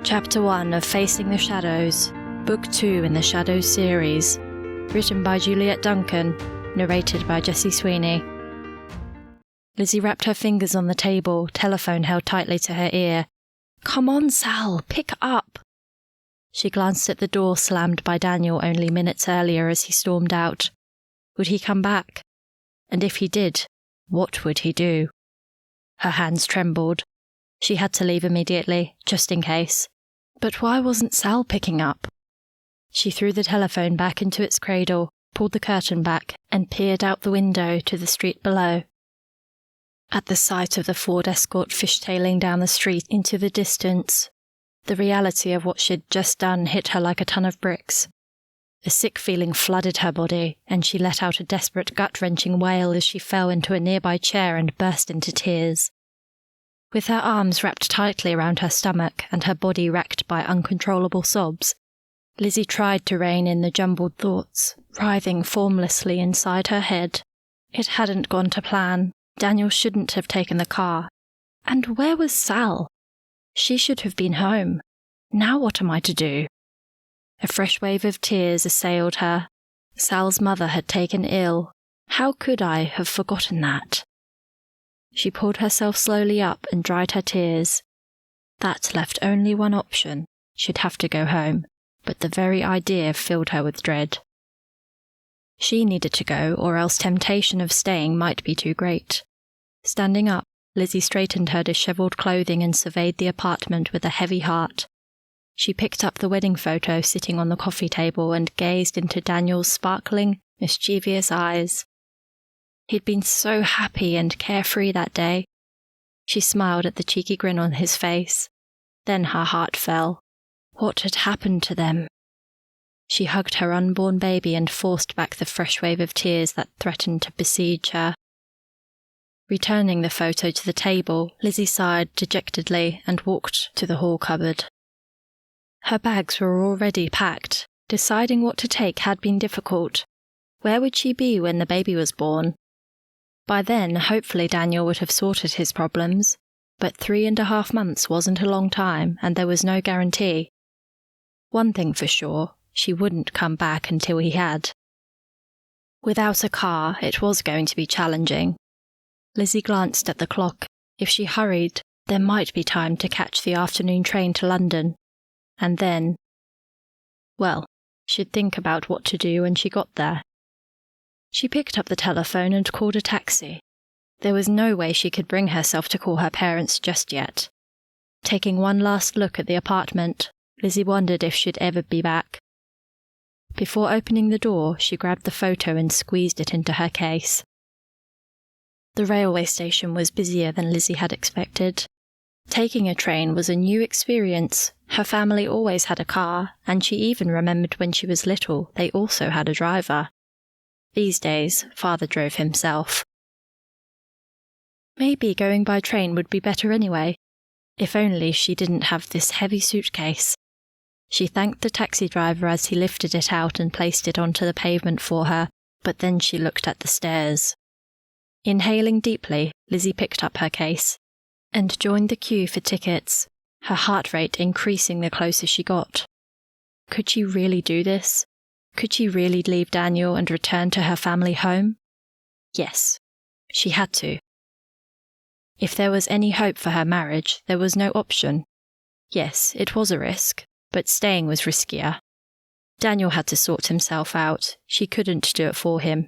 Chapter 1 of Facing the Shadows, Book 2 in the Shadows series, written by Juliette Duncan, narrated by Jessie Sweeney. Lizzy wrapped her fingers on the table, telephone held tightly to her ear. "Come on, Sal, pick up!" She glanced at the door slammed by Daniel only minutes earlier as he stormed out. Would he come back? And if he did, what would he do? Her hands trembled. She had to leave immediately, just in case. But why wasn't Sal picking up? She threw the telephone back into its cradle, pulled the curtain back, and peered out the window to the street below. At the sight of the Ford Escort fishtailing down the street into the distance, the reality of what she'd just done hit her like a ton of bricks. A sick feeling flooded her body, and she let out a desperate gut-wrenching wail as she fell into a nearby chair and burst into tears. With her arms wrapped tightly around her stomach and her body racked by uncontrollable sobs, Lizzy tried to rein in the jumbled thoughts, writhing formlessly inside her head. It hadn't gone to plan. Daniel shouldn't have taken the car. And where was Sal? She should have been home. Now what am I to do? A fresh wave of tears assailed her. Sal's mother had taken ill. How could I have forgotten that? She pulled herself slowly up and dried her tears. That left only one option. She'd have to go home, but the very idea filled her with dread. She needed to go, or else temptation of staying might be too great. Standing up, Lizzy straightened her dishevelled clothing and surveyed the apartment with a heavy heart. She picked up the wedding photo sitting on the coffee table and gazed into Daniel's sparkling, mischievous eyes. He'd been so happy and carefree that day. She smiled at the cheeky grin on his face. Then her heart fell. What had happened to them? She hugged her unborn baby and forced back the fresh wave of tears that threatened to besiege her. Returning the photo to the table, Lizzy sighed dejectedly and walked to the hall cupboard. Her bags were already packed. Deciding what to take had been difficult. Where would she be when the baby was born? By then, hopefully Daniel would have sorted his problems, but 3.5 months wasn't a long time, and there was no guarantee. One thing for sure, she wouldn't come back until he had. Without a car, it was going to be challenging. Lizzy glanced at the clock. If she hurried, there might be time to catch the afternoon train to London. And then, well, she'd think about what to do when she got there. She picked up the telephone and called a taxi. There was no way she could bring herself to call her parents just yet. Taking one last look at the apartment, Lizzy wondered if she'd ever be back. Before opening the door, she grabbed the photo and squeezed it into her case. The railway station was busier than Lizzy had expected. Taking a train was a new experience. Her family always had a car, and she even remembered when she was little they also had a driver. These days, father drove himself. Maybe going by train would be better anyway. If only she didn't have this heavy suitcase. She thanked the taxi driver as he lifted it out and placed it onto the pavement for her, but then she looked at the stairs. Inhaling deeply, Lizzy picked up her case and joined the queue for tickets, her heart rate increasing the closer she got. Could she really do this? Could she really leave Daniel and return to her family home? Yes, she had to. If there was any hope for her marriage, there was no option. Yes, it was a risk, but staying was riskier. Daniel had to sort himself out. She couldn't do it for him.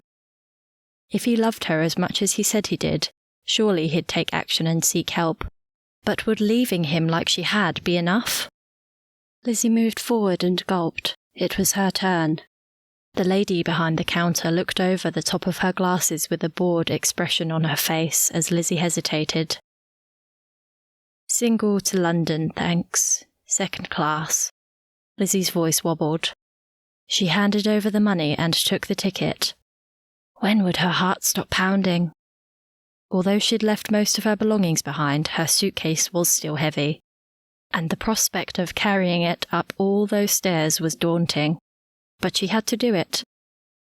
If he loved her as much as he said he did, surely he'd take action and seek help. But would leaving him like she had be enough? Lizzy moved forward and gulped. It was her turn. The lady behind the counter looked over the top of her glasses with a bored expression on her face as Lizzy hesitated. "Single to London, thanks. 2nd class." Lizzy's voice wobbled. She handed over the money and took the ticket. When would her heart stop pounding? Although she'd left most of her belongings behind, her suitcase was still heavy, and the prospect of carrying it up all those stairs was daunting. But she had to do it.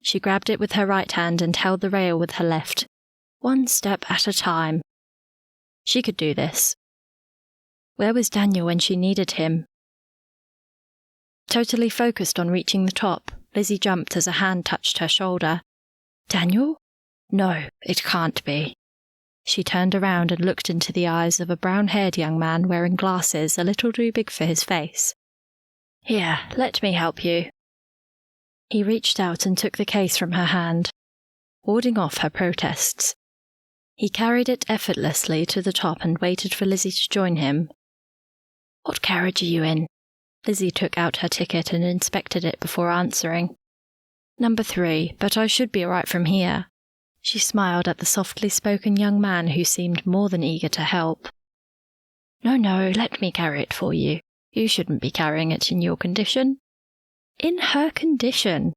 She grabbed it with her right hand and held the rail with her left, one step at a time. She could do this. Where was Daniel when she needed him? Totally focused on reaching the top, Lizzy jumped as a hand touched her shoulder. Daniel? No, it can't be. She turned around and looked into the eyes of a brown-haired young man wearing glasses a little too big for his face. Here, let me help you. He reached out and took the case from her hand, warding off her protests. He carried it effortlessly to the top and waited for Lizzy to join him. What carriage are you in? Lizzy took out her ticket and inspected it before answering. Number 3, but I should be all right from here. She smiled at the softly spoken young man who seemed more than eager to help. No, let me carry it for you. You shouldn't be carrying it in your condition. In her condition.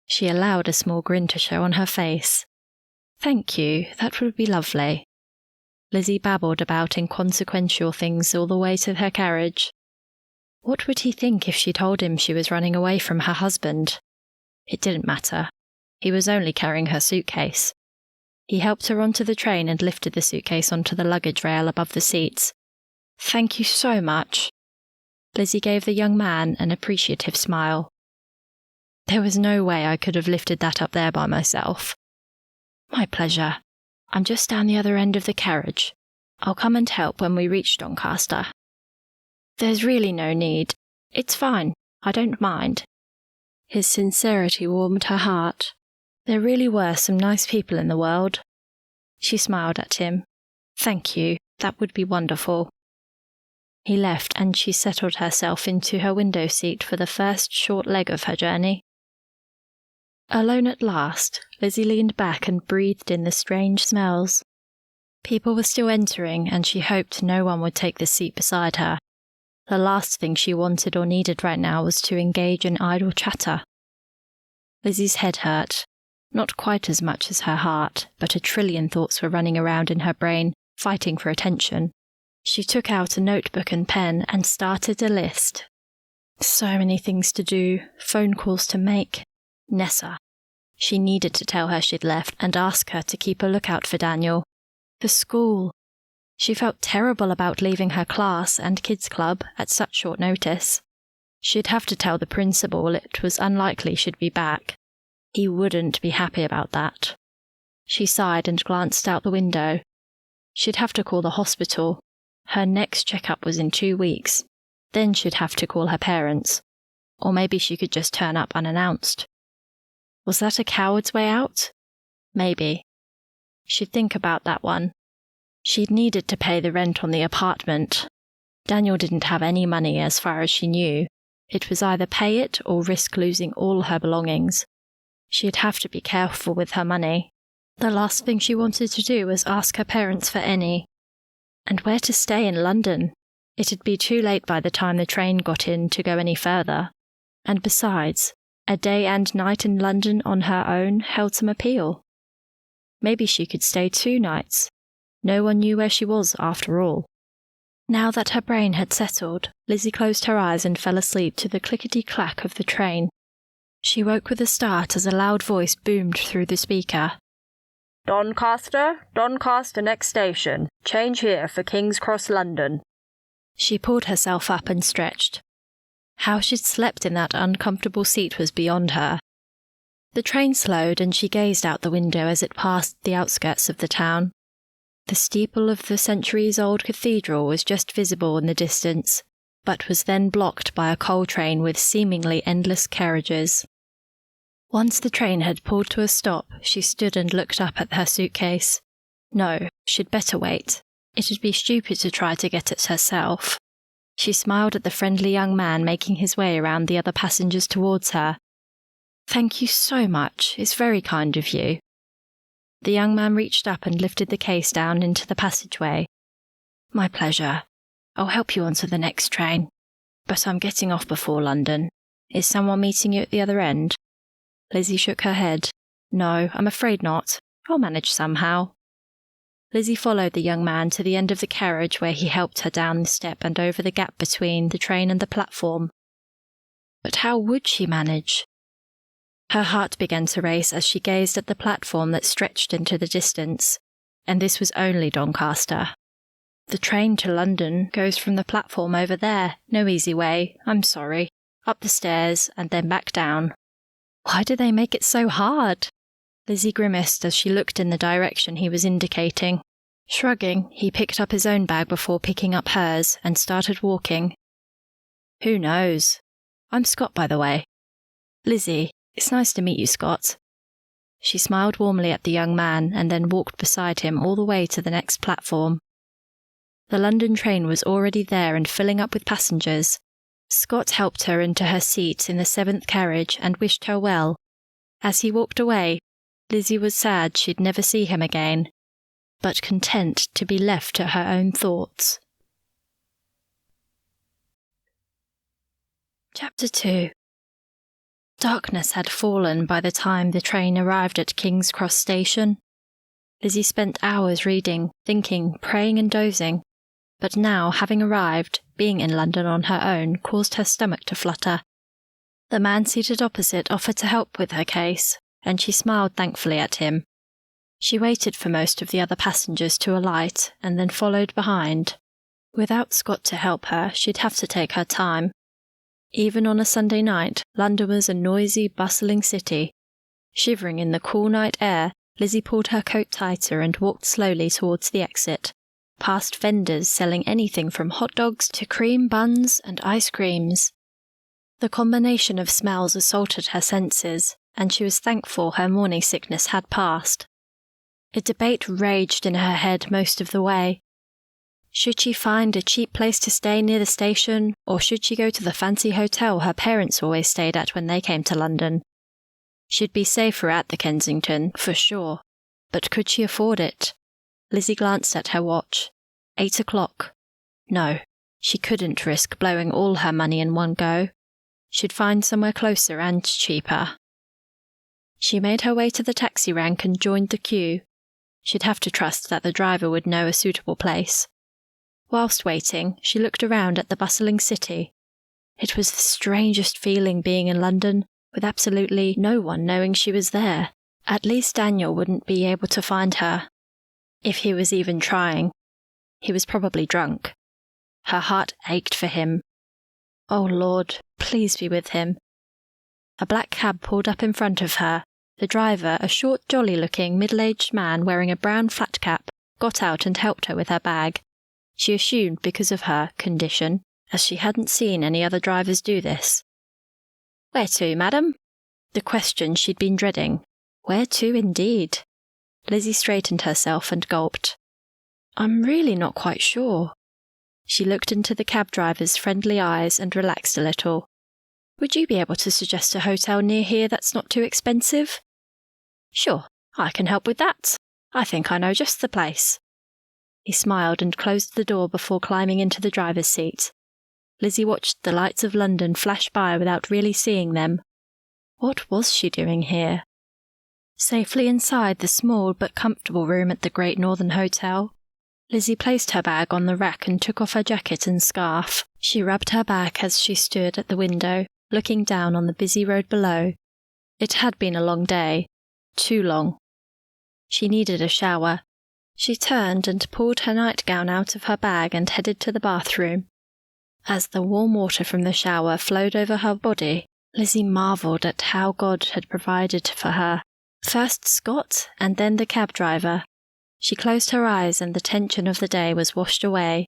She allowed a small grin to show on her face. Thank you, that would be lovely. Lizzy babbled about inconsequential things all the way to her carriage. What would he think if she told him she was running away from her husband? It didn't matter. He was only carrying her suitcase. He helped her onto the train and lifted the suitcase onto the luggage rail above the seats. Thank you so much. Lizzy gave the young man an appreciative smile. There was no way I could have lifted that up there by myself. My pleasure. I'm just down the other end of the carriage. I'll come and help when we reach Doncaster. There's really no need. It's fine. I don't mind. His sincerity warmed her heart. There really were some nice people in the world. She smiled at him. Thank you. That would be wonderful. He left and she settled herself into her window seat for the first short leg of her journey. Alone at last, Lizzy leaned back and breathed in the strange smells. People were still entering, and she hoped no one would take the seat beside her. The last thing she wanted or needed right now was to engage in idle chatter. Lizzy's head hurt, not quite as much as her heart, but a trillion thoughts were running around in her brain, fighting for attention. She took out a notebook and pen and started a list. So many things to do, phone calls to make. Nessa. She needed to tell her she'd left and ask her to keep a lookout for Daniel. The school. She felt terrible about leaving her class and kids' club at such short notice. She'd have to tell the principal it was unlikely she'd be back. He wouldn't be happy about that. She sighed and glanced out the window. She'd have to call the hospital. Her next checkup was in 2 weeks. Then she'd have to call her parents. Or maybe she could just turn up unannounced. Was that a coward's way out? Maybe. She'd think about that one. She'd needed to pay the rent on the apartment. Daniel didn't have any money as far as she knew. It was either pay it or risk losing all her belongings. She'd have to be careful with her money. The last thing she wanted to do was ask her parents for any. And where to stay in London? It'd be too late by the time the train got in to go any further. And besides, a day and night in London on her own held some appeal. Maybe she could stay 2 nights. No one knew where she was after all. Now that her brain had settled, Lizzy closed her eyes and fell asleep to the clickety-clack of the train. She woke with a start as a loud voice boomed through the speaker. Doncaster next station. Change here for King's Cross, London. She pulled herself up and stretched. How she'd slept in that uncomfortable seat was beyond her. The train slowed and she gazed out the window as it passed the outskirts of the town. The steeple of the centuries-old cathedral was just visible in the distance, but was then blocked by a coal train with seemingly endless carriages. Once the train had pulled to a stop, she stood and looked up at her suitcase. No, she'd better wait. It'd be stupid to try to get it herself. She smiled at the friendly young man making his way around the other passengers towards her. Thank you so much. It's very kind of you. The young man reached up and lifted the case down into the passageway. My pleasure. I'll help you onto the next train. But I'm getting off before London. Is someone meeting you at the other end? Lizzy shook her head. No, I'm afraid not. I'll manage somehow. Lizzy followed the young man to the end of the carriage where he helped her down the step and over the gap between the train and the platform. But how would she manage? Her heart began to race as she gazed at the platform that stretched into the distance, and this was only Doncaster. The train to London goes from the platform over there. No easy way. I'm sorry. up the stairs, and then back down. Why do they make it so hard? Lizzy grimaced as she looked in the direction he was indicating. Shrugging, he picked up his own bag before picking up hers and started walking. Who knows? I'm Scott, by the way. Lizzy, it's nice to meet you, Scott. She smiled warmly at the young man and then walked beside him all the way to the next platform. The London train was already there and filling up with passengers. Scott helped her into her seat in the 7th carriage and wished her well. As he walked away, Lizzy was sad she'd never see him again, but content to be left to her own thoughts. Chapter 2. Darkness had fallen by the time the train arrived at King's Cross Station. Lizzy spent hours reading, thinking, praying and dozing, but now, having arrived, being in London on her own caused her stomach to flutter. The man seated opposite offered to help with her case, and she smiled thankfully at him. She waited for most of the other passengers to alight and then followed behind. Without Scott to help her, she'd have to take her time. Even on a Sunday night, London was a noisy, bustling city. Shivering in the cool night air, Lizzy pulled her coat tighter and walked slowly towards the exit, past vendors selling anything from hot dogs to cream buns and ice creams. The combination of smells assaulted her senses, and she was thankful her morning sickness had passed. A debate raged in her head most of the way. Should she find a cheap place to stay near the station, or should she go to the fancy hotel her parents always stayed at when they came to London? She'd be safer at the Kensington, for sure, but could she afford it? Lizzy glanced at her watch. 8 o'clock. No, she couldn't risk blowing all her money in one go. She'd find somewhere closer and cheaper. She made her way to the taxi rank and joined the queue. She'd have to trust that the driver would know a suitable place. Whilst waiting, she looked around at the bustling city. It was the strangest feeling being in London, with absolutely no one knowing she was there. At least Daniel wouldn't be able to find her. If he was even trying. He was probably drunk. Her heart ached for him. Oh Lord, please be with him. A black cab pulled up in front of her. The driver, a short, jolly-looking, middle-aged man wearing a brown flat cap, got out and helped her with her bag. She assumed because of her condition, as she hadn't seen any other drivers do this. Where to, madam? The question she'd been dreading. Where to, indeed? Lizzy straightened herself and gulped. I'm really not quite sure. She looked into the cab driver's friendly eyes and relaxed a little. Would you be able to suggest a hotel near here that's not too expensive? Sure, I can help with that. I think I know just the place. He smiled and closed the door before climbing into the driver's seat. Lizzy watched the lights of London flash by without really seeing them. What was she doing here? Safely inside the small but comfortable room at the Great Northern Hotel, Lizzy placed her bag on the rack and took off her jacket and scarf. She rubbed her back as she stood at the window, looking down on the busy road below. It had been a long day. Too long. She needed a shower. She turned and pulled her nightgown out of her bag and headed to the bathroom. As the warm water from the shower flowed over her body, Lizzy marvelled at how God had provided for her. First Scott, and then the cab driver. She closed her eyes and the tension of the day was washed away.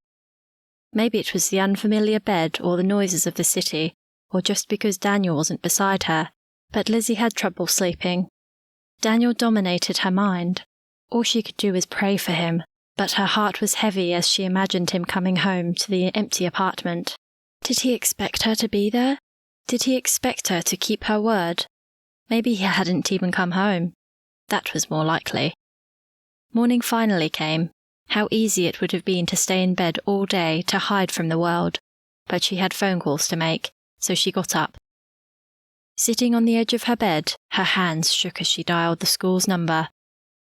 Maybe it was the unfamiliar bed or the noises of the city, or just because Daniel wasn't beside her, but Lizzy had trouble sleeping. Daniel dominated her mind. All she could do was pray for him, but her heart was heavy as she imagined him coming home to the empty apartment. Did he expect her to be there? Did he expect her to keep her word? Maybe he hadn't even come home. That was more likely. Morning finally came. How easy it would have been to stay in bed all day to hide from the world, but she had phone calls to make, so she got up. Sitting on the edge of her bed, her hands shook as she dialed the school's number.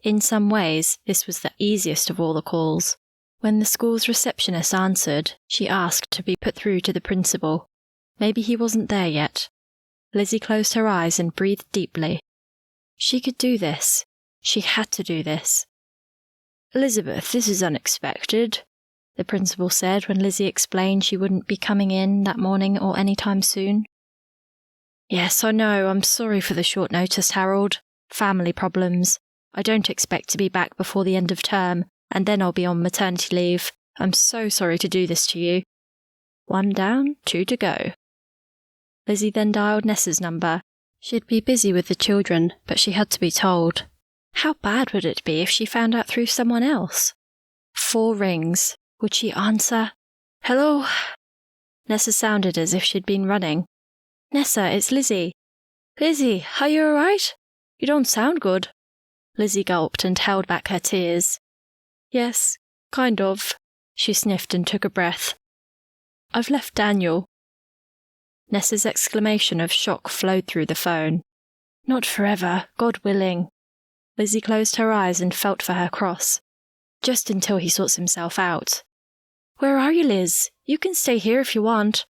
In some ways, this was the easiest of all the calls. When the school's receptionist answered, she asked to be put through to the principal. Maybe he wasn't there yet. Lizzy closed her eyes and breathed deeply. She could do this. She had to do this. Elizabeth, this is unexpected, the principal said when Lizzy explained she wouldn't be coming in that morning or any time soon. Yes, I know. I'm sorry for the short notice, Harold. Family problems. I don't expect to be back before the end of term, and then I'll be on maternity leave. I'm so sorry to do this to you. 1 down, 2 to go. Lizzy then dialed Nessa's number. She'd be busy with the children, but she had to be told. How bad would it be if she found out through someone else? 4 rings. Would she answer? Hello? Nessa sounded as if she'd been running. Nessa, it's Lizzy. Lizzy, are you all right? You don't sound good. Lizzy gulped and held back her tears. Yes, kind of. She sniffed and took a breath. I've left Daniel. Nessa's exclamation of shock flowed through the phone. Not forever, God willing. Lizzy closed her eyes and felt for her cross. Just until he sorts himself out. Where are you, Liz? You can stay here if you want.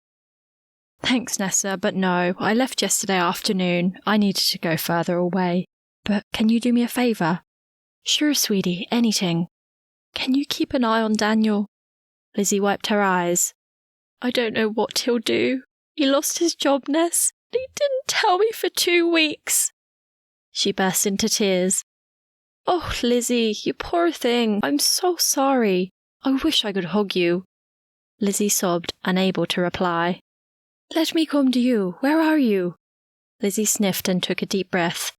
Thanks, Nessa, but no, I left yesterday afternoon. I needed to go further away. But can you do me a favour? Sure, sweetie, anything. Can you keep an eye on Daniel? Lizzy wiped her eyes. I don't know what he'll do. He lost his job, Ness. He didn't tell me for 2 weeks. She burst into tears. Oh, Lizzy, you poor thing. I'm so sorry. I wish I could hug you. Lizzy sobbed, unable to reply. Let me come to you. Where are you? Lizzy sniffed and took a deep breath.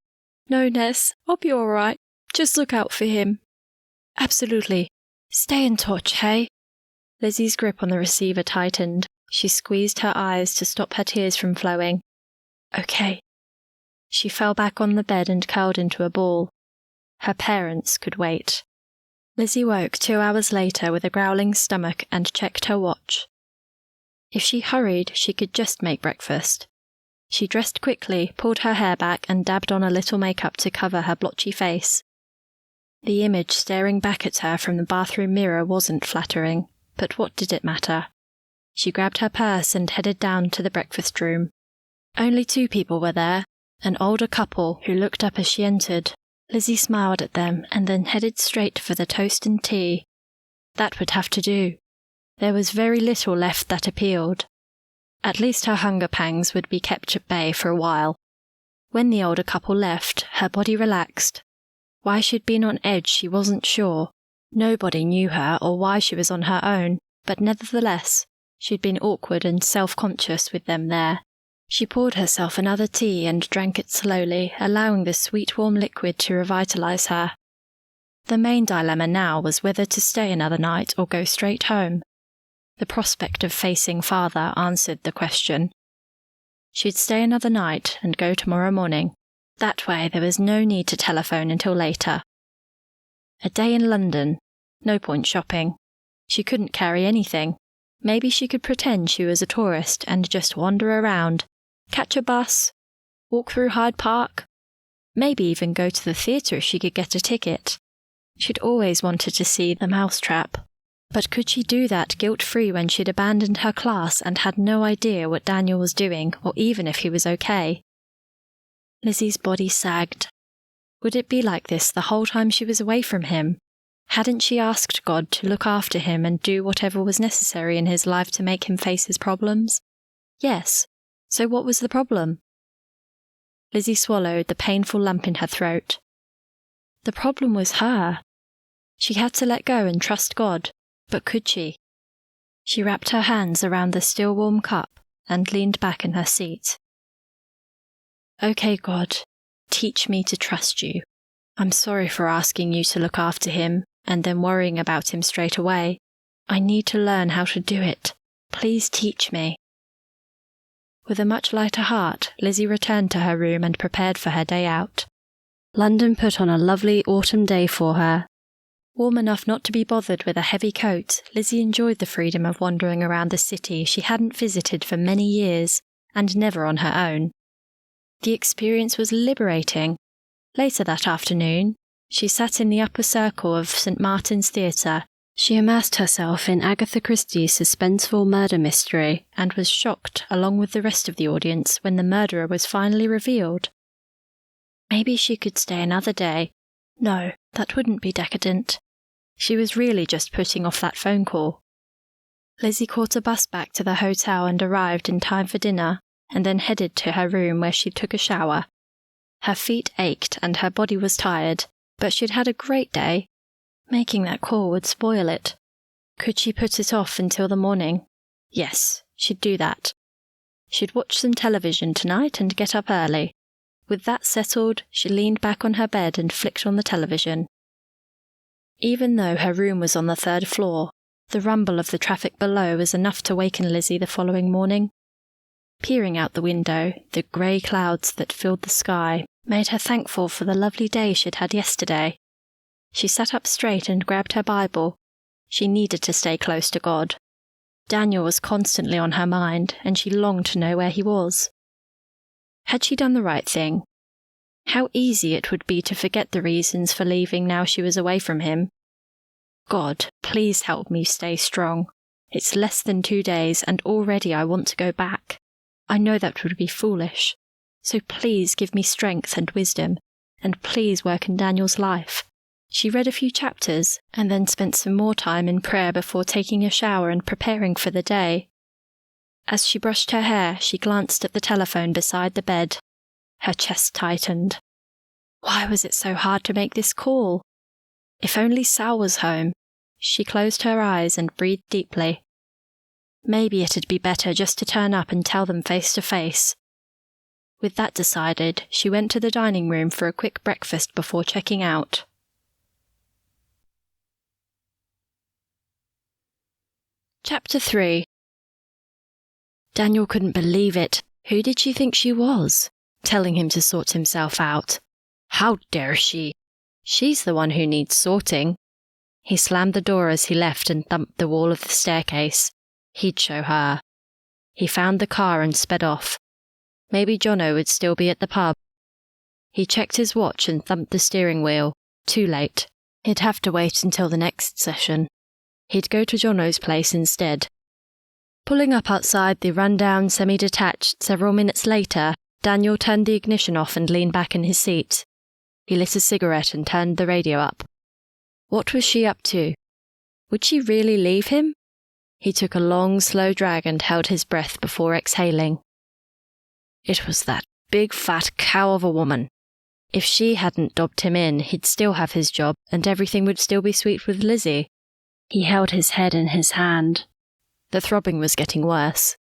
No, Ness, I'll be all right. Just look out for him. Absolutely. Stay in touch, hey? Lizzy's grip on the receiver tightened. She squeezed her eyes to stop her tears from flowing. Okay. She fell back on the bed and curled into a ball. Her parents could wait. Lizzy woke 2 hours later with a growling stomach and checked her watch. If she hurried, she could just make breakfast. She dressed quickly, pulled her hair back and dabbed on a little makeup to cover her blotchy face. The image staring back at her from the bathroom mirror wasn't flattering, but what did it matter? She grabbed her purse and headed down to the breakfast room. Only 2 people were there, an older couple who looked up as she entered. Lizzy smiled at them and then headed straight for the toast and tea. That would have to do. There was very little left that appealed. At least her hunger pangs would be kept at bay for a while. When the older couple left, her body relaxed. Why she'd been on edge she wasn't sure. Nobody knew her or why she was on her own, but nevertheless, she'd been awkward and self-conscious with them there. She poured herself another tea and drank it slowly, allowing the sweet warm liquid to revitalize her. The main dilemma now was whether to stay another night or go straight home. The prospect of facing father answered the question. She'd stay another night and go tomorrow morning. That way there was no need to telephone until later. A day in London. No point shopping. She couldn't carry anything. Maybe she could pretend she was a tourist and just wander around, catch a bus, walk through Hyde Park, maybe even go to the theatre if she could get a ticket. She'd always wanted to see The Mousetrap. But could she do that guilt-free when she'd abandoned her class and had no idea what Daniel was doing, or even if he was okay? Lizzy's body sagged. Would it be like this the whole time she was away from him? Hadn't she asked God to look after him and do whatever was necessary in his life to make him face his problems? Yes. So what was the problem? Lizzy swallowed the painful lump in her throat. The problem was her. She had to let go and trust God. But could she? She wrapped her hands around the still warm cup and leaned back in her seat. Okay, God, teach me to trust you. I'm sorry for asking you to look after him and then worrying about him straight away. I need to learn how to do it. Please teach me. With a much lighter heart, Lizzy returned to her room and prepared for her day out. London put on a lovely autumn day for her. Warm enough not to be bothered with a heavy coat, Lizzy enjoyed the freedom of wandering around the city she hadn't visited for many years, and never on her own. The experience was liberating. Later that afternoon, she sat in the upper circle of St. Martin's Theatre. She immersed herself in Agatha Christie's suspenseful murder mystery and was shocked, along with the rest of the audience, when the murderer was finally revealed. Maybe she could stay another day. No, that wouldn't be decadent. She was really just putting off that phone call. Lizzy caught a bus back to the hotel and arrived in time for dinner, and then headed to her room where she took a shower. Her feet ached and her body was tired, but she'd had a great day. Making that call would spoil it. Could she put it off until the morning? Yes, she'd do that. She'd watch some television tonight and get up early. With that settled, she leaned back on her bed and flicked on the television. Even though her room was on the 3rd floor, the rumble of the traffic below was enough to waken Lizzy the following morning. Peering out the window, the grey clouds that filled the sky made her thankful for the lovely day she'd had yesterday. She sat up straight and grabbed her Bible. She needed to stay close to God. Daniel was constantly on her mind, and she longed to know where he was. Had she done the right thing? How easy it would be to forget the reasons for leaving now she was away from him. God, please help me stay strong. It's less than 2 days, and already I want to go back. I know that would be foolish. So please give me strength and wisdom, and please work in Daniel's life. She read a few chapters, and then spent some more time in prayer before taking a shower and preparing for the day. As she brushed her hair, she glanced at the telephone beside the bed. Her chest tightened. Why was it so hard to make this call? If only Sal was home. She closed her eyes and breathed deeply. Maybe it'd be better just to turn up and tell them face to face. With that decided, she went to the dining room for a quick breakfast before checking out. Chapter 3. Daniel couldn't believe it. Who did she think she was? Telling him to sort himself out. How dare she? She's the one who needs sorting. He slammed the door as he left and thumped the wall of the staircase. He'd show her. He found the car and sped off. Maybe Jono would still be at the pub. He checked his watch and thumped the steering wheel. Too late. He'd have to wait until the next session. He'd go to Jono's place instead. Pulling up outside the run-down semi-detached several minutes later, Daniel turned the ignition off and leaned back in his seat. He lit a cigarette and turned the radio up. What was she up to? Would she really leave him? He took a long, slow drag and held his breath before exhaling. It was that big fat cow of a woman. If she hadn't dobbed him in, he'd still have his job and everything would still be sweet with Lizzy. He held his head in his hand. The throbbing was getting worse.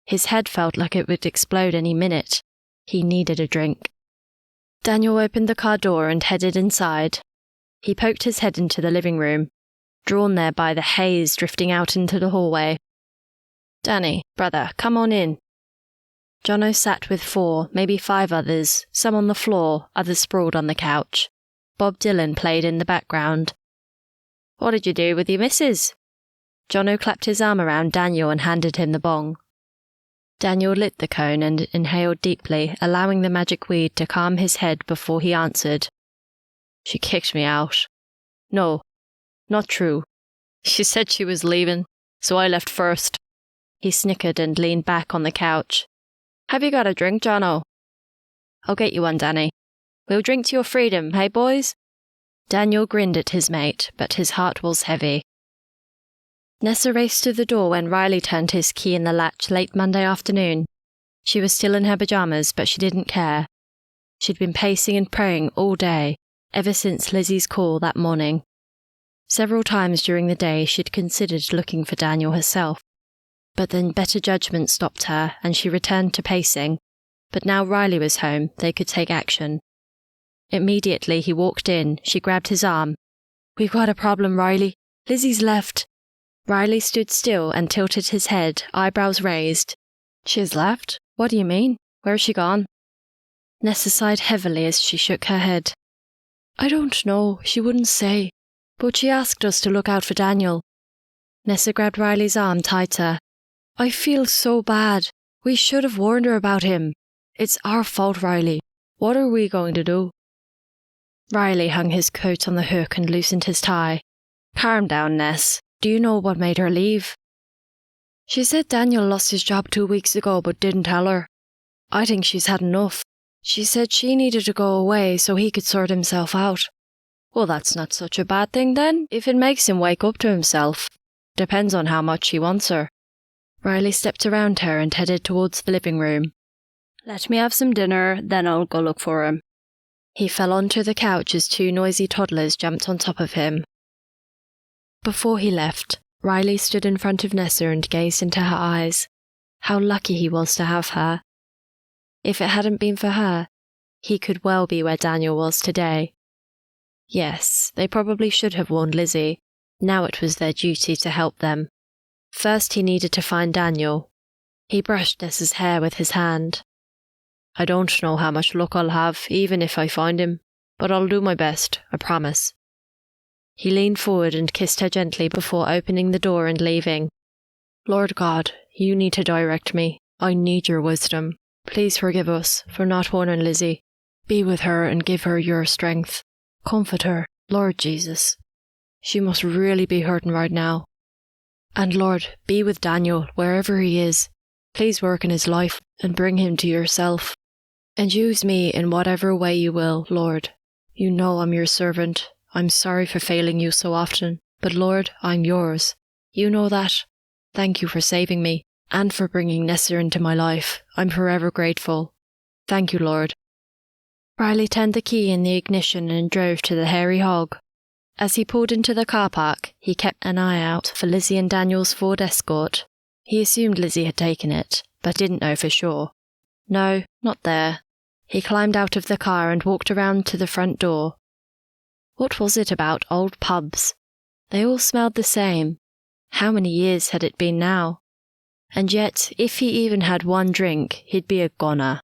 His head felt like it would explode any minute. He needed a drink. Daniel opened the car door and headed inside. He poked his head into the living room, drawn there by the haze drifting out into the hallway. Danny, brother, come on in. Jono sat with 4, maybe 5 others, some on the floor, others sprawled on the couch. Bob Dylan played in the background. What did you do with your missus? Jono clapped his arm around Daniel and handed him the bong. Daniel lit the cone and inhaled deeply, allowing the magic weed to calm his head before he answered. She kicked me out. No, not true. She said she was leaving, so I left first. He snickered and leaned back on the couch. Have you got a drink, Jono? I'll get you one, Danny. We'll drink to your freedom, hey boys? Daniel grinned at his mate, but his heart was heavy. Nessa raced to the door when Riley turned his key in the latch late Monday afternoon. She was still in her pajamas, but she didn't care. She'd been pacing and praying all day, ever since Lizzy's call that morning. Several times during the day she'd considered looking for Daniel herself, but then better judgment stopped her and she returned to pacing. But now Riley was home, they could take action. Immediately he walked in, she grabbed his arm. We've got a problem, Riley. Lizzy's left. Riley stood still and tilted his head, eyebrows raised. She has left? What do you mean? Where has she gone? Nessa sighed heavily as she shook her head. I don't know, she wouldn't say, but she asked us to look out for Daniel. Nessa grabbed Riley's arm tighter. I feel so bad. We should have warned her about him. It's our fault, Riley. What are we going to do? Riley hung his coat on the hook and loosened his tie. Calm down, Ness. Do you know what made her leave? She said Daniel lost his job 2 weeks ago but didn't tell her. I think she's had enough. She said she needed to go away so he could sort himself out. Well, that's not such a bad thing then, if it makes him wake up to himself. Depends on how much he wants her. Riley stepped around her and headed towards the living room. Let me have some dinner, then I'll go look for him. He fell onto the couch as two noisy toddlers jumped on top of him. Before he left, Riley stood in front of Nessa and gazed into her eyes. How lucky he was to have her. If it hadn't been for her, he could well be where Daniel was today. Yes, they probably should have warned Lizzie. Now it was their duty to help them. First he needed to find Daniel. He brushed Nessa's hair with his hand. I don't know how much luck I'll have, even if I find him, but I'll do my best, I promise. He leaned forward and kissed her gently before opening the door and leaving. Lord God, you need to direct me. I need your wisdom. Please forgive us for not warning Lizzie. Be with her and give her your strength. Comfort her, Lord Jesus. She must really be hurting right now. And Lord, be with Daniel wherever he is. Please work in his life and bring him to yourself. And use me in whatever way you will, Lord. You know I'm your servant. I'm sorry for failing you so often, but Lord, I'm yours. You know that. Thank you for saving me, and for bringing Nessa into my life. I'm forever grateful. Thank you, Lord. Riley turned the key in the ignition and drove to the Hairy Hog. As he pulled into the car park, he kept an eye out for Lizzie and Daniel's Ford Escort. He assumed Lizzie had taken it, but didn't know for sure. No, not there. He climbed out of the car and walked around to the front door. What was it about old pubs? They all smelled the same. How many years had it been now? And yet, if he even had one drink, he'd be a goner.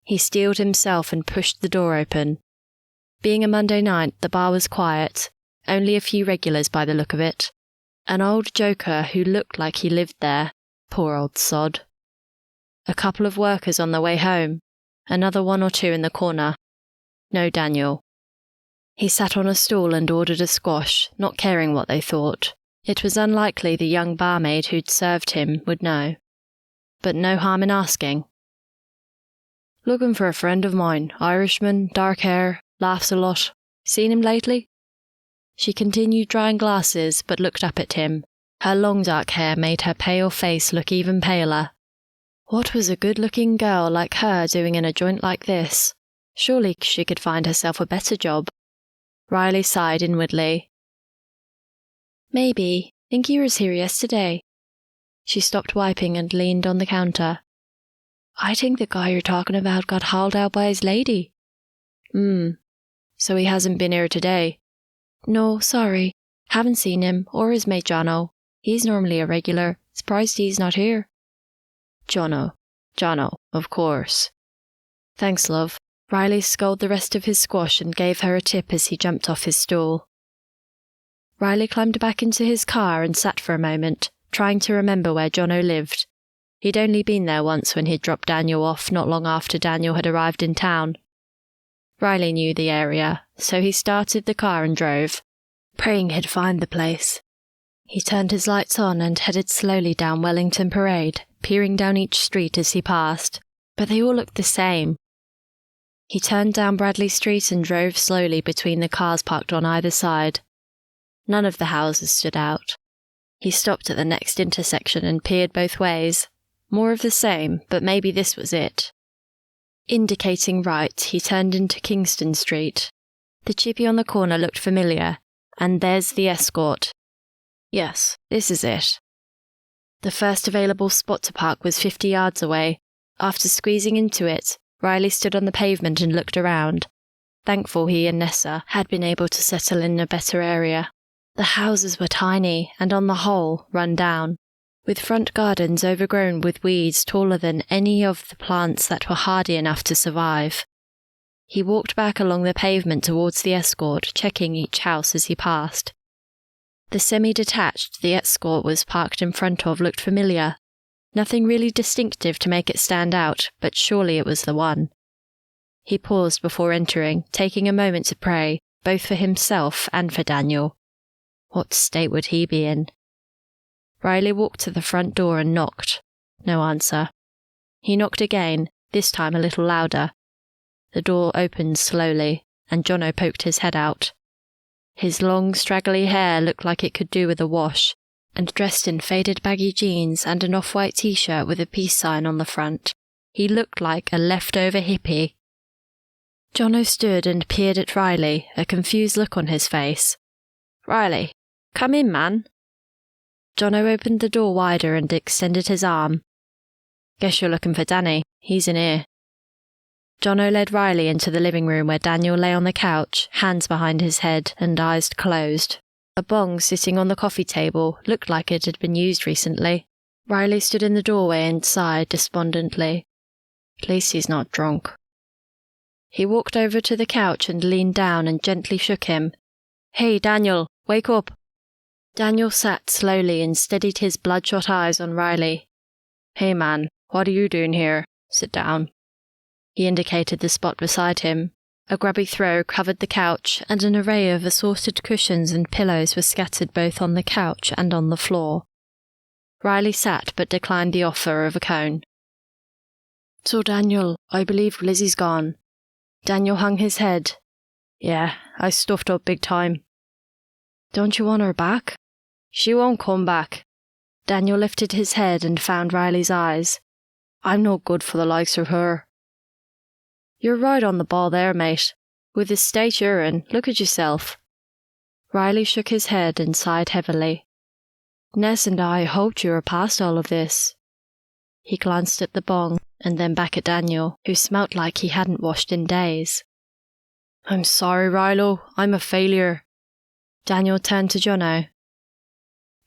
He steeled himself and pushed the door open. Being a Monday night, the bar was quiet, only a few regulars by the look of it. An old joker who looked like he lived there, poor old sod. A couple of workers on their way home, another one or two in the corner. No Daniel. He sat on a stool and ordered a squash, not caring what they thought. It was unlikely the young barmaid who'd served him would know. But no harm in asking. Looking for a friend of mine, Irishman, dark hair, laughs a lot. Seen him lately? She continued drying glasses, but looked up at him. Her long dark hair made her pale face look even paler. What was a good-looking girl like her doing in a joint like this? Surely she could find herself a better job. Riley sighed inwardly. Maybe. Think he was here yesterday. She stopped wiping and leaned on the counter. I think the guy you're talking about got hauled out by his lady. So he hasn't been here today? No, sorry. Haven't seen him, or his mate Jono. He's normally a regular. Surprised he's not here. Jono, of course. Thanks, love. Riley sculled the rest of his squash and gave her a tip as he jumped off his stool. Riley climbed back into his car and sat for a moment, trying to remember where Jono lived. He'd only been there once when he'd dropped Daniel off not long after Daniel had arrived in town. Riley knew the area, so he started the car and drove, praying he'd find the place. He turned his lights on and headed slowly down Wellington Parade, peering down each street as he passed, but they all looked the same. He turned down Bradley Street and drove slowly between the cars parked on either side. None of the houses stood out. He stopped at the next intersection and peered both ways. More of the same, but maybe this was it. Indicating right, he turned into Kingston Street. The chippy on the corner looked familiar, and there's the Escort. Yes, this is it. The first available spot to park was 50 yards away. After squeezing into it, Riley stood on the pavement and looked around, thankful he and Nessa had been able to settle in a better area. The houses were tiny and on the whole run down, with front gardens overgrown with weeds taller than any of the plants that were hardy enough to survive. He walked back along the pavement towards the Escort, checking each house as he passed. The semi-detached the Escort was parked in front of looked familiar. Nothing really distinctive to make it stand out, but surely it was the one. He paused before entering, taking a moment to pray, both for himself and for Daniel. What state would he be in? Riley walked to the front door and knocked. No answer. He knocked again, this time a little louder. The door opened slowly, and Jono poked his head out. His long, straggly hair looked like it could do with a wash, and dressed in faded baggy jeans and an off-white t-shirt with a peace sign on the front. He looked like a leftover hippie. Jono stood and peered at Riley, a confused look on his face. "Riley, come in, man." Jono opened the door wider and extended his arm. "Guess you're looking for Danny. He's in here." Jono led Riley into the living room where Daniel lay on the couch, hands behind his head and eyes closed. A bong sitting on the coffee table looked like it had been used recently. Riley stood in the doorway and sighed despondently. At least he's not drunk. He walked over to the couch and leaned down and gently shook him. "Hey, Daniel, wake up." Daniel sat slowly and steadied his bloodshot eyes on Riley. "Hey, man, what are you doing here? Sit down." He indicated the spot beside him. A grubby throw covered the couch, and an array of assorted cushions and pillows were scattered both on the couch and on the floor. Riley sat but declined the offer of a cone. "So, Daniel, I believe Lizzy's gone." Daniel hung his head. "Yeah, I stuffed up big time." "Don't you want her back?" "She won't come back." Daniel lifted his head and found Riley's eyes. "I'm no good for the likes of her." "You're right on the ball there, mate. With the state you're in, look at yourself." Riley shook his head and sighed heavily. "Ness and I hoped you were past all of this." He glanced at the bong and then back at Daniel, who smelt like he hadn't washed in days. "I'm sorry, Rilo. I'm a failure." Daniel turned to Jono.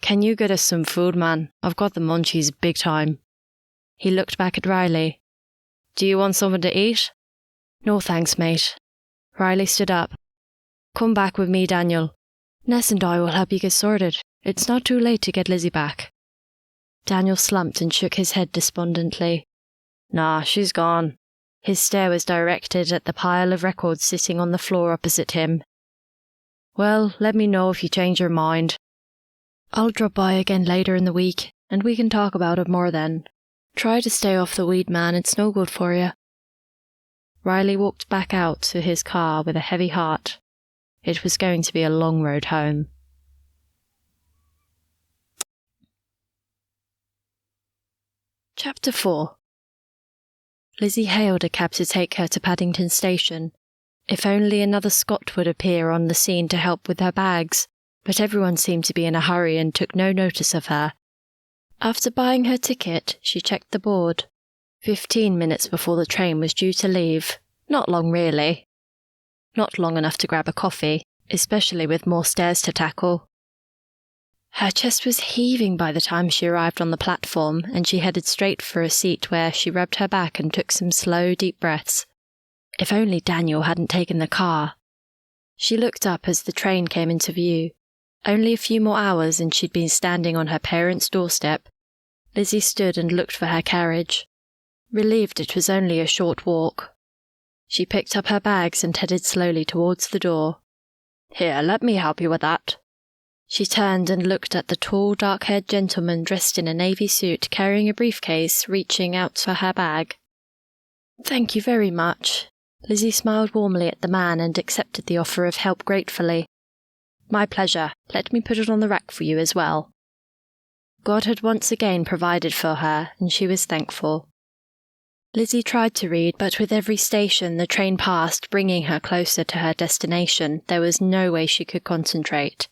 "Can you get us some food, man? I've got the munchies big time." He looked back at Riley. "Do you want something to eat?" "No thanks, mate." Riley stood up. "Come back with me, Daniel. Ness and I will help you get sorted. It's not too late to get Lizzy back." Daniel slumped and shook his head despondently. "Nah, she's gone." His stare was directed at the pile of records sitting on the floor opposite him. "Well, let me know if you change your mind." "I'll drop by again later in the week, and we can talk about it more then. Try to stay off the weed, man. It's no good for you." Riley walked back out to his car with a heavy heart. It was going to be a long road home. Chapter 4. Lizzy hailed a cab to take her to Paddington Station. If only another Scot would appear on the scene to help with her bags, but everyone seemed to be in a hurry and took no notice of her. After buying her ticket, she checked the board. 15 minutes before the train was due to leave. Not long, really. Not long enough to grab a coffee, especially with more stairs to tackle. Her chest was heaving by the time she arrived on the platform, and she headed straight for a seat where she rubbed her back and took some slow, deep breaths. If only Daniel hadn't taken the car. She looked up as the train came into view. Only a few more hours and she'd been standing on her parents' doorstep. Lizzy stood and looked for her carriage. Relieved it was only a short walk. She picked up her bags and headed slowly towards the door. "Here, let me help you with that." She turned and looked at the tall, dark-haired gentleman dressed in a navy suit carrying a briefcase, reaching out for her bag. "Thank you very much." Lizzy smiled warmly at the man and accepted the offer of help gratefully. "My pleasure. Let me put it on the rack for you as well." God had once again provided for her, and she was thankful. Lizzy tried to read, but with every station the train passed, bringing her closer to her destination, there was no way she could concentrate.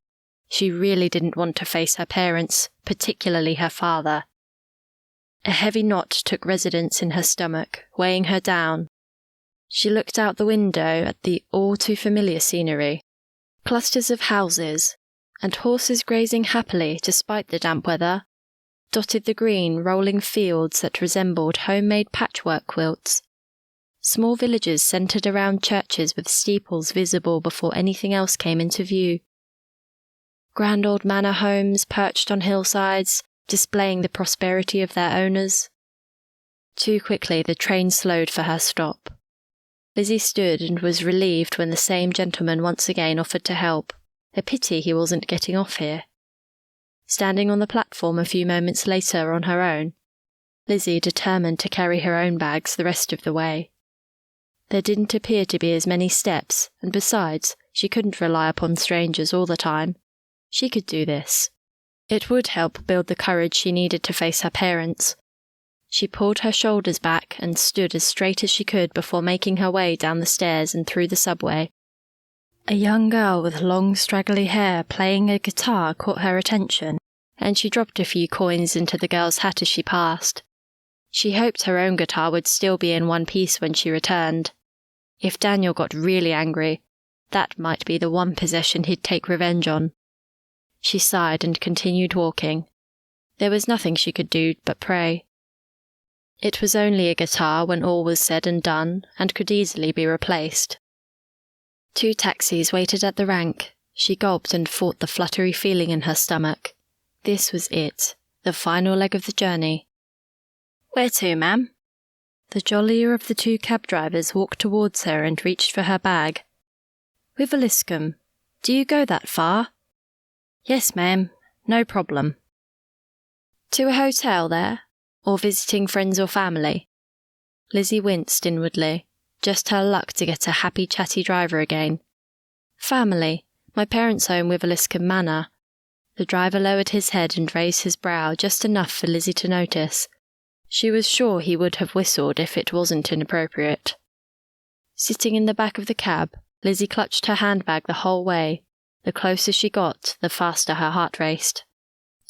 She really didn't want to face her parents, particularly her father. A heavy knot took residence in her stomach, weighing her down. She looked out the window at the all-too-familiar scenery. Clusters of houses, and horses grazing happily despite the damp weather, dotted the green, rolling fields that resembled homemade patchwork quilts. Small villages centred around churches with steeples visible before anything else came into view. Grand old manor homes perched on hillsides, displaying the prosperity of their owners. Too quickly the train slowed for her stop. Lizzy stood and was relieved when the same gentleman once again offered to help. A pity he wasn't getting off here. Standing on the platform a few moments later on her own, Lizzy determined to carry her own bags the rest of the way. There didn't appear to be as many steps, and besides, she couldn't rely upon strangers all the time. She could do this. It would help build the courage she needed to face her parents. She pulled her shoulders back and stood as straight as she could before making her way down the stairs and through the subway. A young girl with long straggly hair playing a guitar caught her attention, and she dropped a few coins into the girl's hat as she passed. She hoped her own guitar would still be in one piece when she returned. If Daniel got really angry, that might be the one possession he'd take revenge on. She sighed and continued walking. There was nothing she could do but pray. It was only a guitar when all was said and done, and could easily be replaced. 2 taxis waited at the rank. She gulped and fought the fluttery feeling in her stomach. This was it, the final leg of the journey. "Where to, ma'am?" The jollier of the 2 cab drivers walked towards her and reached for her bag. "Wiveliscombe. Do you go that far?" "Yes, ma'am. No problem." "To a hotel there? Or visiting friends or family?" Lizzy winced inwardly. Just her luck to get a happy, chatty driver again. "Family. My parents own Wiveliscombe Manor." The driver lowered his head and raised his brow just enough for Lizzy to notice. She was sure he would have whistled if it wasn't inappropriate. Sitting in the back of the cab, Lizzy clutched her handbag the whole way. The closer she got, the faster her heart raced.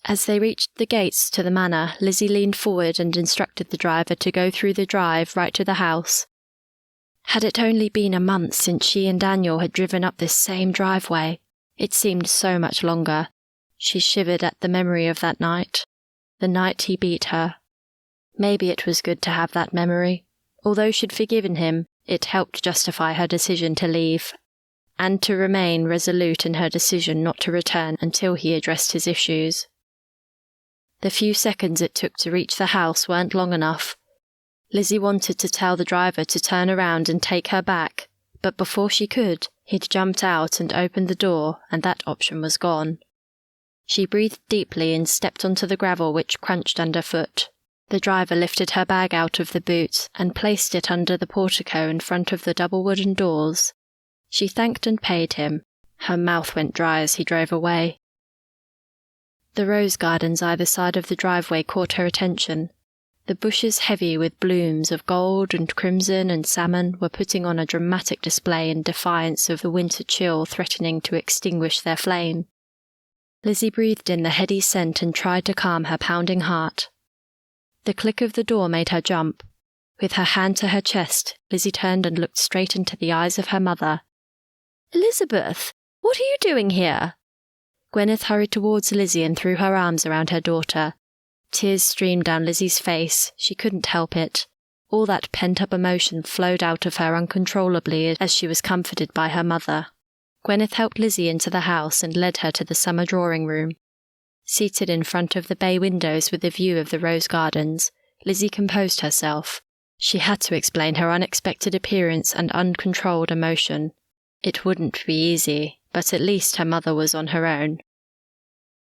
As they reached the gates to the manor, Lizzy leaned forward and instructed the driver to go through the drive right to the house. Had it only been a month since she and Daniel had driven up this same driveway, it seemed so much longer. She shivered at the memory of that night. The night he beat her. Maybe it was good to have that memory. Although she'd forgiven him, it helped justify her decision to leave, and to remain resolute in her decision not to return until he addressed his issues. The few seconds it took to reach the house weren't long enough. Lizzy wanted to tell the driver to turn around and take her back, but before she could, he'd jumped out and opened the door, and that option was gone. She breathed deeply and stepped onto the gravel which crunched underfoot. The driver lifted her bag out of the boot and placed it under the portico in front of the double wooden doors. She thanked and paid him. Her mouth went dry as he drove away. The rose gardens either side of the driveway caught her attention. The bushes, heavy with blooms of gold and crimson and salmon, were putting on a dramatic display in defiance of the winter chill threatening to extinguish their flame. Lizzy breathed in the heady scent and tried to calm her pounding heart. The click of the door made her jump. With her hand to her chest, Lizzy turned and looked straight into the eyes of her mother. "Elizabeth, what are you doing here?" Gwyneth hurried towards Lizzy and threw her arms around her daughter. Tears streamed down Lizzie's face. She couldn't help it. All that pent-up emotion flowed out of her uncontrollably as she was comforted by her mother. Gwyneth helped Lizzy into the house and led her to the summer drawing-room. Seated in front of the bay windows with a view of the rose gardens, Lizzy composed herself. She had to explain her unexpected appearance and uncontrolled emotion. It wouldn't be easy, but at least her mother was on her own.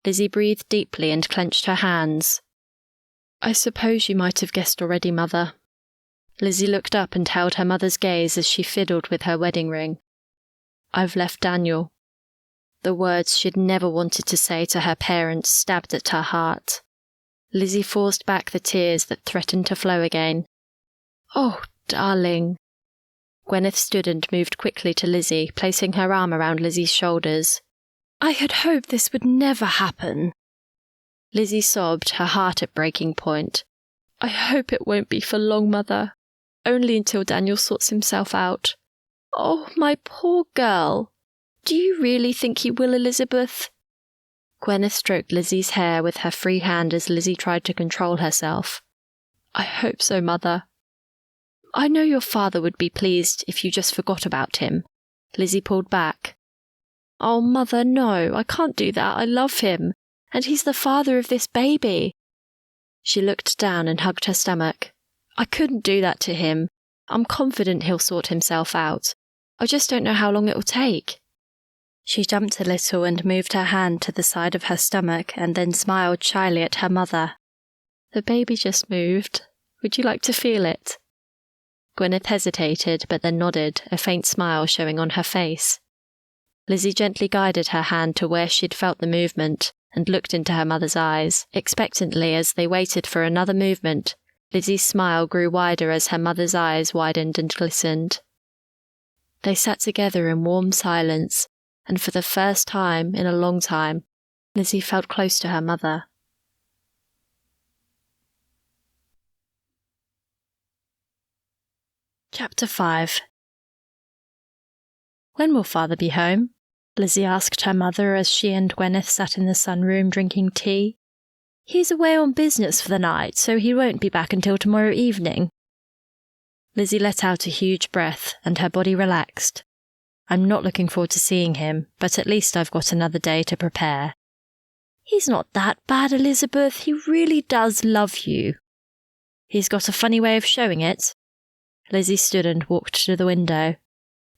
Lizzy breathed deeply and clenched her hands. "I suppose you might have guessed already, Mother." Lizzy looked up and held her mother's gaze as she fiddled with her wedding ring. "I've left Daniel." The words she'd never wanted to say to her parents stabbed at her heart. Lizzy forced back the tears that threatened to flow again. "Oh, darling." Gwyneth stood and moved quickly to Lizzy, placing her arm around Lizzie's shoulders. "I had hoped this would never happen." Lizzy sobbed, her heart at breaking point. "I hope it won't be for long, Mother. Only until Daniel sorts himself out. Oh, my poor girl. Do you really think he will, Elizabeth?" Gwyneth stroked Lizzie's hair with her free hand as Lizzy tried to control herself. "I hope so, Mother. I know your father would be pleased if you just forgot about him." Lizzy pulled back. "Oh, Mother, no, I can't do that. I love him. And he's the father of this baby." She looked down and hugged her stomach. "I couldn't do that to him. I'm confident he'll sort himself out. I just don't know how long it will take." She jumped a little and moved her hand to the side of her stomach and then smiled shyly at her mother. "The baby just moved. Would you like to feel it?" Gwyneth hesitated, but then nodded, a faint smile showing on her face. Lizzy gently guided her hand to where she'd felt the movement and looked into her mother's eyes, expectantly as they waited for another movement, Lizzie's smile grew wider as her mother's eyes widened and glistened. They sat together in warm silence, and for the first time in a long time, Lizzie felt close to her mother. Chapter 5. When will father be home? Lizzie asked her mother as she and Gwyneth sat in the sunroom drinking tea. He's away on business for the night, so he won't be back until tomorrow evening. Lizzie let out a huge breath, and her body relaxed. I'm not looking forward to seeing him, but at least I've got another day to prepare. He's not that bad, Elizabeth. He really does love you. He's got a funny way of showing it. Lizzie stood and walked to the window.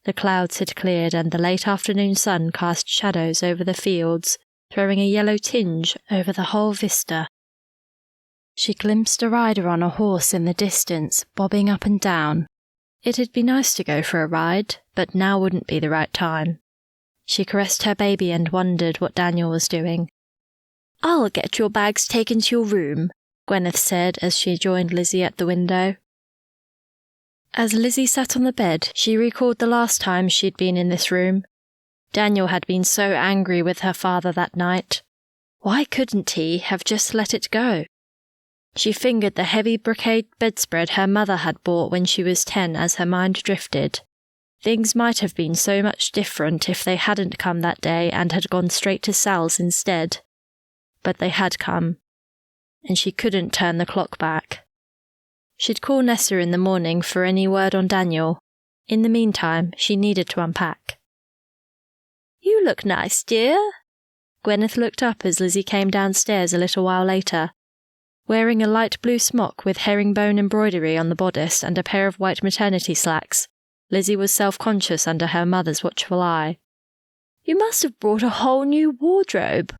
The clouds had cleared and the late afternoon sun cast shadows over the fields, throwing a yellow tinge over the whole vista. She glimpsed a rider on a horse in the distance, bobbing up and down. It'd be nice to go for a ride, but now wouldn't be the right time. She caressed her baby and wondered what Daniel was doing. I'll get your bags taken to your room, Gwyneth said as she joined Lizzie at the window. As Lizzie sat on the bed, she recalled the last time she'd been in this room. Daniel had been so angry with her father that night. Why couldn't he have just let it go? She fingered the heavy brocade bedspread her mother had bought when she was 10 as her mind drifted. Things might have been so much different if they hadn't come that day and had gone straight to Sal's instead. But they had come, and she couldn't turn the clock back. She'd call Nessa in the morning for any word on Daniel. In the meantime, she needed to unpack. You look nice, dear. Gwyneth looked up as Lizzie came downstairs a little while later. Wearing a light blue smock with herringbone embroidery on the bodice and a pair of white maternity slacks, Lizzie was self-conscious under her mother's watchful eye. You must have brought a whole new wardrobe.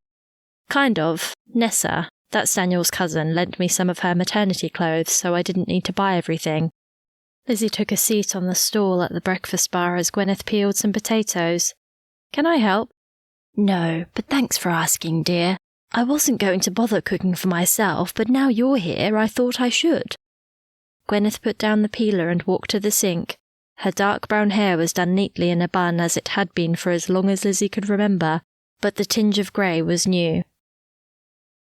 Kind of. Nessa, that's Daniel's cousin, lent me some of her maternity clothes so I didn't need to buy everything. Lizzie took a seat on the stool at the breakfast bar as Gwyneth peeled some potatoes. Can I help? No, but thanks for asking, dear. I wasn't going to bother cooking for myself, but now you're here, I thought I should. Gwyneth put down the peeler and walked to the sink. Her dark brown hair was done neatly in a bun as it had been for as long as Lizzie could remember, but the tinge of grey was new.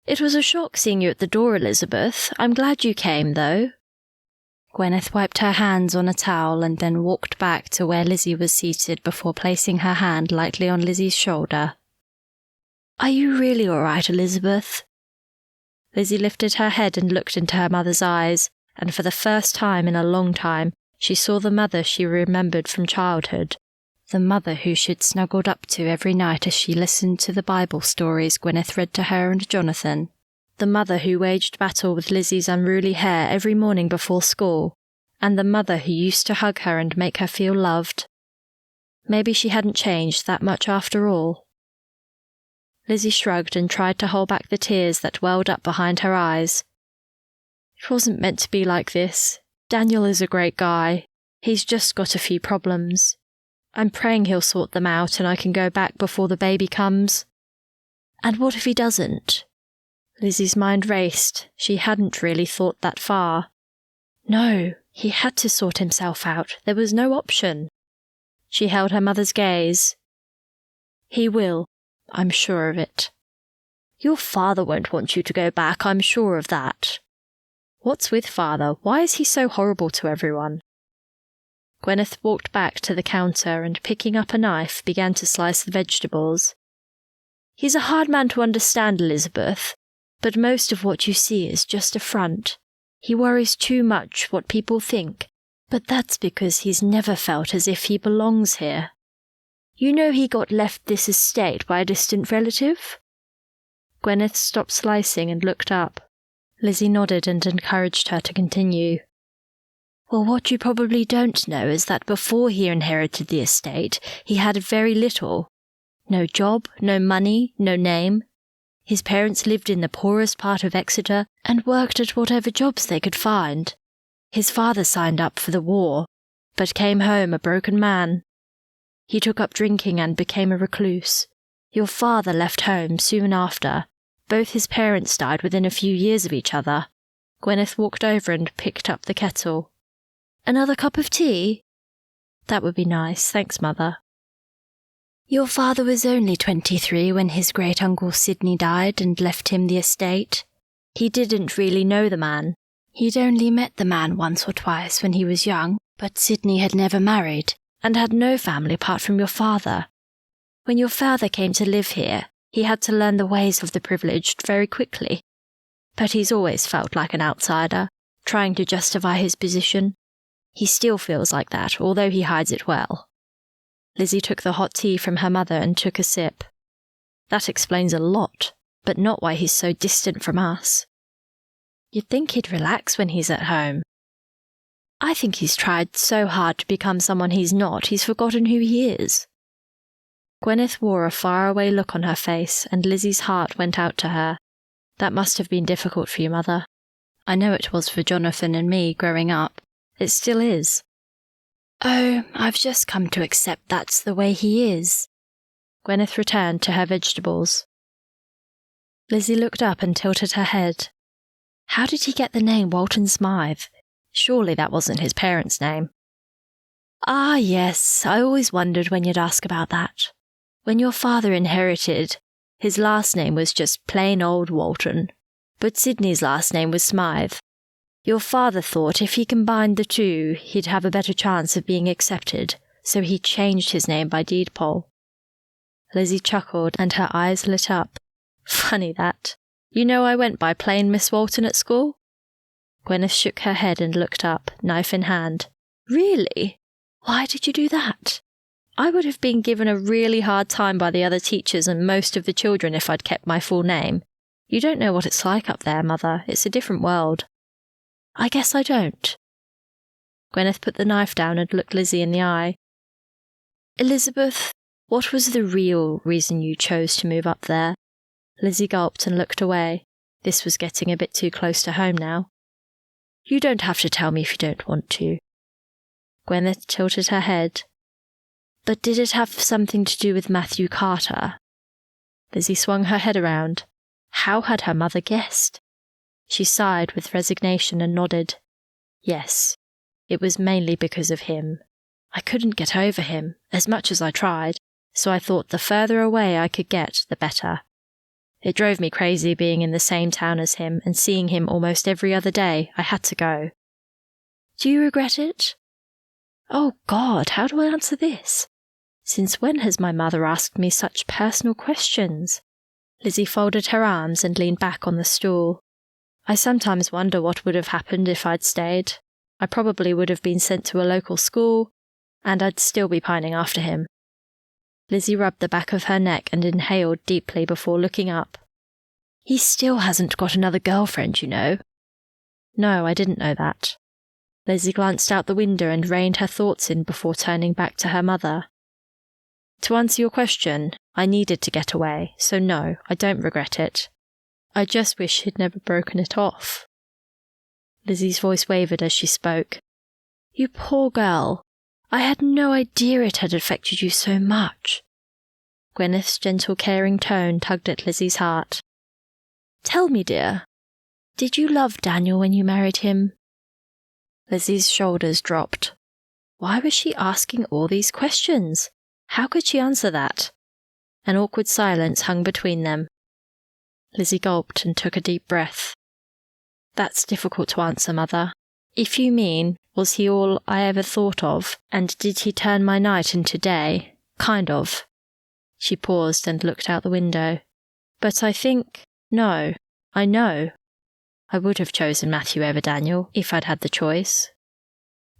It was a shock seeing you at the door, Elizabeth. I'm glad you came, though. Gwyneth wiped her hands on a towel and then walked back to where Lizzie was seated before placing her hand lightly on Lizzie's shoulder. Are you really all right, Elizabeth? Lizzie lifted her head and looked into her mother's eyes, and for the first time in a long time, she saw the mother she remembered from childhood, the mother who she'd snuggled up to every night as she listened to the Bible stories Gwyneth read to her and Jonathan, the mother who waged battle with Lizzie's unruly hair every morning before school, and the mother who used to hug her and make her feel loved. Maybe she hadn't changed that much after all. Lizzie shrugged and tried to hold back the tears that welled up behind her eyes. It wasn't meant to be like this. Daniel is a great guy. He's just got a few problems. I'm praying he'll sort them out and I can go back before the baby comes. And what if he doesn't? Lizzie's mind raced. She hadn't really thought that far. No, he had to sort himself out. There was no option. She held her mother's gaze. He will. I'm sure of it. Your father won't want you to go back, I'm sure of that. What's with father? Why is he so horrible to everyone? Gwyneth walked back to the counter and, picking up a knife, began to slice the vegetables. He's a hard man to understand, Elizabeth, but most of what you see is just a front. He worries too much what people think, but that's because he's never felt as if he belongs here. You know he got left this estate by a distant relative? Gwyneth stopped slicing and looked up. Lizzie nodded and encouraged her to continue. Well, what you probably don't know is that before he inherited the estate, he had very little. No job, no money, no name. His parents lived in the poorest part of Exeter and worked at whatever jobs they could find. His father signed up for the war, but came home a broken man. He took up drinking and became a recluse. Your father left home soon after. Both his parents died within a few years of each other. Gwyneth walked over and picked up the kettle. Another cup of tea? That would be nice, thanks, Mother. Your father was only 23 when his great-uncle Sidney died and left him the estate. He didn't really know the man. He'd only met the man once or twice when he was young, but Sidney had never married and had no family apart from your father. When your father came to live here, he had to learn the ways of the privileged very quickly. But he's always felt like an outsider, trying to justify his position. He still feels like that, although he hides it well. Lizzie took the hot tea from her mother and took a sip. That explains a lot, but not why he's so distant from us. You'd think he'd relax when he's at home. I think he's tried so hard to become someone he's not, he's forgotten who he is. Gwyneth wore a faraway look on her face, and Lizzie's heart went out to her. That must have been difficult for you, Mother. I know it was for Jonathan and me growing up. It still is. Oh, I've just come to accept that's the way he is. Gwyneth returned to her vegetables. Lizzie looked up and tilted her head. How did he get the name Walton Smythe? Surely that wasn't his parents' name. Ah, yes, I always wondered when you'd ask about that. When your father inherited, his last name was just plain old Walton, but Sidney's last name was Smythe. Your father thought if he combined the two, he'd have a better chance of being accepted, so he changed his name by deed poll. Lizzie chuckled and her eyes lit up. Funny that. You know I went by plain Miss Walton at school? Gwyneth shook her head and looked up, knife in hand. Really? Why did you do that? I would have been given a really hard time by the other teachers and most of the children if I'd kept my full name. You don't know what it's like up there, Mother. It's a different world. I guess I don't. Gwyneth put the knife down and looked Lizzie in the eye. Elizabeth, what was the real reason you chose to move up there? Lizzie gulped and looked away. This was getting a bit too close to home now. You don't have to tell me if you don't want to. Gwyneth tilted her head. But did it have something to do with Matthew Carter? Lizzie swung her head around. How had her mother guessed? She sighed with resignation and nodded. Yes, it was mainly because of him. I couldn't get over him, as much as I tried, so I thought the further away I could get, the better. It drove me crazy being in the same town as him and seeing him almost every other day. I had to go. Do you regret it? Oh God, how do I answer this? Since when has my mother asked me such personal questions? Lizzie folded her arms and leaned back on the stool. I sometimes wonder what would have happened if I'd stayed. I probably would have been sent to a local school, and I'd still be pining after him. Lizzie rubbed the back of her neck and inhaled deeply before looking up. He still hasn't got another girlfriend, you know. No, I didn't know that. Lizzie glanced out the window and reined her thoughts in before turning back to her mother. To answer your question, I needed to get away, so no, I don't regret it. I just wish he'd never broken it off. Lizzie's voice wavered as she spoke. You poor girl. I had no idea it had affected you so much. Gwyneth's gentle, caring tone tugged at Lizzie's heart. Tell me, dear, did you love Daniel when you married him? Lizzie's shoulders dropped. Why was she asking all these questions? How could she answer that? An awkward silence hung between them. Lizzie gulped and took a deep breath. That's difficult to answer, Mother. If you mean, was he all I ever thought of, and did he turn my night into day? Kind of. She paused and looked out the window. But I think, no, I know. I would have chosen Matthew over Daniel, if I'd had the choice.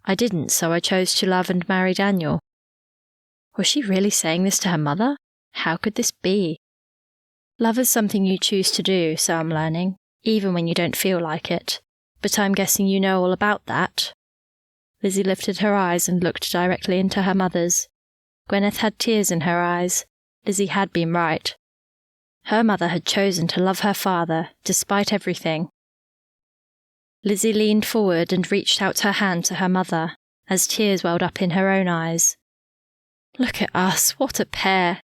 I didn't, so I chose to love and marry Daniel. Was she really saying this to her mother? How could this be? Love is something you choose to do, so I'm learning, even when you don't feel like it. But I'm guessing you know all about that. Lizzie lifted her eyes and looked directly into her mother's. Gwyneth had tears in her eyes. Lizzie had been right. Her mother had chosen to love her father, despite everything. Lizzie leaned forward and reached out her hand to her mother, as tears welled up in her own eyes. Look at us, what a pair!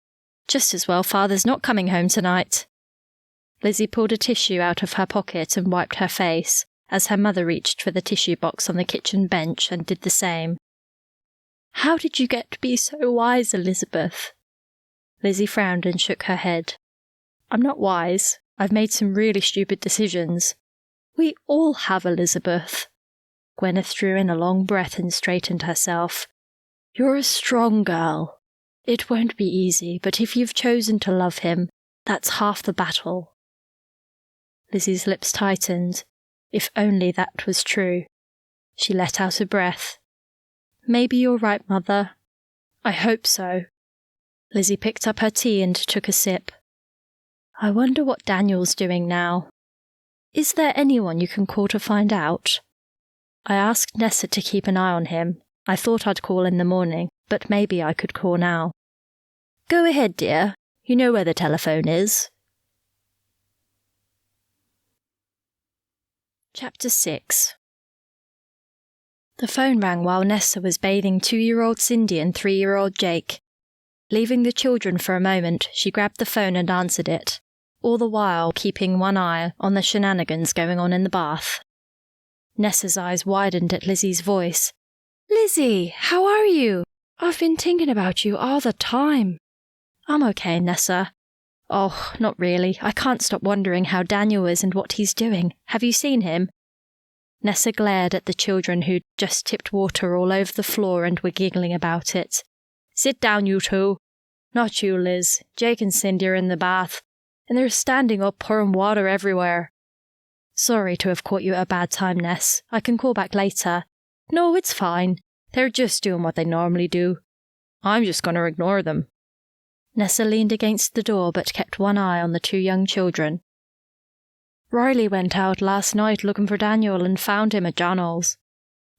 Just as well Father's not coming home tonight. Lizzie pulled a tissue out of her pocket and wiped her face, as her mother reached for the tissue box on the kitchen bench and did the same. "How did you get to be so wise, Elizabeth?" Lizzy frowned and shook her head. "I'm not wise. I've made some really stupid decisions." "We all have, Elizabeth." Gwyneth drew in a long breath and straightened herself. "You're a strong girl. It won't be easy, but if you've chosen to love him, that's half the battle." Lizzy's lips tightened. If only that was true. She let out a breath. "Maybe you're right, Mother. I hope so." Lizzy picked up her tea and took a sip. "I wonder what Daniel's doing now. Is there anyone you can call to find out? I asked Nessa to keep an eye on him. I thought I'd call in the morning, but maybe I could call now." "Go ahead, dear. You know where the telephone is." Chapter 6. The phone rang while Nessa was bathing 2-year-old Cindy and 3-year-old Jake. Leaving the children for a moment, she grabbed the phone and answered it, all the while keeping one eye on the shenanigans going on in the bath. Nessa's eyes widened at Lizzy's voice. "Lizzy, how are you? I've been thinking about you all the time." "I'm okay, Nessa." "Oh, not really. I can't stop wondering how Daniel is and what he's doing. Have you seen him?" Nessa glared at the children who'd just tipped water all over the floor and were giggling about it. "Sit down, you two." "Not you, Liz. Jake and Cindy are in the bath, and they're standing up pouring water everywhere." "Sorry to have caught you at a bad time, Ness. I can call back later." "No, it's fine. They're just doing what they normally do. I'm just going to ignore them." Nessa leaned against the door but kept one eye on the 2 young children. "Riley went out last night looking for Daniel and found him at Johnall's."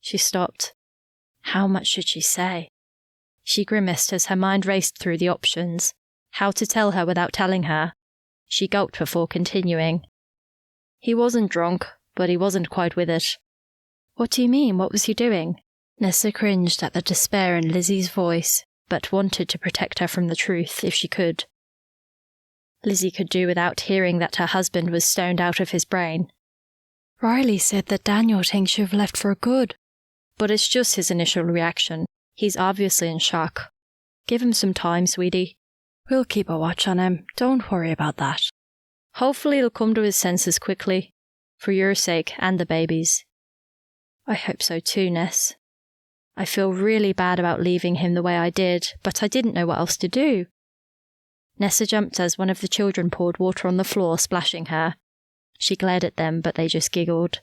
She stopped. How much should she say? She grimaced as her mind raced through the options. How to tell her without telling her? She gulped before continuing. "He wasn't drunk, but he wasn't quite with it." "What do you mean? What was he doing?" Nessa cringed at the despair in Lizzy's voice, but wanted to protect her from the truth if she could. Lizzy could do without hearing that her husband was stoned out of his brain. "Riley said that Daniel thinks you've left for good." "But it's just his initial reaction. He's obviously in shock. Give him some time, sweetie. We'll keep a watch on him. Don't worry about that. Hopefully he'll come to his senses quickly, for your sake and the baby's." "I hope so too, Ness. I feel really bad about leaving him the way I did, but I didn't know what else to do." Nessa jumped as one of the children poured water on the floor, splashing her. She glared at them, but they just giggled.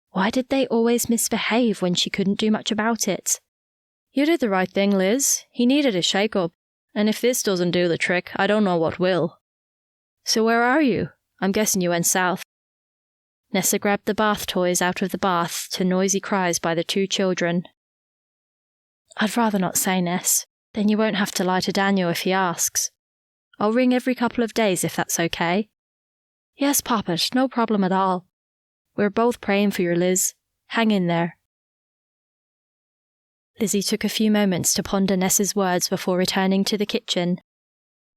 Why did they always misbehave when she couldn't do much about it? "You did the right thing, Liz. He needed a shake-up, and if this doesn't do the trick, I don't know what will." "So where are you? I'm guessing you went south." Nessa grabbed the bath toys out of the bath to noisy cries by the 2 children. "I'd rather not say, Ness. Then you won't have to lie to Daniel if he asks. I'll ring every couple of days if that's okay." "Yes, Poppet, no problem at all. We're both praying for you, Liz. Hang in there." Lizzy took a few moments to ponder Nessa's words before returning to the kitchen.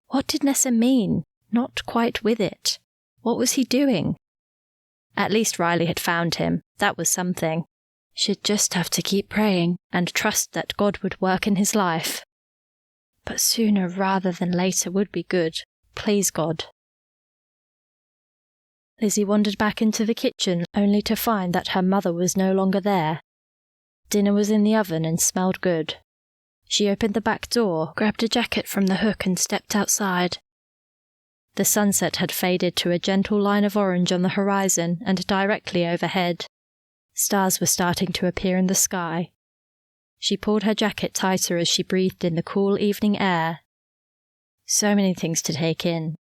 What did Nessa mean? Not quite with it. What was he doing? At least Riley had found him. That was something. She'd just have to keep praying and trust that God would work in his life. But sooner rather than later would be good. Please, God. Lizzy wandered back into the kitchen, only to find that her mother was no longer there. Dinner was in the oven and smelled good. She opened the back door, grabbed a jacket from the hook and stepped outside. The sunset had faded to a gentle line of orange on the horizon and directly overhead. Stars were starting to appear in the sky. She pulled her jacket tighter as she breathed in the cool evening air. So many things to take in.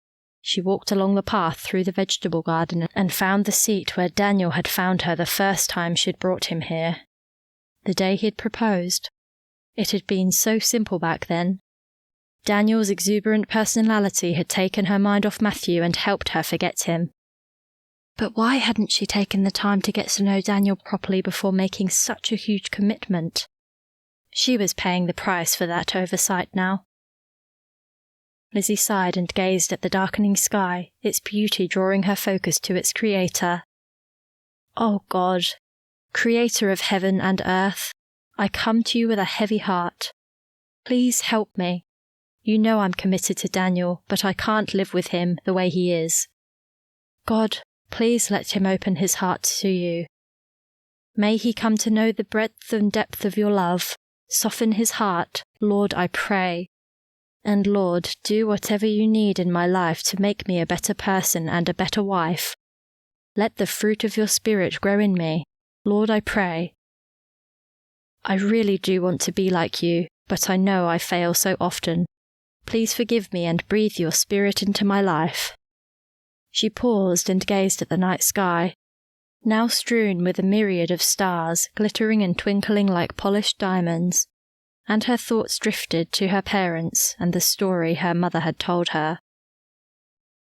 She walked along the path through the vegetable garden and found the seat where Daniel had found her the first time she'd brought him here. The day he'd proposed. It had been so simple back then. Daniel's exuberant personality had taken her mind off Matthew and helped her forget him. But why hadn't she taken the time to get to know Daniel properly before making such a huge commitment? She was paying the price for that oversight now. Lizzy sighed and gazed at the darkening sky, its beauty drawing her focus to its creator. Oh God, Creator of heaven and earth, I come to you with a heavy heart. Please help me. You know I'm committed to Daniel, but I can't live with him the way he is. God, please let him open his heart to you. May he come to know the breadth and depth of your love. Soften his heart, Lord, I pray. And Lord, do whatever you need in my life to make me a better person and a better wife. Let the fruit of your Spirit grow in me. Lord, I pray. I really do want to be like you, but I know I fail so often. Please forgive me and breathe your Spirit into my life. She paused and gazed at the night sky, now strewn with a myriad of stars glittering and twinkling like polished diamonds, and her thoughts drifted to her parents and the story her mother had told her.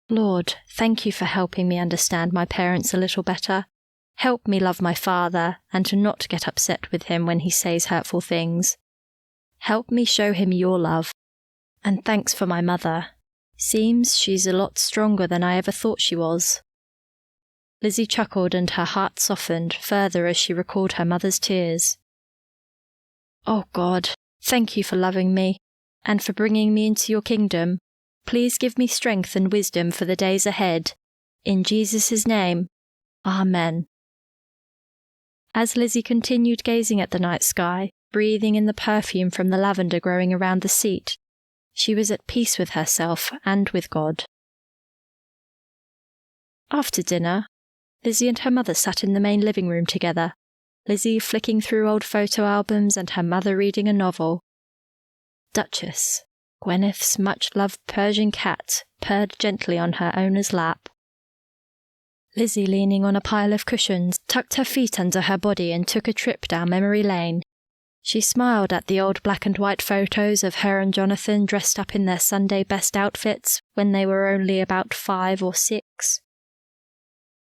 Lord, thank you for helping me understand my parents a little better. Help me love my father and to not get upset with him when he says hurtful things. Help me show him your love. And thanks for my mother. Seems she's a lot stronger than I ever thought she was. Lizzy chuckled and her heart softened further as she recalled her mother's tears. Oh God, thank you for loving me and for bringing me into your kingdom. Please give me strength and wisdom for the days ahead. In Jesus' name, Amen. As Lizzy continued gazing at the night sky, breathing in the perfume from the lavender growing around the seat, she was at peace with herself and with God. After dinner, Lizzy and her mother sat in the main living room together, Lizzy flicking through old photo albums and her mother reading a novel. Duchess, Gwyneth's much-loved Persian cat, purred gently on her owner's lap. Lizzy, leaning on a pile of cushions, tucked her feet under her body and took a trip down memory lane. She smiled at the old black and white photos of her and Jonathan dressed up in their Sunday best outfits when they were only about 5 or 6.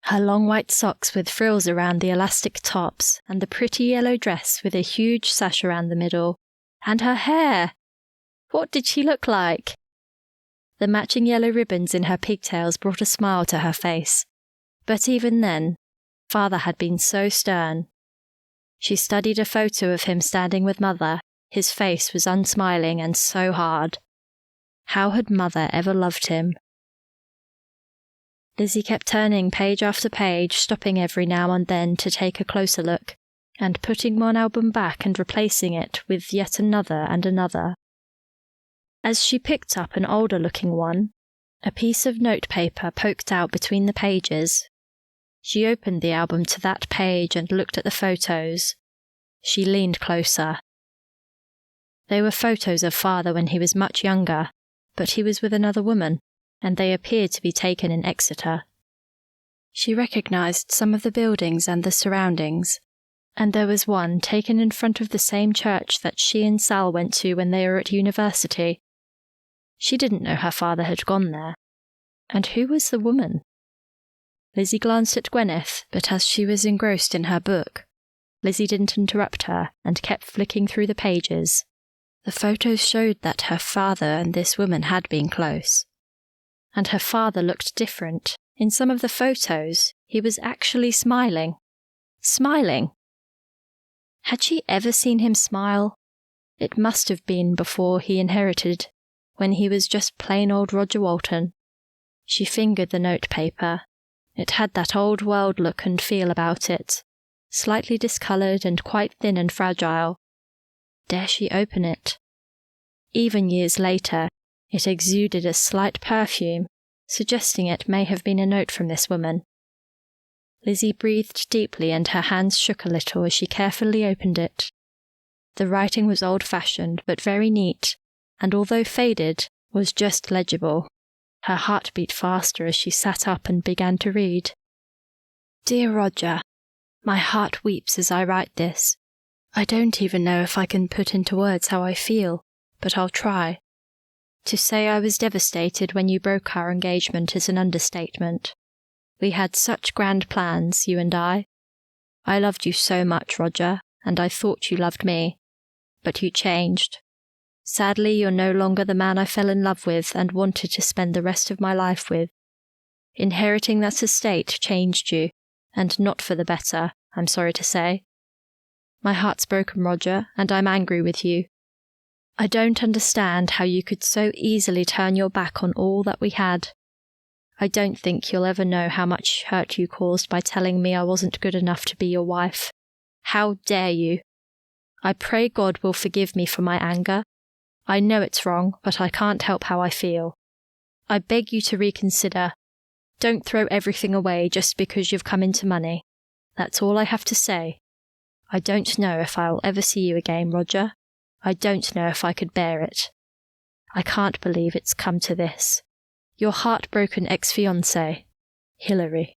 Her long white socks with frills around the elastic tops, and the pretty yellow dress with a huge sash around the middle. And her hair! What did she look like? The matching yellow ribbons in her pigtails brought a smile to her face. But even then, Father had been so stern. She studied a photo of him standing with Mother. His face was unsmiling and so hard. How had Mother ever loved him? Lizzy kept turning page after page, stopping every now and then to take a closer look, and putting one album back and replacing it with yet another and another. As she picked up an older-looking one, a piece of notepaper poked out between the pages. She opened the album to that page and looked at the photos. She leaned closer. They were photos of Father when he was much younger, but he was with another woman, and they appeared to be taken in Exeter. She recognised some of the buildings and the surroundings, and there was one taken in front of the same church that she and Sal went to when they were at university. She didn't know her father had gone there. And who was the woman? Lizzy glanced at Gwyneth, but as she was engrossed in her book, Lizzy didn't interrupt her and kept flicking through the pages. The photos showed that her father and this woman had been close. And her father looked different. In some of the photos, he was actually smiling. Smiling! Had she ever seen him smile? It must have been before he inherited, when he was just plain old Roger Walton. She fingered the notepaper. It had that old-world look and feel about it, slightly discoloured and quite thin and fragile. Dare she open it? Even years later, it exuded a slight perfume, suggesting it may have been a note from this woman. Lizzy breathed deeply and her hands shook a little as she carefully opened it. The writing was old-fashioned but very neat, and although faded, was just legible. Her heart beat faster as she sat up and began to read. Dear Roger, my heart weeps as I write this. I don't even know if I can put into words how I feel, but I'll try. To say I was devastated when you broke our engagement is an understatement. We had such grand plans, you and I. I loved you so much, Roger, and I thought you loved me. But you changed. Sadly, you're no longer the man I fell in love with and wanted to spend the rest of my life with. Inheriting that estate changed you, and not for the better, I'm sorry to say. My heart's broken, Roger, and I'm angry with you. I don't understand how you could so easily turn your back on all that we had. I don't think you'll ever know how much hurt you caused by telling me I wasn't good enough to be your wife. How dare you? I pray God will forgive me for my anger. I know it's wrong, but I can't help how I feel. I beg you to reconsider. Don't throw everything away just because you've come into money. That's all I have to say. I don't know if I'll ever see you again, Roger. I don't know if I could bear it. I can't believe it's come to this. Your heartbroken ex-fiancée, Hilary.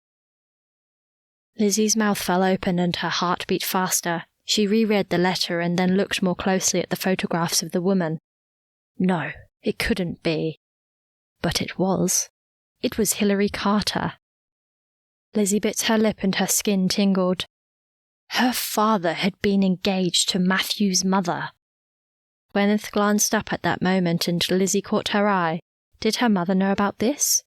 Lizzie's mouth fell open and her heart beat faster. She reread the letter and then looked more closely at the photographs of the woman. No, it couldn't be. But it was. It was Hilary Carter. Lizzie bit her lip and her skin tingled. Her father had been engaged to Matthew's mother. Gwyneth glanced up at that moment and Lizzie caught her eye. Did her mother know about this?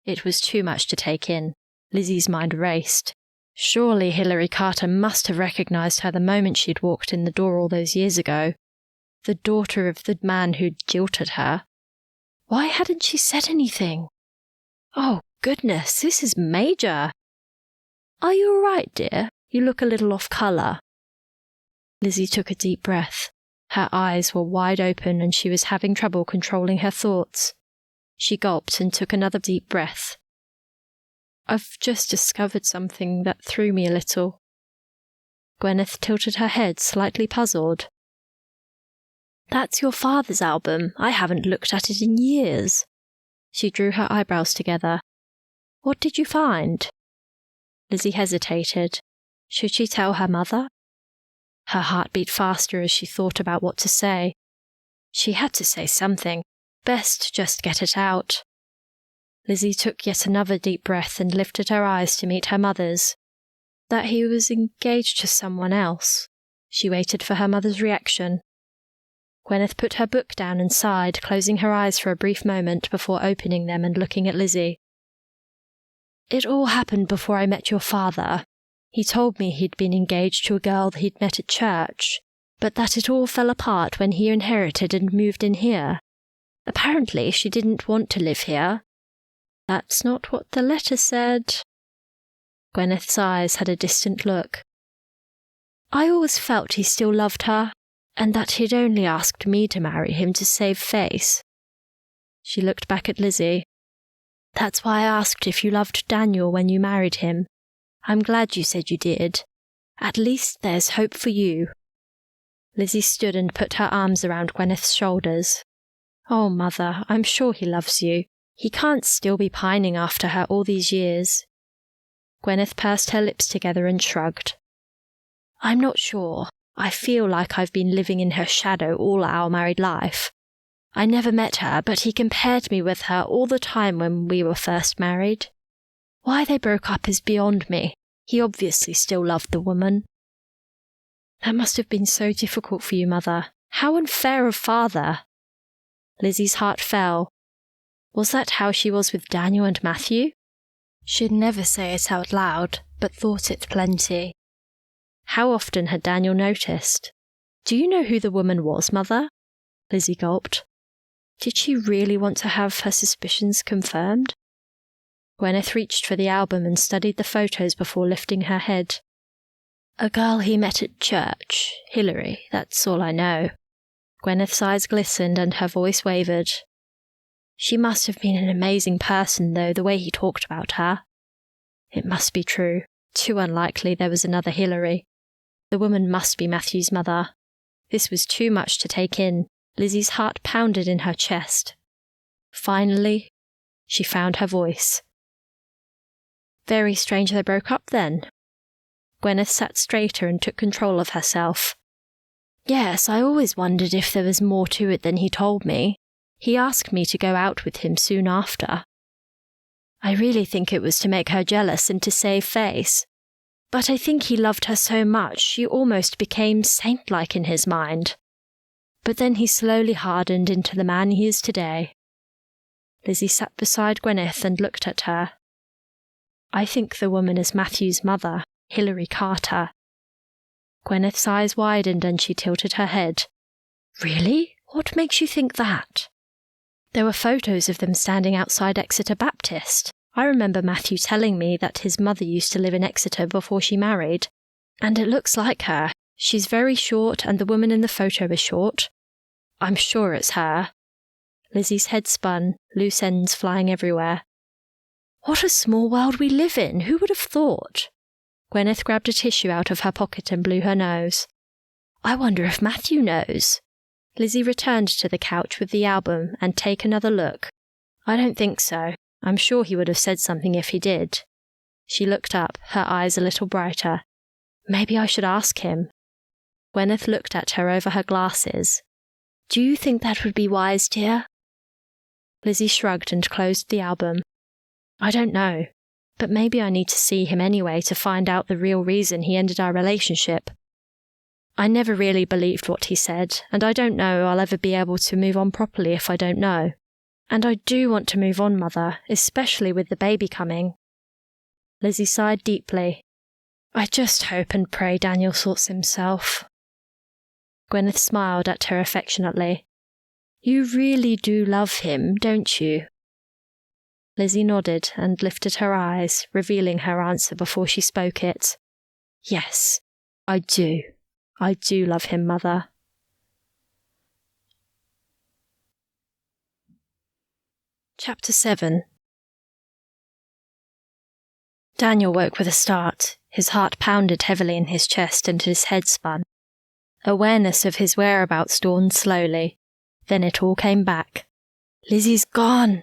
It was too much to take in. Lizzie's mind raced. Surely Hilary Carter must have recognized her the moment she'd walked in the door all those years ago. The daughter of the man who'd jilted her. Why hadn't she said anything? Oh, goodness, this is major. Are you all right, dear? You look a little off colour. Lizzie took a deep breath. Her eyes were wide open and she was having trouble controlling her thoughts. She gulped and took another deep breath. I've just discovered something that threw me a little. Gwyneth tilted her head, slightly puzzled. That's your father's album. I haven't looked at it in years. She drew her eyebrows together. What did you find? Lizzie hesitated. Should she tell her mother? Her heart beat faster as she thought about what to say. She had to say something. Best just get it out. Lizzie took yet another deep breath and lifted her eyes to meet her mother's. That he was engaged to someone else. She waited for her mother's reaction. Gwyneth put her book down and sighed, closing her eyes for a brief moment before opening them and looking at Lizzie. It all happened before I met your father. He told me he'd been engaged to a girl he'd met at church, but that it all fell apart when he inherited and moved in here. Apparently she didn't want to live here. That's not what the letter said. Gwyneth's eyes had a distant look. I always felt he still loved her, and that he'd only asked me to marry him to save face. She looked back at Lizzie. That's why I asked if you loved Daniel when you married him. I'm glad you said you did. At least there's hope for you. Lizzie stood and put her arms around Gwyneth's shoulders. Oh, Mother, I'm sure he loves you. He can't still be pining after her all these years. Gwyneth pursed her lips together and shrugged. I'm not sure. I feel like I've been living in her shadow all our married life. I never met her, but he compared me with her all the time when we were first married. Why they broke up is beyond me. He obviously still loved the woman. That must have been so difficult for you, Mother. How unfair of Father. Lizzie's heart fell. Was that how she was with Daniel and Matthew? She'd never say it out loud, but thought it plenty. How often had Daniel noticed? Do you know who the woman was, Mother? Lizzie gulped. Did she really want to have her suspicions confirmed? Gwyneth reached for the album and studied the photos before lifting her head. A girl he met at church, Hilary, that's all I know. Gwyneth's eyes glistened and her voice wavered. She must have been an amazing person, though, the way he talked about her. It must be true. Too unlikely there was another Hilary. The woman must be Matthew's mother. This was too much to take in. Lizzie's heart pounded in her chest. Finally, she found her voice. Very strange they broke up then. Gwyneth sat straighter and took control of herself. Yes, I always wondered if there was more to it than he told me. He asked me to go out with him soon after. I really think it was to make her jealous and to save face. But I think he loved her so much she almost became saint-like in his mind. But then he slowly hardened into the man he is today. Lizzie sat beside Gwyneth and looked at her. I think the woman is Matthew's mother, Hilary Carter. Gwyneth's eyes widened and she tilted her head. Really? What makes you think that? There were photos of them standing outside Exeter Baptist. I remember Matthew telling me that his mother used to live in Exeter before she married. And it looks like her. She's very short and the woman in the photo is short. I'm sure it's her. Lizzie's head spun, loose ends flying everywhere. What a small world we live in! Who would have thought? Gwyneth grabbed a tissue out of her pocket and blew her nose. I wonder if Matthew knows. Lizzie returned to the couch with the album and take another look. I don't think so. I'm sure he would have said something if he did. She looked up, her eyes a little brighter. Maybe I should ask him. Gwyneth looked at her over her glasses. Do you think that would be wise, dear? Lizzie shrugged and closed the album. I don't know, but maybe I need to see him anyway to find out the real reason he ended our relationship. I never really believed what he said, and I don't know I'll ever be able to move on properly if I don't know. And I do want to move on, Mother, especially with the baby coming. Lizzie sighed deeply. I just hope and pray Daniel sorts himself. Gwyneth smiled at her affectionately. You really do love him, don't you? Lizzie nodded and lifted her eyes, revealing her answer before she spoke it. Yes, I do. I do love him, Mother. Chapter 7. Daniel woke with a start. His heart pounded heavily in his chest and his head spun. Awareness of his whereabouts dawned slowly. Then it all came back. Lizzie's gone!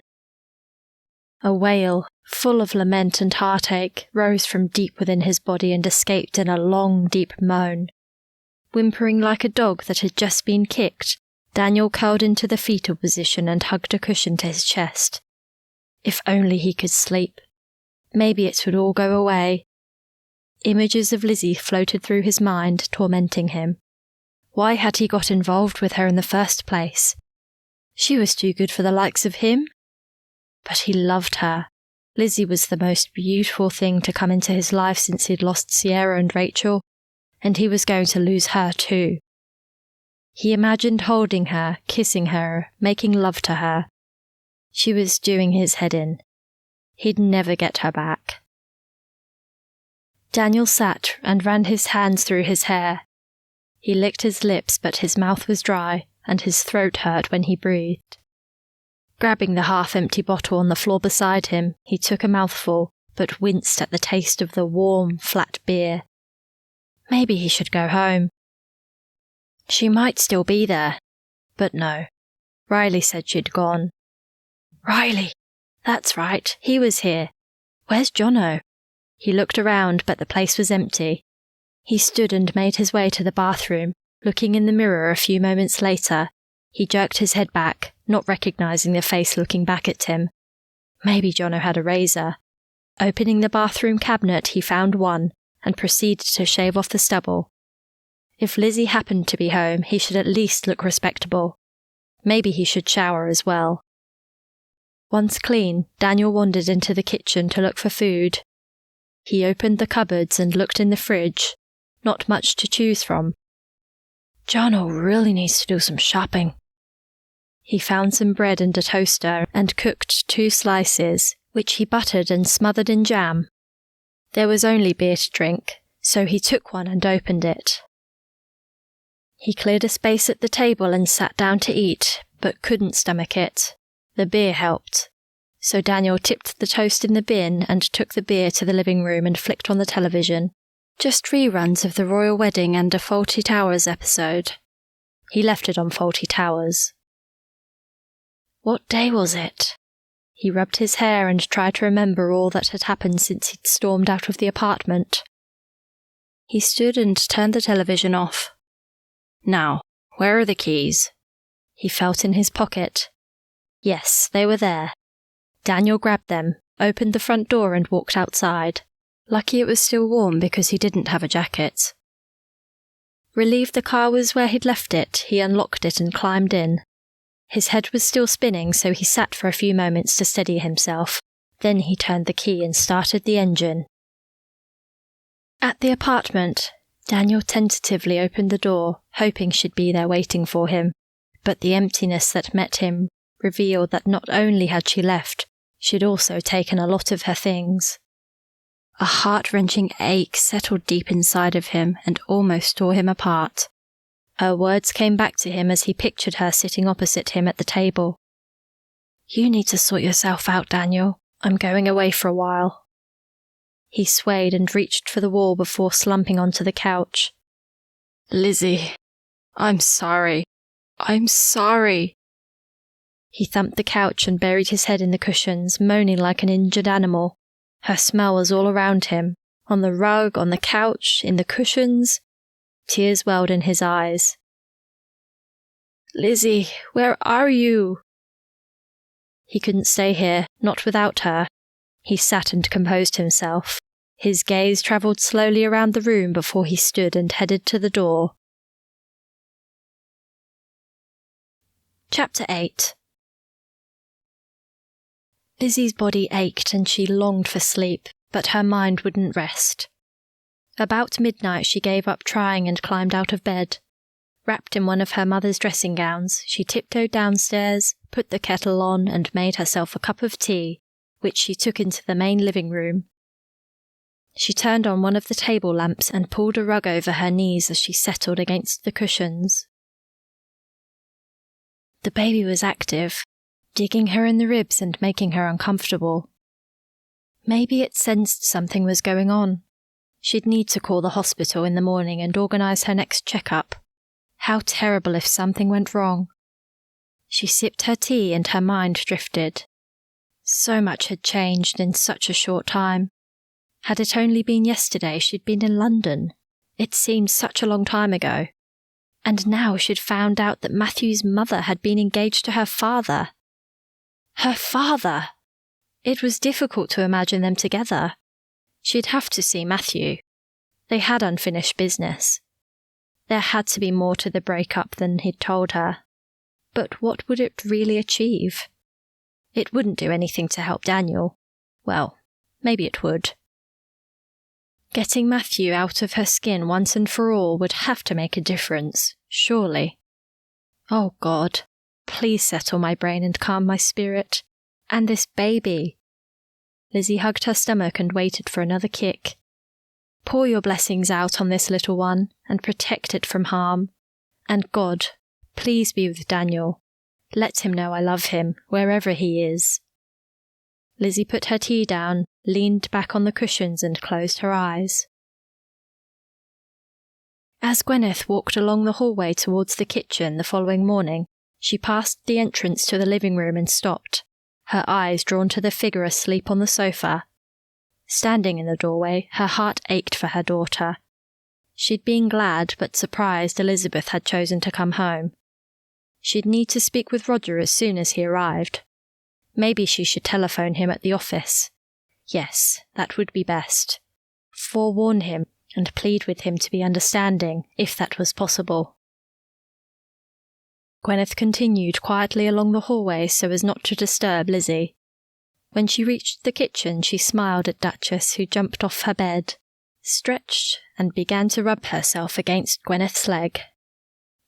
A wail, full of lament and heartache, rose from deep within his body and escaped in a long, deep moan. Whimpering like a dog that had just been kicked, Daniel curled into the fetal position and hugged a cushion to his chest. If only he could sleep. Maybe it would all go away. Images of Lizzie floated through his mind, tormenting him. Why had he got involved with her in the first place? She was too good for the likes of him. But he loved her. Lizzie was the most beautiful thing to come into his life since he'd lost Sierra and Rachel, and he was going to lose her too. He imagined holding her, kissing her, making love to her. She was doing his head in. He'd never get her back. Daniel sat and ran his hands through his hair. He licked his lips, but his mouth was dry, and his throat hurt when he breathed. Grabbing the half-empty bottle on the floor beside him, he took a mouthful, but winced at the taste of the warm, flat beer. Maybe he should go home. She might still be there. But no. Riley said she'd gone. Riley! That's right, he was here. Where's Jono? He looked around, but the place was empty. He stood and made his way to the bathroom. Looking in the mirror a few moments later, he jerked his head back, not recognizing the face looking back at him. Maybe Jono had a razor. Opening the bathroom cabinet, he found one, and proceeded to shave off the stubble. If Lizzie happened to be home, he should at least look respectable. Maybe he should shower as well. Once clean, Daniel wandered into the kitchen to look for food. He opened the cupboards and looked in the fridge. Not much to choose from. Jono really needs to do some shopping. He found some bread and a toaster and cooked 2 slices, which he buttered and smothered in jam. There was only beer to drink, so he took one and opened it. He cleared a space at the table and sat down to eat, but couldn't stomach it. The beer helped. So Daniel tipped the toast in the bin and took the beer to the living room and flicked on the television. Just reruns of the Royal Wedding and a Fawlty Towers episode. He left it on Fawlty Towers. What day was it? He rubbed his hair and tried to remember all that had happened since he'd stormed out of the apartment. He stood and turned the television off. Now, where are the keys? He felt in his pocket. Yes, they were there. Daniel grabbed them, opened the front door and walked outside. Lucky it was still warm because he didn't have a jacket. Relieved the car was where he'd left it, he unlocked it and climbed in. His head was still spinning, so he sat for a few moments to steady himself, Then he turned the key and started the engine. At the apartment, Daniel tentatively opened the door, hoping she'd be there waiting for him, but the emptiness that met him revealed that not only had she left, she'd also taken a lot of her things. A heart-wrenching ache settled deep inside of him and almost tore him apart. Her words came back to him as he pictured her sitting opposite him at the table. "You need to sort yourself out, Daniel. I'm going away for a while." He swayed and reached for the wall before slumping onto the couch. "Lizzy, I'm sorry. I'm sorry." He thumped the couch and buried his head in the cushions, moaning like an injured animal. Her smell was all around him, on the rug, on the couch, in the cushions. Tears welled in his eyes. "Lizzy, where are you?" He couldn't stay here, not without her. He sat and composed himself. His gaze travelled slowly around the room before he stood and headed to the door. Chapter 8. Lizzy's body ached and she longed for sleep, but her mind wouldn't rest. About midnight she gave up trying and climbed out of bed. Wrapped in one of her mother's dressing gowns, she tiptoed downstairs, put the kettle on and made herself a cup of tea, which she took into the main living room. She turned on one of the table lamps and pulled a rug over her knees as she settled against the cushions. The baby was active, digging her in the ribs and making her uncomfortable. Maybe it sensed something was going on. She'd need to call the hospital in the morning and organise her next checkup. How terrible if something went wrong. She sipped her tea and her mind drifted. So much had changed in such a short time. Had it only been yesterday she'd been in London. It seemed such a long time ago. And now she'd found out that Matthew's mother had been engaged to her father. Her father! It was difficult to imagine them together. She'd have to see Matthew. They had unfinished business. There had to be more to the breakup than he'd told her. But what would it really achieve? It wouldn't do anything to help Daniel. Well, maybe it would. Getting Matthew out of her skin once and for all would have to make a difference, surely. Oh God, please settle my brain and calm my spirit. And this baby. Lizzy hugged her stomach and waited for another kick. Pour your blessings out on this little one and protect it from harm. And God, please be with Daniel. Let him know I love him, wherever he is. Lizzy put her tea down, leaned back on the cushions and closed her eyes. As Gwyneth walked along the hallway towards the kitchen the following morning, she passed the entrance to the living room and stopped, her eyes drawn to the figure asleep on the sofa. Standing in the doorway, her heart ached for her daughter. She'd been glad but surprised Elizabeth had chosen to come home. She'd need to speak with Roger as soon as he arrived. Maybe she should telephone him at the office. Yes, that would be best. Forewarn him and plead with him to be understanding, if that was possible. Gwyneth continued quietly along the hallway so as not to disturb Lizzy. When she reached the kitchen, she smiled at Duchess, who jumped off her bed, stretched, and began to rub herself against Gwyneth's leg.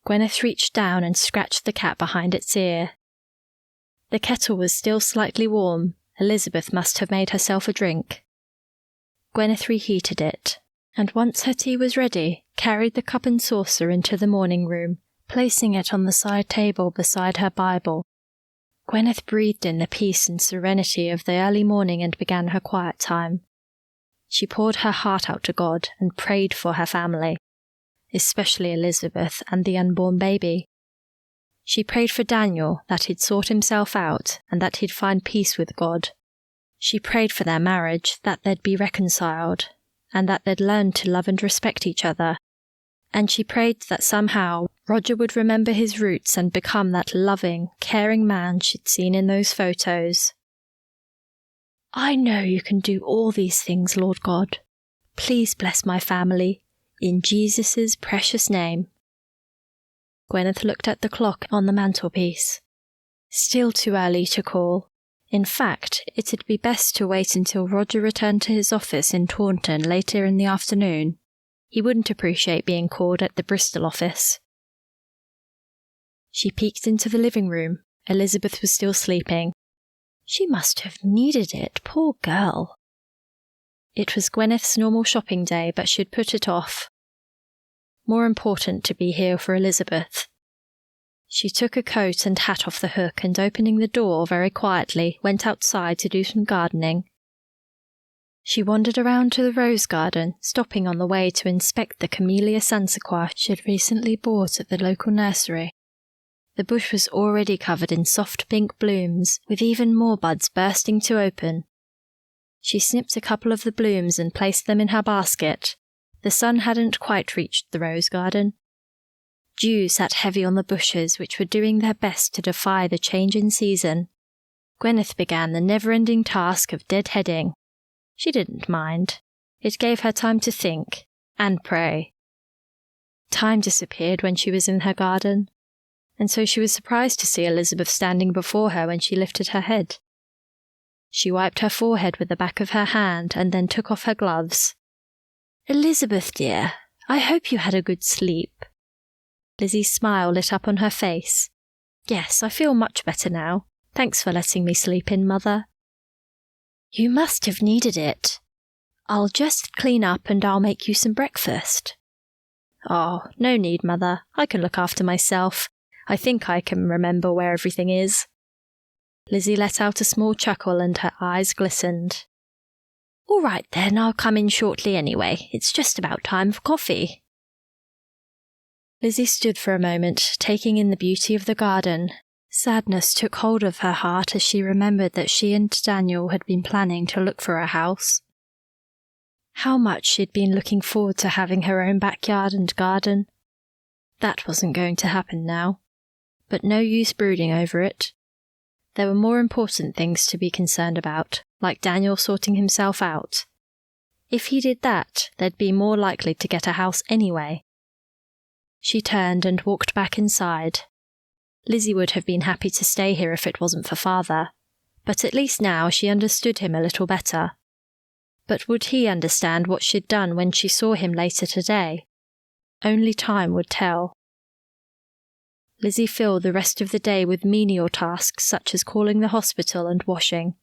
Gwyneth reached down and scratched the cat behind its ear. The kettle was still slightly warm. Elizabeth must have made herself a drink. Gwyneth reheated it, and once her tea was ready, carried the cup and saucer into the morning room, placing it on the side table beside her Bible. Gwyneth breathed in the peace and serenity of the early morning and began her quiet time. She poured her heart out to God and prayed for her family, especially Elizabeth and the unborn baby. She prayed for Daniel, that he'd sort himself out and that he'd find peace with God. She prayed for their marriage, that they'd be reconciled, and that they'd learn to love and respect each other. And she prayed that somehow Roger would remember his roots and become that loving, caring man she'd seen in those photos. I know you can do all these things, Lord God. Please bless my family, in Jesus' precious name. Gwyneth looked at the clock on the mantelpiece. Still too early to call. In fact, it'd be best to wait until Roger returned to his office in Taunton later in the afternoon. He wouldn't appreciate being called at the Bristol office. She peeked into the living room. Elizabeth was still sleeping. She must have needed it, poor girl. It was Gwyneth's normal shopping day, but she'd put it off. More important to be here for Elizabeth. She took a coat and hat off the hook and, opening the door very quietly, went outside to do some gardening. She wandered around to the rose garden, stopping on the way to inspect the Camellia Sansequa she'd recently bought at the local nursery. The bush was already covered in soft pink blooms, with even more buds bursting to open. She snipped a couple of the blooms and placed them in her basket. The sun hadn't quite reached the rose garden. Dew sat heavy on the bushes, which were doing their best to defy the change in season. Gwyneth began the never-ending task of deadheading. She didn't mind. It gave her time to think, and pray. Time disappeared when she was in her garden, and so she was surprised to see Elizabeth standing before her when she lifted her head. She wiped her forehead with the back of her hand and then took off her gloves. "Elizabeth, dear, I hope you had a good sleep." Lizzie's smile lit up on her face. "Yes, I feel much better now. Thanks for letting me sleep in, Mother." "You must have needed it. I'll just clean up and I'll make you some breakfast." "Oh, no need, Mother. I can look after myself. I think I can remember where everything is." Lizzie let out a small chuckle and her eyes glistened. "All right then, I'll come in shortly anyway. It's just about time for coffee." Lizzie stood for a moment, taking in the beauty of the garden. Sadness took hold of her heart as she remembered that she and Daniel had been planning to look for a house. How much she'd been looking forward to having her own backyard and garden. That wasn't going to happen now. But no use brooding over it. There were more important things to be concerned about, like Daniel sorting himself out. If he did that, they'd be more likely to get a house anyway. She turned and walked back inside. Lizzie would have been happy to stay here if it wasn't for Father, but at least now she understood him a little better. But would he understand what she'd done when she saw him later today? Only time would tell. Lizzie filled the rest of the day with menial tasks such as calling the hospital and washing,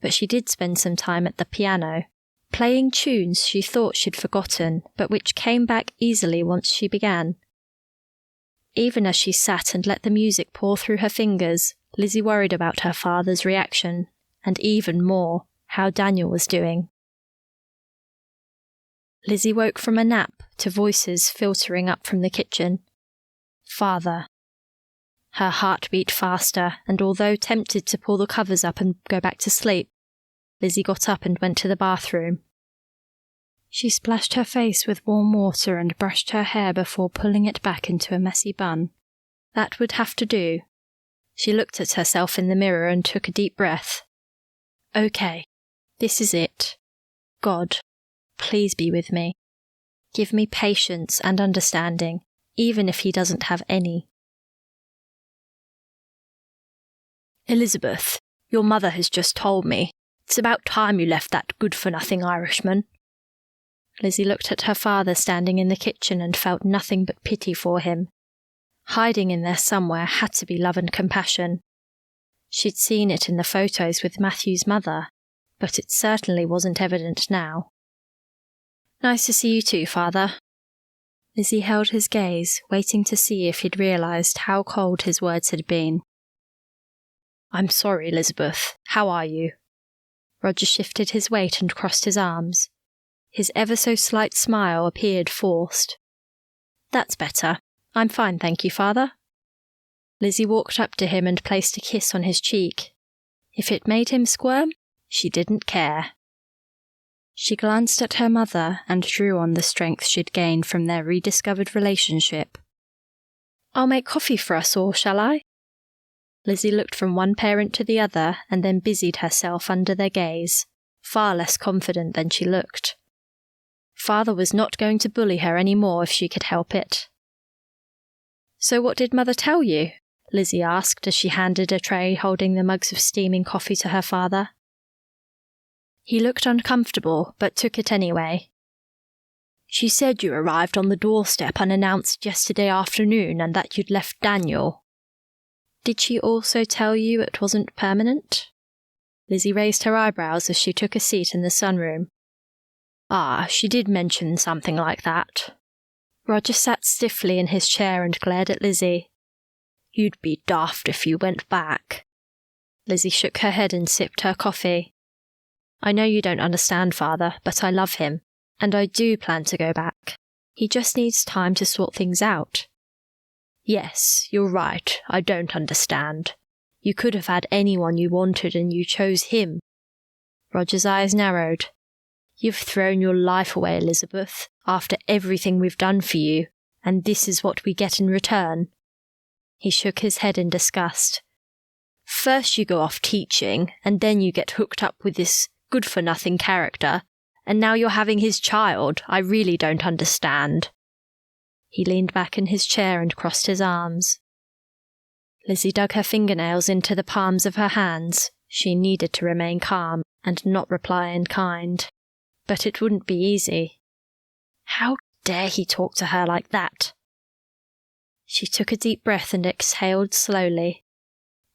but she did spend some time at the piano, playing tunes she thought she'd forgotten, but which came back easily once she began. Even as she sat and let the music pour through her fingers, Lizzie worried about her father's reaction, and even more, how Daniel was doing. Lizzie woke from a nap to voices filtering up from the kitchen. Father. Her heart beat faster, and although tempted to pull the covers up and go back to sleep, Lizzie got up and went to the bathroom. She splashed her face with warm water and brushed her hair before pulling it back into a messy bun. That would have to do. She looked at herself in the mirror and took a deep breath. Okay, this is it. God, please be with me. Give me patience and understanding, even if he doesn't have any. Elizabeth, your mother has just told me. It's about time you left that good-for-nothing Irishman. Lizzie looked at her father standing in the kitchen and felt nothing but pity for him. Hiding in there somewhere had to be love and compassion. She'd seen it in the photos with Matthew's mother, but it certainly wasn't evident now. Nice to see you too, Father. Lizzie held his gaze, waiting to see if he'd realised how cold his words had been. I'm sorry, Elizabeth. How are you? Roger shifted his weight and crossed his arms. His ever-so-slight smile appeared forced. That's better. I'm fine, thank you, Father. Lizzie walked up to him and placed a kiss on his cheek. If it made him squirm, she didn't care. She glanced at her mother and drew on the strength she'd gained from their rediscovered relationship. I'll make coffee for us all, shall I? Lizzie looked from one parent to the other and then busied herself under their gaze, far less confident than she looked. Father was not going to bully her any more if she could help it. So what did Mother tell you? Lizzy asked as she handed a tray holding the mugs of steaming coffee to her father. He looked uncomfortable, but took it anyway. She said you arrived on the doorstep unannounced yesterday afternoon and that you'd left Daniel. Did she also tell you it wasn't permanent? Lizzy raised her eyebrows as she took a seat in the sunroom. She did mention something like that. Roger sat stiffly in his chair and glared at Lizzy. You'd be daft if you went back. Lizzy shook her head and sipped her coffee. I know you don't understand, Father, but I love him, and I do plan to go back. He just needs time to sort things out. Yes, you're right, I don't understand. You could have had anyone you wanted and you chose him. Roger's eyes narrowed. You've thrown your life away, Elizabeth, after everything we've done for you, and this is what we get in return. He shook his head in disgust. First you go off teaching, and then you get hooked up with this good-for-nothing character, and now you're having his child. I really don't understand. He leaned back in his chair and crossed his arms. Lizzy dug her fingernails into the palms of her hands. She needed to remain calm and not reply in kind. But it wouldn't be easy. How dare he talk to her like that? She took a deep breath and exhaled slowly.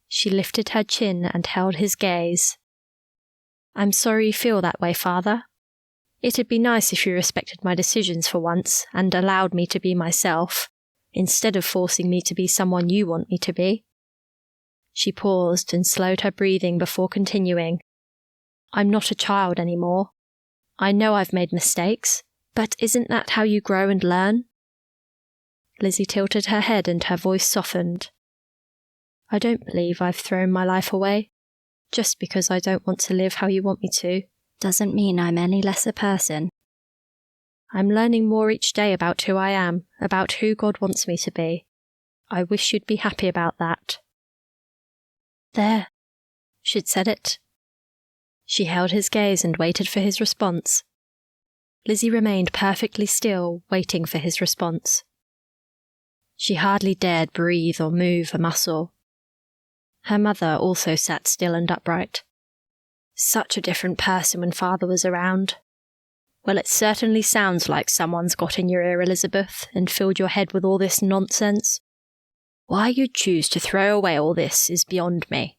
She lifted her chin and held his gaze. I'm sorry you feel that way, Father. It'd be nice if you respected my decisions for once and allowed me to be myself, instead of forcing me to be someone you want me to be. She paused and slowed her breathing before continuing. I'm not a child anymore. I know I've made mistakes, but isn't that how you grow and learn? Lizzy tilted her head and her voice softened. I don't believe I've thrown my life away. Just because I don't want to live how you want me to, doesn't mean I'm any less a person. I'm learning more each day about who I am, about who God wants me to be. I wish you'd be happy about that. There. She'd said it. She held his gaze and waited for his response. Lizzy remained perfectly still, waiting for his response. She hardly dared breathe or move a muscle. Her mother also sat still and upright. Such a different person when Father was around. Well, it certainly sounds like someone's got in your ear, Elizabeth, and filled your head with all this nonsense. Why you'd choose to throw away all this is beyond me.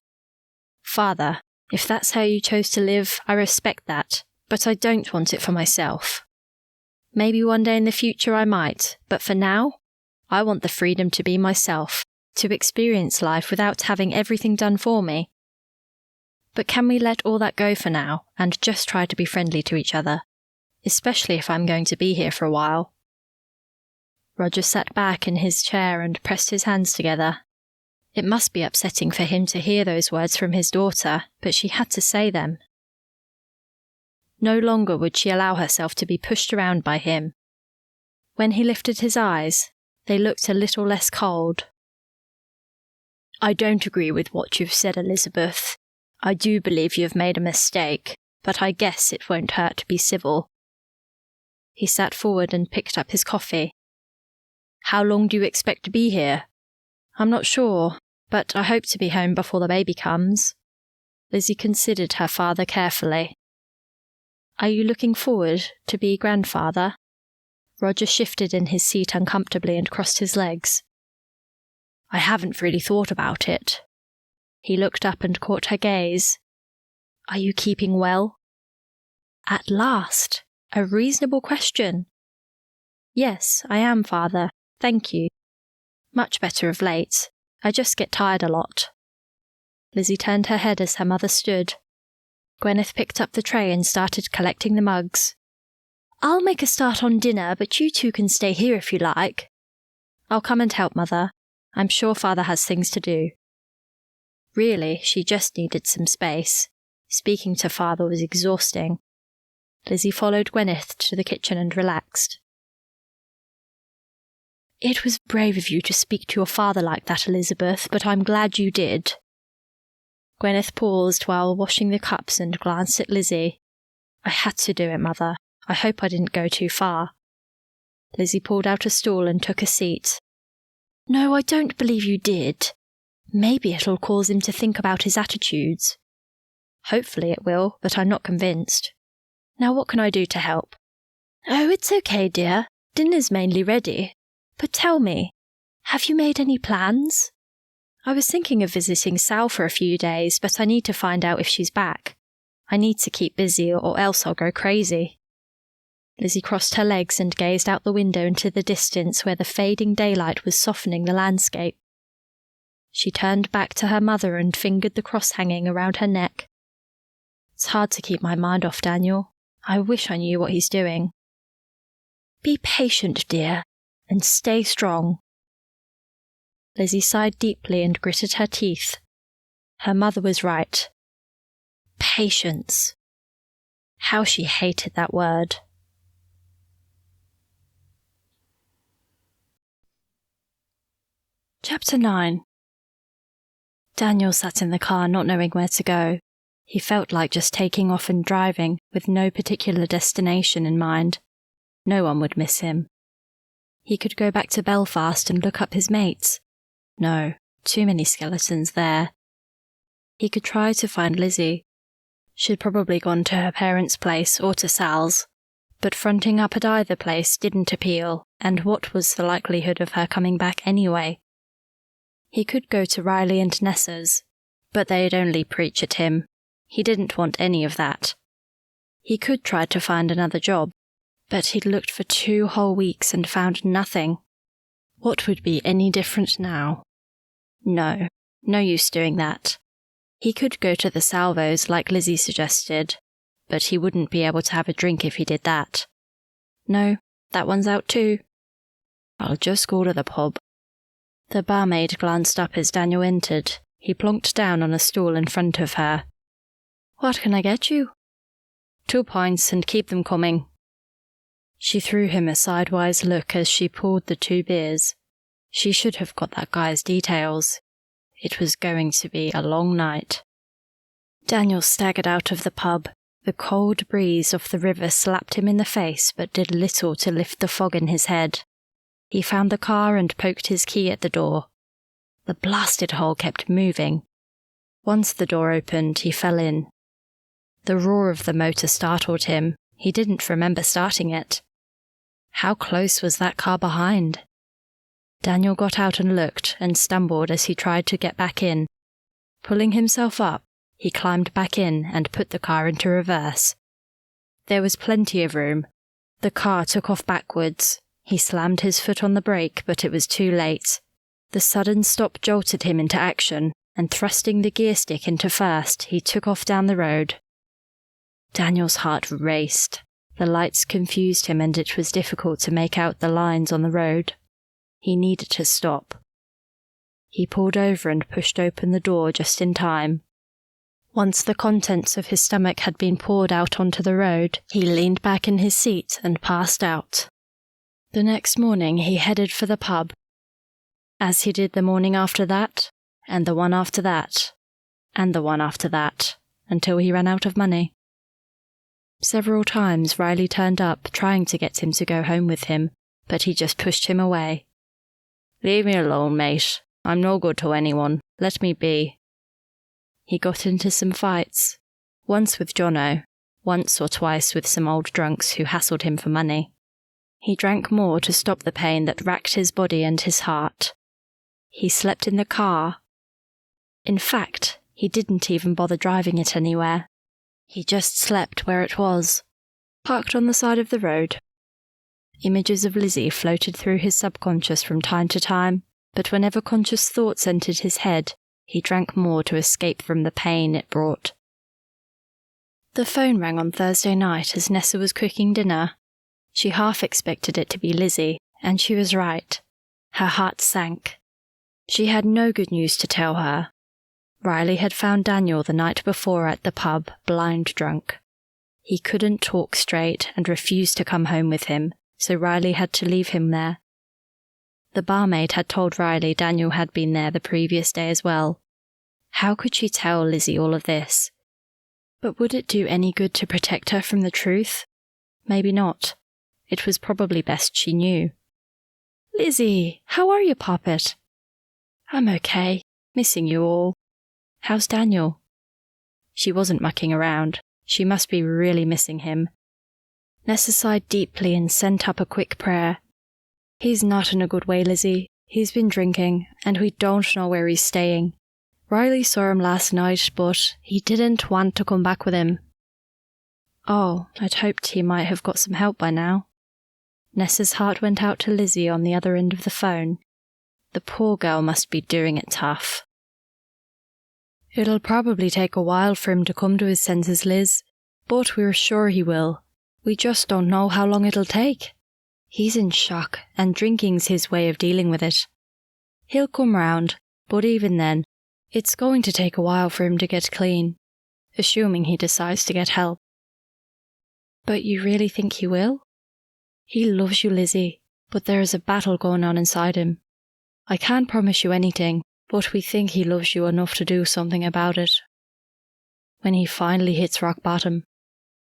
Father, if that's how you chose to live, I respect that, but I don't want it for myself. Maybe one day in the future I might, but for now, I want the freedom to be myself, to experience life without having everything done for me. But can we let all that go for now, and just try to be friendly to each other, especially if I'm going to be here for a while? Roger sat back in his chair and pressed his hands together. It must be upsetting for him to hear those words from his daughter, but she had to say them. No longer would she allow herself to be pushed around by him. When he lifted his eyes, they looked a little less cold. I don't agree with what you've said, Elizabeth. I do believe you've made a mistake, but I guess it won't hurt to be civil. He sat forward and picked up his coffee. How long do you expect to be here? I'm not sure, but I hope to be home before the baby comes. Lizzy considered her father carefully. Are you looking forward to be grandfather? Roger shifted in his seat uncomfortably and crossed his legs. I haven't really thought about it. He looked up and caught her gaze. Are you keeping well? At last, a reasonable question. Yes, I am, Father. Thank you. Much better of late. I just get tired a lot. Lizzy turned her head as her mother stood. Gwyneth picked up the tray and started collecting the mugs. I'll make a start on dinner, but you two can stay here if you like. I'll come and help, Mother. I'm sure Father has things to do. Really, she just needed some space. Speaking to Father was exhausting. Lizzy followed Gwyneth to the kitchen and relaxed. It was brave of you to speak to your father like that, Elizabeth, but I'm glad you did. Gwyneth paused while washing the cups and glanced at Lizzy. I had to do it, Mother. I hope I didn't go too far. Lizzy pulled out a stool and took a seat. No, I don't believe you did. Maybe it'll cause him to think about his attitudes. Hopefully it will, but I'm not convinced. Now what can I do to help? Oh, it's okay, dear. Dinner's mainly ready. But tell me, have you made any plans? I was thinking of visiting Sal for a few days, but I need to find out if she's back. I need to keep busy or else I'll go crazy. Lizzy crossed her legs and gazed out the window into the distance where the fading daylight was softening the landscape. She turned back to her mother and fingered the cross hanging around her neck. It's hard to keep my mind off Daniel. I wish I knew what he's doing. Be patient, dear, and stay strong. Lizzy sighed deeply and gritted her teeth. Her mother was right. Patience. How she hated that word. Chapter 9. Daniel sat in the car not knowing where to go. He felt like just taking off and driving, with no particular destination in mind. No one would miss him. He could go back to Belfast and look up his mates. No, too many skeletons there. He could try to find Lizzy. She'd probably gone to her parents' place or to Sal's, but fronting up at either place didn't appeal, and what was the likelihood of her coming back anyway? He could go to Riley and Nessa's, but they'd only preach at him. He didn't want any of that. He could try to find another job, but he'd looked for 2 whole weeks and found nothing. What would be any different now? No use doing that. He could go to the Salvos like Lizzy suggested, but he wouldn't be able to have a drink if he did that. No, that one's out too. I'll just go to the pub. The barmaid glanced up as Daniel entered. He plonked down on a stool in front of her. What can I get you? 2 pints and keep them coming. She threw him a sidewise look as she poured the 2 beers. She should have got that guy's details. It was going to be a long night. Daniel staggered out of the pub. The cold breeze off the river slapped him in the face but did little to lift the fog in his head. He found the car and poked his key at the door. The blasted hole kept moving. Once the door opened, he fell in. The roar of the motor startled him. He didn't remember starting it. How close was that car behind? Daniel got out and looked, and stumbled as he tried to get back in. Pulling himself up, he climbed back in and put the car into reverse. There was plenty of room. The car took off backwards. He slammed his foot on the brake, but it was too late. The sudden stop jolted him into action, and thrusting the gear stick into first, he took off down the road. Daniel's heart raced. The lights confused him and it was difficult to make out the lines on the road. He needed to stop. He pulled over and pushed open the door just in time. Once the contents of his stomach had been poured out onto the road, he leaned back in his seat and passed out. The next morning he headed for the pub, as he did the morning after that, and the one after that, and the one after that, until he ran out of money. Several times Riley turned up, trying to get him to go home with him, but he just pushed him away. Leave me alone, mate. I'm no good to anyone. Let me be. He got into some fights, once with Jono, once or twice with some old drunks who hassled him for money. He drank more to stop the pain that racked his body and his heart. He slept in the car. In fact, he didn't even bother driving it anywhere. He just slept where it was, parked on the side of the road. Images of Lizzy floated through his subconscious from time to time, but whenever conscious thoughts entered his head, he drank more to escape from the pain it brought. The phone rang on Thursday night as Nessa was cooking dinner. She half expected it to be Lizzy, and she was right. Her heart sank. She had no good news to tell her. Riley had found Daniel the night before at the pub, blind drunk. He couldn't talk straight and refused to come home with him, so Riley had to leave him there. The barmaid had told Riley Daniel had been there the previous day as well. How could she tell Lizzy all of this? But would it do any good to protect her from the truth? Maybe not. It was probably best she knew. Lizzy, how are you, Poppet? I'm okay. Missing you all. How's Daniel? She wasn't mucking around. She must be really missing him. Nessa sighed deeply and sent up a quick prayer. He's not in a good way, Lizzie. He's been drinking, and we don't know where he's staying. Riley saw him last night, but he didn't want to come back with him. Oh, I'd hoped he might have got some help by now. Nessa's heart went out to Lizzie on the other end of the phone. The poor girl must be doing it tough. It'll probably take a while for him to come to his senses, Liz, but we're sure he will. We just don't know how long it'll take. He's in shock, and drinking's his way of dealing with it. He'll come round, but even then, it's going to take a while for him to get clean, assuming he decides to get help. But you really think he will? He loves you, Lizzie, but there is a battle going on inside him. I can't promise you anything, but we think he loves you enough to do something about it. When he finally hits rock bottom.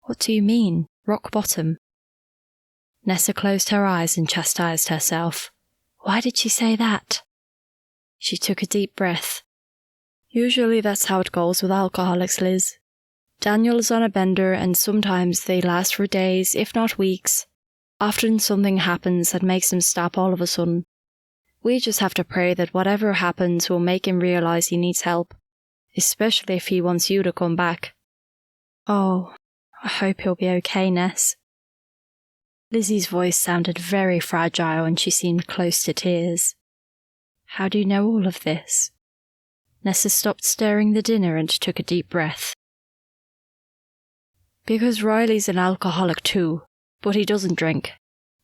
What do you mean, rock bottom? Nessa closed her eyes and chastised herself. Why did she say that? She took a deep breath. Usually that's how it goes with alcoholics, Liz. Daniel is on a bender and sometimes they last for days, if not weeks. Often something happens that makes him stop all of a sudden. We just have to pray that whatever happens will make him realize he needs help, especially if he wants you to come back. Oh, I hope he'll be okay, Ness. Lizzie's voice sounded very fragile and she seemed close to tears. How do you know all of this? Nessa stopped stirring the dinner and took a deep breath. Because Riley's an alcoholic too, but he doesn't drink.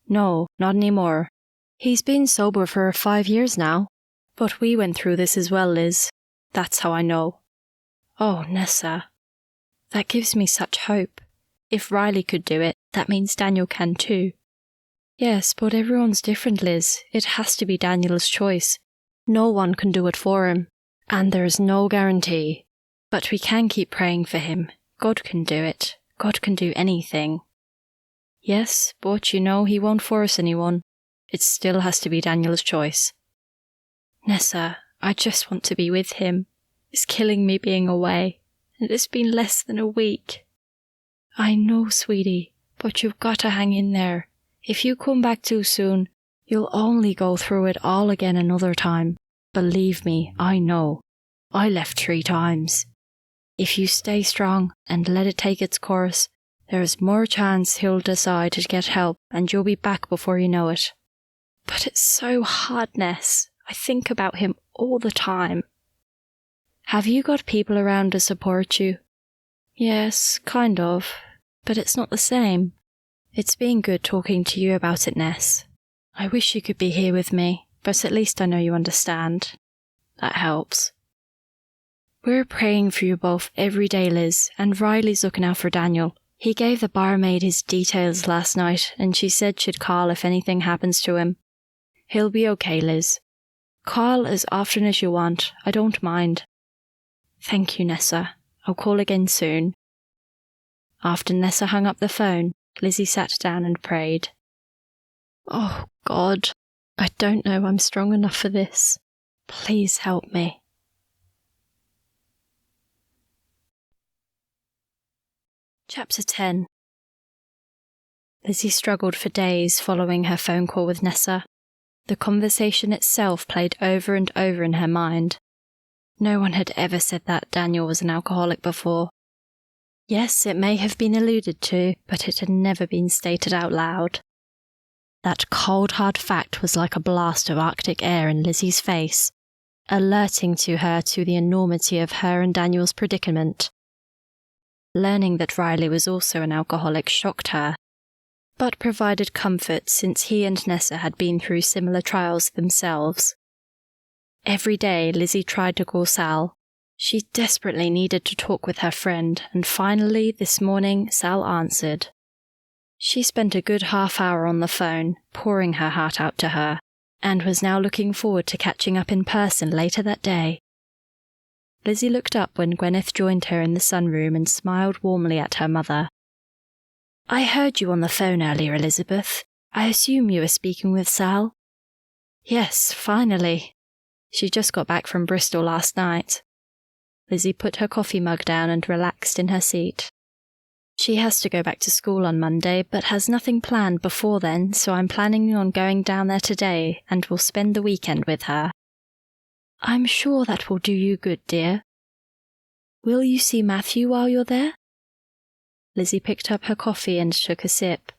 No, not anymore. He's been sober for 5 years now. But we went through this as well, Liz. That's how I know. Oh, Nessa. That gives me such hope. If Riley could do it, that means Daniel can too. Yes, but everyone's different, Liz. It has to be Daniel's choice. No one can do it for him. And there's no guarantee. But we can keep praying for him. God can do it. God can do anything. Yes, but you know he won't force anyone. It still has to be Daniel's choice. Nessa, I just want to be with him. It's killing me being away. And it's been less than a week. I know, sweetie, but you've got to hang in there. If you come back too soon, you'll only go through it all again another time. Believe me, I know. I left 3 times. If you stay strong and let it take its course, there's more chance he'll decide to get help and you'll be back before you know it. But it's so hard, Ness. I think about him all the time. Have you got people around to support you? Yes, kind of. But it's not the same. It's been good talking to you about it, Ness. I wish you could be here with me, but at least I know you understand. That helps. We're praying for you both every day, Liz, and Riley's looking out for Daniel. He gave the barmaid his details last night, and she said she'd call if anything happens to him. He'll be okay, Liz. Call as often as you want. I don't mind. Thank you, Nessa. I'll call again soon. After Nessa hung up the phone, Lizzie sat down and prayed. Oh, God, I don't know I'm strong enough for this. Please help me. Chapter 10. Lizzie struggled for days following her phone call with Nessa. The conversation itself played over and over in her mind. No one had ever said that Daniel was an alcoholic before. Yes, it may have been alluded to, but it had never been stated out loud. That cold, hard fact was like a blast of Arctic air in Lizzie's face, alerting to her to the enormity of her and Daniel's predicament. Learning that Riley was also an alcoholic shocked her, but provided comfort since he and Nessa had been through similar trials themselves. Every day Lizzie tried to call Sal. She desperately needed to talk with her friend, and finally this morning Sal answered. She spent a good half hour on the phone, pouring her heart out to her, and was now looking forward to catching up in person later that day. Lizzie looked up when Gwyneth joined her in the sunroom and smiled warmly at her mother. I heard you on the phone earlier, Elizabeth. I assume you were speaking with Sal? Yes, finally. She just got back from Bristol last night. Lizzy put her coffee mug down and relaxed in her seat. She has to go back to school on Monday, but has nothing planned before then, so I'm planning on going down there today and will spend the weekend with her. I'm sure that will do you good, dear. Will you see Matthew while you're there? Lizzy picked up her coffee and took a sip,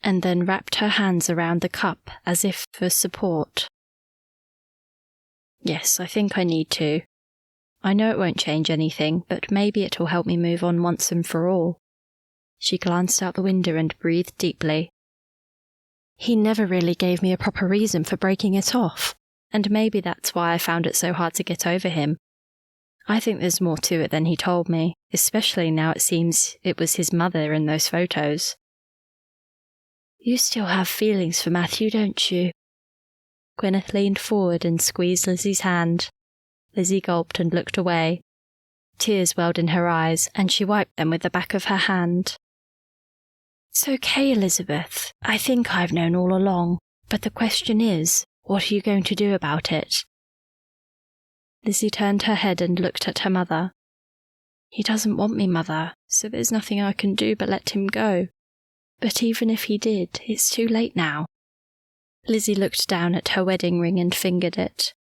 and then wrapped her hands around the cup as if for support. Yes, I think I need to. I know it won't change anything, but maybe it will help me move on once and for all. She glanced out the window and breathed deeply. He never really gave me a proper reason for breaking it off, and maybe that's why I found it so hard to get over him. I think there's more to it than he told me, especially now it seems it was his mother in those photos. You still have feelings for Matthew, don't you? Gwyneth leaned forward and squeezed Lizzy's hand. Lizzy gulped and looked away. Tears welled in her eyes, and she wiped them with the back of her hand. It's okay, Elizabeth. I think I've known all along, but the question is, what are you going to do about it? Lizzy turned her head and looked at her mother. He doesn't want me, Mother, so there's nothing I can do but let him go. But even if he did, it's too late now. Lizzy looked down at her wedding ring and fingered it.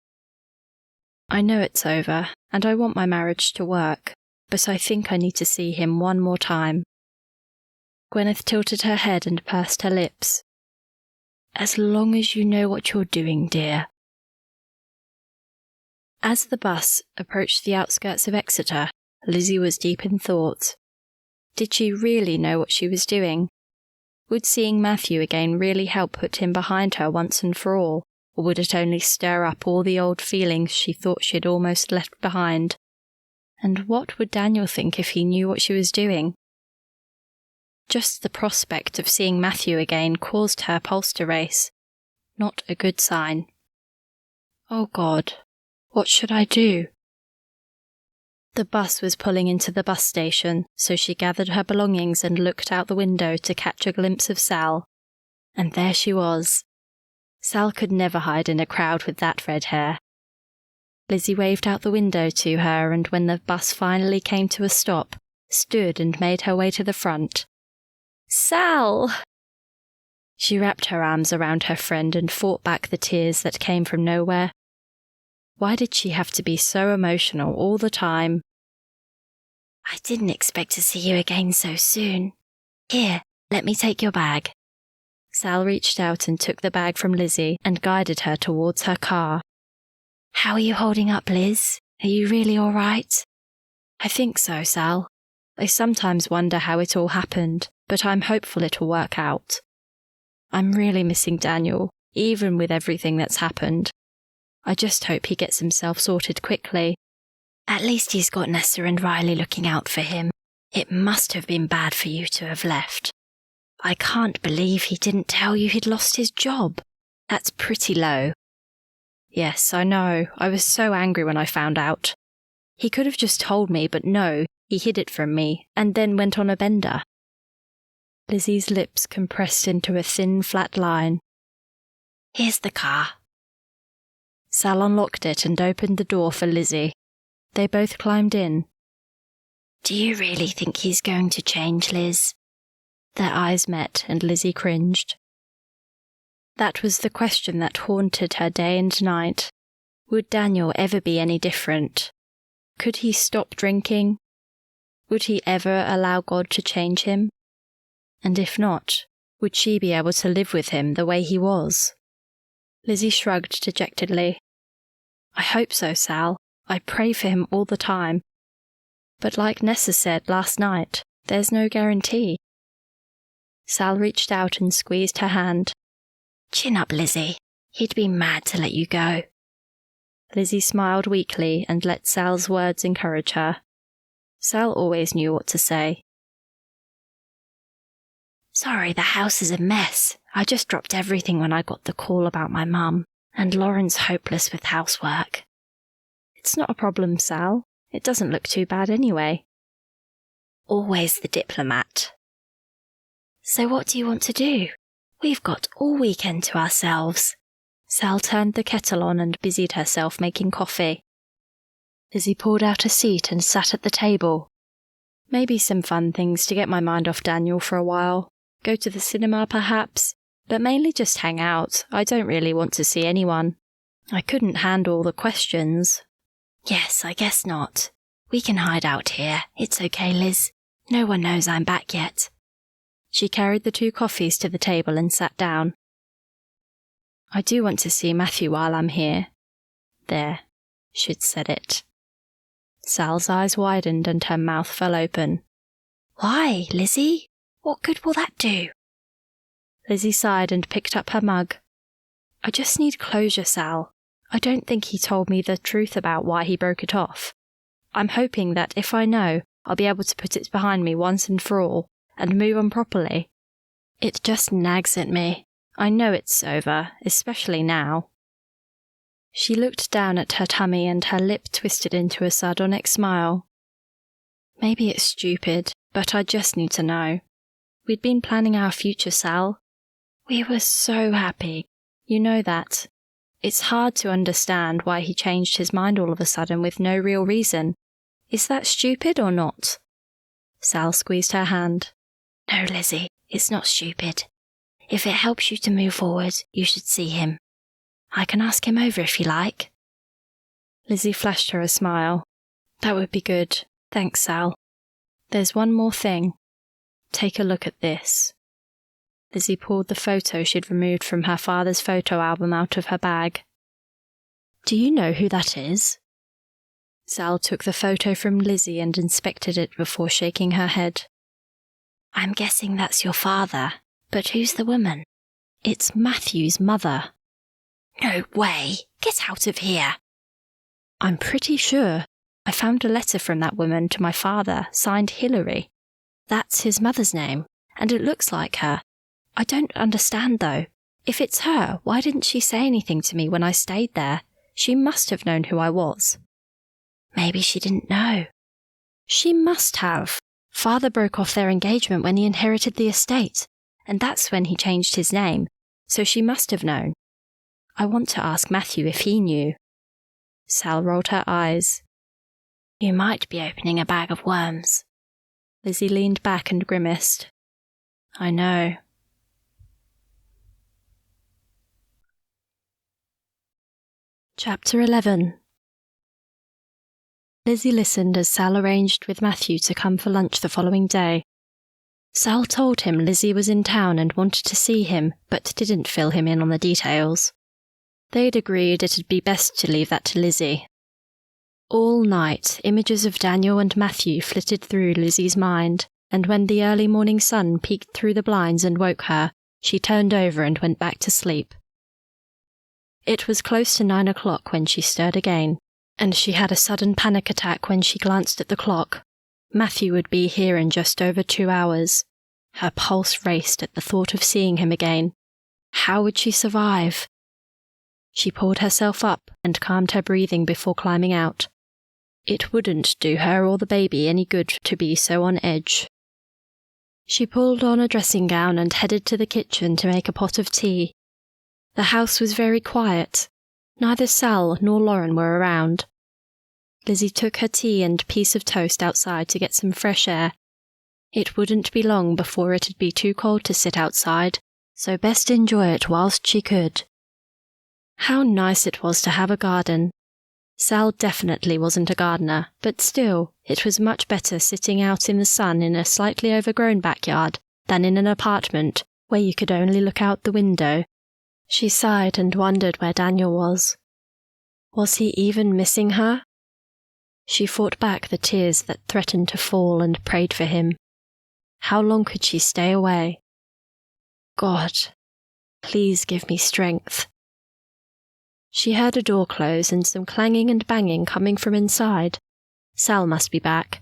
I know it's over, and I want my marriage to work, but I think I need to see him one more time. Gwyneth tilted her head and pursed her lips. As long as you know what you're doing, dear. As the bus approached the outskirts of Exeter, Lizzy was deep in thought. Did she really know what she was doing? Would seeing Matthew again really help put him behind her once and for all, or would it only stir up all the old feelings she thought she had almost left behind? And what would Daniel think if he knew what she was doing? Just the prospect of seeing Matthew again caused her pulse to race. Not a good sign. Oh God, what should I do? The bus was pulling into the bus station, so she gathered her belongings and looked out the window to catch a glimpse of Sal. And there she was. Sal could never hide in a crowd with that red hair. Lizzy waved out the window to her, and when the bus finally came to a stop, stood and made her way to the front. Sal! She wrapped her arms around her friend and fought back the tears that came from nowhere. Why did she have to be so emotional all the time? I didn't expect to see you again so soon. Here, let me take your bag. Sal reached out and took the bag from Lizzy and guided her towards her car. How are you holding up, Liz? Are you really all right? I think so, Sal. I sometimes wonder how it all happened, but I'm hopeful it'll work out. I'm really missing Daniel, even with everything that's happened. I just hope he gets himself sorted quickly. At least he's got Nessa and Riley looking out for him. It must have been bad for you to have left. I can't believe he didn't tell you he'd lost his job. That's pretty low. Yes, I know. I was so angry when I found out. He could have just told me, but no, he hid it from me, and then went on a bender. Lizzy's lips compressed into a thin, flat line. Here's the car. Sal unlocked it and opened the door for Lizzy. They both climbed in. Do you really think he's going to change, Liz? Their eyes met, and Lizzy cringed. That was the question that haunted her day and night. Would Daniel ever be any different? Could he stop drinking? Would he ever allow God to change him? And if not, would she be able to live with him the way he was? Lizzy shrugged dejectedly. I hope so, Sal. I pray for him all the time. But like Nessa said last night, there's no guarantee. Sal reached out and squeezed her hand. Chin up, Lizzy. He'd be mad to let you go. Lizzy smiled weakly and let Sal's words encourage her. Sal always knew what to say. Sorry, the house is a mess. I just dropped everything when I got the call about my mum, and Lauren's hopeless with housework. It's not a problem, Sal. It doesn't look too bad anyway. Always the diplomat. So what do you want to do? We've got all weekend to ourselves. Sal turned the kettle on and busied herself making coffee. Lizzy pulled out a seat and sat at the table. Maybe some fun things to get my mind off Daniel for a while. Go to the cinema, perhaps, but mainly just hang out. I don't really want to see anyone. I couldn't handle the questions. Yes, I guess not. We can hide out here. It's okay, Liz. No one knows I'm back yet. She carried the 2 coffees to the table and sat down. I do want to see Matthew while I'm here. There, she'd said it. Sal's eyes widened and her mouth fell open. Why, Lizzy? What good will that do? Lizzy sighed and picked up her mug. I just need closure, Sal. I don't think he told me the truth about why he broke it off. I'm hoping that if I know, I'll be able to put it behind me once and for all, and move on properly. It just nags at me. I know it's over, especially now. She looked down at her tummy and her lip twisted into a sardonic smile. Maybe it's stupid, but I just need to know. We'd been planning our future, Sal. We were so happy. You know that. It's hard to understand why he changed his mind all of a sudden with no real reason. Is that stupid or not? Sal squeezed her hand. No, Lizzy, it's not stupid. If it helps you to move forward, you should see him. I can ask him over if you like. Lizzy flashed her a smile. That would be good. Thanks, Sal. There's one more thing. Take a look at this. Lizzy pulled the photo she'd removed from her father's photo album out of her bag. Do you know who that is? Sal took the photo from Lizzy and inspected it before shaking her head. I'm guessing that's your father, but who's the woman? It's Matthew's mother. No way! Get out of here! I'm pretty sure. I found a letter from that woman to my father, signed Hillary. That's his mother's name, and it looks like her. I don't understand, though. If it's her, why didn't she say anything to me when I stayed there? She must have known who I was. Maybe she didn't know. She must have. Father broke off their engagement when he inherited the estate, and that's when he changed his name, so she must have known. I want to ask Matthew if he knew. Sal rolled her eyes. You might be opening a bag of worms. Lizzy leaned back and grimaced. I know. Chapter 11. Lizzy listened as Sal arranged with Matthew to come for lunch the following day. Sal told him Lizzy was in town and wanted to see him, but didn't fill him in on the details. They'd agreed it'd be best to leave that to Lizzy. All night, images of Daniel and Matthew flitted through Lizzy's mind, and when the early morning sun peeked through the blinds and woke her, she turned over and went back to sleep. It was close to 9 o'clock when she stirred again, and she had a sudden panic attack when she glanced at the clock. Matthew would be here in just over 2 hours. Her pulse raced at the thought of seeing him again. How would she survive? She pulled herself up and calmed her breathing before climbing out. It wouldn't do her or the baby any good to be so on edge. She pulled on a dressing gown and headed to the kitchen to make a pot of tea. The house was very quiet. Neither Sal nor Lauren were around. Lizzy took her tea and piece of toast outside to get some fresh air. It wouldn't be long before it'd be too cold to sit outside, so best enjoy it whilst she could. How nice it was to have a garden. Sal definitely wasn't a gardener, but still, it was much better sitting out in the sun in a slightly overgrown backyard than in an apartment where you could only look out the window. She sighed and wondered where Daniel was. Was he even missing her? She fought back the tears that threatened to fall and prayed for him. How long could she stay away? God, please give me strength. She heard a door close and some clanging and banging coming from inside. Sal must be back.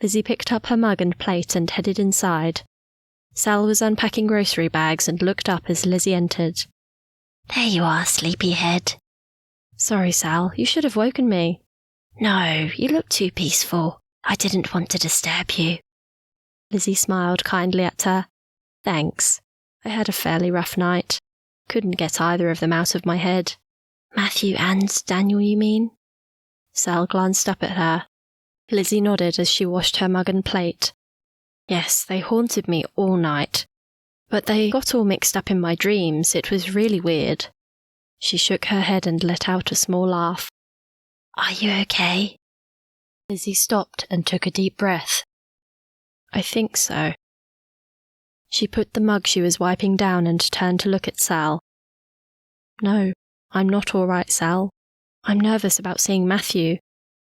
Lizzy picked up her mug and plate and headed inside. Sal was unpacking grocery bags and looked up as Lizzy entered. There you are, sleepyhead. Sorry, Sal, you should have woken me. No, you look too peaceful. I didn't want to disturb you. Lizzy smiled kindly at her. Thanks. I had a fairly rough night. Couldn't get either of them out of my head. Matthew and Daniel, you mean? Sal glanced up at her. Lizzy nodded as she washed her mug and plate. Yes, they haunted me all night. But they got all mixed up in my dreams. It was really weird. She shook her head and let out a small laugh. Are you okay? Lizzy stopped and took a deep breath. I think so. She put the mug she was wiping down and turned to look at Sal. No, I'm not all right, Sal. I'm nervous about seeing Matthew.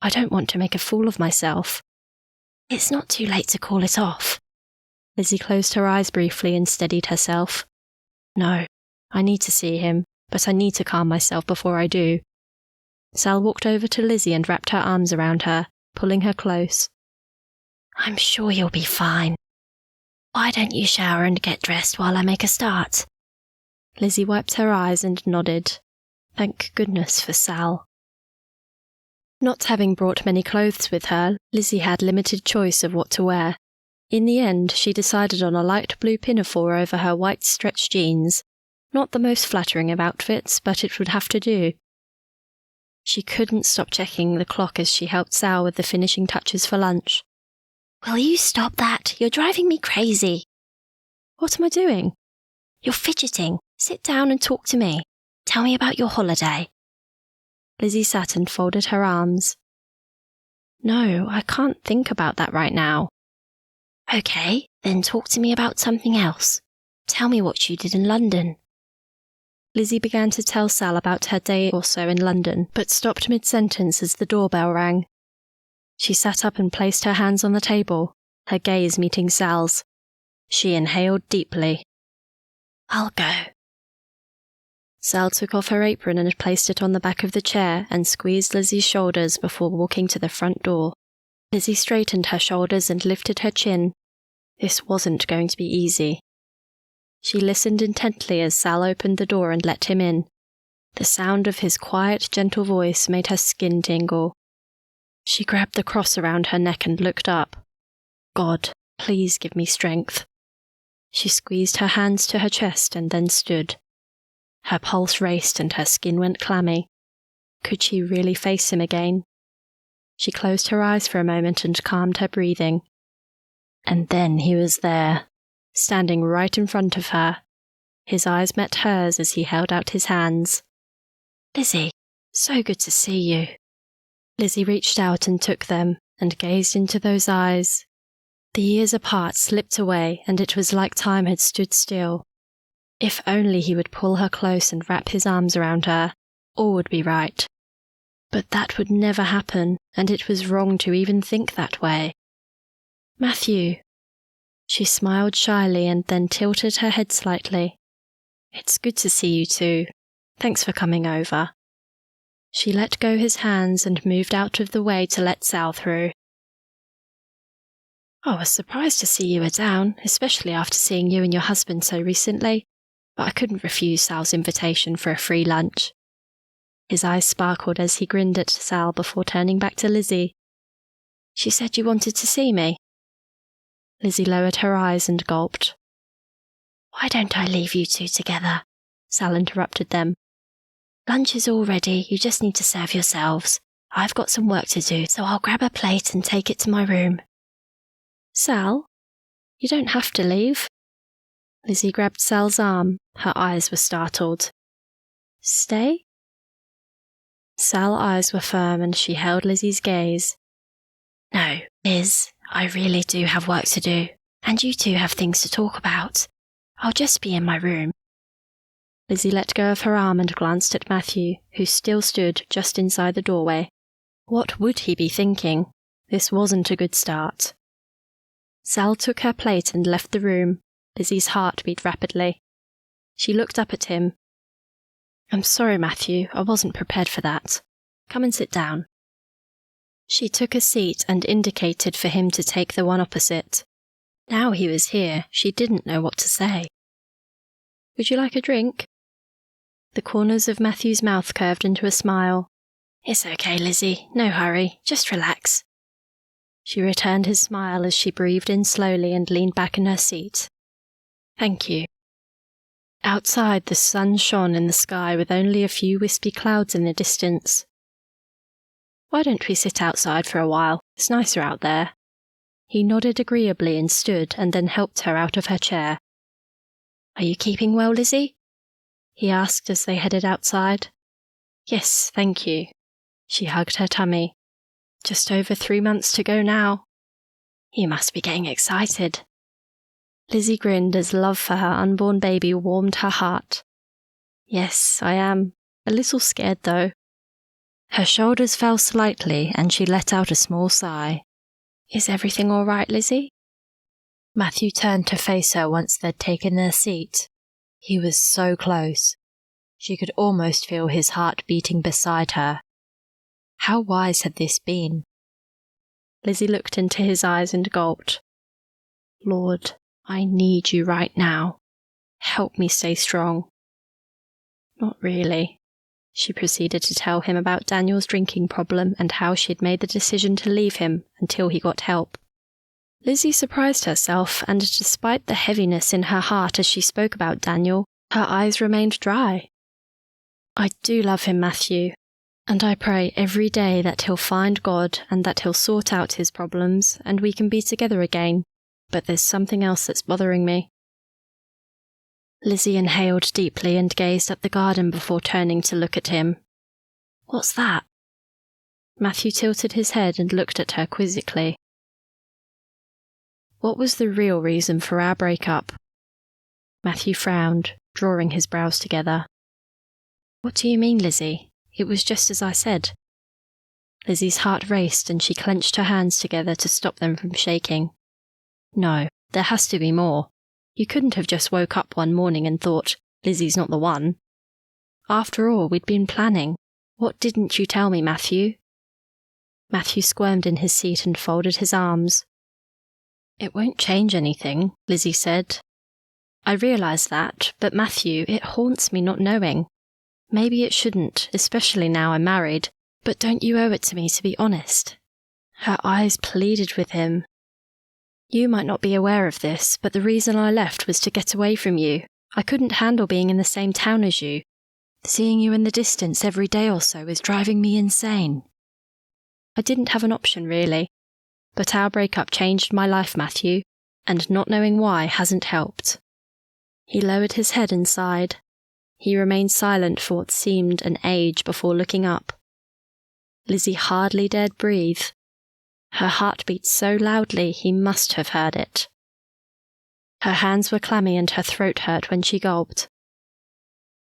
I don't want to make a fool of myself. It's not too late to call it off. Lizzy closed her eyes briefly and steadied herself. No, I need to see him, but I need to calm myself before I do. Sal walked over to Lizzy and wrapped her arms around her, pulling her close. I'm sure you'll be fine. Why don't you shower and get dressed while I make a start? Lizzy wiped her eyes and nodded. Thank goodness for Sal. Not having brought many clothes with her, Lizzy had limited choice of what to wear. In the end, she decided on a light blue pinafore over her white stretch jeans. Not the most flattering of outfits, but it would have to do. She couldn't stop checking the clock as she helped Sal with the finishing touches for lunch. Will you stop that? You're driving me crazy. What am I doing? You're fidgeting. Sit down and talk to me. Tell me about your holiday. Lizzy sat and folded her arms. No, I can't think about that right now. Okay, then talk to me about something else. Tell me what you did in London. Lizzy began to tell Sal about her day or so in London, but stopped mid-sentence as the doorbell rang. She sat up and placed her hands on the table, her gaze meeting Sal's. She inhaled deeply. I'll go. Sal took off her apron and placed it on the back of the chair and squeezed Lizzy's shoulders before walking to the front door. Lizzy straightened her shoulders and lifted her chin. This wasn't going to be easy. She listened intently as Sal opened the door and let him in. The sound of his quiet, gentle voice made her skin tingle. She grabbed the cross around her neck and looked up. God, please give me strength. She squeezed her hands to her chest and then stood. Her pulse raced and her skin went clammy. Could she really face him again? She closed her eyes for a moment and calmed her breathing. And then he was there, standing right in front of her. His eyes met hers as he held out his hands. Lizzy, so good to see you. Lizzy reached out and took them, and gazed into those eyes. The years apart slipped away, and it was like time had stood still. If only he would pull her close and wrap his arms around her, all would be right. But that would never happen, and it was wrong to even think that way. Matthew. She smiled shyly and then tilted her head slightly. It's good to see you too. Thanks for coming over. She let go his hands and moved out of the way to let Sal through. I was surprised to see you were down, especially after seeing you and your husband so recently, but I couldn't refuse Sal's invitation for a free lunch. His eyes sparkled as he grinned at Sal before turning back to Lizzy. She said you wanted to see me. Lizzy lowered her eyes and gulped. Why don't I leave you two together? Sal interrupted them. Lunch is all ready, you just need to serve yourselves. I've got some work to do, so I'll grab a plate and take it to my room. Sal, you don't have to leave. Lizzy grabbed Sal's arm. Her eyes were startled. Stay? Sal's eyes were firm and she held Lizzy's gaze. No, Liz, I really do have work to do, and you two have things to talk about. I'll just be in my room. Lizzy let go of her arm and glanced at Matthew, who still stood just inside the doorway. What would he be thinking? This wasn't a good start. Sal took her plate and left the room. Lizzy's heart beat rapidly. She looked up at him. I'm sorry, Matthew, I wasn't prepared for that. Come and sit down. She took a seat and indicated for him to take the one opposite. Now he was here, she didn't know what to say. Would you like a drink? The corners of Matthew's mouth curved into a smile. It's okay, Lizzy, no hurry, just relax. She returned his smile as she breathed in slowly and leaned back in her seat. Thank you. Outside, the sun shone in the sky with only a few wispy clouds in the distance. "Why don't we sit outside for a while? It's nicer out there." He nodded agreeably and stood, and then helped her out of her chair. "Are you keeping well, Lizzy?" he asked as they headed outside. "Yes, thank you." She hugged her tummy. "Just over 3 months to go now." "You must be getting excited." Lizzy grinned as love for her unborn baby warmed her heart. "Yes, I am. A little scared, though." Her shoulders fell slightly, and she let out a small sigh. "Is everything all right, Lizzy?" Matthew turned to face her once they'd taken their seat. He was so close. She could almost feel his heart beating beside her. How wise had this been? Lizzy looked into his eyes and gulped. "Lord, I need you right now. Help me stay strong." "Not really." She proceeded to tell him about Daniel's drinking problem and how she had made the decision to leave him until he got help. Lizzy surprised herself, and despite the heaviness in her heart as she spoke about Daniel, her eyes remained dry. "I do love him, Matthew, and I pray every day that he'll find God and that he'll sort out his problems and we can be together again, but there's something else that's bothering me." Lizzy inhaled deeply and gazed at the garden before turning to look at him. "What's that?" Matthew tilted his head and looked at her quizzically. "What was the real reason for our breakup?" Matthew frowned, drawing his brows together. "What do you mean, Lizzy? It was just as I said." Lizzy's heart raced and she clenched her hands together to stop them from shaking. "No, there has to be more. You couldn't have just woke up one morning and thought, Lizzy's not the one. After all, we'd been planning. What didn't you tell me, Matthew?" Matthew squirmed in his seat and folded his arms. "It won't change anything," Lizzy said. "I realise that, but Matthew, it haunts me not knowing. Maybe it shouldn't, especially now I'm married, but don't you owe it to me to be honest?" Her eyes pleaded with him. "You might not be aware of this, but the reason I left was to get away from you. I couldn't handle being in the same town as you. Seeing you in the distance every day or so is driving me insane. I didn't have an option, really. But our breakup changed my life, Matthew, and not knowing why hasn't helped." He lowered his head and sighed. He remained silent for what seemed an age before looking up. Lizzy hardly dared breathe. Her heart beat so loudly he must have heard it. Her hands were clammy and her throat hurt when she gulped.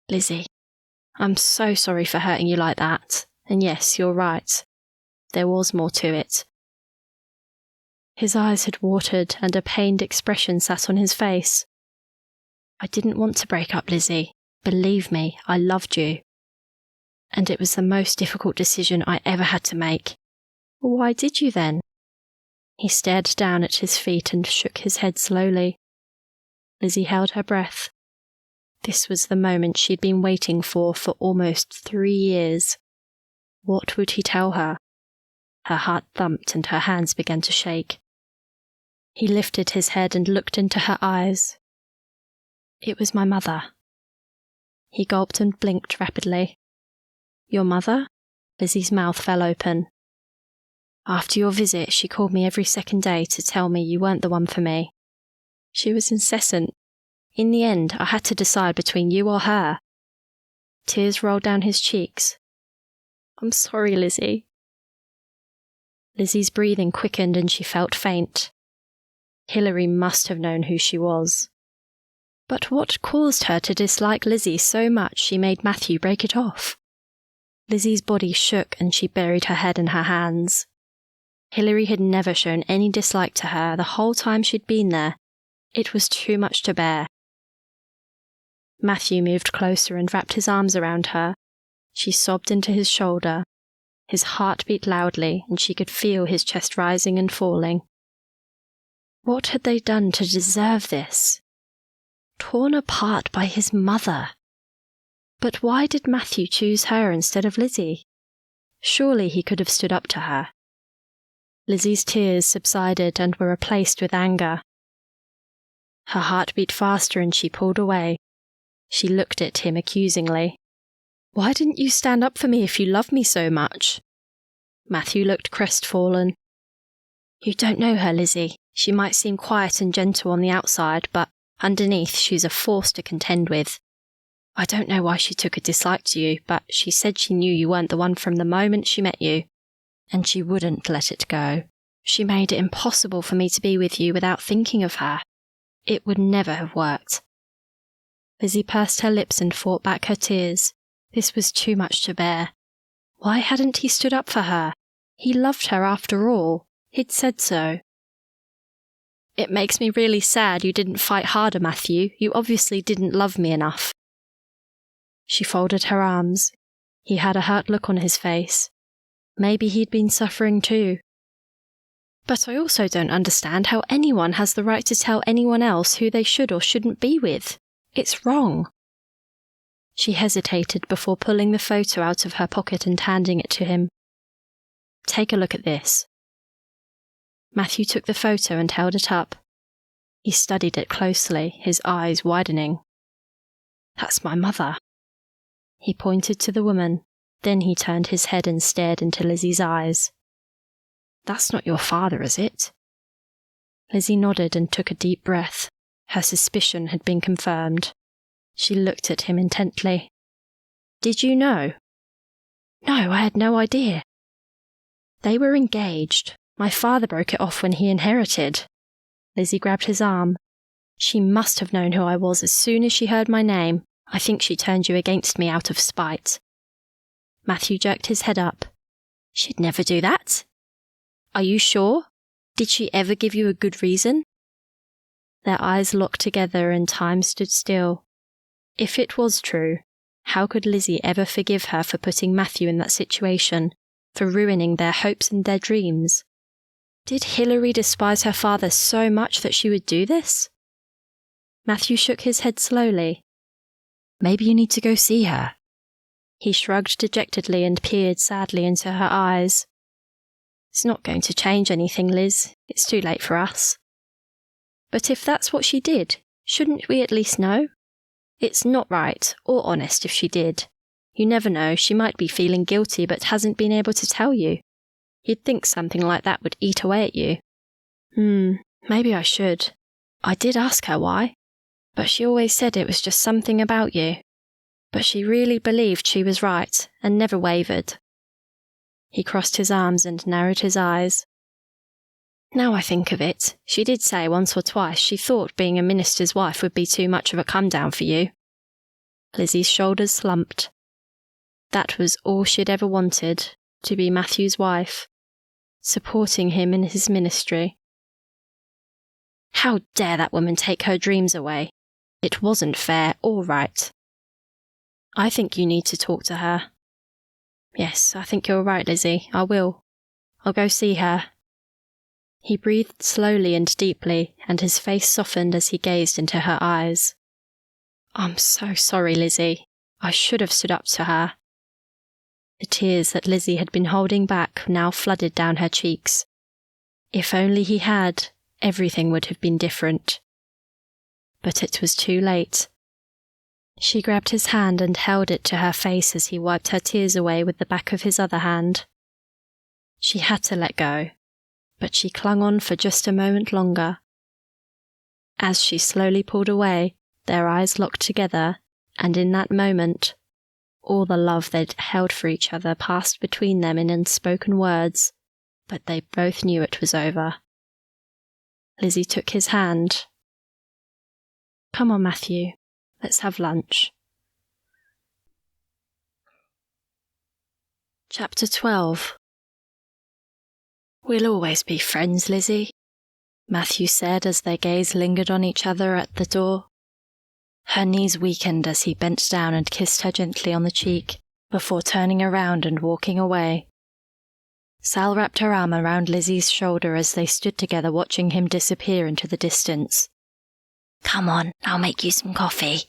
"Lizzy, I'm so sorry for hurting you like that. And yes, you're right. There was more to it." His eyes had watered and a pained expression sat on his face. "I didn't want to break up, Lizzy. Believe me, I loved you. And it was the most difficult decision I ever had to make." "Why did you then?" He stared down at his feet and shook his head slowly. Lizzy held her breath. This was the moment she'd been waiting for almost 3 years. What would he tell her? Her heart thumped and her hands began to shake. He lifted his head and looked into her eyes. "It was my mother." He gulped and blinked rapidly. "Your mother?" Lizzy's mouth fell open. "After your visit, she called me every second day to tell me you weren't the one for me. She was incessant. In the end, I had to decide between you or her." Tears rolled down his cheeks. "I'm sorry, Lizzy." Lizzy's breathing quickened and she felt faint. Hilary must have known who she was. But what caused her to dislike Lizzy so much she made Matthew break it off? Lizzy's body shook and she buried her head in her hands. Hilary had never shown any dislike to her the whole time she'd been there. It was too much to bear. Matthew moved closer and wrapped his arms around her. She sobbed into his shoulder. His heart beat loudly, and she could feel his chest rising and falling. What had they done to deserve this? Torn apart by his mother. But why did Matthew choose her instead of Lizzy? Surely he could have stood up to her. Lizzy's tears subsided and were replaced with anger. Her heart beat faster and she pulled away. She looked at him accusingly. Why didn't you stand up for me if you love me so much? Matthew looked crestfallen. You don't know her, Lizzy. She might seem quiet and gentle on the outside, but underneath she's a force to contend with. I don't know why she took a dislike to you, but she said she knew you weren't the one from the moment she met you, and she wouldn't let it go. She made it impossible for me to be with you without thinking of her. It would never have worked. Lizzy pursed her lips and fought back her tears. This was too much to bear. Why hadn't he stood up for her? He loved her after all. He'd said so. It makes me really sad you didn't fight harder, Matthew. You obviously didn't love me enough. She folded her arms. He had a hurt look on his face. Maybe he'd been suffering too. But I also don't understand how anyone has the right to tell anyone else who they should or shouldn't be with. It's wrong. She hesitated before pulling the photo out of her pocket and handing it to him. Take a look at this. Matthew took the photo and held it up. He studied it closely, his eyes widening. That's my mother. He pointed to the woman, then he turned his head and stared into Lizzy's eyes. That's not your father, is it? Lizzy nodded and took a deep breath. Her suspicion had been confirmed. She looked at him intently. Did you know? No, I had no idea. They were engaged. My father broke it off when he inherited. Lizzy grabbed his arm. She must have known who I was as soon as she heard my name. I think she turned you against me out of spite. Matthew jerked his head up. She'd never do that. Are you sure? Did she ever give you a good reason? Their eyes locked together and time stood still. If it was true, how could Lizzy ever forgive her for putting Matthew in that situation, for ruining their hopes and their dreams? Did Hilary despise her father so much that she would do this? Matthew shook his head slowly. Maybe you need to go see her. He shrugged dejectedly and peered sadly into her eyes. It's not going to change anything, Liz. It's too late for us. But if that's what she did, shouldn't we at least know? It's not right or honest if she did. You never know, she might be feeling guilty but hasn't been able to tell you. You'd think something like that would eat away at you. Maybe I should. I did ask her why, but she always said it was just something about you. But she really believed she was right and never wavered. He crossed his arms and narrowed his eyes. Now I think of it, she did say once or twice she thought being a minister's wife would be too much of a come-down for you. Lizzy's shoulders slumped. That was all she'd ever wanted, to be Matthew's wife, supporting him in his ministry. How dare that woman take her dreams away? It wasn't fair or right. I think you need to talk to her. Yes, I think you're right, Lizzy. I will. I'll go see her. He breathed slowly and deeply, and his face softened as he gazed into her eyes. I'm so sorry, Lizzy. I should have stood up to her. The tears that Lizzy had been holding back now flooded down her cheeks. If only he had, everything would have been different. But it was too late. She grabbed his hand and held it to her face as he wiped her tears away with the back of his other hand. She had to let go, but she clung on for just a moment longer. As she slowly pulled away, their eyes locked together, and in that moment, all the love they'd held for each other passed between them in unspoken words, but they both knew it was over. Lizzy took his hand. Come on, Matthew. Let's have lunch. Chapter 12. We'll always be friends, Lizzy, Matthew said as their gaze lingered on each other at the door. Her knees weakened as he bent down and kissed her gently on the cheek, before turning around and walking away. Sal wrapped her arm around Lizzy's shoulder as they stood together watching him disappear into the distance. Come on, I'll make you some coffee.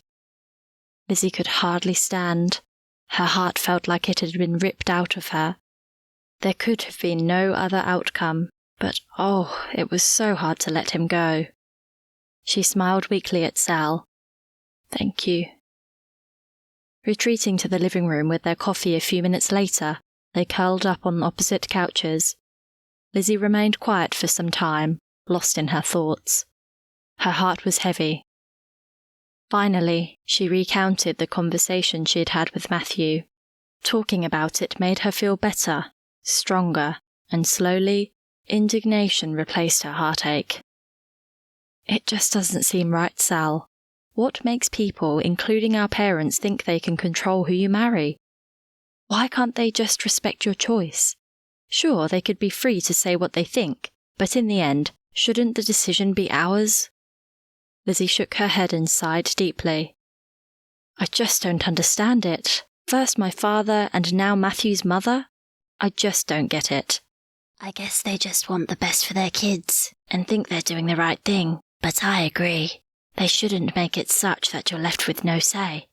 Lizzy could hardly stand. Her heart felt like it had been ripped out of her. There could have been no other outcome, but it was so hard to let him go. She smiled weakly at Sal. Thank you. Retreating to the living room with their coffee a few minutes later, they curled up on opposite couches. Lizzy remained quiet for some time, lost in her thoughts. Her heart was heavy. Finally, she recounted the conversation she had had with Matthew. Talking about it made her feel better, stronger, and slowly, indignation replaced her heartache. It just doesn't seem right, Sal. What makes people, including our parents, think they can control who you marry? Why can't they just respect your choice? Sure, they could be free to say what they think, but in the end, shouldn't the decision be ours? Lizzy shook her head and sighed deeply. I just don't understand it. First my father, and now Matthew's mother? I just don't get it. I guess they just want the best for their kids and think they're doing the right thing, but I agree. They shouldn't make it such that you're left with no say.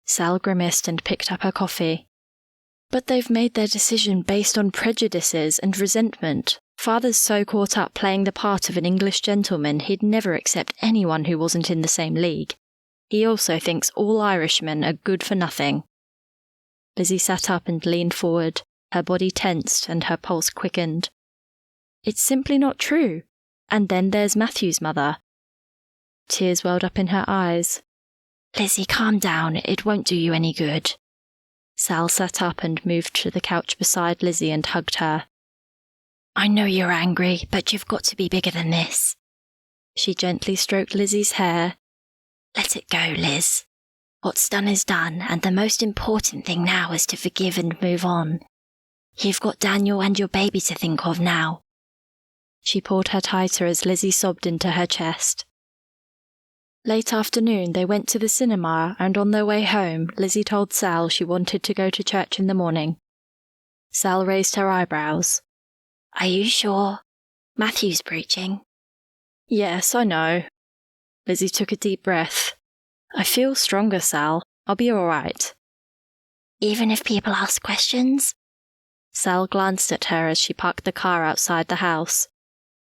Sal grimaced and picked up her coffee. But they've made their decision based on prejudices and resentment. Father's so caught up playing the part of an English gentleman he'd never accept anyone who wasn't in the same league. He also thinks all Irishmen are good for nothing. Lizzy sat up and leaned forward, her body tensed and her pulse quickened. It's simply not true. And then there's Matthew's mother. Tears welled up in her eyes. Lizzy, calm down. It won't do you any good. Sal sat up and moved to the couch beside Lizzy and hugged her. I know you're angry, but you've got to be bigger than this. She gently stroked Lizzie's hair. Let it go, Liz. What's done is done, and the most important thing now is to forgive and move on. You've got Daniel and your baby to think of now. She pulled her tighter as Lizzy sobbed into her chest. Late afternoon, they went to the cinema, and on their way home, Lizzy told Sal she wanted to go to church in the morning. Sal raised her eyebrows. Are you sure? Matthew's preaching. Yes, I know. Lizzy took a deep breath. I feel stronger, Sal. I'll be all right. Even if people ask questions? Sal glanced at her as she parked the car outside the house.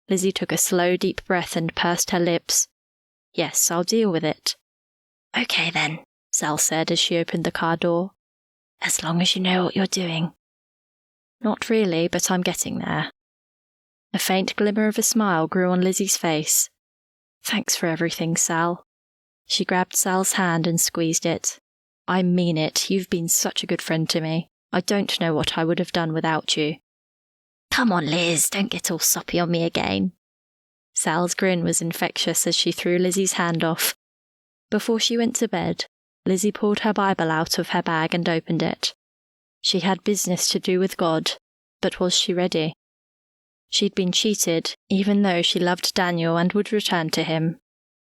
Lizzy took a slow, deep breath and pursed her lips. Yes, I'll deal with it. Okay then, Sal said as she opened the car door. As long as you know what you're doing. Not really, but I'm getting there. A faint glimmer of a smile grew on Lizzy's face. Thanks for everything, Sal. She grabbed Sal's hand and squeezed it. I mean it. You've been such a good friend to me. I don't know what I would have done without you. Come on, Liz, don't get all soppy on me again. Sal's grin was infectious as she threw Lizzie's hand off. Before she went to bed, Lizzy pulled her Bible out of her bag and opened it. She had business to do with God, but was she ready? She'd been cheated, even though she loved Daniel and would return to him.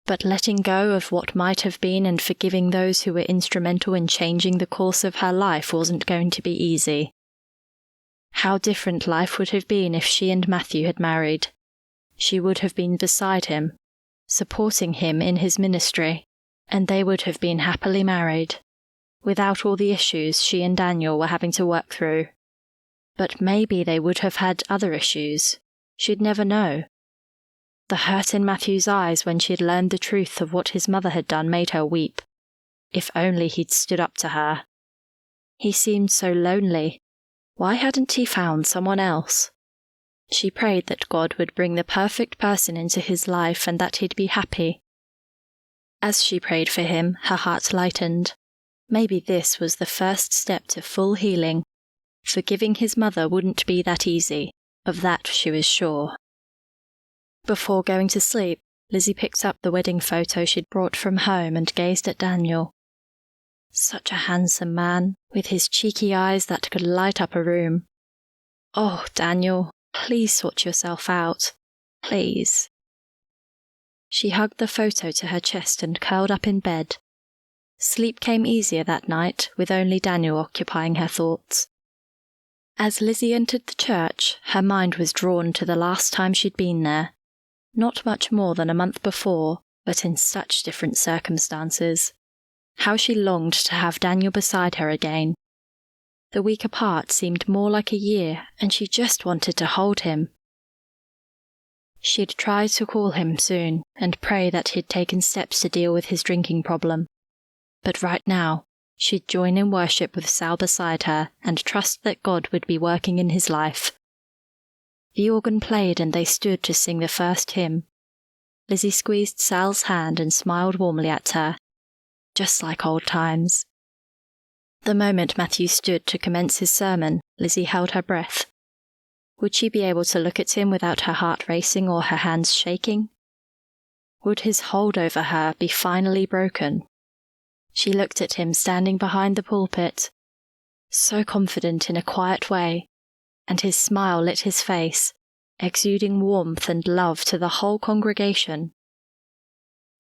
But letting go of what might have been and forgiving those who were instrumental in changing the course of her life wasn't going to be easy. How different life would have been if she and Matthew had married. She would have been beside him, supporting him in his ministry, and they would have been happily married, without all the issues she and Daniel were having to work through. But maybe they would have had other issues. She'd never know. The hurt in Matthew's eyes when she had learned the truth of what his mother had done made her weep. If only he'd stood up to her. He seemed so lonely. Why hadn't he found someone else? She prayed that God would bring the perfect person into his life and that he'd be happy. As she prayed for him, her heart lightened. Maybe this was the first step to full healing. Forgiving his mother wouldn't be that easy. Of that she was sure. Before going to sleep, Lizzy picked up the wedding photo she'd brought from home and gazed at Daniel. Such a handsome man, with his cheeky eyes that could light up a room. Oh, Daniel, please sort yourself out. Please. She hugged the photo to her chest and curled up in bed. Sleep came easier that night, with only Daniel occupying her thoughts. As Lizzy entered the church, her mind was drawn to the last time she'd been there. Not much more than a month before, but in such different circumstances. How she longed to have Daniel beside her again. The week apart seemed more like a year, and she just wanted to hold him. She'd try to call him soon, and pray that he'd taken steps to deal with his drinking problem. But right now, she'd join in worship with Sal beside her and trust that God would be working in his life. The organ played and they stood to sing the first hymn. Lizzy squeezed Sal's hand and smiled warmly at her, just like old times. The moment Matthew stood to commence his sermon, Lizzy held her breath. Would she be able to look at him without her heart racing or her hands shaking? Would his hold over her be finally broken? She looked at him standing behind the pulpit, so confident in a quiet way, and his smile lit his face, exuding warmth and love to the whole congregation.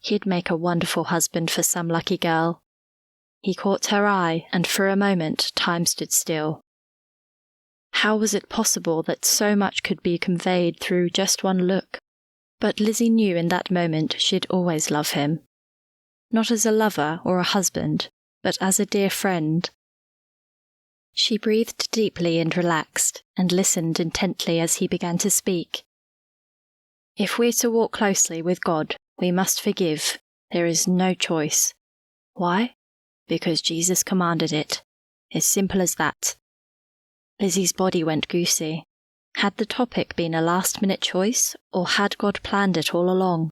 He'd make a wonderful husband for some lucky girl. He caught her eye, and for a moment time stood still. How was it possible that so much could be conveyed through just one look? But Lizzy knew in that moment she'd always love him. Not as a lover or a husband, but as a dear friend. She breathed deeply and relaxed, and listened intently as he began to speak. If we're to walk closely with God, we must forgive. There is no choice. Why? Because Jesus commanded it. As simple as that. Lizzy's body went goosey. Had the topic been a last-minute choice, or had God planned it all along?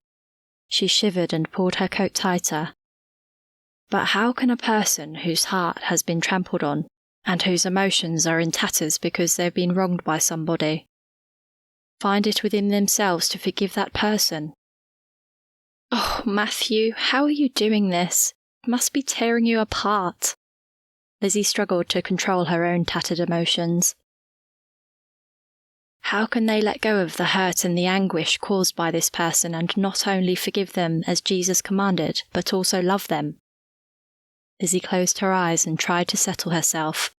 She shivered and pulled her coat tighter. But how can a person whose heart has been trampled on, and whose emotions are in tatters because they've been wronged by somebody, find it within themselves to forgive that person? Oh, Matthew, how are you doing this? It must be tearing you apart. Lizzy struggled to control her own tattered emotions. How can they let go of the hurt and the anguish caused by this person and not only forgive them as Jesus commanded, but also love them? Lizzy closed her eyes and tried to settle herself.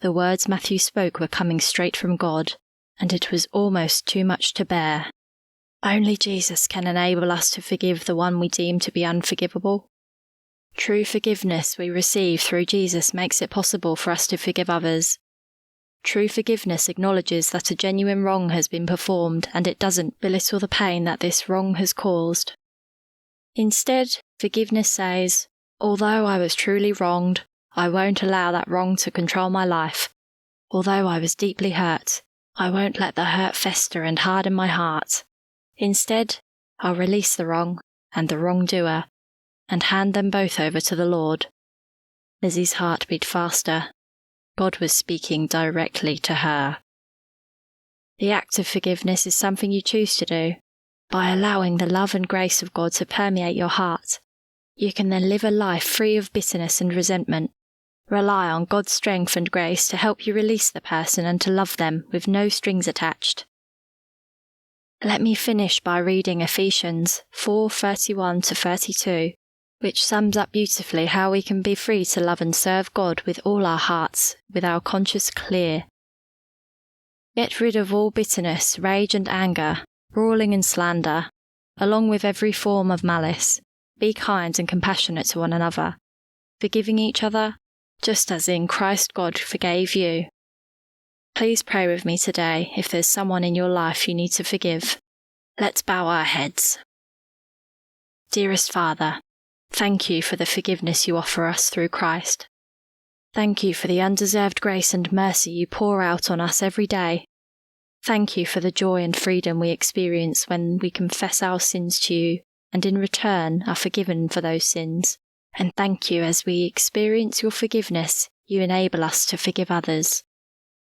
The words Matthew spoke were coming straight from God, and it was almost too much to bear. Only Jesus can enable us to forgive the one we deem to be unforgivable. True forgiveness we receive through Jesus makes it possible for us to forgive others. True forgiveness acknowledges that a genuine wrong has been performed, and it doesn't belittle the pain that this wrong has caused. Instead, forgiveness says, although I was truly wronged, I won't allow that wrong to control my life. Although I was deeply hurt, I won't let the hurt fester and harden my heart. Instead, I'll release the wrong and the wrongdoer, and hand them both over to the Lord. Lizzy's heart beat faster. God was speaking directly to her. The act of forgiveness is something you choose to do. By allowing the love and grace of God to permeate your heart, you can then live a life free of bitterness and resentment. Rely on God's strength and grace to help you release the person and to love them with no strings attached. Let me finish by reading Ephesians 4:31-32, which sums up beautifully how we can be free to love and serve God with all our hearts, with our conscience clear. Get rid of all bitterness, rage and anger, brawling and slander, along with every form of malice. Be kind and compassionate to one another, forgiving each other, just as in Christ God forgave you. Please pray with me today if there's someone in your life you need to forgive. Let's bow our heads. Dearest Father, thank you for the forgiveness you offer us through Christ. Thank you for the undeserved grace and mercy you pour out on us every day. Thank you for the joy and freedom we experience when we confess our sins to you and in return are forgiven for those sins. And thank you as we experience your forgiveness, you enable us to forgive others.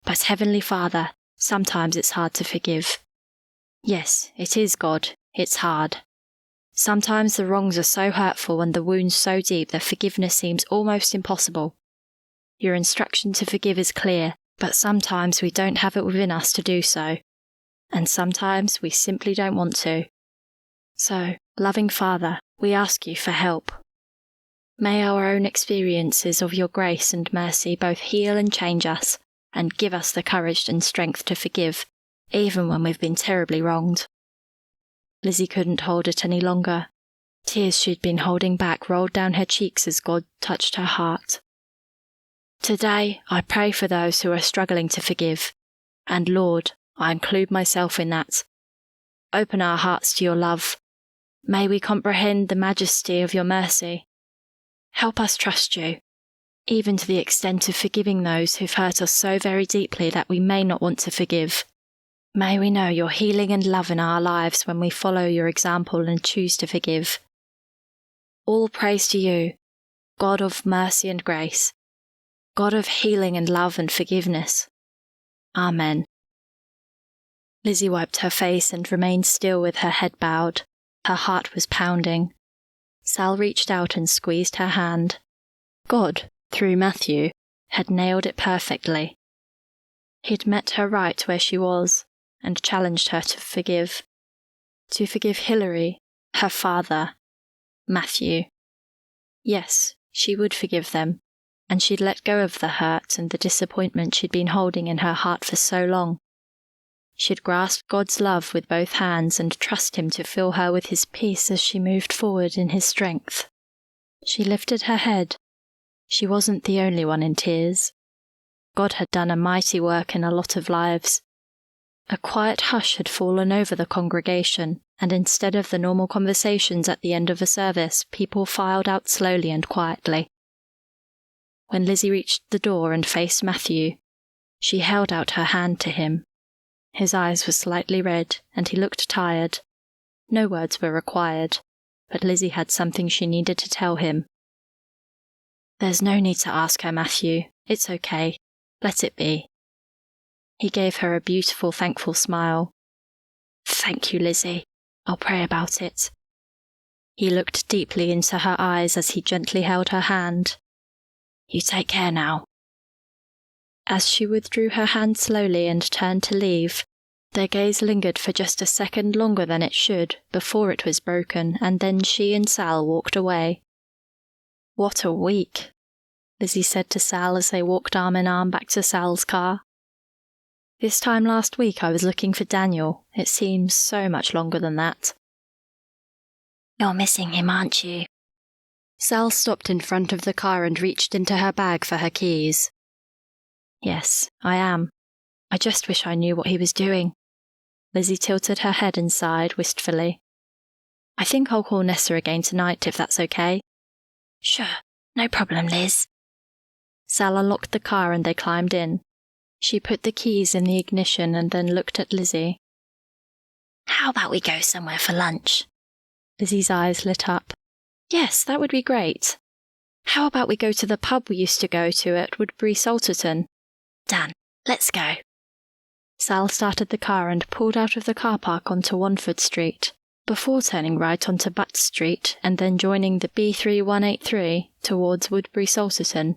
But Heavenly Father, sometimes it's hard to forgive. Yes, it is, God, it's hard. Sometimes the wrongs are so hurtful and the wounds so deep that forgiveness seems almost impossible. Your instruction to forgive is clear, but sometimes we don't have it within us to do so, and sometimes we simply don't want to. So, loving Father, we ask you for help. May our own experiences of your grace and mercy both heal and change us, and give us the courage and strength to forgive, even when we've been terribly wronged. Lizzy couldn't hold it any longer. Tears she'd been holding back rolled down her cheeks as God touched her heart. Today, I pray for those who are struggling to forgive, and Lord, I include myself in that. Open our hearts to your love. May we comprehend the majesty of your mercy. Help us trust you. even to the extent of forgiving those who've hurt us so very deeply that we may not want to forgive. May we know your healing and love in our lives when we follow your example and choose to forgive. All praise to you, God of mercy and grace, God of healing and love and forgiveness. Amen. Lizzy wiped her face and remained still with her head bowed. Her heart was pounding. Sal reached out and squeezed her hand. God, through Matthew, had nailed it perfectly. He'd met her right where she was and challenged her to forgive. To forgive Hilary, her father, Matthew. Yes, she would forgive them, and she'd let go of the hurt and the disappointment she'd been holding in her heart for so long. She'd grasp God's love with both hands and trust him to fill her with his peace as she moved forward in his strength. She lifted her head. She wasn't the only one in tears. God had done a mighty work in a lot of lives. A quiet hush had fallen over the congregation, and instead of the normal conversations at the end of a service, people filed out slowly and quietly. When Lizzy reached the door and faced Matthew, she held out her hand to him. His eyes were slightly red, and he looked tired. No words were required, but Lizzy had something she needed to tell him. There's no need to ask her, Matthew. It's okay. Let it be. He gave her a beautiful, thankful smile. Thank you, Lizzy. I'll pray about it. He looked deeply into her eyes as he gently held her hand. You take care now. As she withdrew her hand slowly and turned to leave, their gaze lingered for just a second longer than it should before it was broken, and then she and Sal walked away. What a week, Lizzy said to Sal as they walked arm in arm back to Sal's car. This time last week I was looking for Daniel. It seems so much longer than that. You're missing him, aren't you? Sal stopped in front of the car and reached into her bag for her keys. Yes, I am. I just wish I knew what he was doing. Lizzy tilted her head and sighed wistfully. I think I'll call Nessa again tonight, if that's okay. Sure, no problem, Liz. Sal unlocked the car and they climbed in. She put the keys in the ignition and then looked at Lizzy. How about we go somewhere for lunch? Lizzy's eyes lit up. Yes, that would be great. How about we go to the pub we used to go to at Woodbury Salterton? Done. Let's go. Sal started the car and pulled out of the car park onto Wanford Street, before turning right onto Butt Street and then joining the B3183 towards Woodbury Salterton.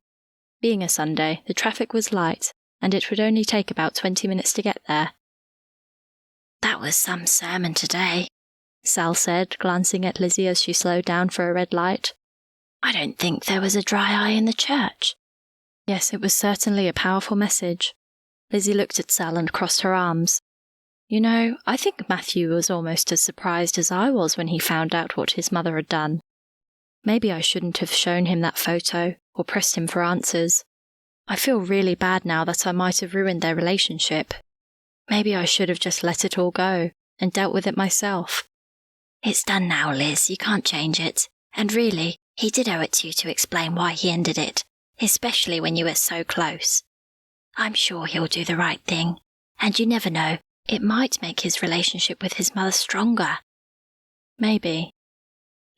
Being a Sunday, the traffic was light, and it would only take about 20 minutes to get there. That was some sermon today, Sal said, glancing at Lizzy as she slowed down for a red light. I don't think there was a dry eye in the church. Yes, it was certainly a powerful message. Lizzy looked at Sal and crossed her arms. You know, I think Matthew was almost as surprised as I was when he found out what his mother had done. Maybe I shouldn't have shown him that photo, or pressed him for answers. I feel really bad now that I might have ruined their relationship. Maybe I should have just let it all go, and dealt with it myself. It's done now, Liz. You can't change it. And really, he did owe it to you to explain why he ended it, especially when you were so close. I'm sure he'll do the right thing, and you never know, it might make his relationship with his mother stronger. Maybe.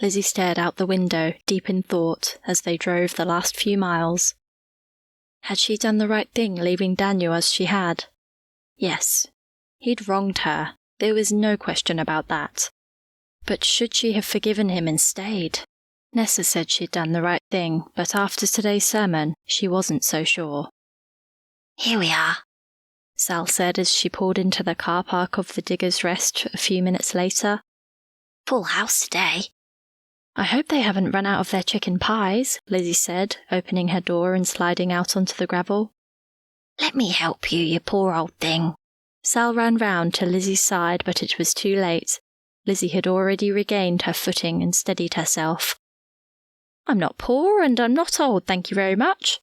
Lizzy stared out the window, deep in thought, as they drove the last few miles. Had she done the right thing leaving Daniel as she had? Yes. He'd wronged her. There was no question about that. But should she have forgiven him and stayed? Nessa said she'd done the right thing, but after today's sermon, she wasn't so sure. Here we are, Sal said as she pulled into the car park of the Digger's Rest a few minutes later. Full house today. I hope they haven't run out of their chicken pies, Lizzy said, opening her door and sliding out onto the gravel. Let me help you, you poor old thing. Sal ran round to Lizzy's side, but it was too late. Lizzy had already regained her footing and steadied herself. I'm not poor and I'm not old, thank you very much.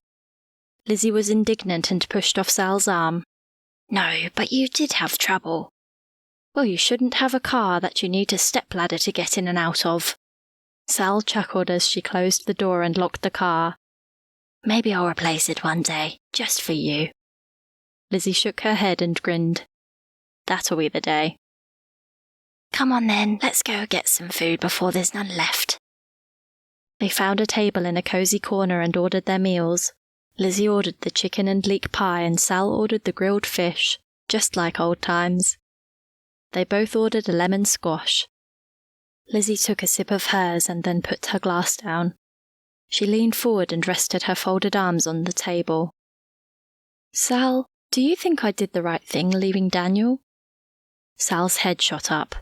Lizzy was indignant and pushed off Sal's arm. No, but you did have trouble. Well, you shouldn't have a car that you need a stepladder to get in and out of. Sal chuckled as she closed the door and locked the car. Maybe I'll replace it one day, just for you. Lizzy shook her head and grinned. That'll be the day. Come on then, let's go get some food before there's none left. They found a table in a cosy corner and ordered their meals. Lizzy ordered the chicken and leek pie and Sal ordered the grilled fish, just like old times. They both ordered a lemon squash. Lizzy took a sip of hers and then put her glass down. She leaned forward and rested her folded arms on the table. Sal, do you think I did the right thing leaving Daniel? Sal's head shot up.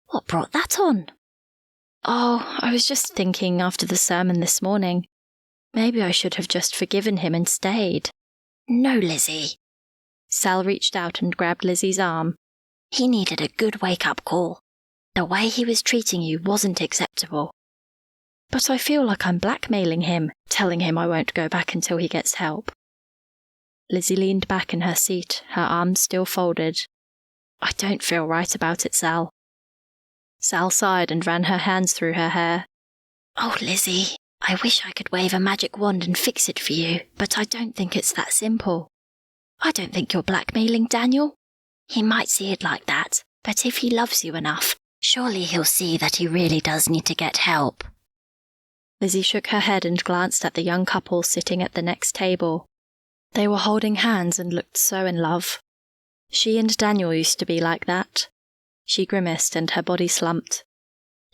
What brought that on? Oh, I was just thinking after the sermon this morning. Maybe I should have just forgiven him and stayed. No, Lizzy. Sal reached out and grabbed Lizzy's arm. He needed a good wake-up call. The way he was treating you wasn't acceptable. But I feel like I'm blackmailing him, telling him I won't go back until he gets help. Lizzy leaned back in her seat, her arms still folded. I don't feel right about it, Sal. Sal sighed and ran her hands through her hair. Oh, Lizzy, I wish I could wave a magic wand and fix it for you, but I don't think it's that simple. I don't think you're blackmailing Daniel. He might see it like that, but if he loves you enough, surely he'll see that he really does need to get help. Lizzy shook her head and glanced at the young couple sitting at the next table. They were holding hands and looked so in love. She and Daniel used to be like that. She grimaced and her body slumped.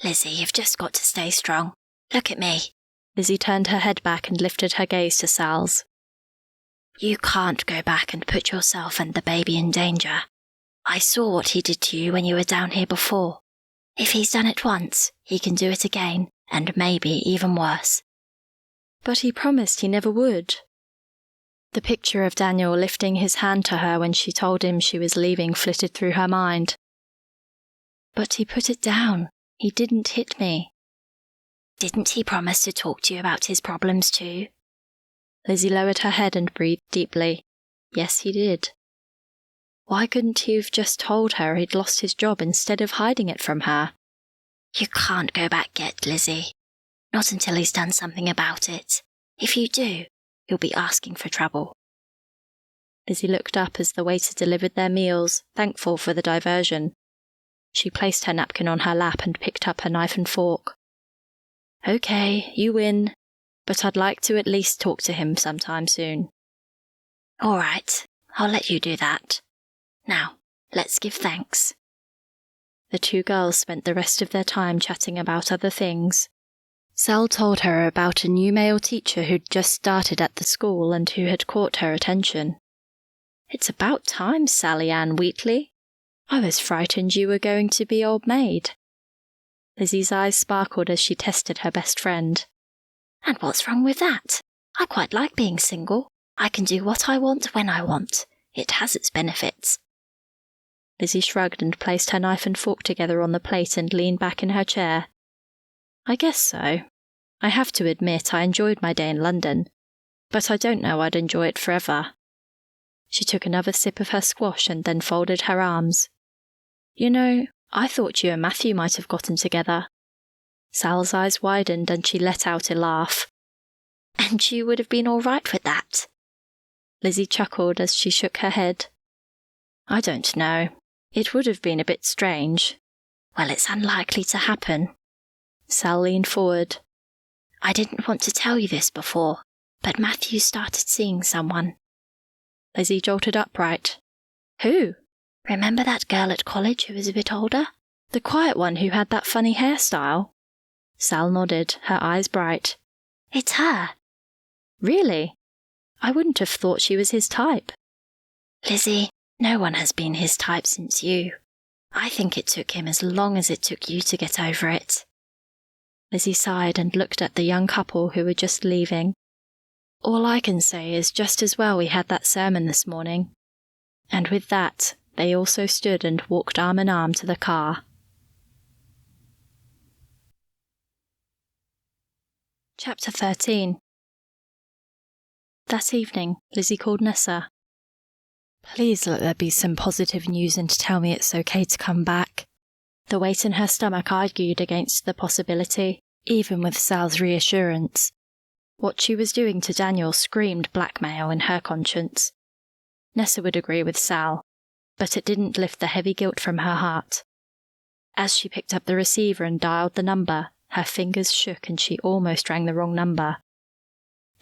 Lizzy, you've just got to stay strong. Look at me. Lizzy turned her head back and lifted her gaze to Sal's. You can't go back and put yourself and the baby in danger. I saw what he did to you when you were down here before. If he's done it once, he can do it again, and maybe even worse. But he promised he never would. The picture of Daniel lifting his hand to her when she told him she was leaving flitted through her mind. But he put it down. He didn't hit me. Didn't he promise to talk to you about his problems too? Lizzy lowered her head and breathed deeply. Yes, he did. Why couldn't he have just told her he'd lost his job instead of hiding it from her? You can't go back yet, Lizzy. Not until he's done something about it. If you do, you'll be asking for trouble. Lizzy looked up as the waiter delivered their meals, thankful for the diversion. She placed her napkin on her lap and picked up her knife and fork. Okay, you win, but I'd like to at least talk to him sometime soon. All right, I'll let you do that. Now, let's give thanks. The two girls spent the rest of their time chatting about other things. Sal told her about a new male teacher who'd just started at the school and who had caught her attention. It's about time, Sally Ann Wheatley. I was frightened you were going to be old maid. Lizzy's eyes sparkled as she tested her best friend. And what's wrong with that? I quite like being single. I can do what I want when I want. It has its benefits. Lizzy shrugged and placed her knife and fork together on the plate and leaned back in her chair. I guess so. I have to admit I enjoyed my day in London, but I don't know I'd enjoy it forever. She took another sip of her squash and then folded her arms. You know, I thought you and Matthew might have gotten together. Sal's eyes widened and she let out a laugh. And you would have been all right with that? Lizzy chuckled as she shook her head. I don't know. It would have been a bit strange. Well, it's unlikely to happen. Sal leaned forward. I didn't want to tell you this before, but Matthew started seeing someone. Lizzy jolted upright. Who? Remember that girl at college who was a bit older? The quiet one who had that funny hairstyle? Sal nodded, her eyes bright. It's her. Really? I wouldn't have thought she was his type. Lizzy, no one has been his type since you. I think it took him as long as it took you to get over it. Lizzy sighed and looked at the young couple who were just leaving. All I can say is just as well we had that sermon this morning. And with that, they also stood and walked arm in arm to the car. Chapter 13. That evening, Lizzy called Nessa. Please let there be some positive news and tell me it's okay to come back. The weight in her stomach argued against the possibility, even with Sal's reassurance. What she was doing to Daniel screamed blackmail in her conscience. Nessa would agree with Sal, but it didn't lift the heavy guilt from her heart. As she picked up the receiver and dialed the number, her fingers shook and she almost rang the wrong number.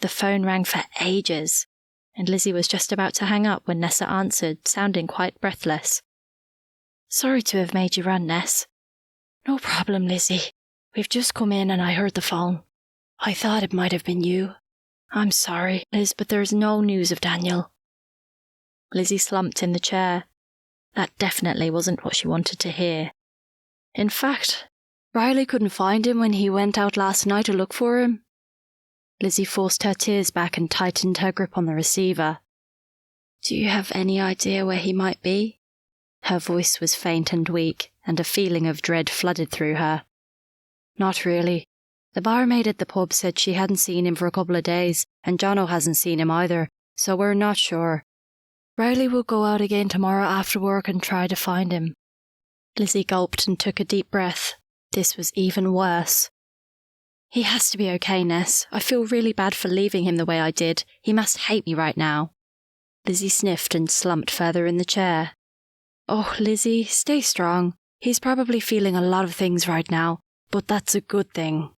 The phone rang for ages, and Lizzy was just about to hang up when Nessa answered, sounding quite breathless. "Sorry to have made you run, Ness." "No problem, Lizzy. We've just come in and I heard the phone. I thought it might have been you. I'm sorry, Liz, but there's no news of Daniel." Lizzy slumped in the chair. That definitely wasn't what she wanted to hear. In fact, Riley couldn't find him when he went out last night to look for him. Lizzy forced her tears back and tightened her grip on the receiver. "Do you have any idea where he might be?" Her voice was faint and weak, and a feeling of dread flooded through her. "Not really. The barmaid at the pub said she hadn't seen him for a couple of days, and Jono hasn't seen him either, so we're not sure. Riley will go out again tomorrow after work and try to find him." Lizzy gulped and took a deep breath. This was even worse. "He has to be okay, Ness. I feel really bad for leaving him the way I did. He must hate me right now." Lizzy sniffed and slumped further in the chair. "Oh, Lizzy, stay strong. He's probably feeling a lot of things right now, but that's a good thing.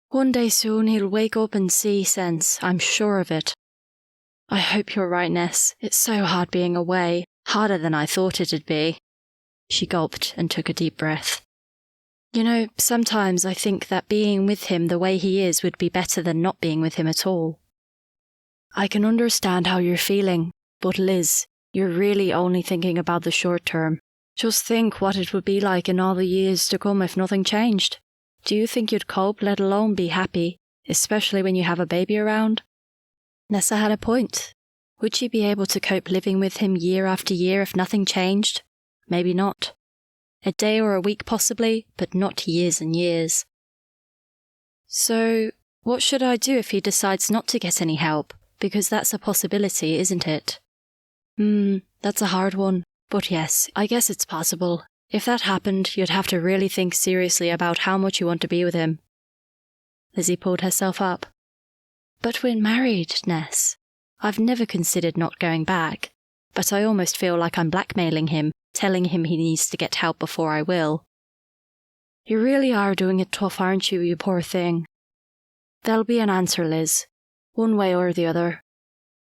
One day soon he'll wake up and see sense, I'm sure of it." "I hope you're right, Ness. It's so hard being away, harder than I thought it'd be." She gulped and took a deep breath. "You know, sometimes I think that being with him the way he is would be better than not being with him at all." "I can understand how you're feeling, but Liz, you're really only thinking about the short term. Just think what it would be like in all the years to come if nothing changed. Do you think you'd cope, let alone be happy, especially when you have a baby around?" Nessa had a point. Would she be able to cope living with him year after year if nothing changed? Maybe not. A day or a week possibly, but not years and years. "So, what should I do if he decides not to get any help? Because that's a possibility, isn't it?" That's a hard one. But yes, I guess it's possible. If that happened, you'd have to really think seriously about how much you want to be with him." Lizzy pulled herself up. "But we're married, Ness. I've never considered not going back, but I almost feel like I'm blackmailing him, telling him he needs to get help before I will." "You really are doing it tough, aren't you, you poor thing?" "There'll be an answer, Liz, one way or the other.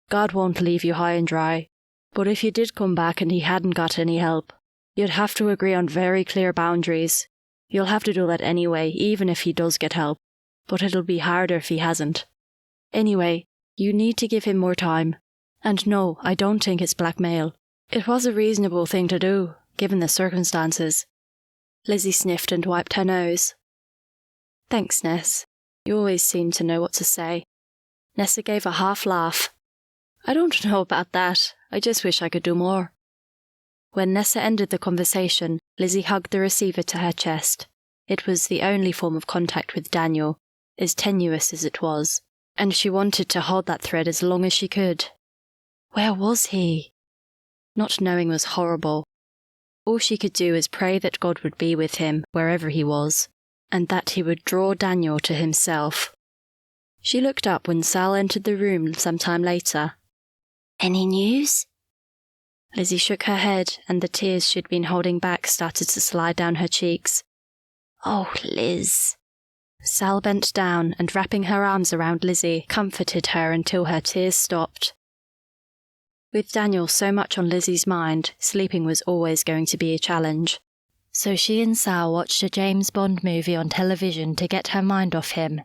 God won't leave you high and dry, but if you did come back and he hadn't got any help, you'd have to agree on very clear boundaries. You'll have to do that anyway, even if he does get help, but it'll be harder if he hasn't. Anyway, you need to give him more time. And no, I don't think it's blackmail. It was a reasonable thing to do, given the circumstances." Lizzy sniffed and wiped her nose. "Thanks, Ness. You always seem to know what to say." Nessa gave a half laugh. "I don't know about that. I just wish I could do more." When Nessa ended the conversation, Lizzy hugged the receiver to her chest. It was the only form of contact with Daniel, as tenuous as it was, and she wanted to hold that thread as long as she could. Where was he? Not knowing was horrible. All she could do was pray that God would be with him, wherever he was, and that he would draw Daniel to himself. She looked up when Sal entered the room some time later. "Any news?" Lizzy shook her head, and the tears she'd been holding back started to slide down her cheeks. "Oh, Liz." Sal bent down and, wrapping her arms around Lizzy, comforted her until her tears stopped. With Daniel so much on Lizzy's mind, sleeping was always going to be a challenge. So she and Sal watched a James Bond movie on television to get her mind off him.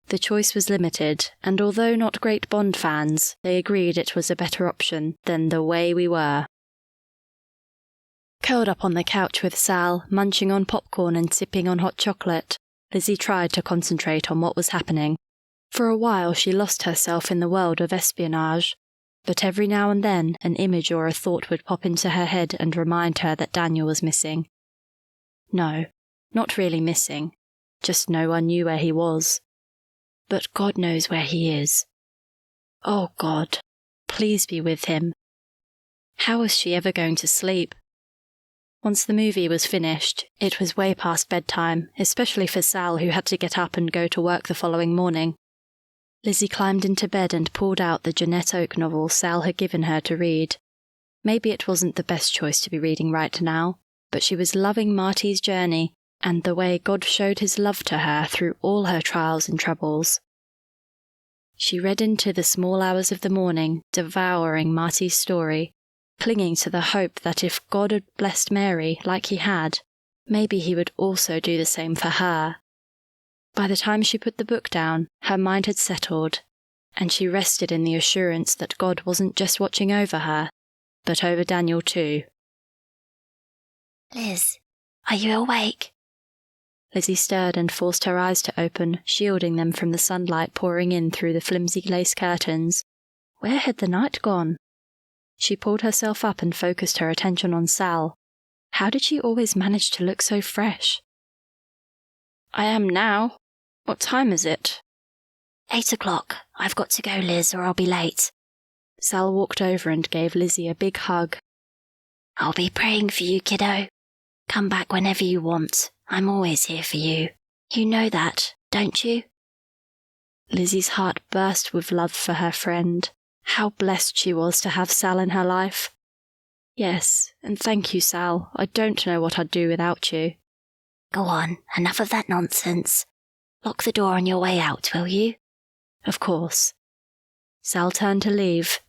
The choice was limited, and although not great Bond fans, they agreed it was a better option than The Way We Were. Curled up on the couch with Sal, munching on popcorn and sipping on hot chocolate, Lizzy tried to concentrate on what was happening. For a while she lost herself in the world of espionage, but every now and then an image or a thought would pop into her head and remind her that Daniel was missing. No, not really missing, just no one knew where he was. But God knows where he is. Oh God, please be with him. How was she ever going to sleep? Once the movie was finished, it was way past bedtime, especially for Sal, who had to get up and go to work the following morning. Lizzy climbed into bed and pulled out the Jeanette Oak novel Sal had given her to read. Maybe it wasn't the best choice to be reading right now, but she was loving Marty's journey and the way God showed his love to her through all her trials and troubles. She read into the small hours of the morning, devouring Marty's story, clinging to the hope that if God had blessed Mary like he had, maybe he would also do the same for her. By the time she put the book down, her mind had settled, and she rested in the assurance that God wasn't just watching over her, but over Daniel too. Liz, are you awake? Lizzy stirred and forced her eyes to open, shielding them from the sunlight pouring in through the flimsy lace curtains. Where had the night gone? She pulled herself up and focused her attention on Sal. How did she always manage to look so fresh? I am now. What time is it? 8 o'clock. I've got to go, Liz, or I'll be late. Sal walked over and gave Lizzy a big hug. I'll be praying for you, kiddo. Come back whenever you want. I'm always here for you. You know that, don't you? Lizzy's heart burst with love for her friend. How blessed she was to have Sal in her life. Yes, and thank you, Sal. I don't know what I'd do without you. Go on, enough of that nonsense. Lock the door on your way out, will you? Of course. Sal turned to leave.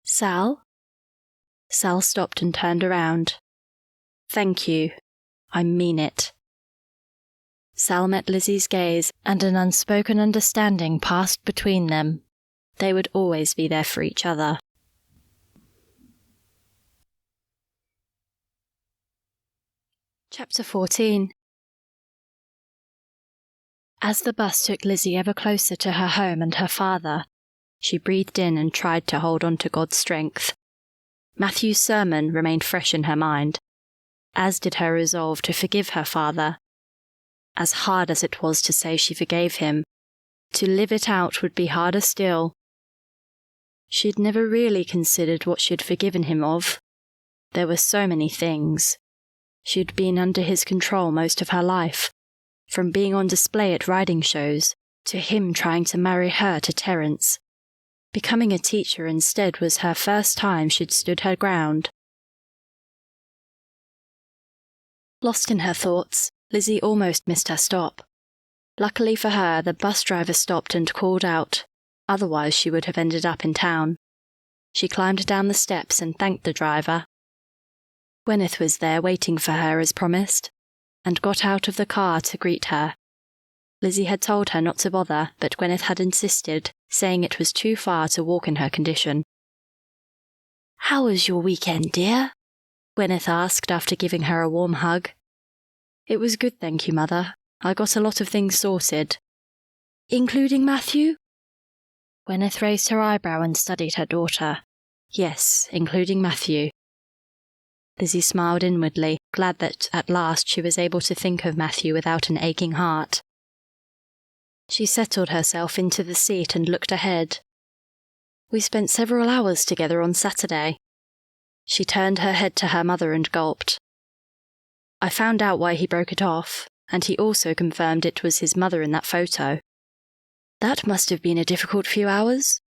Sal? Sal stopped and turned around. Thank you. I mean it. Sal met Lizzy's gaze, and an unspoken understanding passed between them. They would always be there for each other. Chapter 14. As the bus took Lizzy ever closer to her home and her father, she breathed in and tried to hold on to God's strength. Matthew's sermon remained fresh in her mind, as did her resolve to forgive her father. As hard as it was to say she forgave him, to live it out would be harder still. She'd never really considered what she'd forgiven him of. There were so many things. She'd been under his control most of her life, from being on display at riding shows, to him trying to marry her to Terence. Becoming a teacher instead was her first time she'd stood her ground. Lost in her thoughts, Lizzy almost missed her stop. Luckily for her, the bus driver stopped and called out, otherwise she would have ended up in town. She climbed down the steps and thanked the driver. Gwyneth was there waiting for her as promised, and got out of the car to greet her. Lizzy had told her not to bother, but Gwyneth had insisted, saying it was too far to walk in her condition. "How was your weekend, dear?" Gwyneth asked after giving her a warm hug. "It was good, thank you, Mother. I got a lot of things sorted." "Including Matthew?" Gwyneth raised her eyebrow and studied her daughter. "Yes, including Matthew." Lizzy smiled inwardly, glad that at last she was able to think of Matthew without an aching heart. She settled herself into the seat and looked ahead. "We spent several hours together on Saturday." She turned her head to her mother and gulped. "I found out why he broke it off, and he also confirmed it was his mother in that photo." "That must have been a difficult few hours."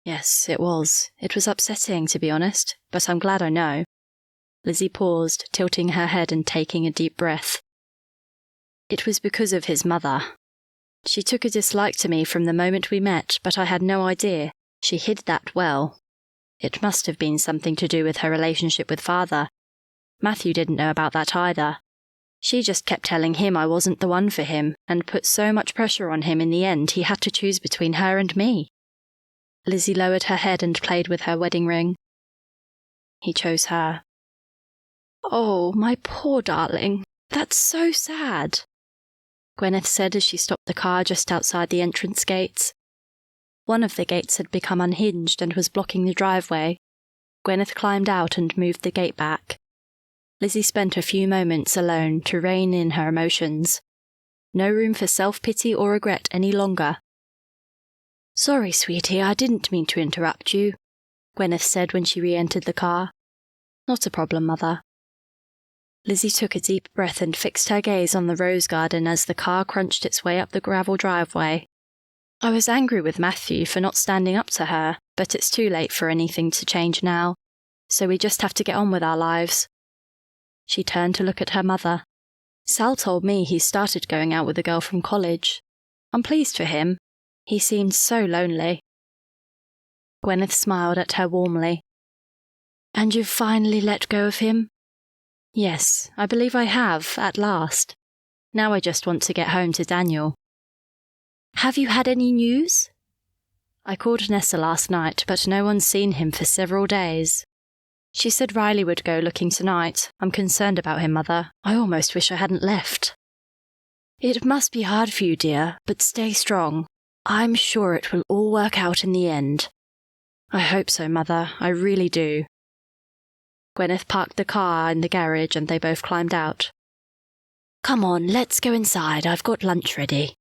"Yes, it was. It was upsetting, to be honest, but I'm glad I know." Lizzy paused, tilting her head and taking a deep breath. "It was because of his mother. She took a dislike to me from the moment we met, but I had no idea. She hid that well. It must have been something to do with her relationship with father. Matthew didn't know about that either. She just kept telling him I wasn't the one for him, and put so much pressure on him in the end he had to choose between her and me." Lizzy lowered her head and played with her wedding ring. "He chose her." "Oh, my poor darling. That's so sad," Gwyneth said as she stopped the car just outside the entrance gates. One of the gates had become unhinged and was blocking the driveway. Gwyneth climbed out and moved the gate back. Lizzy spent a few moments alone to rein in her emotions. No room for self-pity or regret any longer. "Sorry, sweetie, I didn't mean to interrupt you," Gwyneth said when she re-entered the car. "Not a problem, Mother." Lizzy took a deep breath and fixed her gaze on the rose garden as the car crunched its way up the gravel driveway. I was angry with Matthew for not standing up to her, but it's too late for anything to change now, so we just have to get on with our lives. She turned to look at her mother. Sal told me he started going out with a girl from college. I'm pleased for him. He seemed so lonely. Gwyneth smiled at her warmly. And you've finally let go of him? Yes, I believe I have, at last. Now I just want to get home to Daniel. Have you had any news? I called Nessa last night, but no one's seen him for several days. She said Riley would go looking tonight. I'm concerned about him, Mother. I almost wish I hadn't left. It must be hard for you, dear, but stay strong. I'm sure it will all work out in the end. I hope so, Mother. I really do. Gwyneth parked the car in the garage and they both climbed out. Come on, let's go inside. I've got lunch ready.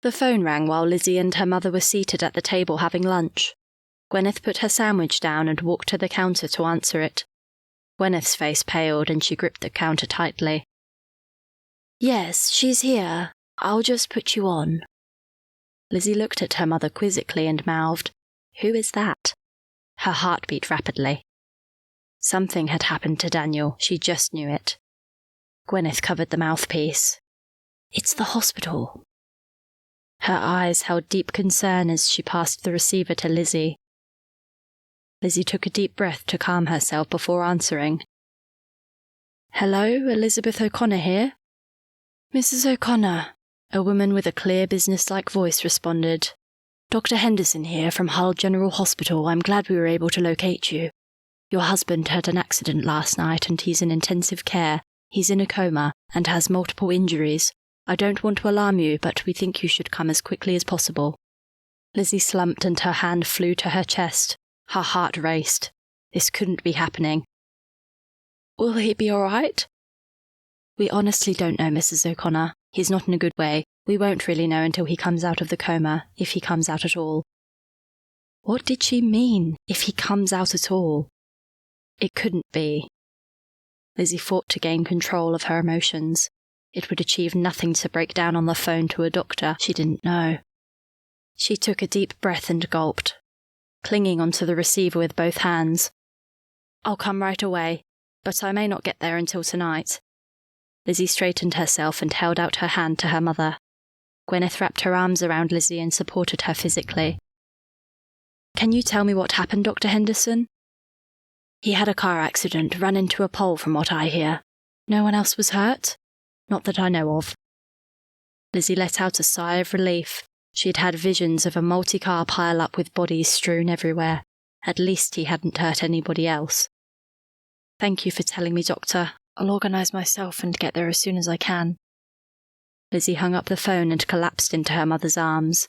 The phone rang while Lizzie and her mother were seated at the table having lunch. Gwyneth put her sandwich down and walked to the counter to answer it. Gwyneth's face paled and she gripped the counter tightly. Yes, she's here. I'll just put you on. Lizzie looked at her mother quizzically and mouthed, Who is that? Her heart beat rapidly. Something had happened to Daniel, she just knew it. Gwyneth covered the mouthpiece. It's the hospital. Her eyes held deep concern as she passed the receiver to Lizzie. Lizzie took a deep breath to calm herself before answering. Hello, Elizabeth O'Connor here? Mrs. O'Connor, a woman with a clear business-like voice responded. Dr. Henderson here from Hull General Hospital. I'm glad we were able to locate you. Your husband had an accident last night and he's in intensive care. He's in a coma and has multiple injuries. I don't want to alarm you, but we think you should come as quickly as possible. Lizzie slumped and her hand flew to her chest. Her heart raced. This couldn't be happening. Will he be all right? We honestly don't know, Mrs. O'Connor. He's not in a good way. We won't really know until he comes out of the coma, if he comes out at all. What did she mean, if he comes out at all? It couldn't be. Lizzie fought to gain control of her emotions. It would achieve nothing to break down on the phone to a doctor she didn't know. She took a deep breath and gulped, clinging onto the receiver with both hands. I'll come right away, but I may not get there until tonight. Lizzie straightened herself and held out her hand to her mother. Gwyneth wrapped her arms around Lizzie and supported her physically. Can you tell me what happened, Dr. Henderson? He had a car accident, ran into a pole from what I hear. No one else was hurt? Not that I know of. Lizzie let out a sigh of relief. She had had visions of a multi-car pile-up with bodies strewn everywhere. At least he hadn't hurt anybody else. Thank you for telling me, Doctor. I'll organise myself and get there as soon as I can. Lizzie hung up the phone and collapsed into her mother's arms.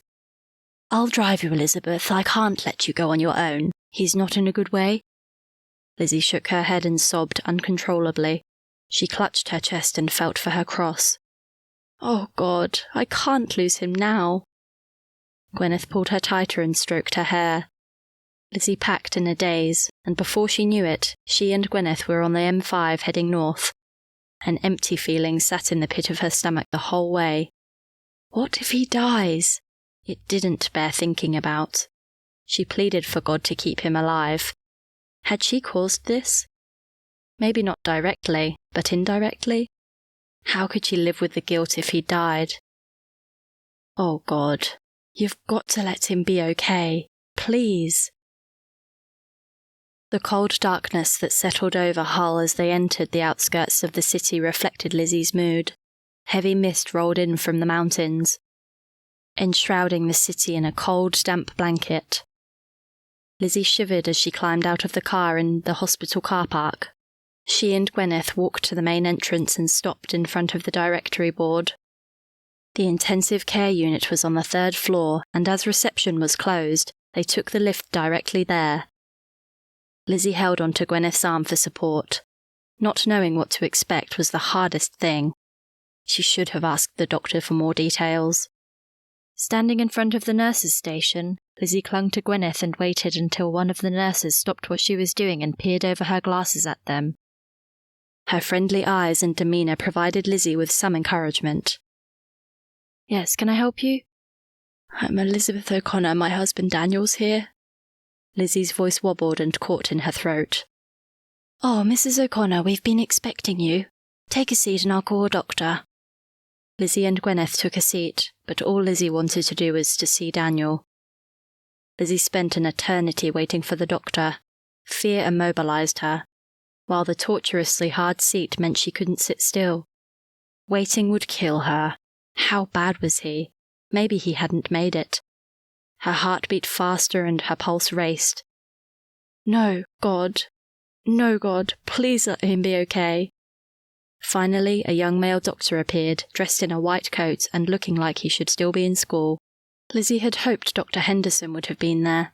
I'll drive you, Elizabeth. I can't let you go on your own. He's not in a good way. Lizzie shook her head and sobbed uncontrollably. She clutched her chest and felt for her cross. Oh, God, I can't lose him now. Gwyneth pulled her tighter and stroked her hair. Lizzie packed in a daze, and before she knew it, she and Gwyneth were on the M5 heading north. An empty feeling sat in the pit of her stomach the whole way. What if he dies? It didn't bear thinking about. She pleaded for God to keep him alive. Had she caused this? Maybe not directly, but indirectly? How could she live with the guilt if he died? Oh, God, you've got to let him be okay. Please. The cold darkness that settled over Hull as they entered the outskirts of the city reflected Lizzie's mood. Heavy mist rolled in from the mountains, enshrouding the city in a cold, damp blanket. Lizzie shivered as she climbed out of the car in the hospital car park. She and Gwyneth walked to the main entrance and stopped in front of the directory board. The intensive care unit was on the 3rd floor, and as reception was closed, they took the lift directly there. Lizzie held onto Gwyneth's arm for support. Not knowing what to expect was the hardest thing. She should have asked the doctor for more details. Standing in front of the nurses' station, Lizzie clung to Gwyneth and waited until one of the nurses stopped what she was doing and peered over her glasses at them. Her friendly eyes and demeanour provided Lizzie with some encouragement. Yes, can I help you? I'm Elizabeth O'Connor. My husband Daniel's here. Lizzie's voice wobbled and caught in her throat. Oh, Mrs. O'Connor, we've been expecting you. Take a seat and I'll call a doctor. Lizzie and Gwyneth took a seat, but all Lizzie wanted to do was to see Daniel. Lizzie spent an eternity waiting for the doctor. Fear immobilized her, while the torturously hard seat meant she couldn't sit still. Waiting would kill her. How bad was he? Maybe he hadn't made it. Her heart beat faster and her pulse raced. No, God, please let him be okay. Finally, a young male doctor appeared, dressed in a white coat and looking like he should still be in school. Lizzie had hoped Dr. Henderson would have been there.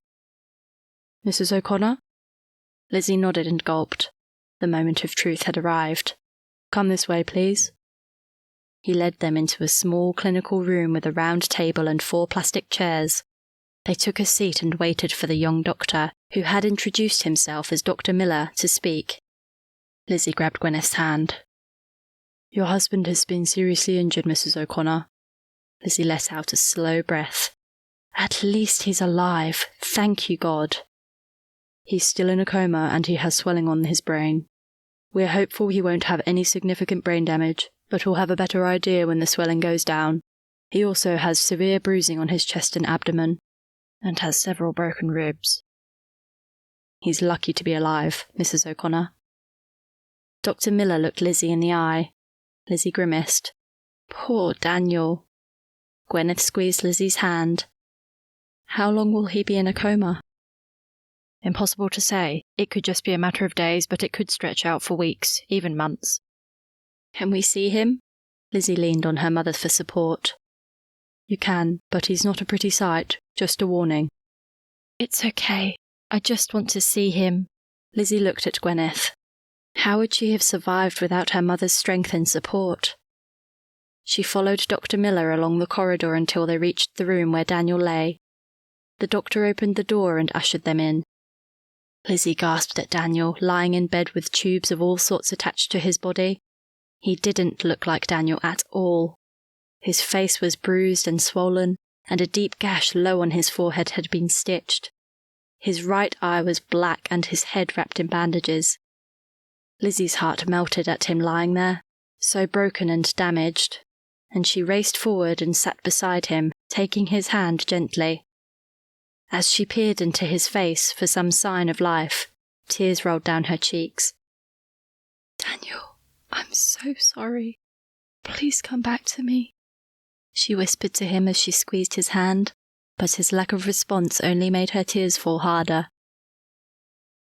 Mrs. O'Connor? Lizzie nodded and gulped. The moment of truth had arrived. Come this way, please. He led them into a small clinical room with a round table and 4 plastic chairs. They took a seat and waited for the young doctor, who had introduced himself as Dr. Miller, to speak. Lizzie grabbed Gwyneth's hand. Your husband has been seriously injured, Mrs. O'Connor. Lizzie let out a slow breath. At least he's alive. Thank you, God. He's still in a coma and he has swelling on his brain. We're hopeful he won't have any significant brain damage, but we'll have a better idea when the swelling goes down. He also has severe bruising on his chest and abdomen, and has several broken ribs. He's lucky to be alive, Mrs. O'Connor. Dr. Miller looked Lizzie in the eye. Lizzie grimaced. Poor Daniel. Gwyneth squeezed Lizzie's hand. How long will he be in a coma? Impossible to say. It could just be a matter of days, but it could stretch out for weeks, even months. Can we see him? Lizzie leaned on her mother for support. You can, but he's not a pretty sight. Just a warning. It's okay. I just want to see him. Lizzie looked at Gwyneth. How would she have survived without her mother's strength and support? She followed Dr. Miller along the corridor until they reached the room where Daniel lay. The doctor opened the door and ushered them in. Lizzie gasped at Daniel, lying in bed with tubes of all sorts attached to his body. He didn't look like Daniel at all. His face was bruised and swollen, and a deep gash low on his forehead had been stitched. His right eye was black and his head wrapped in bandages. Lizzie's heart melted at him lying there, so broken and damaged, and she raced forward and sat beside him, taking his hand gently. As she peered into his face for some sign of life, tears rolled down her cheeks. Daniel, I'm so sorry. Please come back to me, she whispered to him as she squeezed his hand, but his lack of response only made her tears fall harder.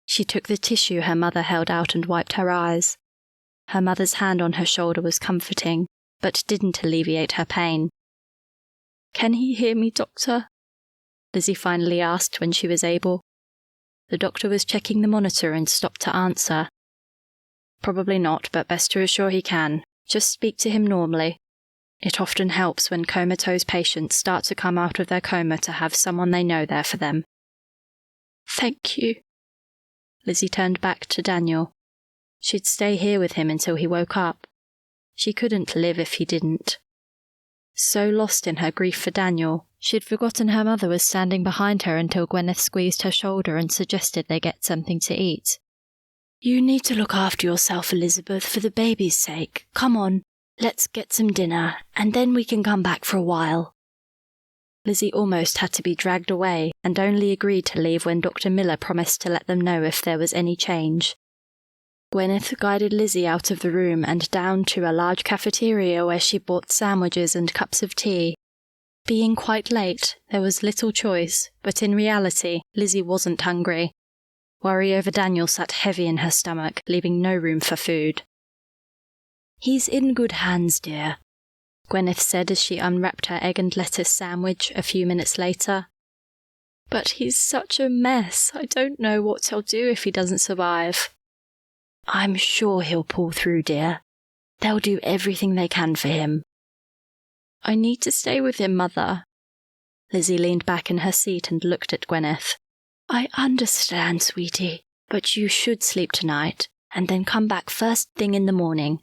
She took the tissue her mother held out and wiped her eyes. Her mother's hand on her shoulder was comforting, but didn't alleviate her pain. Can he hear me, doctor? Lizzie finally asked when she was able. The doctor was checking the monitor and stopped to answer. Probably not, but best to assure he can. Just speak to him normally. It often helps when comatose patients start to come out of their coma to have someone they know there for them. Thank you. Lizzie turned back to Daniel. She'd stay here with him until he woke up. She couldn't live if he didn't. So lost in her grief for Daniel, she'd forgotten her mother was standing behind her until Gwyneth squeezed her shoulder and suggested they get something to eat. You need to look after yourself, Elizabeth, for the baby's sake. Come on, let's get some dinner, and then we can come back for a while. Lizzie almost had to be dragged away, and only agreed to leave when Dr. Miller promised to let them know if there was any change. Gwyneth guided Lizzie out of the room and down to a large cafeteria where she bought sandwiches and cups of tea. Being quite late, there was little choice, but in reality, Lizzie wasn't hungry. Worry over Daniel sat heavy in her stomach, leaving no room for food. He's in good hands, dear, Gwyneth said as she unwrapped her egg and lettuce sandwich a few minutes later. But he's such a mess. I don't know what he'll do if he doesn't survive. I'm sure he'll pull through, dear. They'll do everything they can for him. I need to stay with him, Mother. Lizzie leaned back in her seat and looked at Gwyneth. I understand, sweetie, but you should sleep tonight, and then come back first thing in the morning.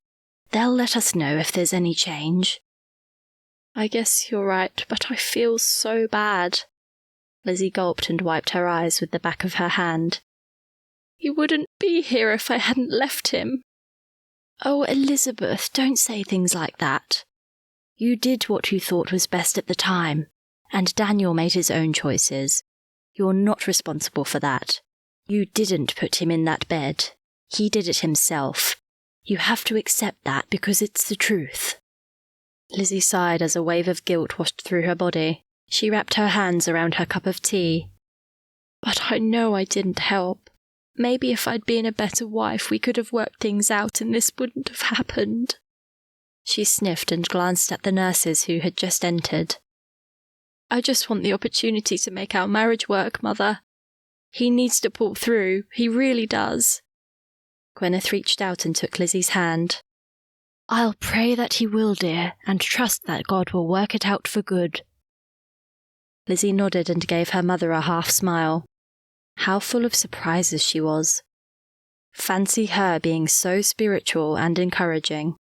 They'll let us know if there's any change. I guess you're right, but I feel so bad. Lizzy gulped and wiped her eyes with the back of her hand. He wouldn't be here if I hadn't left him. Oh, Elizabeth, don't say things like that. You did what you thought was best at the time, and Daniel made his own choices. You're not responsible for that. You didn't put him in that bed. He did it himself. You have to accept that because it's the truth. Lizzy sighed as a wave of guilt washed through her body. She wrapped her hands around her cup of tea. But I know I didn't help. Maybe if I'd been a better wife, we could have worked things out and this wouldn't have happened. She sniffed and glanced at the nurses who had just entered. I just want the opportunity to make our marriage work, Mother. He needs to pull through. He really does. Gwyneth reached out and took Lizzy's hand. I'll pray that he will, dear, and trust that God will work it out for good. Lizzy nodded and gave her mother a half smile. How full of surprises she was. Fancy her being so spiritual and encouraging.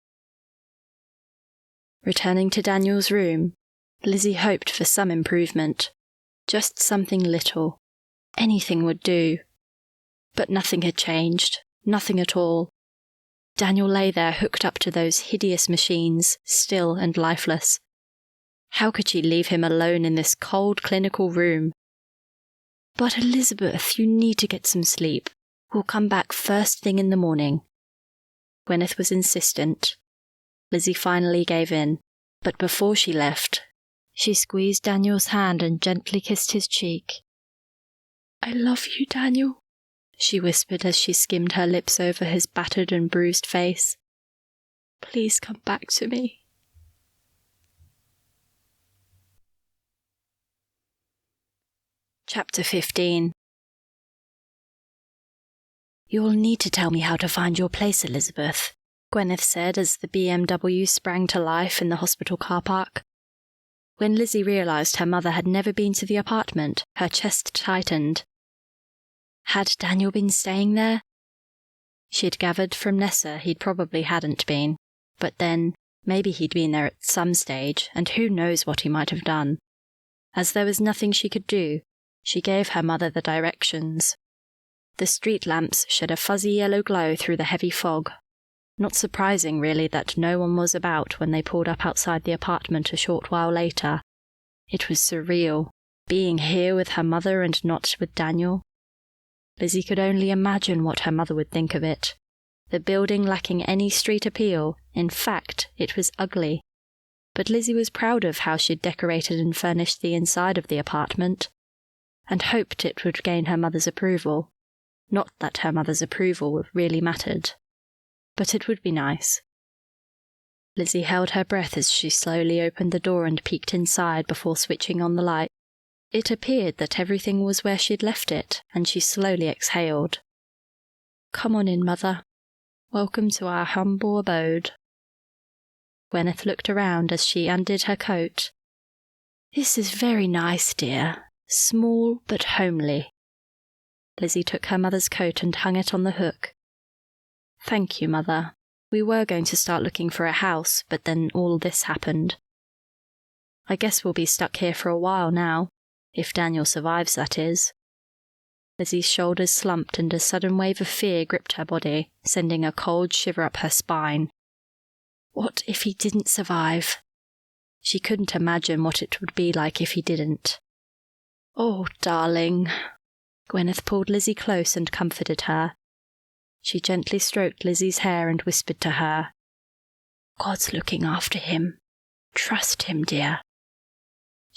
Returning to Daniel's room, Lizzy hoped for some improvement. Just something little. Anything would do. But nothing had changed. Nothing at all. Daniel lay there hooked up to those hideous machines, still and lifeless. How could she leave him alone in this cold clinical room? But Elizabeth, you need to get some sleep. We'll come back first thing in the morning. Gwyneth was insistent. Lizzy finally gave in, but before she left, she squeezed Daniel's hand and gently kissed his cheek. I love you, Daniel, she whispered as she skimmed her lips over his battered and bruised face. Please come back to me. Chapter 15. You'll need to tell me how to find your place, Elizabeth, Gwyneth said as the BMW sprang to life in the hospital car park. When Lizzy realised her mother had never been to the apartment, her chest tightened. Had Daniel been staying there? She'd gathered from Nessa he probably hadn't been, but then maybe he'd been there at some stage, and who knows what he might have done. As there was nothing she could do, she gave her mother the directions. The street lamps shed a fuzzy yellow glow through the heavy fog. Not surprising, really, that no one was about when they pulled up outside the apartment a short while later. It was surreal, being here with her mother and not with Daniel. Lizzy could only imagine what her mother would think of it. The building lacking any street appeal, in fact, it was ugly. But Lizzy was proud of how she'd decorated and furnished the inside of the apartment, and hoped it would gain her mother's approval. Not that her mother's approval really mattered. But it would be nice. Lizzy held her breath as she slowly opened the door and peeked inside before switching on the light. It appeared that everything was where she'd left it, and she slowly exhaled. Come on in, Mother. Welcome to our humble abode. Gwyneth looked around as she undid her coat. This is very nice, dear. Small but homely. Lizzy took her mother's coat and hung it on the hook. Thank you, Mother. We were going to start looking for a house, but then all this happened. I guess we'll be stuck here for a while now. If Daniel survives, that is. Lizzy's shoulders slumped and a sudden wave of fear gripped her body, sending a cold shiver up her spine. What if he didn't survive? She couldn't imagine what it would be like if he didn't. Oh, darling. Gwyneth pulled Lizzy close and comforted her. She gently stroked Lizzy's hair and whispered to her, God's looking after him. Trust him, dear.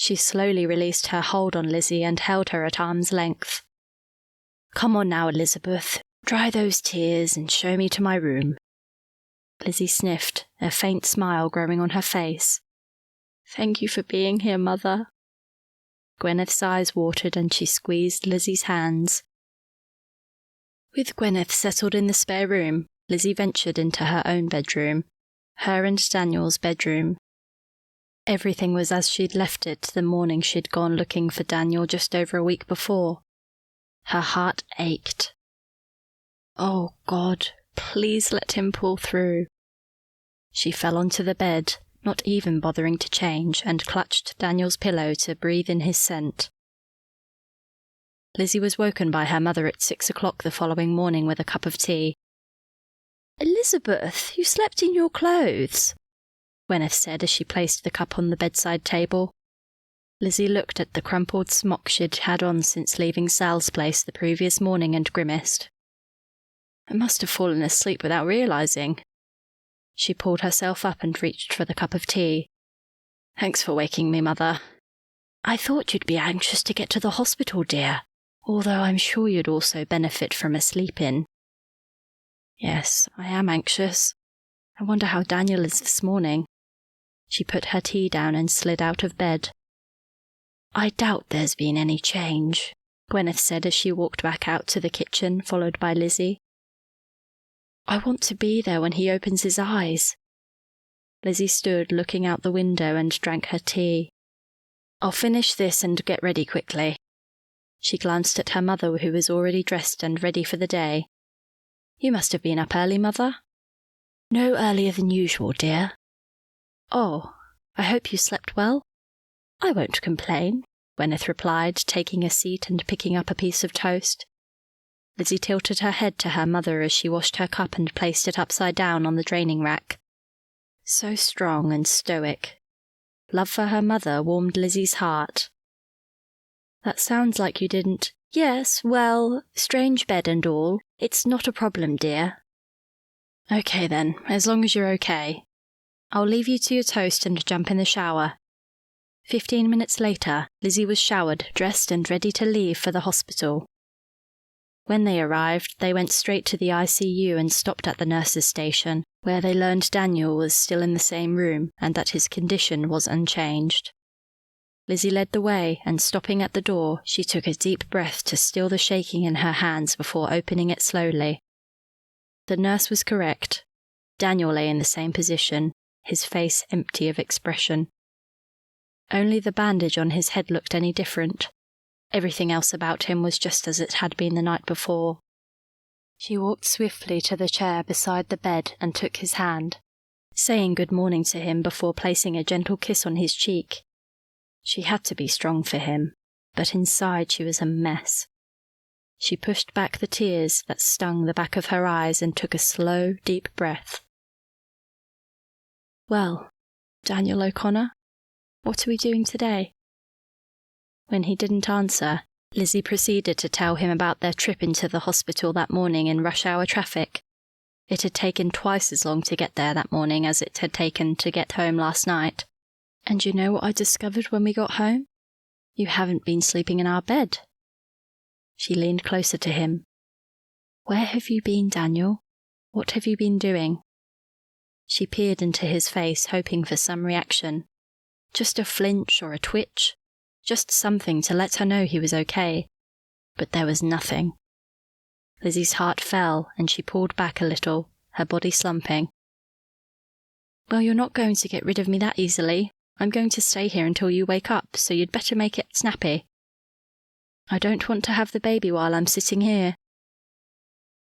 She slowly released her hold on Lizzy and held her at arm's length. Come on now, Elizabeth. Dry those tears and show me to my room. Lizzy sniffed, a faint smile growing on her face. Thank you for being here, Mother. Gwyneth's eyes watered and she squeezed Lizzy's hands. With Gwyneth settled in the spare room, Lizzy ventured into her own bedroom, her and Daniel's bedroom. Everything was as she'd left it the morning she'd gone looking for Daniel just over a week before. Her heart ached. Oh, God, please let him pull through. She fell onto the bed, not even bothering to change, and clutched Daniel's pillow to breathe in his scent. Lizzy was woken by her mother at 6 o'clock the following morning with a cup of tea. "Elizabeth, you slept in your clothes," Gwyneth said as she placed the cup on the bedside table. Lizzy looked at the crumpled smock she'd had on since leaving Sal's place the previous morning and grimaced. "I must have fallen asleep without realizing." She pulled herself up and reached for the cup of tea. "Thanks for waking me, Mother. I thought you'd be anxious to get to the hospital, dear, although I'm sure you'd also benefit from a sleep-in." "Yes, I am anxious. I wonder how Daniel is this morning." She put her tea down and slid out of bed. "I doubt there's been any change," Gwyneth said as she walked back out to the kitchen, followed by Lizzy. "I want to be there when he opens his eyes." Lizzy stood looking out the window and drank her tea. "I'll finish this and get ready quickly." She glanced at her mother, who was already dressed and ready for the day. "You must have been up early, Mother?" "No earlier than usual, dear." "Oh, I hope you slept well." "I won't complain," Gwyneth replied, taking a seat and picking up a piece of toast. Lizzy tilted her head to her mother as she washed her cup and placed it upside down on the draining rack. So strong and stoic. Love for her mother warmed Lizzy's heart. "That sounds like you didn't—" "Yes, well, strange bed and all. It's not a problem, dear." "Okay then, as long as you're okay. I'll leave you to your toast and jump in the shower." 15 minutes later, Lizzy was showered, dressed and ready to leave for the hospital. When they arrived, they went straight to the ICU and stopped at the nurse's station, where they learned Daniel was still in the same room and that his condition was unchanged. Lizzy led the way, and stopping at the door, she took a deep breath to still the shaking in her hands before opening it slowly. The nurse was correct. Daniel lay in the same position, his face empty of expression. Only the bandage on his head looked any different. Everything else about him was just as it had been the night before. She walked swiftly to the chair beside the bed and took his hand, saying good morning to him before placing a gentle kiss on his cheek. She had to be strong for him, but inside she was a mess. She pushed back the tears that stung the back of her eyes and took a slow, deep breath. "Well, Daniel O'Connor, what are we doing today?" When he didn't answer, Lizzy proceeded to tell him about their trip into the hospital that morning in rush-hour traffic. It had taken twice as long to get there that morning as it had taken to get home last night. "And you know what I discovered when we got home? You haven't been sleeping in our bed." She leaned closer to him. "Where have you been, Daniel? What have you been doing?" She peered into his face, hoping for some reaction. Just a flinch or a twitch. Just something to let her know he was okay. But there was nothing. Lizzy's heart fell, and she pulled back a little, her body slumping. "Well, you're not going to get rid of me that easily. I'm going to stay here until you wake up, so you'd better make it snappy." "I don't want to have the baby while I'm sitting here."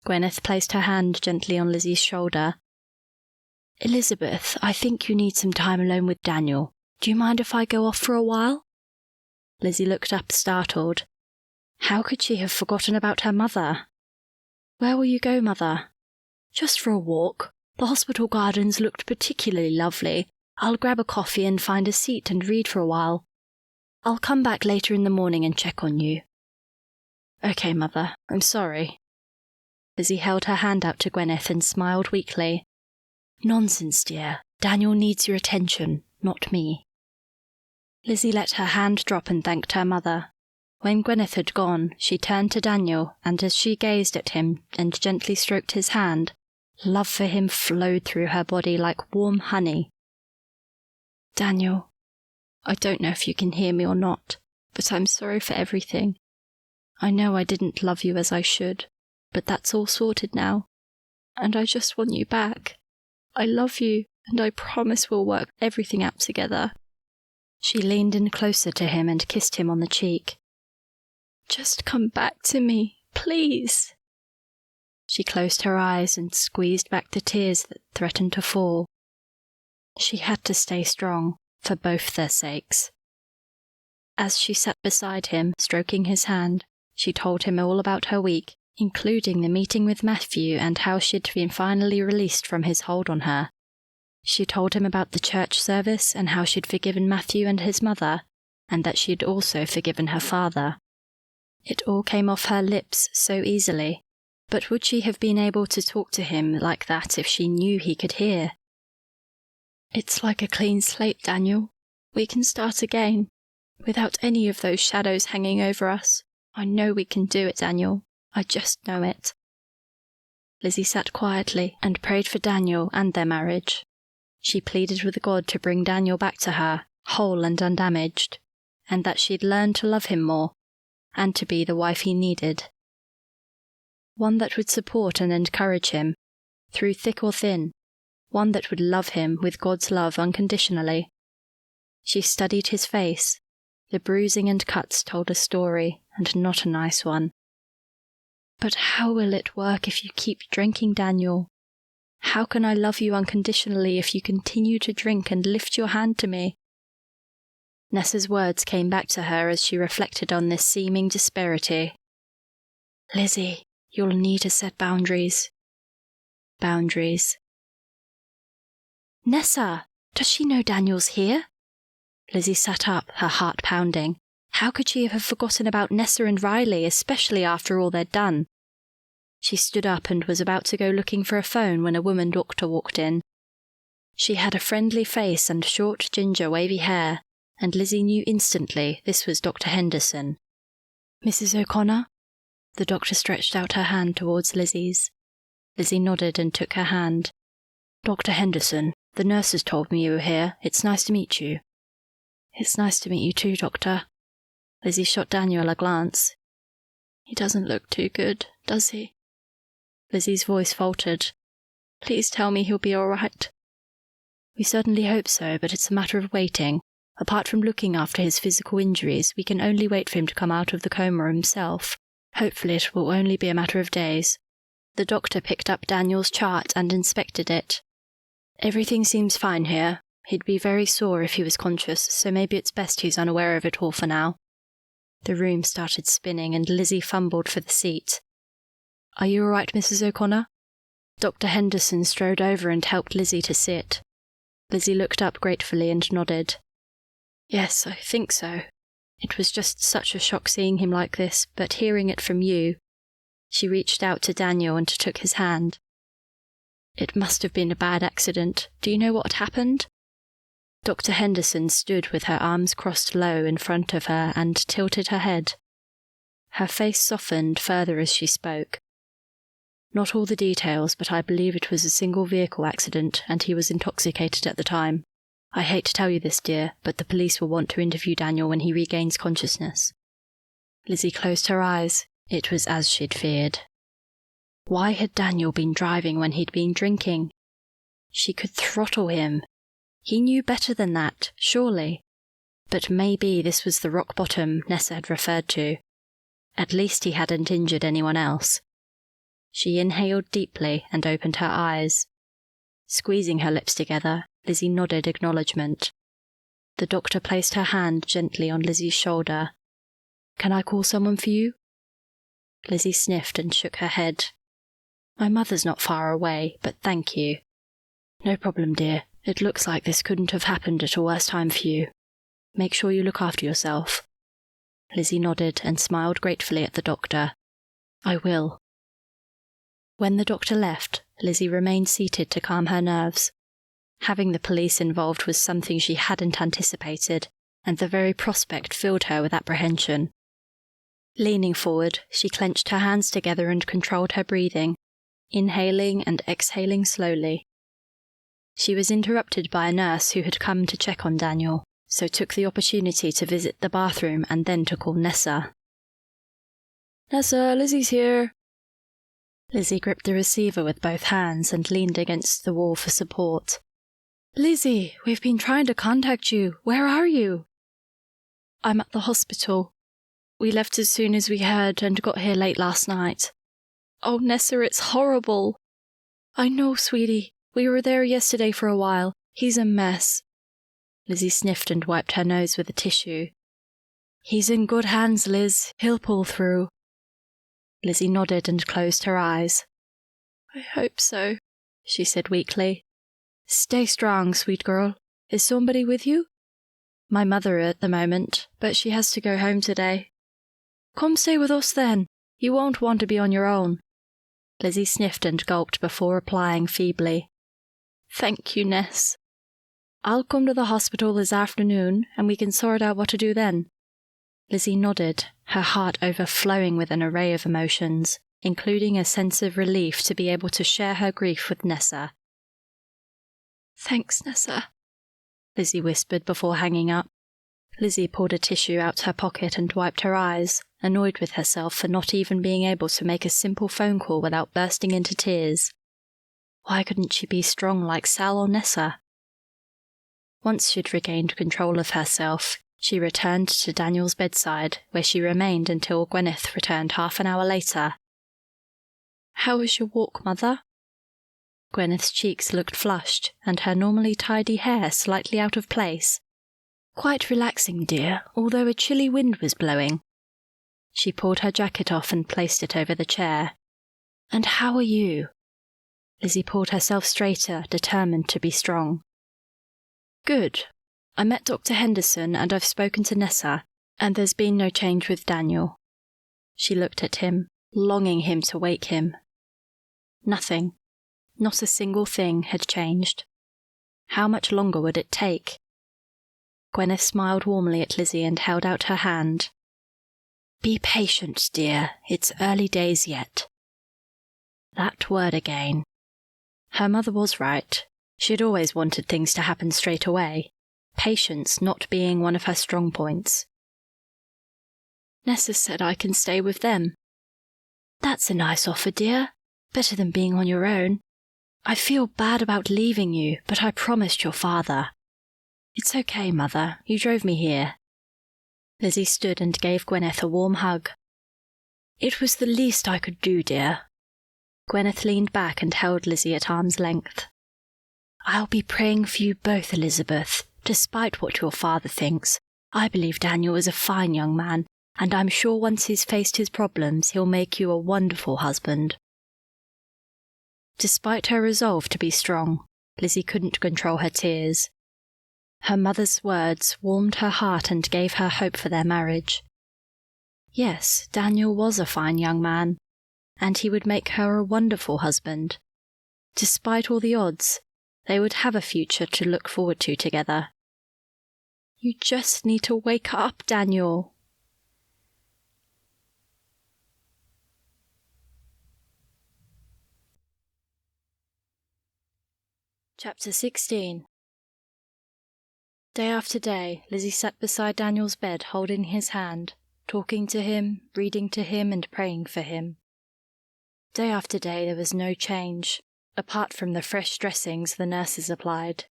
Gwyneth placed her hand gently on Lizzy's shoulder. "Elizabeth, I think you need some time alone with Daniel. Do you mind if I go off for a while?" Lizzy looked up startled. How could she have forgotten about her mother? "Where will you go, Mother?" "Just for a walk. The hospital gardens looked particularly lovely. I'll grab a coffee and find a seat and read for a while. I'll come back later in the morning and check on you." "Okay, Mother. I'm sorry." Lizzy held her hand out to Gwyneth and smiled weakly. "Nonsense, dear. Daniel needs your attention, not me." Lizzy let her hand drop and thanked her mother. When Gwyneth had gone, she turned to Daniel, and as she gazed at him and gently stroked his hand, love for him flowed through her body like warm honey. "Daniel, I don't know if you can hear me or not, but I'm sorry for everything. I know I didn't love you as I should, but that's all sorted now, and I just want you back. I love you, and I promise we'll work everything out together." She leaned in closer to him and kissed him on the cheek. "Just come back to me, please." She closed her eyes and squeezed back the tears that threatened to fall. She had to stay strong, for both their sakes. As she sat beside him, stroking his hand, she told him all about her week, including the meeting with Matthew and how she'd been finally released from his hold on her. She told him about the church service and how she'd forgiven Matthew and his mother, and that she'd also forgiven her father. It all came off her lips so easily, but would she have been able to talk to him like that if she knew he could hear? "It's like a clean slate, Daniel. We can start again, without any of those shadows hanging over us. I know we can do it, Daniel. I just know it." Lizzy sat quietly and prayed for Daniel and their marriage. She pleaded with God to bring Daniel back to her, whole and undamaged, and that she'd learn to love him more, and to be the wife he needed. One that would support and encourage him, through thick or thin, one that would love him with God's love unconditionally. She studied his face. The bruising and cuts told a story, and not a nice one. "But how will it work if you keep drinking, Daniel? How can I love you unconditionally if you continue to drink and lift your hand to me?" Nessa's words came back to her as she reflected on this seeming disparity. "Lizzy, you'll need to set boundaries." Boundaries. "Nessa, does she know Daniel's here?" Lizzy sat up, her heart pounding. How could she have forgotten about Nessa and Riley, especially after all they'd done? She stood up and was about to go looking for a phone when a woman doctor walked in. She had a friendly face and short, ginger, wavy hair, and Lizzy knew instantly this was Dr. Henderson. "Mrs. O'Connor?" The doctor stretched out her hand towards Lizzy's. Lizzy nodded and took her hand. "Dr. Henderson, the nurses told me you were here. It's nice to meet you." "It's nice to meet you too, Doctor." Lizzy shot Daniel a glance. "He doesn't look too good, does he?" Lizzy's voice faltered. "Please tell me he'll be all right." "We certainly hope so, but it's a matter of waiting. Apart from looking after his physical injuries, we can only wait for him to come out of the coma himself. Hopefully it will only be a matter of days." The doctor picked up Daniel's chart and inspected it. "Everything seems fine here. He'd be very sore if he was conscious, so maybe it's best he's unaware of it all for now." The room started spinning and Lizzy fumbled for the seat. "Are you all right, Mrs. O'Connor?" Dr. Henderson strode over and helped Lizzy to sit. Lizzy looked up gratefully and nodded. "Yes, I think so. It was just such a shock seeing him like this, but hearing it from you." She reached out to Daniel and took his hand. "It must have been a bad accident. Do you know what happened?" Dr. Henderson stood with her arms crossed low in front of her and tilted her head. Her face softened further as she spoke. "Not all the details, but I believe it was a single vehicle accident, and he was intoxicated at the time. I hate to tell you this, dear, but the police will want to interview Daniel when he regains consciousness." Lizzy closed her eyes. It was as she'd feared. Why had Daniel been driving when he'd been drinking? She could throttle him. He knew better than that, surely. But maybe this was the rock bottom Nessa had referred to. At least he hadn't injured anyone else. She inhaled deeply and opened her eyes. Squeezing her lips together, Lizzy nodded acknowledgement. The doctor placed her hand gently on Lizzy's shoulder. "Can I call someone for you?" Lizzy sniffed and shook her head. "My mother's not far away, but thank you." "No problem, dear. It looks like this couldn't have happened at a worse time for you. Make sure you look after yourself." Lizzy nodded and smiled gratefully at the doctor. "I will." When the doctor left, Lizzy remained seated to calm her nerves. Having the police involved was something she hadn't anticipated, and the very prospect filled her with apprehension. Leaning forward, she clenched her hands together and controlled her breathing, inhaling and exhaling slowly. She was interrupted by a nurse who had come to check on Daniel, so took the opportunity to visit the bathroom and then to call Nessa. "Nessa, Lizzy's here." Lizzy gripped the receiver with both hands and leaned against the wall for support. "Lizzy, we've been trying to contact you. Where are you?" "I'm at the hospital. We left as soon as we heard and got here late last night." "Oh, Nessa, it's horrible." "I know, sweetie. We were there yesterday for a while. He's a mess. Lizzy sniffed and wiped her nose with a tissue. He's in good hands, Liz. He'll pull through. Lizzy nodded and closed her eyes. I hope so, she said weakly. Stay strong, sweet girl. Is somebody with you? My mother at the moment, but she has to go home today. Come stay with us then. You won't want to be on your own. Lizzy sniffed and gulped before replying feebly. Thank you, Ness. I'll come to the hospital this afternoon, and we can sort out what to do then. Lizzy nodded, her heart overflowing with an array of emotions, including a sense of relief to be able to share her grief with Nessa. Thanks, Nessa, Lizzy whispered before hanging up. Lizzy pulled a tissue out her pocket and wiped her eyes, annoyed with herself for not even being able to make a simple phone call without bursting into tears. Why couldn't she be strong like Sal or Nessa? Once she'd regained control of herself, she returned to Daniel's bedside, where she remained until Gwyneth returned half an hour later. How was your walk, Mother? Gwyneth's cheeks looked flushed, and her normally tidy hair slightly out of place. Quite relaxing, dear, although a chilly wind was blowing. She pulled her jacket off and placed it over the chair. And how are you? Lizzy pulled herself straighter, determined to be strong. Good. I met Dr. Henderson and I've spoken to Nessa, and there's been no change with Daniel. She looked at him, longing him to wake him. Nothing, not a single thing had changed. How much longer would it take? Gwyneth smiled warmly at Lizzy and held out her hand. Be patient, dear. It's early days yet. That word again. Her mother was right. She'd always wanted things to happen straight away, patience not being one of her strong points. Nessa said I can stay with them. That's a nice offer, dear. Better than being on your own. I feel bad about leaving you, but I promised your father. It's okay, Mother. You drove me here. Lizzy stood and gave Gwyneth a warm hug. It was the least I could do, dear. Gwyneth leaned back and held Lizzy at arm's length. I'll be praying for you both, Elizabeth, despite what your father thinks. I believe Daniel is a fine young man, and I'm sure once he's faced his problems, he'll make you a wonderful husband. Despite her resolve to be strong, Lizzy couldn't control her tears. Her mother's words warmed her heart and gave her hope for their marriage. Yes, Daniel was a fine young man, and he would make her a wonderful husband. Despite all the odds, they would have a future to look forward to together. You just need to wake up, Daniel. Chapter 16. Day after day, Lizzy sat beside Daniel's bed holding his hand, talking to him, reading to him and praying for him. Day after day there was no change, apart from the fresh dressings the nurses applied.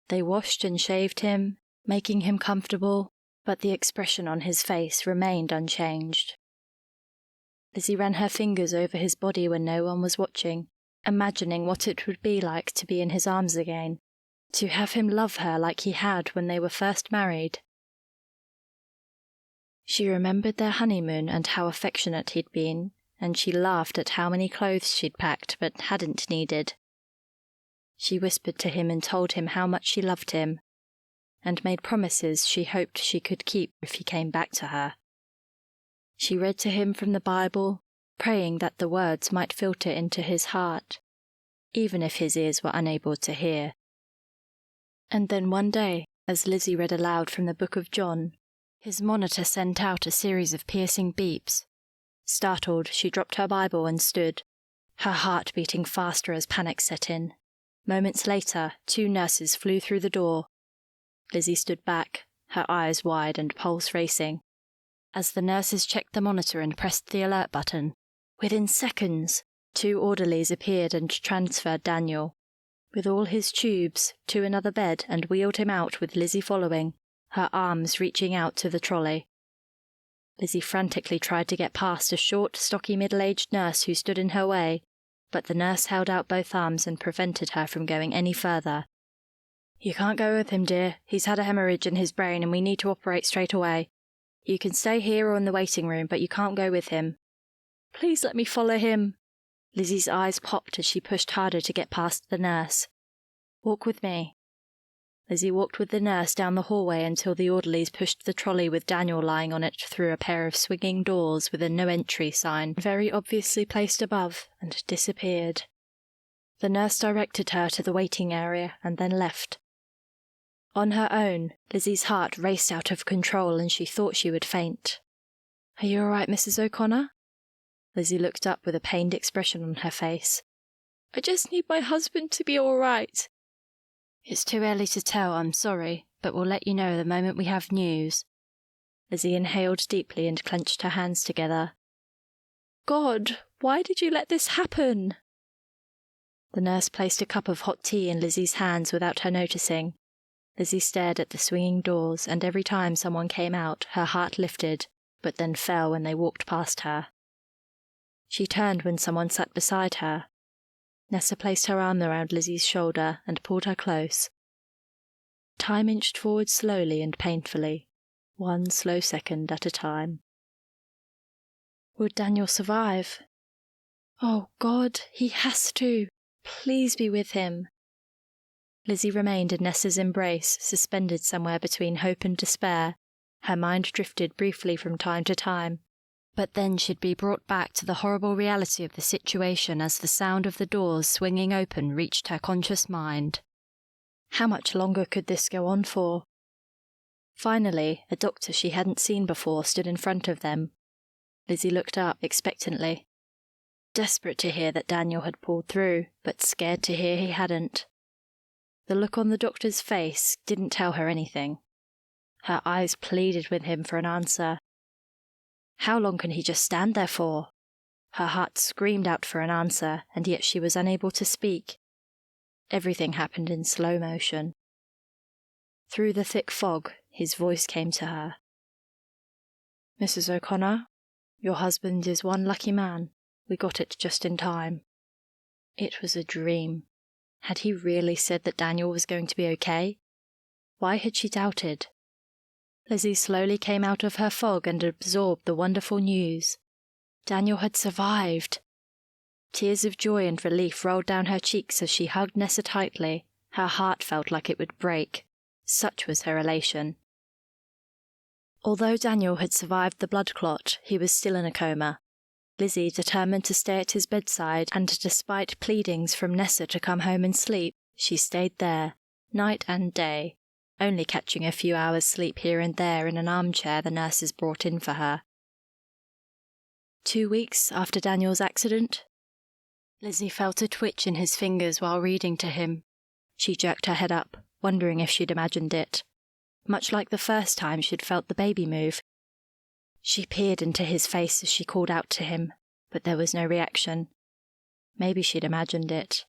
They washed and shaved him, making him comfortable, but the expression on his face remained unchanged. Lizzy ran her fingers over his body when no one was watching, imagining what it would be like to be in his arms again, to have him love her like he had when they were first married. She remembered their honeymoon and how affectionate he'd been, and she laughed at how many clothes she'd packed but hadn't needed. She whispered to him and told him how much she loved him, and made promises she hoped she could keep if he came back to her. She read to him from the Bible, praying that the words might filter into his heart, even if his ears were unable to hear. And then one day, as Lizzy read aloud from the book of John, his monitor sent out a series of piercing beeps. Startled, she dropped her Bible and stood, her heart beating faster as panic set in. Moments later, 2 nurses flew through the door. Lizzy stood back, her eyes wide and pulse racing. As the nurses checked the monitor and pressed the alert button, within seconds, 2 orderlies appeared and transferred Daniel, with all his tubes, to another bed and wheeled him out with Lizzy following, her arms reaching out to the trolley. Lizzy frantically tried to get past a short, stocky middle-aged nurse who stood in her way, but the nurse held out both arms and prevented her from going any further. You can't go with him, dear. He's had a hemorrhage in his brain and we need to operate straight away. You can stay here or in the waiting room, but you can't go with him. Please let me follow him. Lizzie's eyes popped as she pushed harder to get past the nurse. Walk with me. Lizzie walked with the nurse down the hallway until the orderlies pushed the trolley with Daniel lying on it through a pair of swinging doors with a no entry sign very obviously placed above and disappeared. The nurse directed her to the waiting area and then left. On her own, Lizzie's heart raced out of control and she thought she would faint. Are you all right, Mrs. O'Connor? Lizzie looked up with a pained expression on her face. I just need my husband to be all right. It's too early to tell, I'm sorry, but we'll let you know the moment we have news. Lizzie inhaled deeply and clenched her hands together. God, why did you let this happen? The nurse placed a cup of hot tea in Lizzie's hands without her noticing. Lizzie stared at the swinging doors, and every time someone came out, her heart lifted, but then fell when they walked past her. She turned when someone sat beside her. Nessa placed her arm around Lizzie's shoulder and pulled her close. Time inched forward slowly and painfully, one slow second at a time. Would Daniel survive? Oh, God, he has to. Please be with him. Lizzie remained in Nessa's embrace, suspended somewhere between hope and despair. Her mind drifted briefly from time to time, but then she'd be brought back to the horrible reality of the situation as the sound of the doors swinging open reached her conscious mind. How much longer could this go on for? Finally, a doctor she hadn't seen before stood in front of them. Lizzie looked up expectantly, desperate to hear that Daniel had pulled through, but scared to hear he hadn't. The look on the doctor's face didn't tell her anything. Her eyes pleaded with him for an answer. How long can he just stand there for? Her heart screamed out for an answer, and yet she was unable to speak. Everything happened in slow motion. Through the thick fog, his voice came to her. Mrs. O'Connor, your husband is one lucky man. We got it just in time. It was a dream. Had he really said that Daniel was going to be okay? Why had she doubted? Lizzie slowly came out of her fog and absorbed the wonderful news. Daniel had survived. Tears of joy and relief rolled down her cheeks as she hugged Nessa tightly. Her heart felt like it would break. Such was her elation. Although Daniel had survived the blood clot, he was still in a coma. Lizzie, determined to stay at his bedside, and despite pleadings from Nessa to come home and sleep, she stayed there, night and day, only catching a few hours' sleep here and there in an armchair the nurses brought in for her. 2 weeks after Daniel's accident, Lizzie felt a twitch in his fingers while reading to him. She jerked her head up, wondering if she'd imagined it. Much like the first time she'd felt the baby move. She peered into his face as she called out to him, but there was no reaction. Maybe she'd imagined it.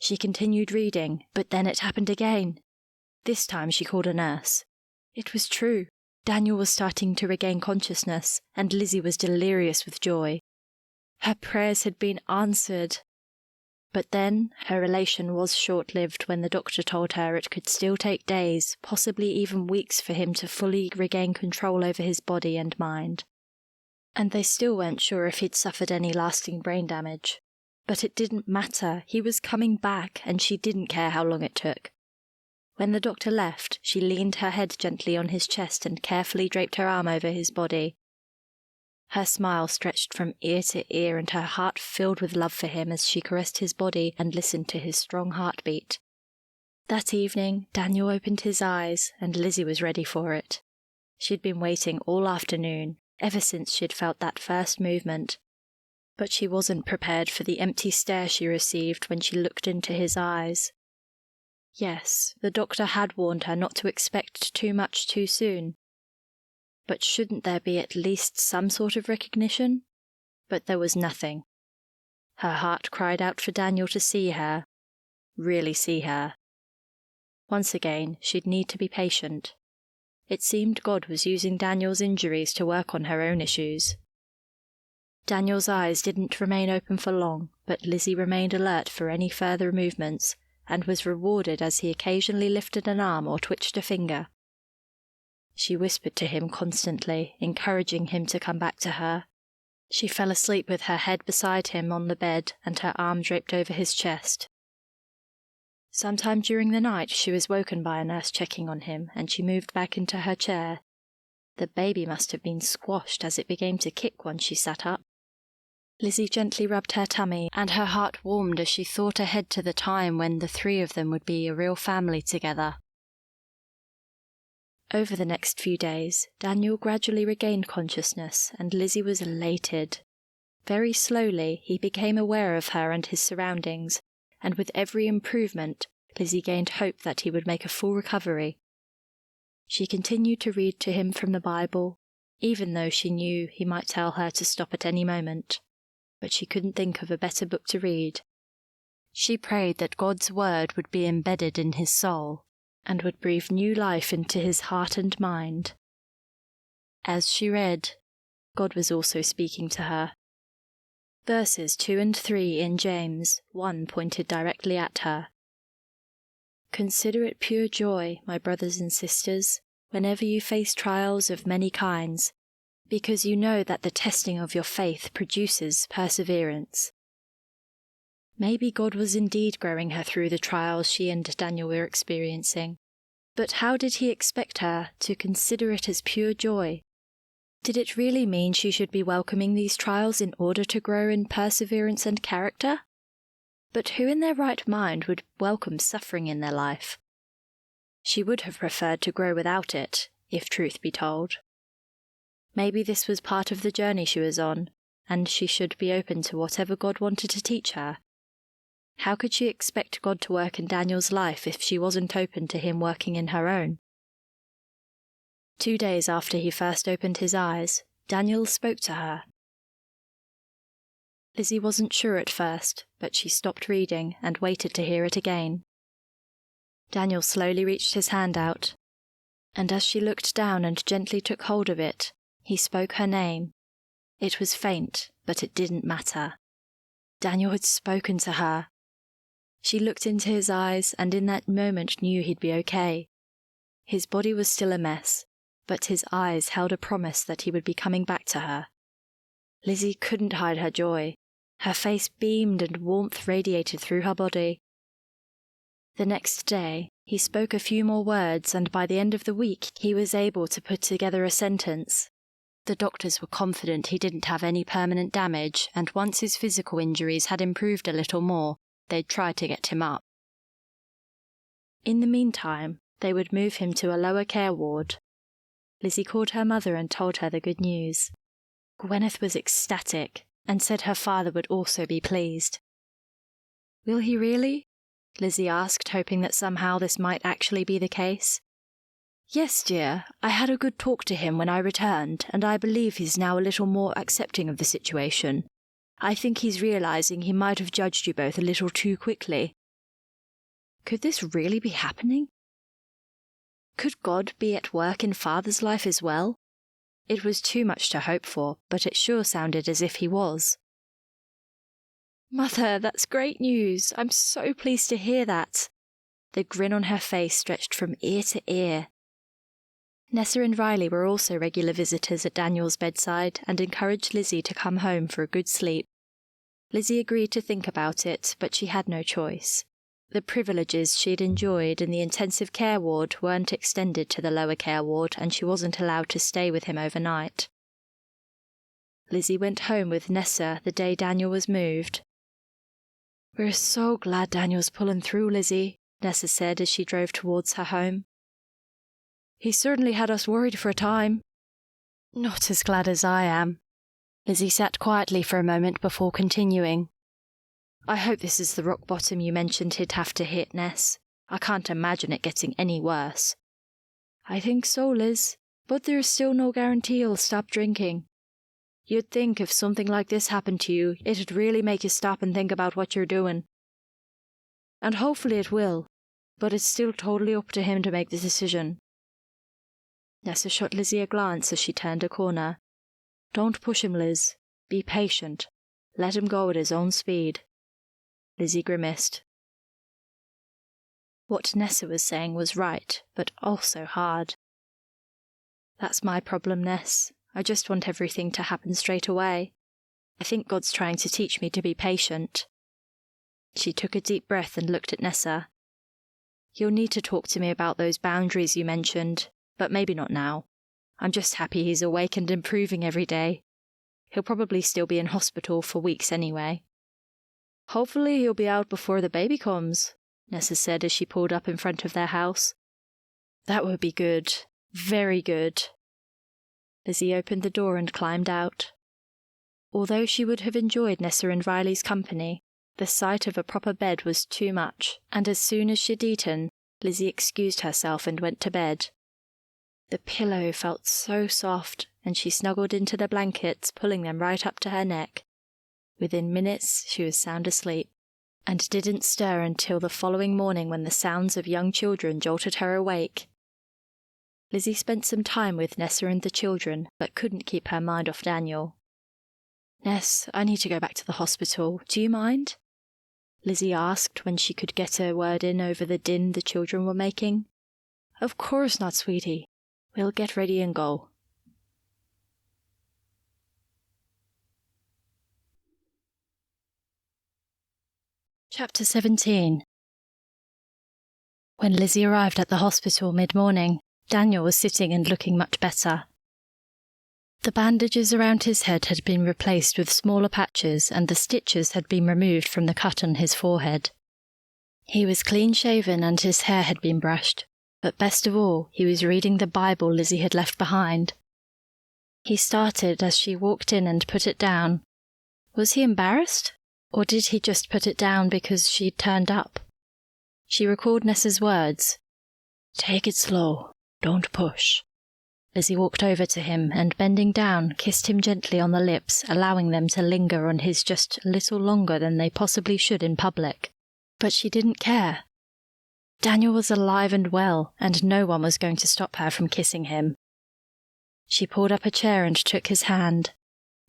She continued reading, but then it happened again. This time she called a nurse. It was true. Daniel was starting to regain consciousness, and Lizzie was delirious with joy. Her prayers had been answered. But then her elation was short-lived when the doctor told her it could still take days, possibly even weeks, for him to fully regain control over his body and mind. And they still weren't sure if he'd suffered any lasting brain damage. But it didn't matter. He was coming back, and she didn't care how long it took. When the doctor left, she leaned her head gently on his chest and carefully draped her arm over his body. Her smile stretched from ear to ear, and her heart filled with love for him as she caressed his body and listened to his strong heartbeat. That evening, Daniel opened his eyes, and Lizzie was ready for it. She'd been waiting all afternoon, ever since she'd felt that first movement. But she wasn't prepared for the empty stare she received when she looked into his eyes. Yes, the doctor had warned her not to expect too much too soon. But shouldn't there be at least some sort of recognition? But there was nothing. Her heart cried out for Daniel to see her. Really see her. Once again, she'd need to be patient. It seemed God was using Daniel's injuries to work on her own issues. Daniel's eyes didn't remain open for long, but Lizzie remained alert for any further movements, and was rewarded as he occasionally lifted an arm or twitched a finger. She whispered to him constantly, encouraging him to come back to her. She fell asleep with her head beside him on the bed and her arm draped over his chest. Sometime during the night she was woken by a nurse checking on him, and she moved back into her chair. The baby must have been squashed, as it began to kick once she sat up. Lizzy gently rubbed her tummy, and her heart warmed as she thought ahead to the time when the three of them would be a real family together. Over the next few days, Daniel gradually regained consciousness, and Lizzy was elated. Very slowly, he became aware of her and his surroundings, and with every improvement, Lizzy gained hope that he would make a full recovery. She continued to read to him from the Bible, even though she knew he might tell her to stop at any moment, but she couldn't think of a better book to read. She prayed that God's word would be embedded in his soul, and would breathe new life into his heart and mind. As she read, God was also speaking to her. Verses 2 and 3 in James 1 pointed directly at her. Consider it pure joy, my brothers and sisters, whenever you face trials of many kinds, because you know that the testing of your faith produces perseverance. Maybe God was indeed growing her through the trials she and Daniel were experiencing. But how did he expect her to consider it as pure joy? Did it really mean she should be welcoming these trials in order to grow in perseverance and character? But who in their right mind would welcome suffering in their life? She would have preferred to grow without it, if truth be told. Maybe this was part of the journey she was on, and she should be open to whatever God wanted to teach her. How could she expect God to work in Daniel's life if she wasn't open to him working in her own? 2 days after he first opened his eyes, Daniel spoke to her. Lizzy wasn't sure at first, but she stopped reading and waited to hear it again. Daniel slowly reached his hand out, and as she looked down and gently took hold of it, he spoke her name. It was faint, but it didn't matter. Daniel had spoken to her. She looked into his eyes and in that moment knew he'd be okay. His body was still a mess, but his eyes held a promise that he would be coming back to her. Lizzy couldn't hide her joy. Her face beamed and warmth radiated through her body. The next day, he spoke a few more words, and by the end of the week he was able to put together a sentence. The doctors were confident he didn't have any permanent damage, and once his physical injuries had improved a little more, they'd try to get him up. In the meantime, they would move him to a lower care ward. Lizzy called her mother and told her the good news. Gwyneth was ecstatic, and said her father would also be pleased. "Will he really?" Lizzy asked, hoping that somehow this might actually be the case. "Yes, dear. I had a good talk to him when I returned, and I believe he's now a little more accepting of the situation. I think he's realizing he might have judged you both a little too quickly." Could this really be happening? Could God be at work in Father's life as well? It was too much to hope for, but it sure sounded as if he was. "Mother, that's great news. I'm so pleased to hear that." The grin on her face stretched from ear to ear. Nessa and Riley were also regular visitors at Daniel's bedside and encouraged Lizzy to come home for a good sleep. Lizzy agreed to think about it, but she had no choice. The privileges she'd enjoyed in the intensive care ward weren't extended to the lower care ward, and she wasn't allowed to stay with him overnight. Lizzy went home with Nessa the day Daniel was moved. "We're so glad Daniel's pulling through, Lizzy," Nessa said as she drove towards her home. "He certainly had us worried for a time." "Not as glad as I am." Lizzy sat quietly for a moment before continuing. "I hope this is the rock bottom you mentioned he'd have to hit, Ness. I can't imagine it getting any worse." "I think so, Liz, but there's still no guarantee he'll stop drinking. You'd think if something like this happened to you, it'd really make you stop and think about what you're doing. And hopefully it will, but it's still totally up to him to make the decision." Nessa shot Lizzy a glance as she turned a corner. "Don't push him, Liz. Be patient. Let him go at his own speed." Lizzy grimaced. What Nessa was saying was right, but also hard. That's my problem, Ness. I just want everything to happen straight away. I think God's trying to teach me to be patient. She took a deep breath and looked at Nessa. You'll need to talk to me about those boundaries you mentioned, but maybe not now. I'm just happy he's awake and improving every day. He'll probably still be in hospital for weeks anyway. Hopefully he'll be out before the baby comes, Nessa said as she pulled up in front of their house. That would be good. Very good. Lizzy opened the door and climbed out. Although she would have enjoyed Nessa and Riley's company, the sight of a proper bed was too much, and as soon as she'd eaten, Lizzy excused herself and went to bed. The pillow felt so soft, and she snuggled into the blankets, pulling them right up to her neck. Within minutes she was sound asleep, and didn't stir until the following morning when the sounds of young children jolted her awake. Lizzy spent some time with Nessa and the children, but couldn't keep her mind off Daniel. Ness, I need to go back to the hospital. Do you mind? Lizzy asked when she could get a word in over the din the children were making. Of course not, sweetie. We'll get ready and go. Chapter 17. When Lizzy arrived at the hospital mid-morning, Daniel was sitting and looking much better. The bandages around his head had been replaced with smaller patches, and the stitches had been removed from the cut on his forehead. He was clean-shaven and his hair had been brushed, but best of all, he was reading the Bible Lizzy had left behind. He started as she walked in and put it down. Was he embarrassed? Or did he just put it down because she'd turned up? She recalled Nessa's words. Take it slow. Don't push. Lizzy walked over to him and, bending down, kissed him gently on the lips, allowing them to linger on his just a little longer than they possibly should in public. But she didn't care. Daniel was alive and well, and no one was going to stop her from kissing him. She pulled up a chair and took his hand.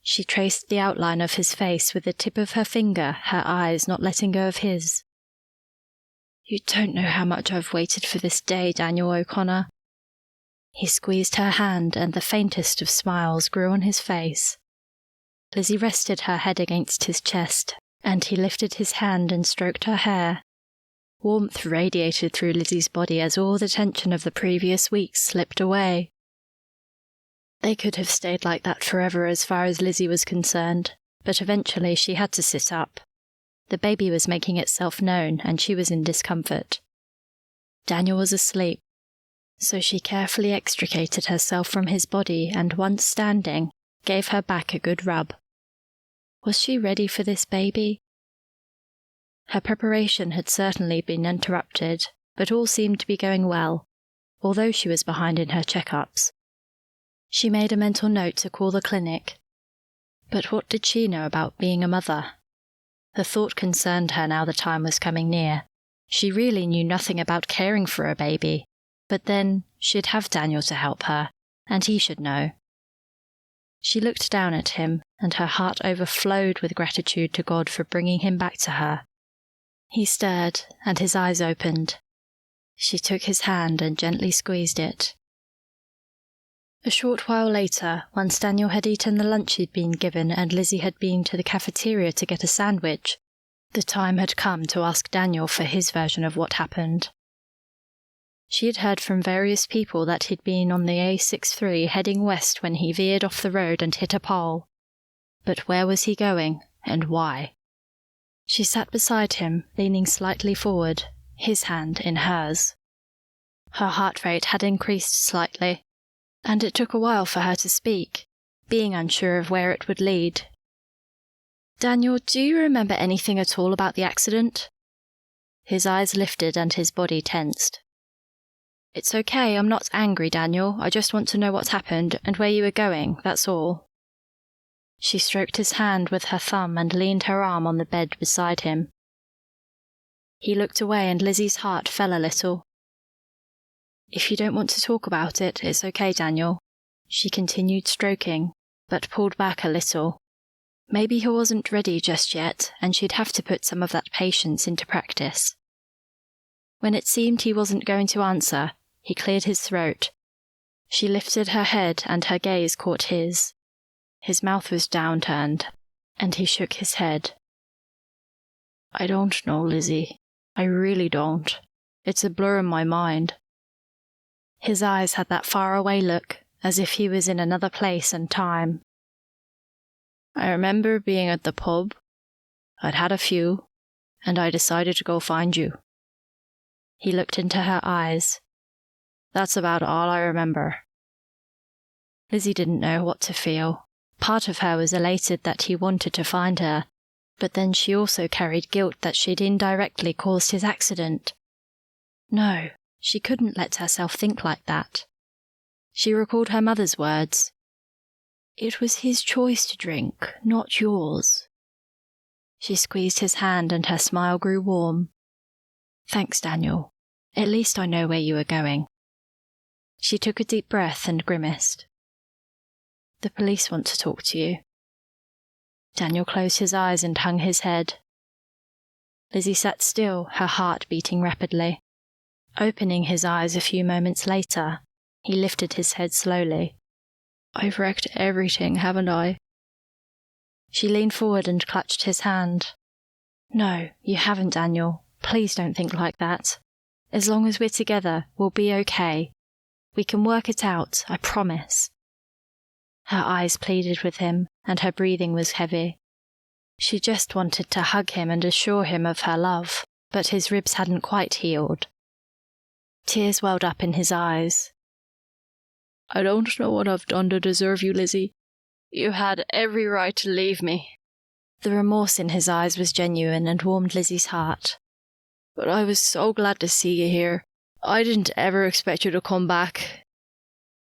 She traced the outline of his face with the tip of her finger, her eyes not letting go of his. You don't know how much I've waited for this day, Daniel O'Connor. He squeezed her hand, and the faintest of smiles grew on his face. Lizzy rested her head against his chest, and he lifted his hand and stroked her hair. Warmth radiated through Lizzy's body as all the tension of the previous weeks slipped away. They could have stayed like that forever as far as Lizzy was concerned, but eventually she had to sit up. The baby was making itself known, and she was in discomfort. Daniel was asleep, so she carefully extricated herself from his body and, once standing, gave her back a good rub. Was she ready for this baby? Her preparation had certainly been interrupted, but all seemed to be going well, although she was behind in her checkups. She made a mental note to call the clinic. But what did she know about being a mother? The thought concerned her now the time was coming near. She really knew nothing about caring for a baby, but then she'd have Daniel to help her, and he should know. She looked down at him, and her heart overflowed with gratitude to God for bringing him back to her. He stirred, and his eyes opened. She took his hand and gently squeezed it. A short while later, once Daniel had eaten the lunch he'd been given and Lizzy had been to the cafeteria to get a sandwich, the time had come to ask Daniel for his version of what happened. She had heard from various people that he'd been on the A63 heading west when he veered off the road and hit a pole. But where was he going, and why? She sat beside him, leaning slightly forward, his hand in hers. Her heart rate had increased slightly, and it took a while for her to speak, being unsure of where it would lead. Daniel, do you remember anything at all about the accident? His eyes lifted and his body tensed. It's okay, I'm not angry, Daniel. I just want to know what's happened and where you were going, that's all. She stroked his hand with her thumb and leaned her arm on the bed beside him. He looked away and Lizzy's heart fell a little. If you don't want to talk about it, it's okay, Daniel. She continued stroking, but pulled back a little. Maybe he wasn't ready just yet, and she'd have to put some of that patience into practice. When it seemed he wasn't going to answer, he cleared his throat. She lifted her head and her gaze caught his. His mouth was downturned, and he shook his head. I don't know, Lizzy. I really don't. It's a blur in my mind. His eyes had that faraway look, as if he was in another place and time. I remember being at the pub. I'd had a few, and I decided to go find you. He looked into her eyes. That's about all I remember. Lizzy didn't know what to feel. Part of her was elated that he wanted to find her, but then she also carried guilt that she'd indirectly caused his accident. No, she couldn't let herself think like that. She recalled her mother's words. It was his choice to drink, not yours. She squeezed his hand and her smile grew warm. Thanks, Daniel. At least I know where you are going. She took a deep breath and grimaced. The police want to talk to you. Daniel closed his eyes and hung his head. Lizzy sat still, her heart beating rapidly. Opening his eyes a few moments later, he lifted his head slowly. I've wrecked everything, haven't I? She leaned forward and clutched his hand. No, you haven't, Daniel. Please don't think like that. As long as we're together, we'll be okay. We can work it out, I promise. Her eyes pleaded with him, and her breathing was heavy. She just wanted to hug him and assure him of her love, but his ribs hadn't quite healed. Tears welled up in his eyes. I don't know what I've done to deserve you, Lizzy. You had every right to leave me. The remorse in his eyes was genuine and warmed Lizzie's heart. But I was so glad to see you here. I didn't ever expect you to come back.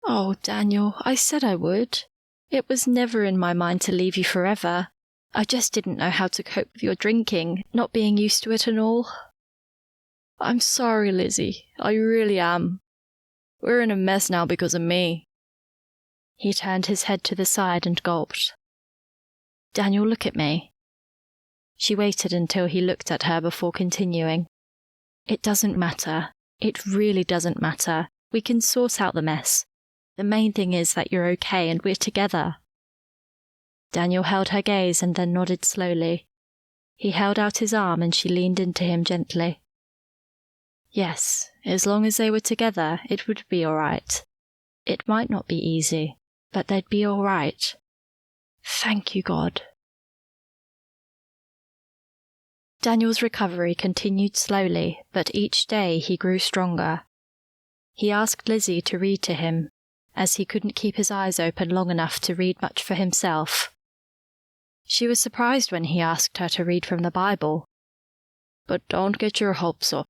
Oh, Daniel, I said I would. It was never in my mind to leave you forever. I just didn't know how to cope with your drinking, not being used to it and all. I'm sorry, Lizzy. I really am. We're in a mess now because of me. He turned his head to the side and gulped. Daniel, look at me. She waited until he looked at her before continuing. It doesn't matter. It really doesn't matter. We can sort out the mess. The main thing is that you're okay and we're together. Daniel held her gaze and then nodded slowly. He held out his arm and she leaned into him gently. Yes, as long as they were together, it would be all right. It might not be easy, but they'd be all right. Thank you, God. Daniel's recovery continued slowly, but each day he grew stronger. He asked Lizzy to read to him, as he couldn't keep his eyes open long enough to read much for himself. She was surprised when he asked her to read from the Bible. But don't get your hopes up,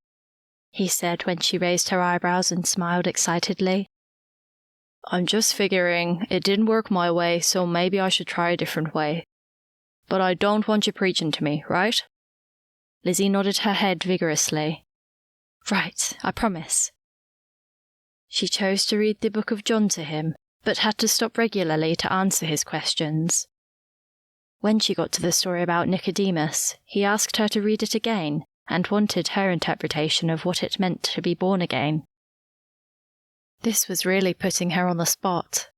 he said when she raised her eyebrows and smiled excitedly. I'm just figuring it didn't work my way, so maybe I should try a different way. But I don't want you preaching to me, right? Lizzy nodded her head vigorously. Right, I promise. She chose to read the book of John to him, but had to stop regularly to answer his questions. When she got to the story about Nicodemus, he asked her to read it again, and wanted her interpretation of what it meant to be born again. This was really putting her on the spot.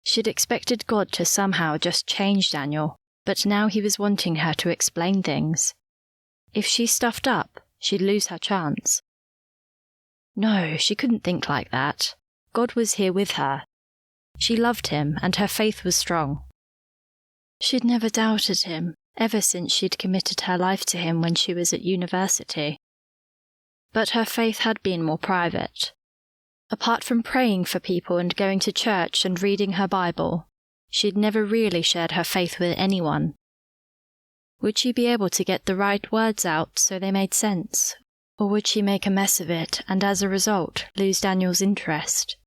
She'd expected God to somehow just change Daniel, but now he was wanting her to explain things. If she stuffed up, she'd lose her chance. No, she couldn't think like that. God was here with her. She loved him, and her faith was strong. She'd never doubted him, ever since she'd committed her life to him when she was at university. But her faith had been more private. Apart from praying for people and going to church and reading her Bible, she'd never really shared her faith with anyone. Would she be able to get the right words out so they made sense? Or would she make a mess of it and as a result lose Daniel's interest?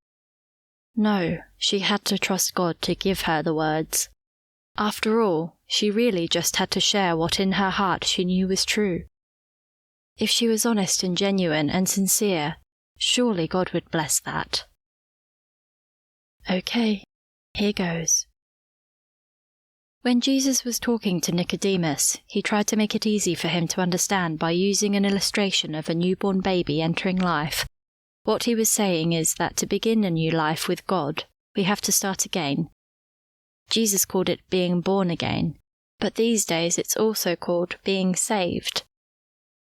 No, she had to trust God to give her the words. After all, she really just had to share what in her heart she knew was true. If she was honest and genuine and sincere, surely God would bless that. Okay, here goes. When Jesus was talking to Nicodemus, he tried to make it easy for him to understand by using an illustration of a newborn baby entering life. What he was saying is that to begin a new life with God, we have to start again. Jesus called it being born again, but these days it's also called being saved.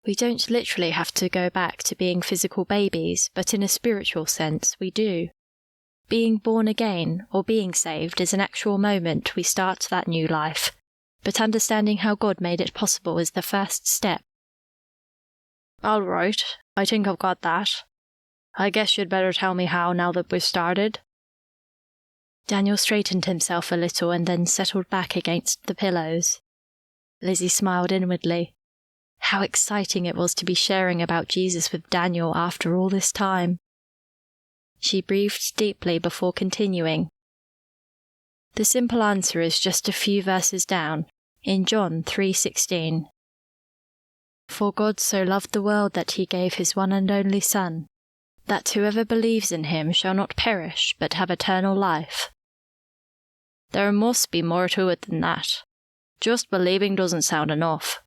We don't literally have to go back to being physical babies, but in a spiritual sense, we do. Being born again, or being saved, is an actual moment we start that new life, but understanding how God made it possible is the first step. All right, I think I've got that. I guess you'd better tell me how now that we've started. Daniel straightened himself a little and then settled back against the pillows. Lizzy smiled inwardly. How exciting it was to be sharing about Jesus with Daniel after all this time. She breathed deeply before continuing. The simple answer is just a few verses down, in John 3:16. For God so loved the world that he gave his one and only Son, that whoever believes in him shall not perish but have eternal life. There must be more to it than that. Just believing doesn't sound enough.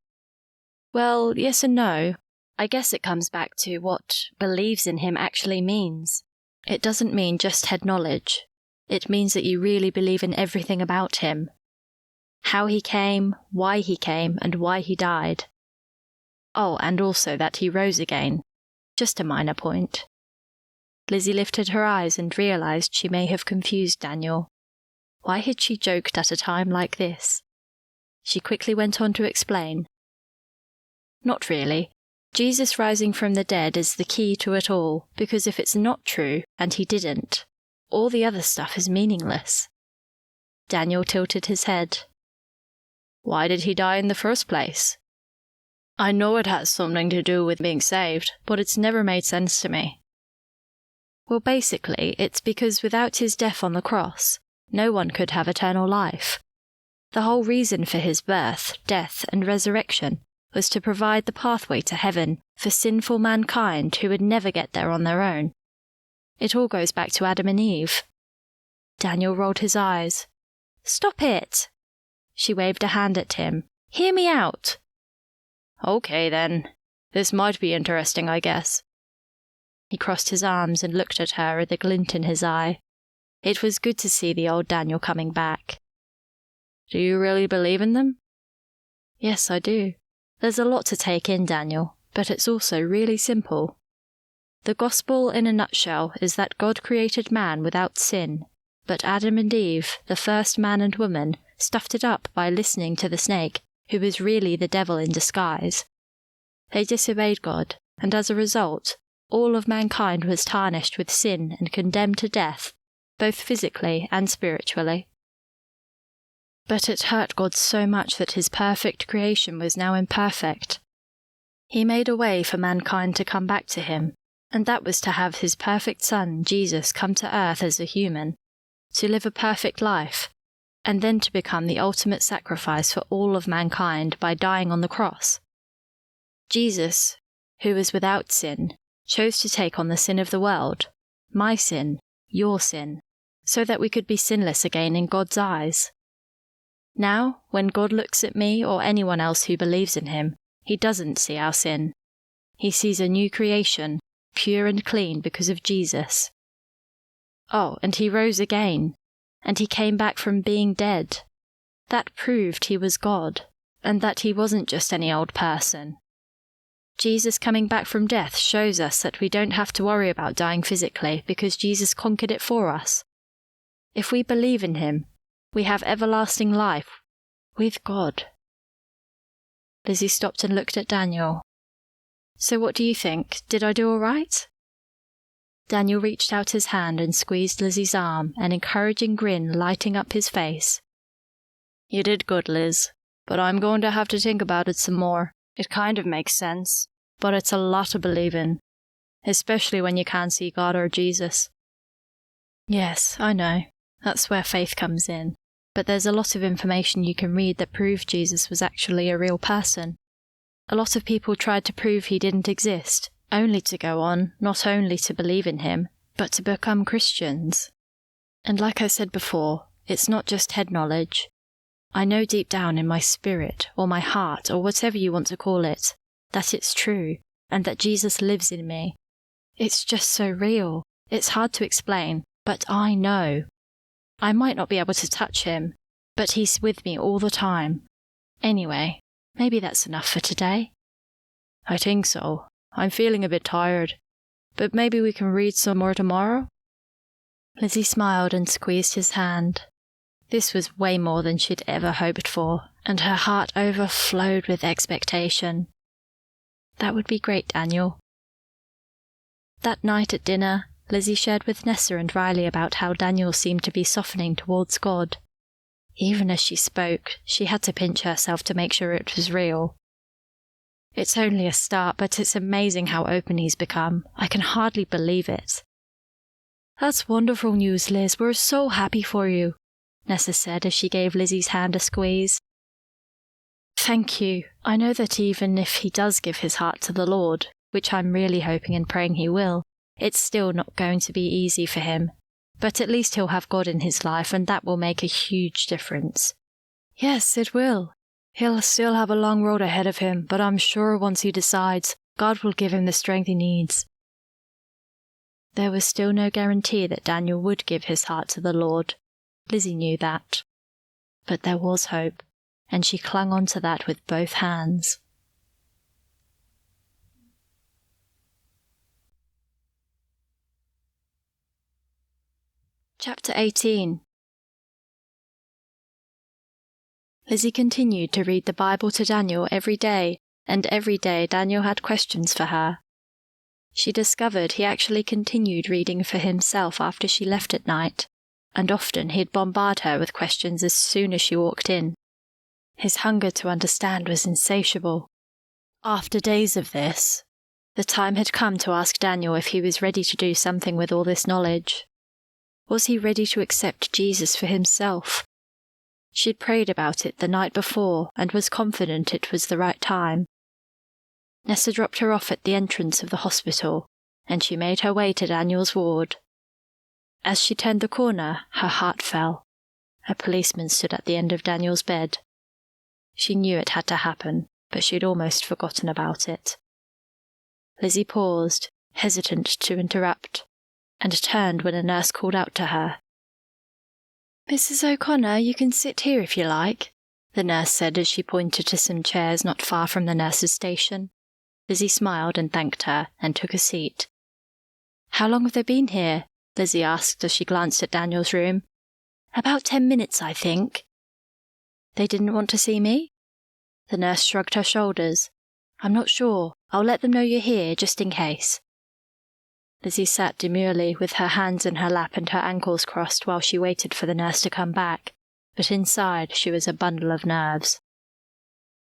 Well, yes and no. I guess it comes back to what believes in him actually means. It doesn't mean just head knowledge. It means that you really believe in everything about him. How he came, and why he died. Oh, and also that he rose again. Just a minor point. Lizzy lifted her eyes and realized she may have confused Daniel. Why had she joked at a time like this? She quickly went on to explain. Not really. Jesus rising from the dead is the key to it all, because if it's not true, and he didn't, all the other stuff is meaningless. Daniel tilted his head. Why did he die in the first place? I know it has something to do with being saved, but it's never made sense to me. Well, basically, it's because without his death on the cross, no one could have eternal life. The whole reason for his birth, death, and resurrection was to provide the pathway to heaven for sinful mankind who would never get there on their own. It all goes back to Adam and Eve. Daniel rolled his eyes. Stop it! She waved a hand at him. Hear me out! Okay, then. This might be interesting, I guess. He crossed his arms and looked at her with a glint in his eye. It was good to see the old Daniel coming back. Do you really believe in them? Yes, I do. There's a lot to take in, Daniel, but it's also really simple. The gospel in a nutshell is that God created man without sin, but Adam and Eve, the first man and woman, stuffed it up by listening to the snake, who was really the devil in disguise. They disobeyed God, and as a result, all of mankind was tarnished with sin and condemned to death, both physically and spiritually. But it hurt God so much that his perfect creation was now imperfect. He made a way for mankind to come back to him, and that was to have his perfect Son, Jesus, come to earth as a human, to live a perfect life, and then to become the ultimate sacrifice for all of mankind by dying on the cross. Jesus, who was without sin, chose to take on the sin of the world, my sin, your sin, so that we could be sinless again in God's eyes. Now, when God looks at me or anyone else who believes in him, he doesn't see our sin. He sees a new creation, pure and clean because of Jesus. Oh, and he rose again, and he came back from being dead. That proved he was God, and that he wasn't just any old person. Jesus coming back from death shows us that we don't have to worry about dying physically because Jesus conquered it for us. If we believe in him, we have everlasting life with God. Lizzy stopped and looked at Daniel. So what do you think? Did I do all right? Daniel reached out his hand and squeezed Lizzy's arm, an encouraging grin lighting up his face. You did good, Liz, but I'm going to have to think about it some more. It kind of makes sense, but it's a lot to believe in, especially when you can't see God or Jesus. Yes, I know. That's where faith comes in. But there's a lot of information you can read that prove Jesus was actually a real person. A lot of people tried to prove he didn't exist, only to go on, not only to believe in him, but to become Christians. And like I said before, it's not just head knowledge. I know deep down in my spirit, or my heart, or whatever you want to call it, that it's true, and that Jesus lives in me. It's just so real. It's hard to explain, but I know. I might not be able to touch him, but he's with me all the time. Anyway, maybe that's enough for today. I think so. I'm feeling a bit tired, but maybe we can read some more tomorrow? Lizzy smiled and squeezed his hand. This was way more than she'd ever hoped for, and her heart overflowed with expectation. That would be great, Daniel. That night at dinner, Lizzy shared with Nessa and Riley about how Daniel seemed to be softening towards God. Even as she spoke, she had to pinch herself to make sure it was real. It's only a start, but it's amazing how open he's become. I can hardly believe it. That's wonderful news, Liz. We're so happy for you, Nessa said as she gave Lizzy's hand a squeeze. Thank you. I know that even if he does give his heart to the Lord, which I'm really hoping and praying he will, it's still not going to be easy for him. But at least he'll have God in his life, and that will make a huge difference. Yes, it will. He'll still have a long road ahead of him, but I'm sure once he decides, God will give him the strength he needs. There was still no guarantee that Daniel would give his heart to the Lord. Lizzy knew that. But there was hope, and she clung on to that with both hands. Chapter 18. Lizzy continued to read the Bible to Daniel every day, and every day Daniel had questions for her. She discovered he actually continued reading for himself after she left at night, and often he'd bombard her with questions as soon as she walked in. His hunger to understand was insatiable. After days of this, the time had come to ask Daniel if he was ready to do something with all this knowledge. Was he ready to accept Jesus for himself? She'd prayed about it the night before and was confident it was the right time. Nessa dropped her off at the entrance of the hospital, and she made her way to Daniel's ward. As she turned the corner, her heart fell. A policeman stood at the end of Daniel's bed. She knew it had to happen, but she'd almost forgotten about it. Lizzy paused, hesitant to interrupt, and turned when a nurse called out to her. "Mrs. O'Connor, you can sit here if you like," the nurse said as she pointed to some chairs not far from the nurse's station. Lizzy smiled and thanked her, and took a seat. "How long have they been here?" Lizzy asked as she glanced at Daniel's room. "About 10 minutes, I think." "They didn't want to see me?" The nurse shrugged her shoulders. "I'm not sure. I'll let them know you're here, just in case." Lizzy sat demurely with her hands in her lap and her ankles crossed while she waited for the nurse to come back, but inside she was a bundle of nerves.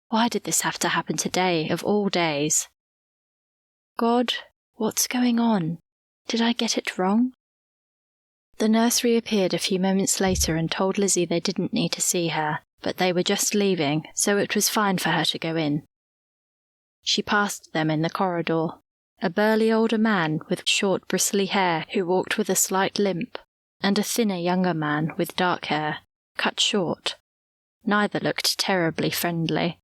Why did this have to happen today, of all days? God, what's going on? Did I get it wrong? The nurse reappeared a few moments later and told Lizzy they didn't need to see her, but they were just leaving, so it was fine for her to go in. She passed them in the corridor. A burly older man with short bristly hair who walked with a slight limp, and a thinner younger man with dark hair, cut short. Neither looked terribly friendly.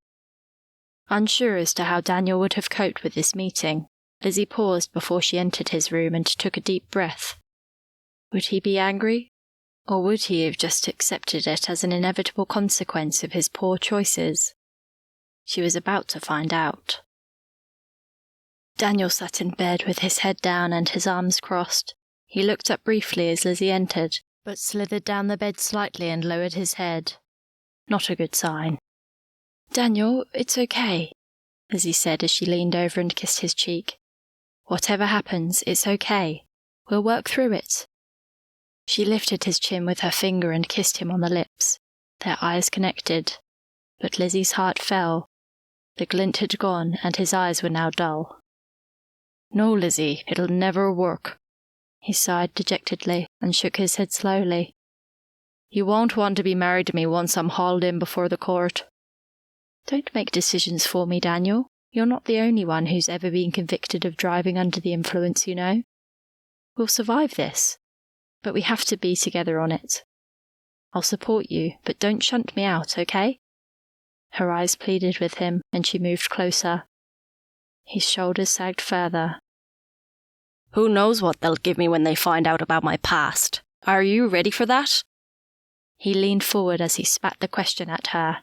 Unsure as to how Daniel would have coped with this meeting, Lizzy paused before she entered his room and took a deep breath. Would he be angry? Or would he have just accepted it as an inevitable consequence of his poor choices? She was about to find out. Daniel sat in bed with his head down and his arms crossed. He looked up briefly as Lizzy entered, but slithered down the bed slightly and lowered his head. Not a good sign. "Daniel, it's okay," Lizzy said as she leaned over and kissed his cheek. "Whatever happens, it's okay. We'll work through it." She lifted his chin with her finger and kissed him on the lips. Their eyes connected, but Lizzie's heart fell. The glint had gone, and his eyes were now dull. "No, Lizzy, it'll never work." He sighed dejectedly and shook his head slowly. "You won't want to be married to me once I'm hauled in before the court." "Don't make decisions for me, Daniel. You're not the only one who's ever been convicted of driving under the influence, you know. We'll survive this, but we have to be together on it." I'll support you, but don't shunt me out, okay? Her eyes pleaded with him, and she moved closer. His shoulders sagged further. Who knows what they'll give me when they find out about my past? Are you ready for that? He leaned forward as he spat the question at her.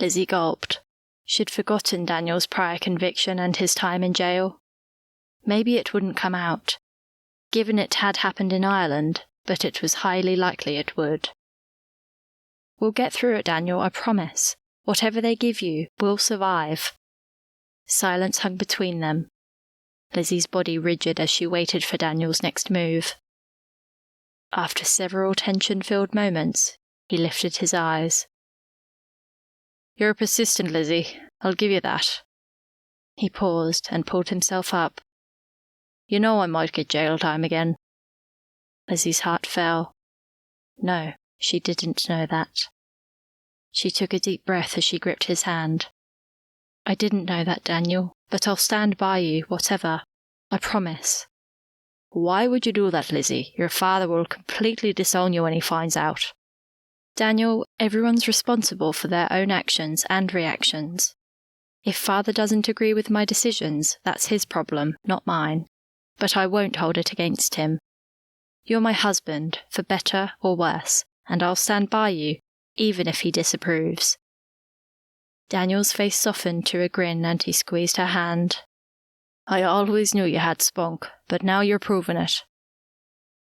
Lizzy gulped. She'd forgotten Daniel's prior conviction and his time in jail. Maybe it wouldn't come out, given it had happened in Ireland, but it was highly likely it would. We'll get through it, Daniel, I promise. Whatever they give you, we'll survive. Silence hung between them, Lizzy's body rigid as she waited for Daniel's next move. After several tension-filled moments, he lifted his eyes. You're persistent, Lizzy. I'll give you that. He paused and pulled himself up. You know I might get jail time again. Lizzy's heart fell. No, she didn't know that. She took a deep breath as she gripped his hand. I didn't know that, Daniel, but I'll stand by you, whatever. I promise. Why would you do that, Lizzy? Your father will completely disown you when he finds out. Daniel, everyone's responsible for their own actions and reactions. If father doesn't agree with my decisions, that's his problem, not mine. But I won't hold it against him. You're my husband, for better or worse, and I'll stand by you, even if he disapproves. Daniel's face softened to a grin and he squeezed her hand. I always knew you had spunk, but now you're proving it.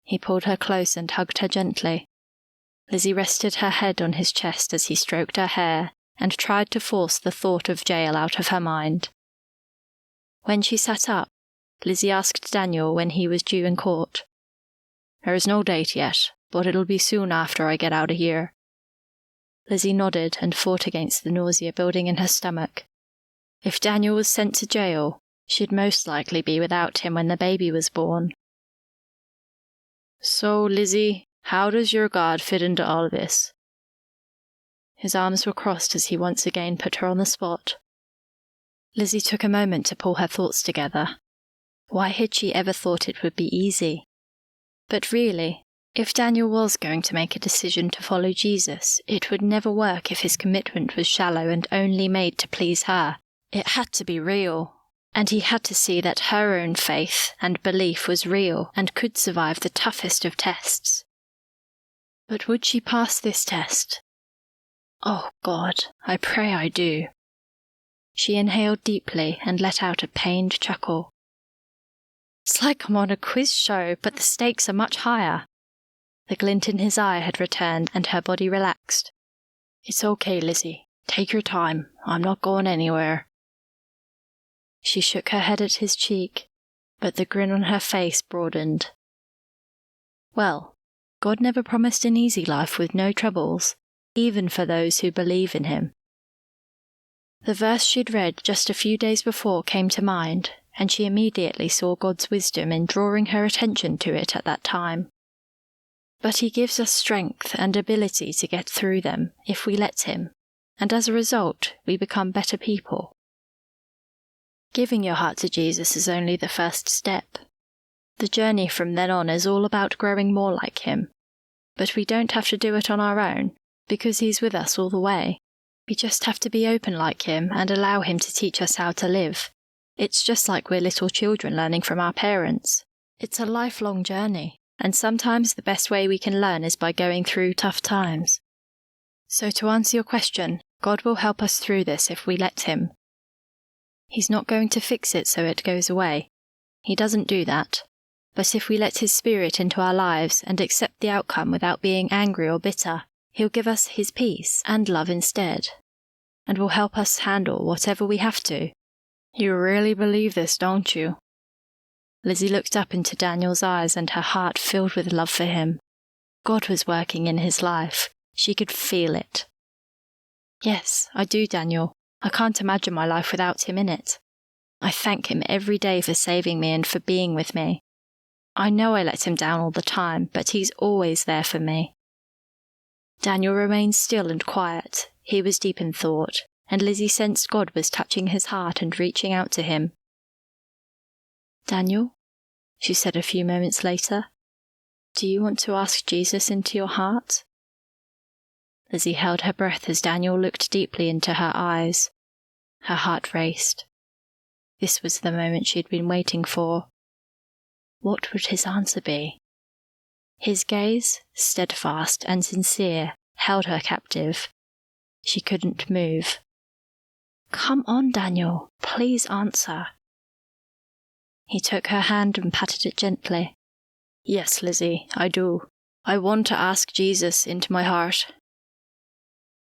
He pulled her close and hugged her gently. Lizzy rested her head on his chest as he stroked her hair and tried to force the thought of jail out of her mind. When she sat up, Lizzy asked Daniel when he was due in court. There is no date yet, but it'll be soon after I get out of here. Lizzy nodded and fought against the nausea building in her stomach. If Daniel was sent to jail, she'd most likely be without him when the baby was born. So, Lizzy, how does your God fit into all this? His arms were crossed as he once again put her on the spot. Lizzy took a moment to pull her thoughts together. Why had she ever thought it would be easy? But really, if Daniel was going to make a decision to follow Jesus, it would never work if his commitment was shallow and only made to please her. It had to be real, and he had to see that her own faith and belief was real and could survive the toughest of tests. But would she pass this test? Oh God, I pray I do. She inhaled deeply and let out a pained chuckle. It's like I'm on a quiz show, but the stakes are much higher. The glint in his eye had returned and her body relaxed. It's okay, Lizzy. Take your time. I'm not going anywhere. She shook her head at his cheek, but the grin on her face broadened. Well, God never promised an easy life with no troubles, even for those who believe in him. The verse she'd read just a few days before came to mind, and she immediately saw God's wisdom in drawing her attention to it at that time. But he gives us strength and ability to get through them if we let him, and as a result, we become better people. Giving your heart to Jesus is only the first step. The journey from then on is all about growing more like him. But we don't have to do it on our own, because he's with us all the way. We just have to be open like him and allow him to teach us how to live. It's just like we're little children learning from our parents. It's a lifelong journey, and sometimes the best way we can learn is by going through tough times. So to answer your question, God will help us through this if we let him. He's not going to fix it so it goes away. He doesn't do that. But if we let his spirit into our lives and accept the outcome without being angry or bitter, he'll give us his peace and love instead, and will help us handle whatever we have to. You really believe this, don't you? Lizzy looked up into Daniel's eyes and her heart filled with love for him. God was working in his life. She could feel it. Yes, I do, Daniel. I can't imagine my life without him in it. I thank him every day for saving me and for being with me. I know I let him down all the time, but he's always there for me. Daniel remained still and quiet. He was deep in thought, and Lizzy sensed God was touching his heart and reaching out to him. Daniel, she said a few moments later, do you want to ask Jesus into your heart? Lizzy held her breath as Daniel looked deeply into her eyes. Her heart raced. This was the moment she had been waiting for. What would his answer be? His gaze, steadfast and sincere, held her captive. She couldn't move. "Come on, Daniel. Please answer." He took her hand and patted it gently. "Yes, Lizzy, I do. I want to ask Jesus into my heart."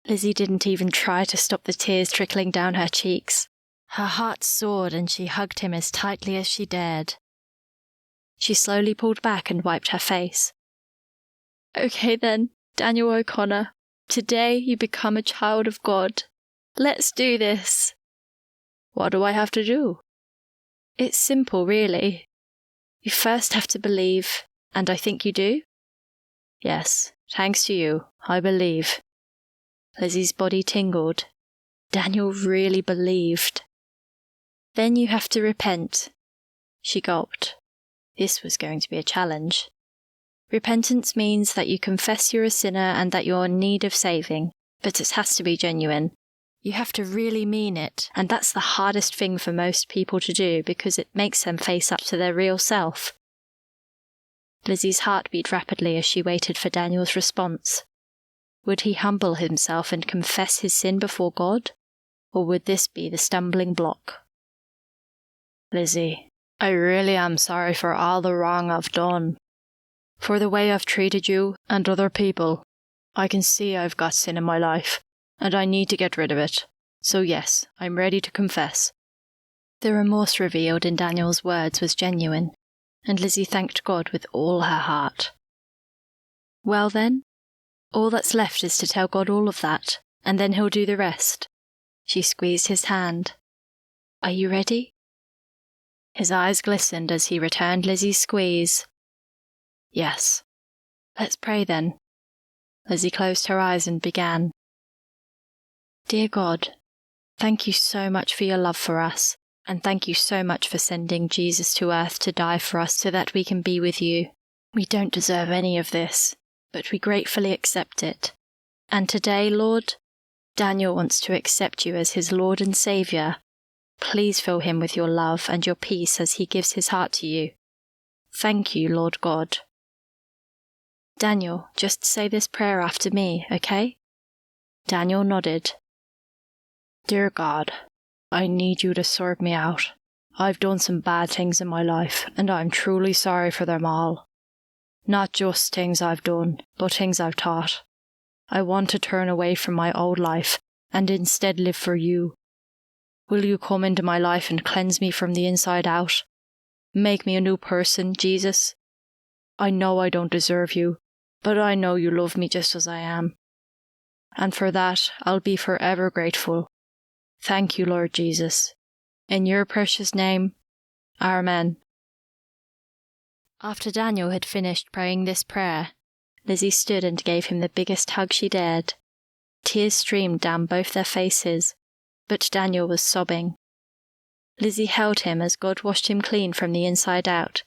Lizzy didn't even try to stop the tears trickling down her cheeks. Her heart soared and she hugged him as tightly as she dared. She slowly pulled back and wiped her face. "Okay then, Daniel O'Connor. Today you become a child of God. Let's do this." "What do I have to do?" "It's simple, really. You first have to believe, and I think you do." "Yes, thanks to you, I believe." Lizzy's body tingled. Daniel really believed. "Then you have to repent." She gulped. This was going to be a challenge. Repentance means that you confess you're a sinner and that you're in need of saving, but it has to be genuine. You have to really mean it, and that's the hardest thing for most people to do because it makes them face up to their real self. Lizzy's heart beat rapidly as she waited for Daniel's response. Would he humble himself and confess his sin before God, or would this be the stumbling block? "Lizzy, I really am sorry for all the wrong I've done. For the way I've treated you and other people. I can see I've got sin in my life, and I need to get rid of it. So yes, I'm ready to confess." The remorse revealed in Daniel's words was genuine, and Lizzy thanked God with all her heart. "Well then, all that's left is to tell God all of that, and then he'll do the rest." She squeezed his hand. "Are you ready?" His eyes glistened as he returned Lizzy's squeeze. "Yes." "Let's pray then." Lizzy closed her eyes and began. "Dear God, thank you so much for your love for us, and thank you so much for sending Jesus to earth to die for us so that we can be with you. We don't deserve any of this, but we gratefully accept it. And today, Lord, Daniel wants to accept you as his Lord and Saviour. Please fill him with your love and your peace as he gives his heart to you. Thank you, Lord God." "Daniel, just say this prayer after me, okay?" Daniel nodded. "Dear God, I need you to sort me out. I've done some bad things in my life, and I'm truly sorry for them all. Not just things I've done, but things I've taught. I want to turn away from my old life and instead live for you. Will you come into my life and cleanse me from the inside out? Make me a new person, Jesus. I know I don't deserve you, but I know you love me just as I am. And for that, I'll be forever grateful. Thank you, Lord Jesus. In your precious name, Amen." After Daniel had finished praying this prayer, Lizzy stood and gave him the biggest hug she dared. Tears streamed down both their faces, but Daniel was sobbing. Lizzy held him as God washed him clean from the inside out,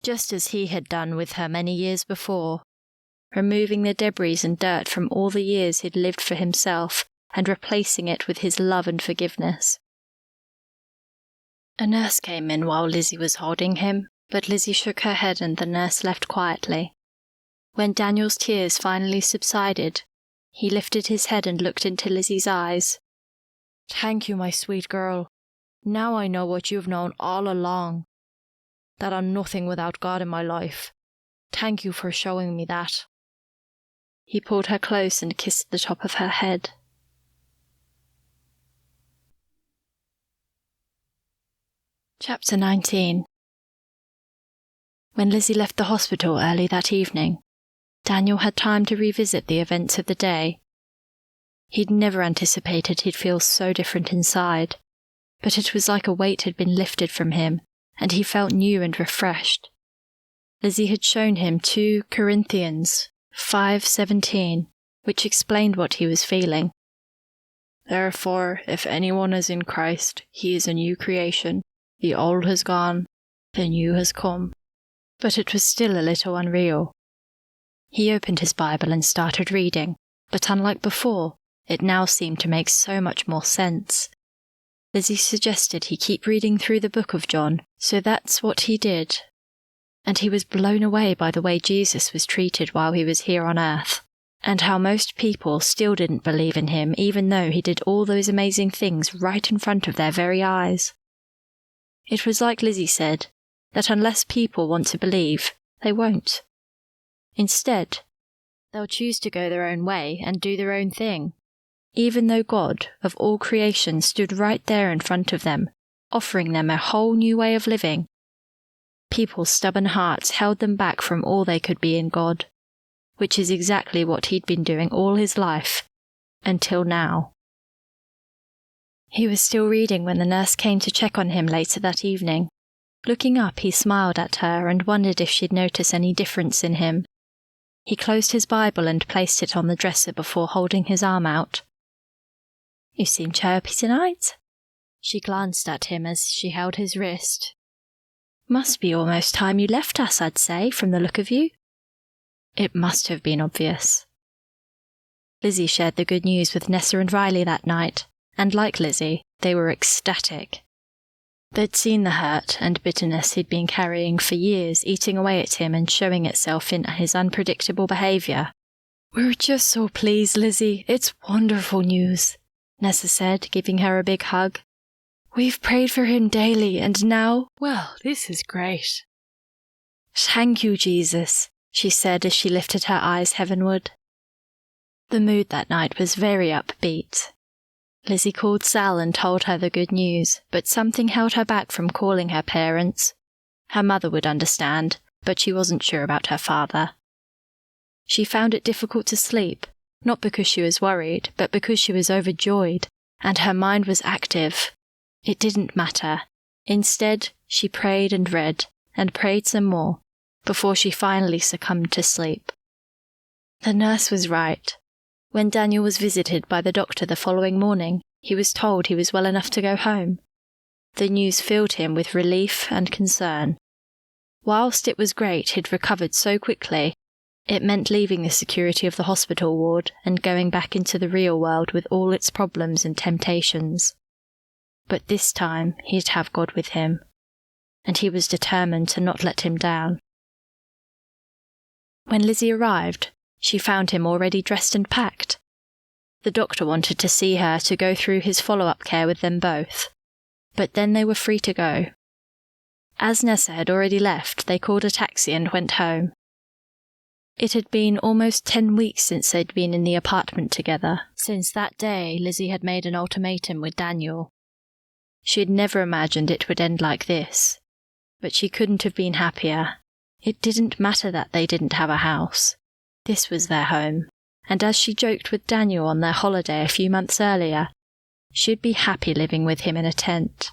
just as he had done with her many years before, removing the debris and dirt from all the years he'd lived for himself and replacing it with his love and forgiveness. A nurse came in while Lizzy was holding him, but Lizzy shook her head and the nurse left quietly. When Daniel's tears finally subsided, he lifted his head and looked into Lizzy's eyes. "Thank you, my sweet girl. Now I know what you've known all along, that I'm nothing without God in my life. Thank you for showing me that." He pulled her close and kissed the top of her head. Chapter 19. When Lizzy left the hospital early that evening, Daniel had time to revisit the events of the day. He'd never anticipated he'd feel so different inside, but it was like a weight had been lifted from him, and he felt new and refreshed. Lizzy had shown him 2 Corinthians 5:17, which explained what he was feeling. "Therefore, if anyone is in Christ, he is a new creation. The old has gone, the new has come." But it was still a little unreal. He opened his Bible and started reading, but unlike before, it now seemed to make so much more sense. Lizzy suggested he keep reading through the book of John, so that's what he did. And he was blown away by the way Jesus was treated while he was here on earth, and how most people still didn't believe in him even though he did all those amazing things right in front of their very eyes. It was like Lizzy said, that unless people want to believe, they won't. Instead, they'll choose to go their own way and do their own thing, even though God of all creation stood right there in front of them, offering them a whole new way of living. People's stubborn hearts held them back from all they could be in God, which is exactly what he'd been doing all his life, until now. He was still reading when the nurse came to check on him later that evening. Looking up, he smiled at her and wondered if she'd notice any difference in him. He closed his Bible and placed it on the dresser before holding his arm out. "You seem chirpy tonight." She glanced at him as she held his wrist. "Must be almost time you left us, I'd say, from the look of you." It must have been obvious. Lizzy shared the good news with Nessa and Riley that night, and like Lizzy, they were ecstatic. They'd seen the hurt and bitterness he'd been carrying for years eating away at him and showing itself in his unpredictable behaviour. "We're just so pleased, Lizzy. It's wonderful news," Nessa said, giving her a big hug. "We've prayed for him daily, and now, well, this is great." "Thank you, Jesus," she said as she lifted her eyes heavenward. The mood that night was very upbeat. Lizzy called Sal and told her the good news, but something held her back from calling her parents. Her mother would understand, but she wasn't sure about her father. She found it difficult to sleep, not because she was worried, but because she was overjoyed, and her mind was active. It didn't matter. Instead, she prayed and read, and prayed some more, before she finally succumbed to sleep. The nurse was right. When Daniel was visited by the doctor the following morning, he was told he was well enough to go home. The news filled him with relief and concern. Whilst it was great he'd recovered so quickly, it meant leaving the security of the hospital ward and going back into the real world with all its problems and temptations. But this time he'd have God with him, and he was determined to not let him down. When Lizzy arrived, she found him already dressed and packed. The doctor wanted to see her to go through his follow-up care with them both, but then they were free to go. As Nessa had already left, they called a taxi and went home. It had been almost 10 weeks since they'd been in the apartment together. Since that day, Lizzy had made an ultimatum with Daniel. She had never imagined it would end like this, but she couldn't have been happier. It didn't matter that they didn't have a house. This was their home, and as she joked with Daniel on their holiday a few months earlier, she'd be happy living with him in a tent.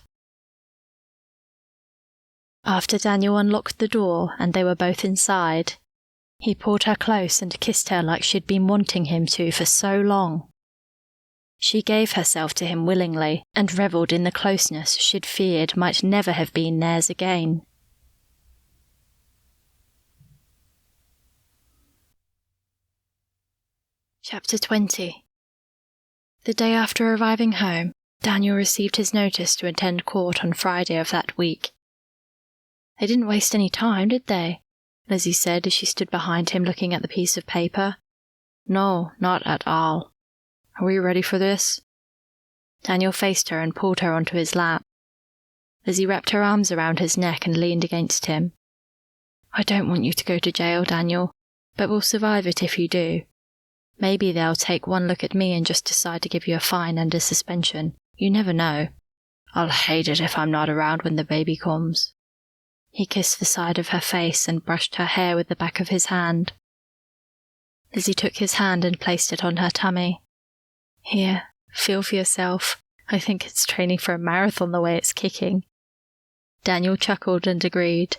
After Daniel unlocked the door and they were both inside, he pulled her close and kissed her like she'd been wanting him to for so long. She gave herself to him willingly and revelled in the closeness she'd feared might never have been theirs again. Chapter 20. The day after arriving home, Daniel received his notice to attend court on Friday of that week. "They didn't waste any time, did they?" Lizzy said as she stood behind him looking at the piece of paper. "No, not at all. Are we ready for this?" Daniel faced her and pulled her onto his lap. Lizzy wrapped her arms around his neck and leaned against him. "I don't want you to go to jail, Daniel, but we'll survive it if you do. Maybe they'll take one look at me and just decide to give you a fine and a suspension. You never know. I'll hate it if I'm not around when the baby comes." He kissed the side of her face and brushed her hair with the back of his hand. Lizzy took his hand and placed it on her tummy. "Here, feel for yourself. I think it's training for a marathon the way it's kicking." Daniel chuckled and agreed.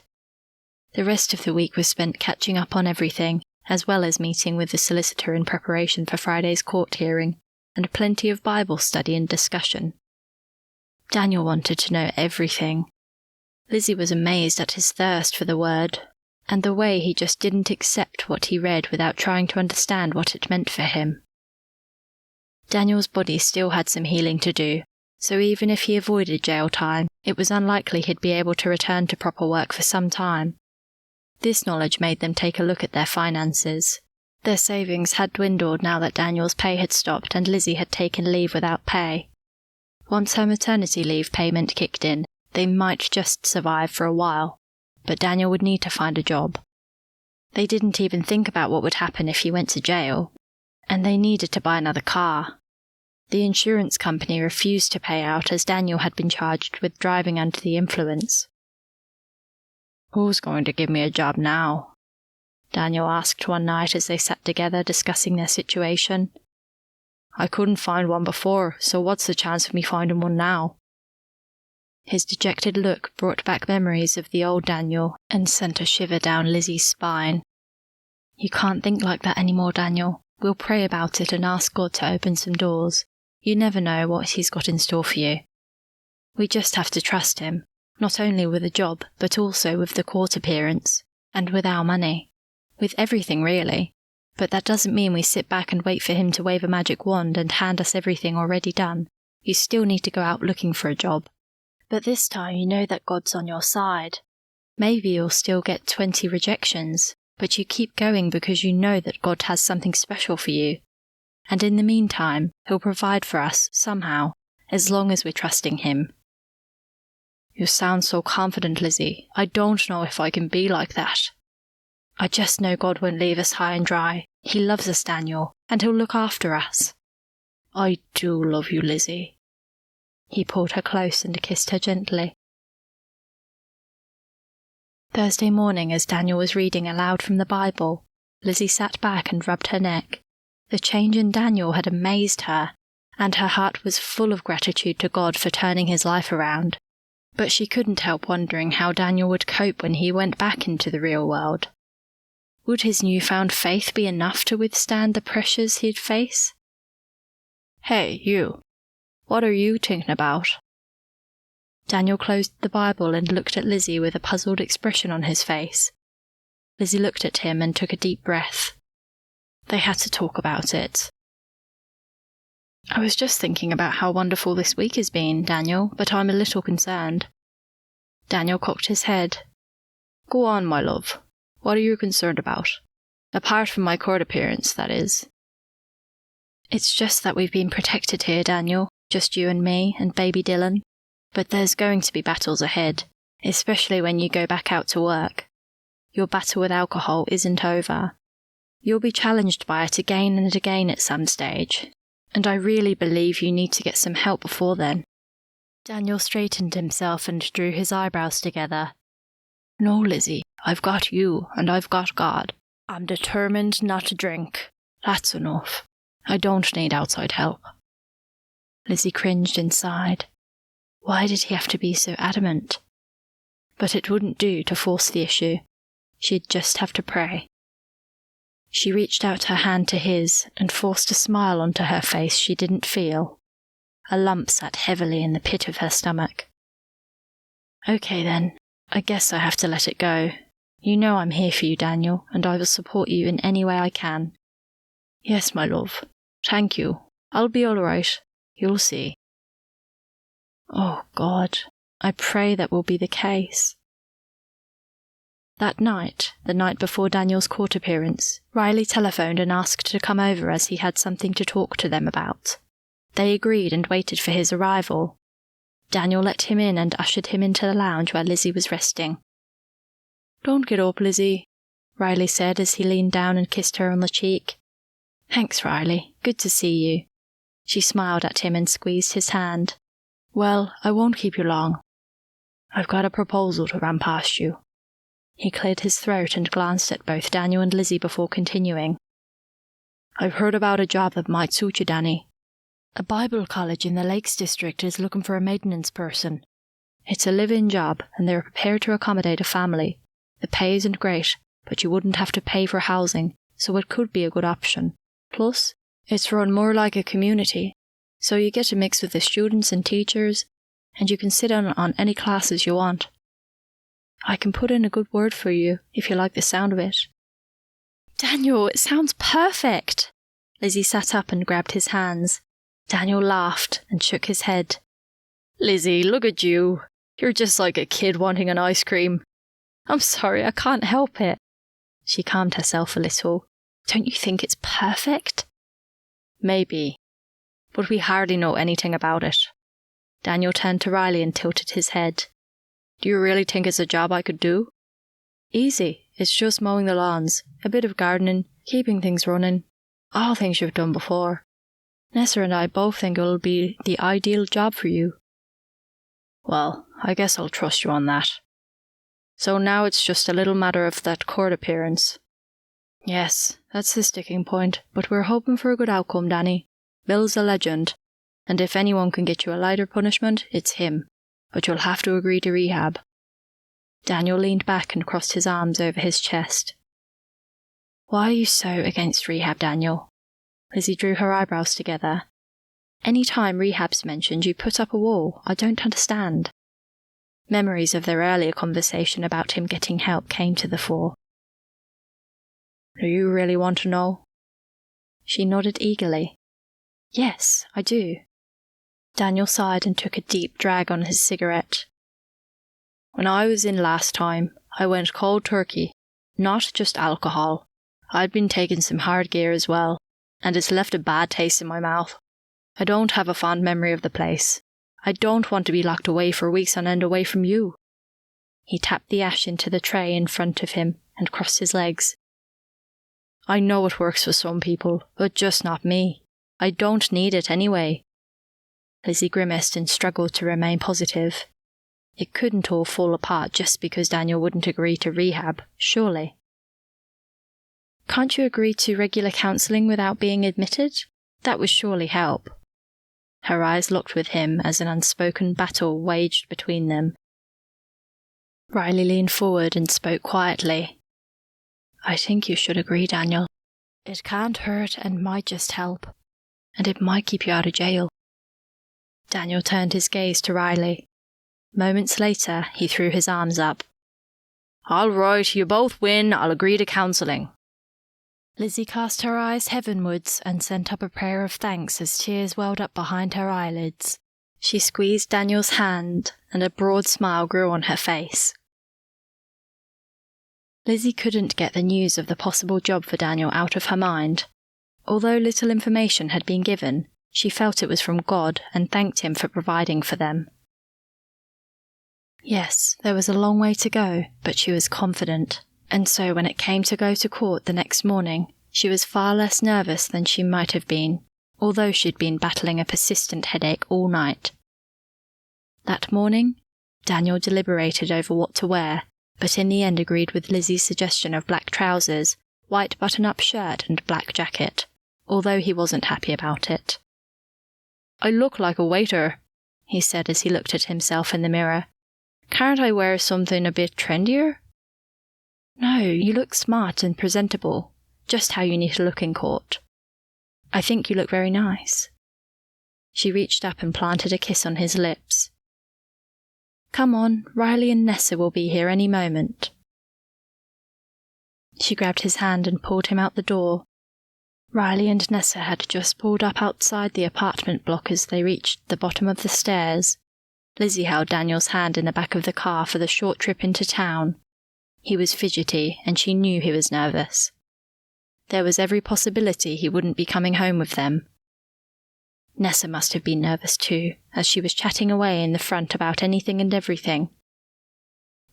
The rest of the week was spent catching up on everything, as well as meeting with the solicitor in preparation for Friday's court hearing, and plenty of Bible study and discussion. Daniel wanted to know everything. Lizzy was amazed at his thirst for the word, and the way he just didn't accept what he read without trying to understand what it meant for him. Daniel's body still had some healing to do, so even if he avoided jail time, it was unlikely he'd be able to return to proper work for some time. This knowledge made them take a look at their finances. Their savings had dwindled now that Daniel's pay had stopped and Lizzy had taken leave without pay. Once her maternity leave payment kicked in, they might just survive for a while, but Daniel would need to find a job. They didn't even think about what would happen if he went to jail, and they needed to buy another car. The insurance company refused to pay out as Daniel had been charged with driving under the influence. "Who's going to give me a job now?" Daniel asked one night as they sat together discussing their situation. "I couldn't find one before, so what's the chance of me finding one now?" His dejected look brought back memories of the old Daniel and sent a shiver down Lizzy's spine. "You can't think like that anymore, Daniel. We'll pray about it and ask God to open some doors. You never know what He's got in store for you. We just have to trust Him, not only with a job, but also with the court appearance, and with our money. With everything, really. But that doesn't mean we sit back and wait for Him to wave a magic wand and hand us everything already done. You still need to go out looking for a job. But this time you know that God's on your side. Maybe you'll still get 20 rejections, but you keep going because you know that God has something special for you. And in the meantime, He'll provide for us, somehow, as long as we're trusting Him." "You sound so confident, Lizzy. I don't know if I can be like that." "I just know God won't leave us high and dry. He loves us, Daniel, and He'll look after us." "I do love you, Lizzy." He pulled her close and kissed her gently. Thursday morning, as Daniel was reading aloud from the Bible, Lizzy sat back and rubbed her neck. The change in Daniel had amazed her, and her heart was full of gratitude to God for turning his life around. But she couldn't help wondering how Daniel would cope when he went back into the real world. Would his newfound faith be enough to withstand the pressures he'd face? "Hey, you. What are you thinking about?" Daniel closed the Bible and looked at Lizzy with a puzzled expression on his face. Lizzy looked at him and took a deep breath. They had to talk about it. "I was just thinking about how wonderful this week has been, Daniel, but I'm a little concerned." Daniel cocked his head. "Go on, my love. What are you concerned about? Apart from my court appearance, that is." "It's just that we've been protected here, Daniel, just you and me and baby Dylan. But there's going to be battles ahead, especially when you go back out to work. Your battle with alcohol isn't over. You'll be challenged by it again and again at some stage, and I really believe you need to get some help before then." Daniel straightened himself and drew his eyebrows together. "No, Lizzy, I've got you, and I've got God. I'm determined not to drink. That's enough. I don't need outside help." Lizzy cringed and sighed. Why did he have to be so adamant? But it wouldn't do to force the issue. She'd just have to pray. She reached out her hand to his and forced a smile onto her face she didn't feel. A lump sat heavily in the pit of her stomach. "Okay then, I guess I have to let it go. You know I'm here for you, Daniel, and I will support you in any way I can." "Yes, my love. Thank you. I'll be all right. You'll see." Oh, God, I pray that will be the case. That night, the night before Daniel's court appearance, Riley telephoned and asked to come over as he had something to talk to them about. They agreed and waited for his arrival. Daniel let him in and ushered him into the lounge where Lizzy was resting. "Don't get up, Lizzy," Riley said as he leaned down and kissed her on the cheek. "Thanks, Riley. Good to see you." She smiled at him and squeezed his hand. "Well, I won't keep you long. I've got a proposal to run past you." He cleared his throat and glanced at both Daniel and Lizzy before continuing. "I've heard about a job that might suit you, Danny. A Bible college in the Lakes District is looking for a maintenance person. It's a live-in job, and they're prepared to accommodate a family. The pay isn't great, but you wouldn't have to pay for housing, so it could be a good option. Plus, it's run more like a community, so you get to mix with the students and teachers, and you can sit in on any classes you want. I can put in a good word for you if you like the sound of it." "Daniel, it sounds perfect!" Lizzy sat up and grabbed his hands. Daniel laughed and shook his head. Lizzy, look at you. You're just like a kid wanting an ice cream. I'm sorry, I can't help it. She calmed herself a little. Don't you think it's perfect? Maybe, but we hardly know anything about it. Daniel turned to Riley and tilted his head. Do you really think it's a job I could do? Easy. It's just mowing the lawns, a bit of gardening, keeping things running. All things you've done before. Nessa and I both think it'll be the ideal job for you. Well, I guess I'll trust you on that. So now it's just a little matter of that court appearance. Yes, that's the sticking point, but we're hoping for a good outcome, Danny. Bill's a legend, and if anyone can get you a lighter punishment, it's him. But you'll have to agree to rehab. Daniel leaned back and crossed his arms over his chest. Why are you so against rehab, Daniel? Lizzy drew her eyebrows together. Any time rehab's mentioned, you put up a wall. I don't understand. Memories of their earlier conversation about him getting help came to the fore. Do you really want to know? She nodded eagerly. Yes, I do. Daniel sighed and took a deep drag on his cigarette. When I was in last time, I went cold turkey, not just alcohol. I'd been taking some hard gear as well, and it's left a bad taste in my mouth. I don't have a fond memory of the place. I don't want to be locked away for weeks on end away from you. He tapped the ash into the tray in front of him and crossed his legs. I know it works for some people, but just not me. I don't need it anyway. Lizzy grimaced and struggled to remain positive. It couldn't all fall apart just because Daniel wouldn't agree to rehab, surely. Can't you agree to regular counselling without being admitted? That would surely help. Her eyes locked with him as an unspoken battle waged between them. Riley leaned forward and spoke quietly. I think you should agree, Daniel. It can't hurt and might just help. And it might keep you out of jail. Daniel turned his gaze to Riley. Moments later, he threw his arms up. All right, you both win. I'll agree to counselling. Lizzy cast her eyes heavenwards and sent up a prayer of thanks as tears welled up behind her eyelids. She squeezed Daniel's hand, and a broad smile grew on her face. Lizzy couldn't get the news of the possible job for Daniel out of her mind. Although little information had been given, she felt it was from God and thanked him for providing for them. Yes, there was a long way to go, but she was confident, and so when it came to go to court the next morning, she was far less nervous than she might have been, although she'd been battling a persistent headache all night. That morning, Daniel deliberated over what to wear, but in the end agreed with Lizzy's suggestion of black trousers, white button-up shirt and black jacket, although he wasn't happy about it. I look like a waiter, he said as he looked at himself in the mirror. Can't I wear something a bit trendier? No, you look smart and presentable, just how you need to look in court. I think you look very nice. She reached up and planted a kiss on his lips. Come on, Riley and Nessa will be here any moment. She grabbed his hand and pulled him out the door. Riley and Nessa had just pulled up outside the apartment block as they reached the bottom of the stairs. Lizzy held Daniel's hand in the back of the car for the short trip into town. He was fidgety, and she knew he was nervous. There was every possibility he wouldn't be coming home with them. Nessa must have been nervous too, as she was chatting away in the front about anything and everything.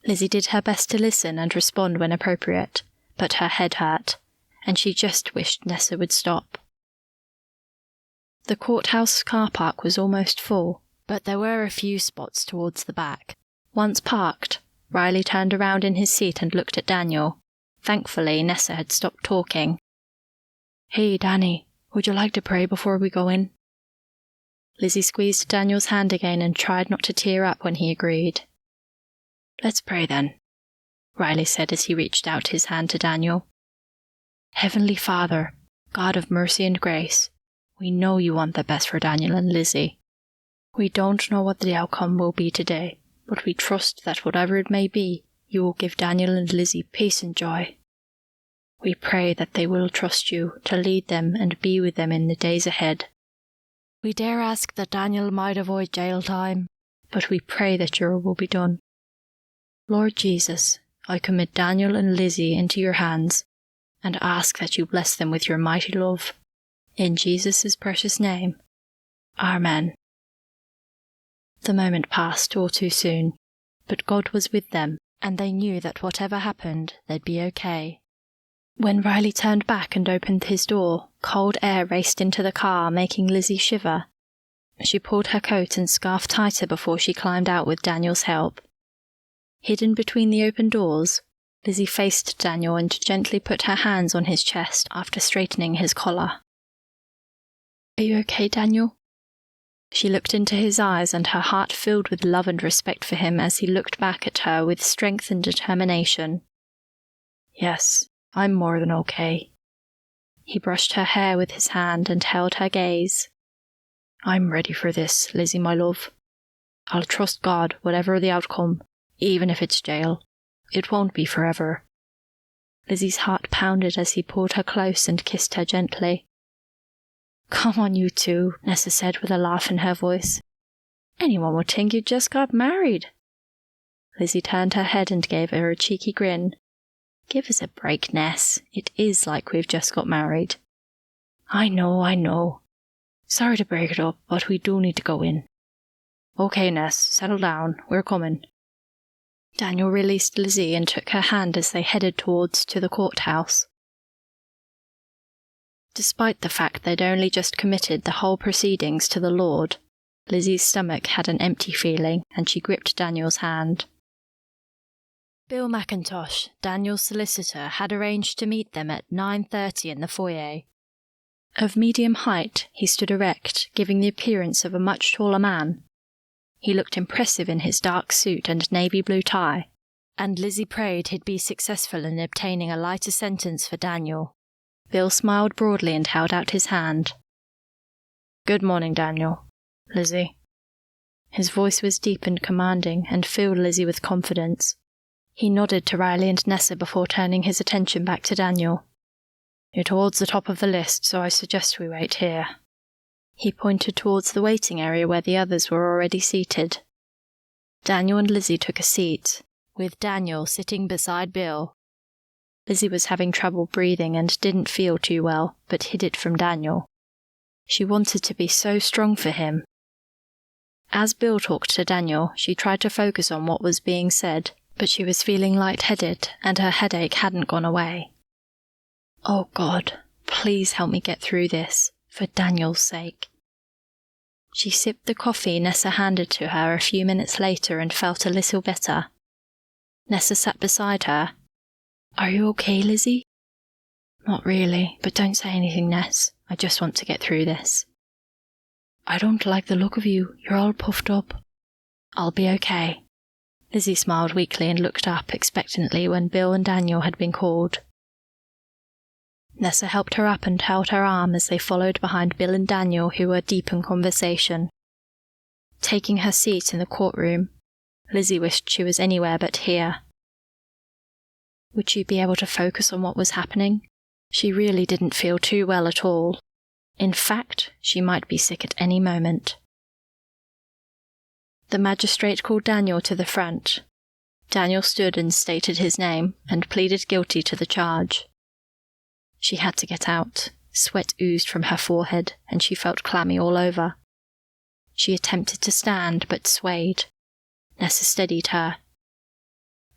Lizzy did her best to listen and respond when appropriate, but her head hurt, and she just wished Nessa would stop. The courthouse car park was almost full, but there were a few spots towards the back. Once parked, Riley turned around in his seat and looked at Daniel. Thankfully, Nessa had stopped talking. Hey, Danny, would you like to pray before we go in? Lizzy squeezed Daniel's hand again and tried not to tear up when he agreed. Let's pray then, Riley said as he reached out his hand to Daniel. Heavenly Father, God of mercy and grace, we know you want the best for Daniel and Lizzy. We don't know what the outcome will be today, but we trust that whatever it may be, you will give Daniel and Lizzy peace and joy. We pray that they will trust you to lead them and be with them in the days ahead. We dare ask that Daniel might avoid jail time, but we pray that your will be done. Lord Jesus, I commit Daniel and Lizzy into your hands, and ask that you bless them with your mighty love. In Jesus' precious name. Amen. The moment passed all too soon, but God was with them, and they knew that whatever happened, they'd be okay. When Riley turned back and opened his door, cold air raced into the car, making Lizzy shiver. She pulled her coat and scarf tighter before she climbed out with Daniel's help. Hidden between the open doors, Lizzy faced Daniel and gently put her hands on his chest after straightening his collar. Are you okay, Daniel? She looked into his eyes, and her heart filled with love and respect for him as he looked back at her with strength and determination. Yes, I'm more than okay. He brushed her hair with his hand and held her gaze. I'm ready for this, Lizzy, my love. I'll trust God, whatever the outcome, even if it's jail. It won't be forever. Lizzy's heart pounded as he pulled her close and kissed her gently. Come on, you two, Nessa said with a laugh in her voice. Anyone would think you just got married. Lizzy turned her head and gave her a cheeky grin. Give us a break, Ness. It is like we've just got married. I know. Sorry to break it up, but we do need to go in. Okay, Ness, settle down. We're coming. Daniel released Lizzy and took her hand as they headed towards the courthouse. Despite the fact they'd only just committed the whole proceedings to the Lord, Lizzy's stomach had an empty feeling, and she gripped Daniel's hand. Bill McIntosh, Daniel's solicitor, had arranged to meet them at 9:30 in the foyer. Of medium height, he stood erect, giving the appearance of a much taller man. He looked impressive in his dark suit and navy blue tie, and Lizzy prayed he'd be successful in obtaining a lighter sentence for Daniel. Bill smiled broadly and held out his hand. Good morning, Daniel. Lizzy. His voice was deep and commanding, and filled Lizzy with confidence. He nodded to Riley and Nessa before turning his attention back to Daniel. You're towards the top of the list, so I suggest we wait here. He pointed towards the waiting area where the others were already seated. Daniel and Lizzy took a seat, with Daniel sitting beside Bill. Lizzy was having trouble breathing and didn't feel too well, but hid it from Daniel. She wanted to be so strong for him. As Bill talked to Daniel, she tried to focus on what was being said, but she was feeling lightheaded, and her headache hadn't gone away. Oh God, please help me get through this, for Daniel's sake. She sipped the coffee Nessa handed to her a few minutes later and felt a little better. Nessa sat beside her. Are you okay, Lizzy? Not really, but don't say anything, Ness. I just want to get through this. I don't like the look of you. You're all puffed up. I'll be okay. Lizzy smiled weakly and looked up expectantly when Bill and Daniel had been called. Nessa helped her up and held her arm as they followed behind Bill and Daniel, who were deep in conversation. Taking her seat in the courtroom, Lizzy wished she was anywhere but here. Would she be able to focus on what was happening? She really didn't feel too well at all. In fact, she might be sick at any moment. The magistrate called Daniel to the front. Daniel stood and stated his name and pleaded guilty to the charge. She had to get out. Sweat oozed from her forehead, and she felt clammy all over. She attempted to stand, but swayed. Nessa steadied her.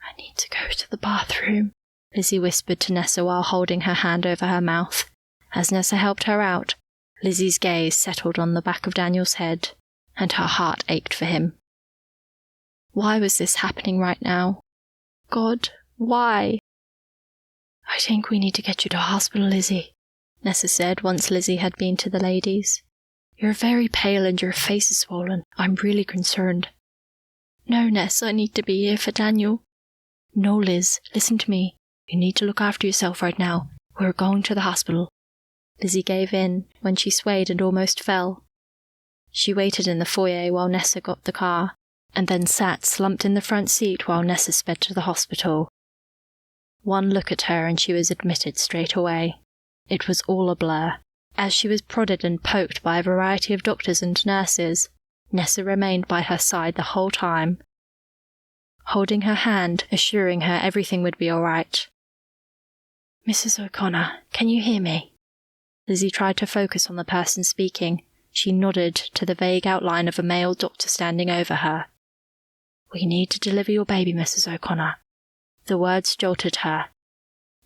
I need to go to the bathroom, Lizzy whispered to Nessa while holding her hand over her mouth. As Nessa helped her out, Lizzy's gaze settled on the back of Daniel's head, and her heart ached for him. Why was this happening right now? God, why? I think we need to get you to hospital, Lizzy, Nessa said once Lizzy had been to the ladies. You're very pale and your face is swollen. I'm really concerned. No, Ness, I need to be here for Daniel. No, Liz, listen to me. You need to look after yourself right now. We're going to the hospital. Lizzy gave in when she swayed and almost fell. She waited in the foyer while Nessa got the car, and then sat slumped in the front seat while Nessa sped to the hospital. One look at her and she was admitted straight away. It was all a blur. As she was prodded and poked by a variety of doctors and nurses, Nessa remained by her side the whole time, holding her hand, assuring her everything would be all right. "Mrs. O'Connor, can you hear me?" Lizzy tried to focus on the person speaking. She nodded to the vague outline of a male doctor standing over her. "We need to deliver your baby, Mrs. O'Connor." The words jolted her.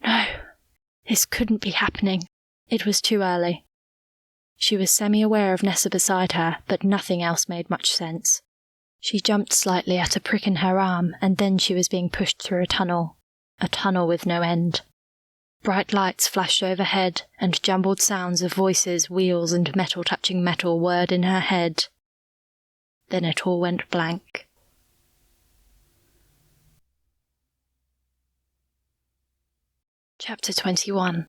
No, this couldn't be happening. It was too early. She was semi-aware of Nessa beside her, but nothing else made much sense. She jumped slightly at a prick in her arm, and then she was being pushed through a tunnel with no end. Bright lights flashed overhead, and jumbled sounds of voices, wheels, and metal touching metal whirred in her head. Then it all went blank. Chapter 21.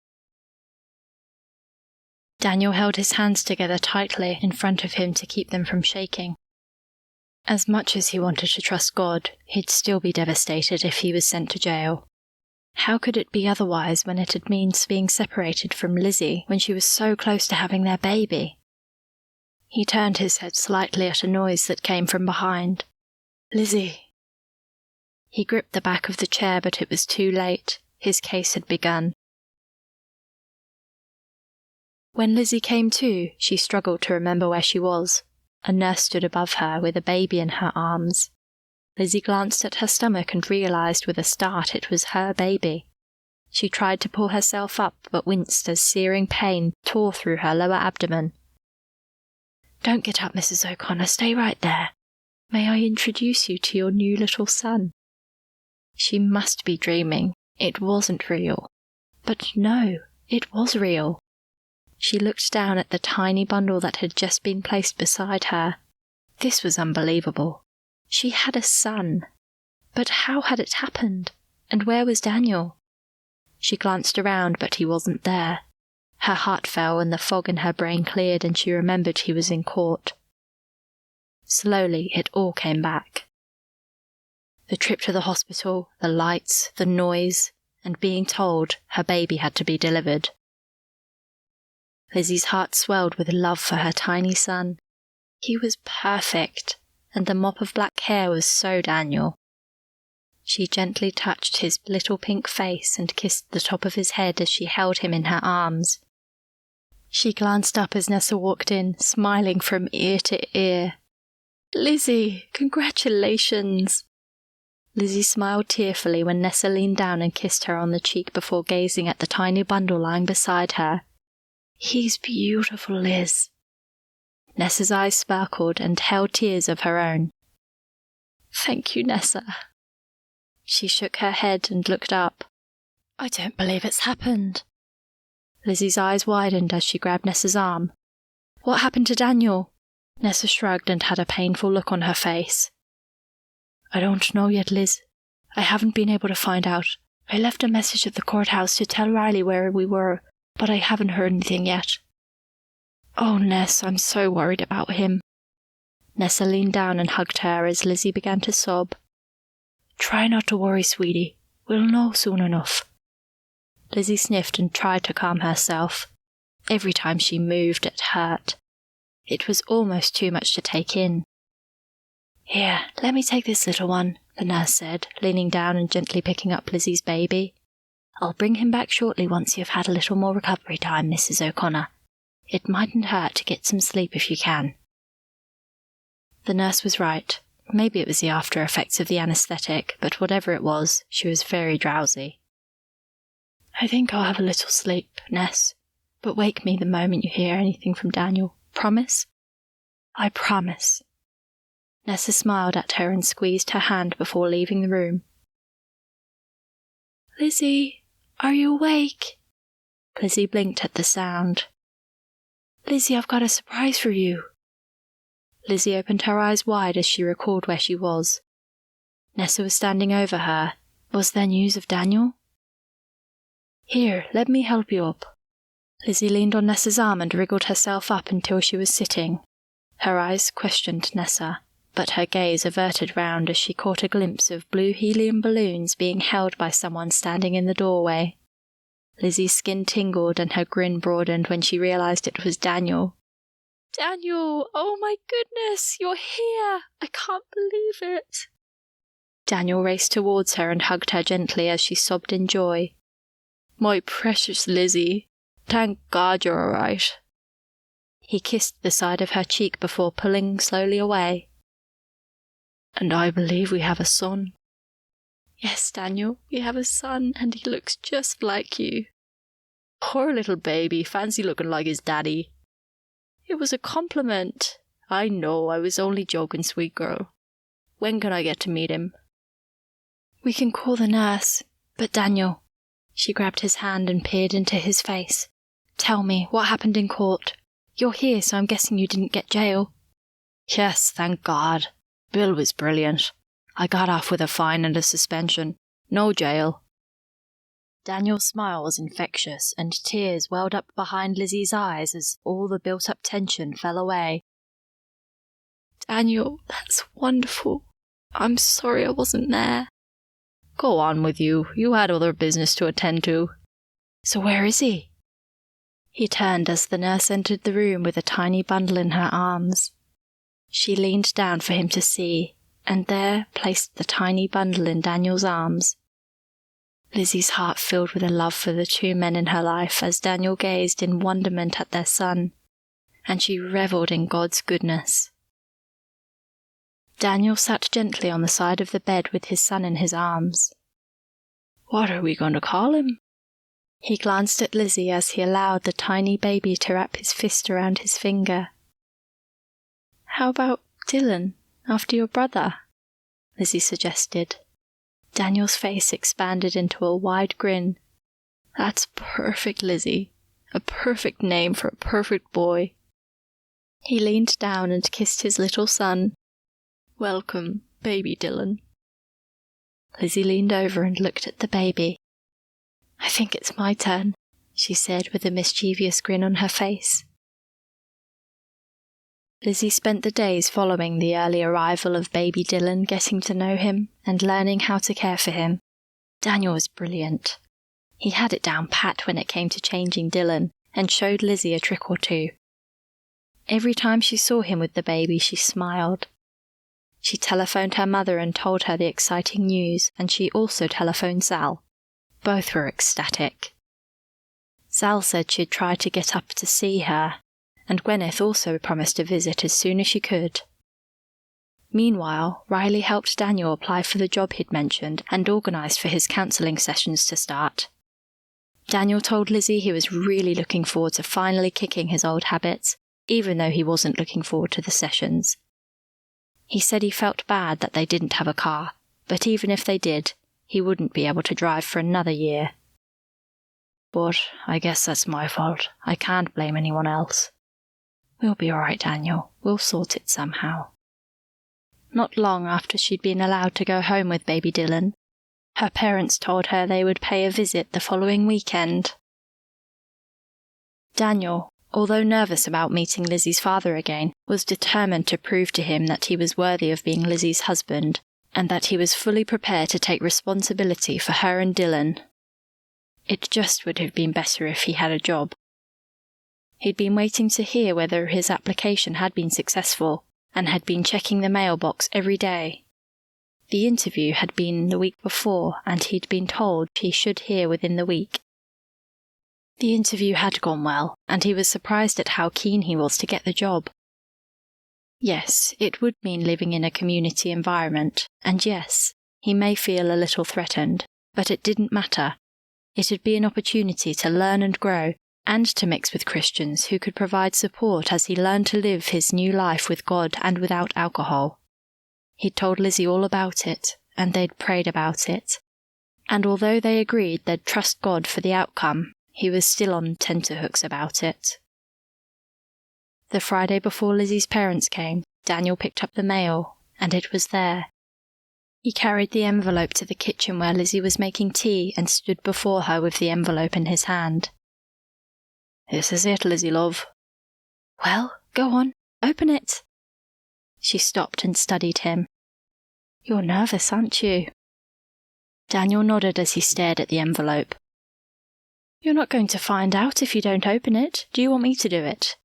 Daniel held his hands together tightly in front of him to keep them from shaking. As much as he wanted to trust God, he'd still be devastated if he was sent to jail. How could it be otherwise when it had meant being separated from Lizzy when she was so close to having their baby? He turned his head slightly at a noise that came from behind. "Lizzy!" He gripped the back of the chair, but it was too late. His case had begun. When Lizzy came to, she struggled to remember where she was. A nurse stood above her with a baby in her arms. Lizzy glanced at her stomach and realized with a start it was her baby. She tried to pull herself up, but winced as searing pain tore through her lower abdomen. "Don't get up, Mrs. O'Connor. Stay right there. May I introduce you to your new little son?" She must be dreaming. It wasn't real. But no, it was real. She looked down at the tiny bundle that had just been placed beside her. This was unbelievable. She had a son. But how had it happened? And where was Daniel? She glanced around, but he wasn't there. Her heart fell and the fog in her brain cleared, and she remembered he was in court. Slowly, it all came back. The trip to the hospital, the lights, the noise, and being told her baby had to be delivered. Lizzy's heart swelled with love for her tiny son. He was perfect, and the mop of black hair was so Daniel. She gently touched his little pink face and kissed the top of his head as she held him in her arms. She glanced up as Nessa walked in, smiling from ear to ear. "Lizzy, congratulations!" Lizzy smiled tearfully when Nessa leaned down and kissed her on the cheek before gazing at the tiny bundle lying beside her. "He's beautiful, Liz." Nessa's eyes sparkled and held tears of her own. "Thank you, Nessa." She shook her head and looked up. "I don't believe it's happened." Lizzy's eyes widened as she grabbed Nessa's arm. "What happened to Daniel?" Nessa shrugged and had a painful look on her face. "I don't know yet, Liz. I haven't been able to find out. I left a message at the courthouse to tell Riley where we were, but I haven't heard anything yet." "Oh, Ness, I'm so worried about him." Nessa leaned down and hugged her as Lizzy began to sob. "Try not to worry, sweetie. We'll know soon enough." Lizzy sniffed and tried to calm herself. Every time she moved, it hurt. It was almost too much to take in. "Here, let me take this little one," the nurse said, leaning down and gently picking up Lizzy's baby. "I'll bring him back shortly once you've had a little more recovery time, Mrs. O'Connor. It mightn't hurt to get some sleep if you can." The nurse was right. Maybe it was the after effects of the anesthetic, but whatever it was, she was very drowsy. "I think I'll have a little sleep, Ness, but wake me the moment you hear anything from Daniel. Promise?" "I promise." Nessa smiled at her and squeezed her hand before leaving the room. "Lizzy, are you awake?" Lizzy blinked at the sound. "Lizzy, I've got a surprise for you." Lizzy opened her eyes wide as she recalled where she was. Nessa was standing over her. Was there news of Daniel? "Here, let me help you up." Lizzy leaned on Nessa's arm and wriggled herself up until she was sitting. Her eyes questioned Nessa, but her gaze averted round as she caught a glimpse of blue helium balloons being held by someone standing in the doorway. Lizzie's skin tingled and her grin broadened when she realized it was Daniel. "Daniel, oh my goodness, you're here! I can't believe it!" Daniel raced towards her and hugged her gently as she sobbed in joy. "My precious Lizzie, thank God you're all right." He kissed the side of her cheek before pulling slowly away. "And I believe we have a son." "Yes, Daniel, we have a son, and he looks just like you." "Poor little baby, fancy looking like his daddy." "It was a compliment." "I know, I was only joking, sweet girl. When can I get to meet him?" "We can call the nurse. But Daniel," she grabbed his hand and peered into his face, "tell me, what happened in court? You're here, so I'm guessing you didn't get jail." "Yes, thank God. Bill was brilliant. I got off with a fine and a suspension. No jail." Daniel's smile was infectious, and tears welled up behind Lizzie's eyes as all the built-up tension fell away. "Daniel, that's wonderful. I'm sorry I wasn't there." "Go on with you. You had other business to attend to." "So where is he?" He turned as the nurse entered the room with a tiny bundle in her arms. She leaned down for him to see, and there placed the tiny bundle in Daniel's arms. Lizzie's heart filled with a love for the two men in her life as Daniel gazed in wonderment at their son, and she revelled in God's goodness. Daniel sat gently on the side of the bed with his son in his arms. "What are we going to call him?" He glanced at Lizzie as he allowed the tiny baby to wrap his fist around his finger. "How about Dylan, after your brother?" Lizzie suggested. Daniel's face expanded into a wide grin. "That's perfect, Lizzie. A perfect name for a perfect boy." He leaned down and kissed his little son. "Welcome, baby Dylan." Lizzie leaned over and looked at the baby. "I think it's my turn," she said with a mischievous grin on her face. Lizzie spent the days following the early arrival of baby Dylan getting to know him and learning how to care for him. Daniel was brilliant. He had it down pat when it came to changing Dylan and showed Lizzie a trick or two. Every time she saw him with the baby, she smiled. She telephoned her mother and told her the exciting news, and she also telephoned Sal. Both were ecstatic. Sal said she'd try to get up to see her, and Gwyneth also promised a visit as soon as she could. Meanwhile, Riley helped Daniel apply for the job he'd mentioned and organised for his counselling sessions to start. Daniel told Lizzie he was really looking forward to finally kicking his old habits, even though he wasn't looking forward to the sessions. He said he felt bad that they didn't have a car, but even if they did, he wouldn't be able to drive for another year. "But I guess that's my fault. I can't blame anyone else." "We'll be all right, Daniel. We'll sort it somehow." Not long after she'd been allowed to go home with baby Dylan, her parents told her they would pay a visit the following weekend. Daniel, although nervous about meeting Lizzie's father again, was determined to prove to him that he was worthy of being Lizzie's husband, and that he was fully prepared to take responsibility for her and Dylan. It just would have been better if he had a job. He'd been waiting to hear whether his application had been successful, and had been checking the mailbox every day. The interview had been the week before, and he'd been told he should hear within the week. The interview had gone well, and he was surprised at how keen he was to get the job. Yes, it would mean living in a community environment, and yes, he may feel a little threatened, but it didn't matter. It'd be an opportunity to learn and grow, and to mix with Christians who could provide support as he learned to live his new life with God and without alcohol. He'd told Lizzie all about it, and they'd prayed about it. And although they agreed they'd trust God for the outcome, he was still on tenterhooks about it. The Friday before Lizzie's parents came, Daniel picked up the mail, and it was there. He carried the envelope to the kitchen where Lizzie was making tea and stood before her with the envelope in his hand. "This is it, Lizzie, love." "Well, go on, open it." She stopped and studied him. "You're nervous, aren't you?" Daniel nodded as he stared at the envelope. You're not going to find out if you don't open it. Do you want me to do it?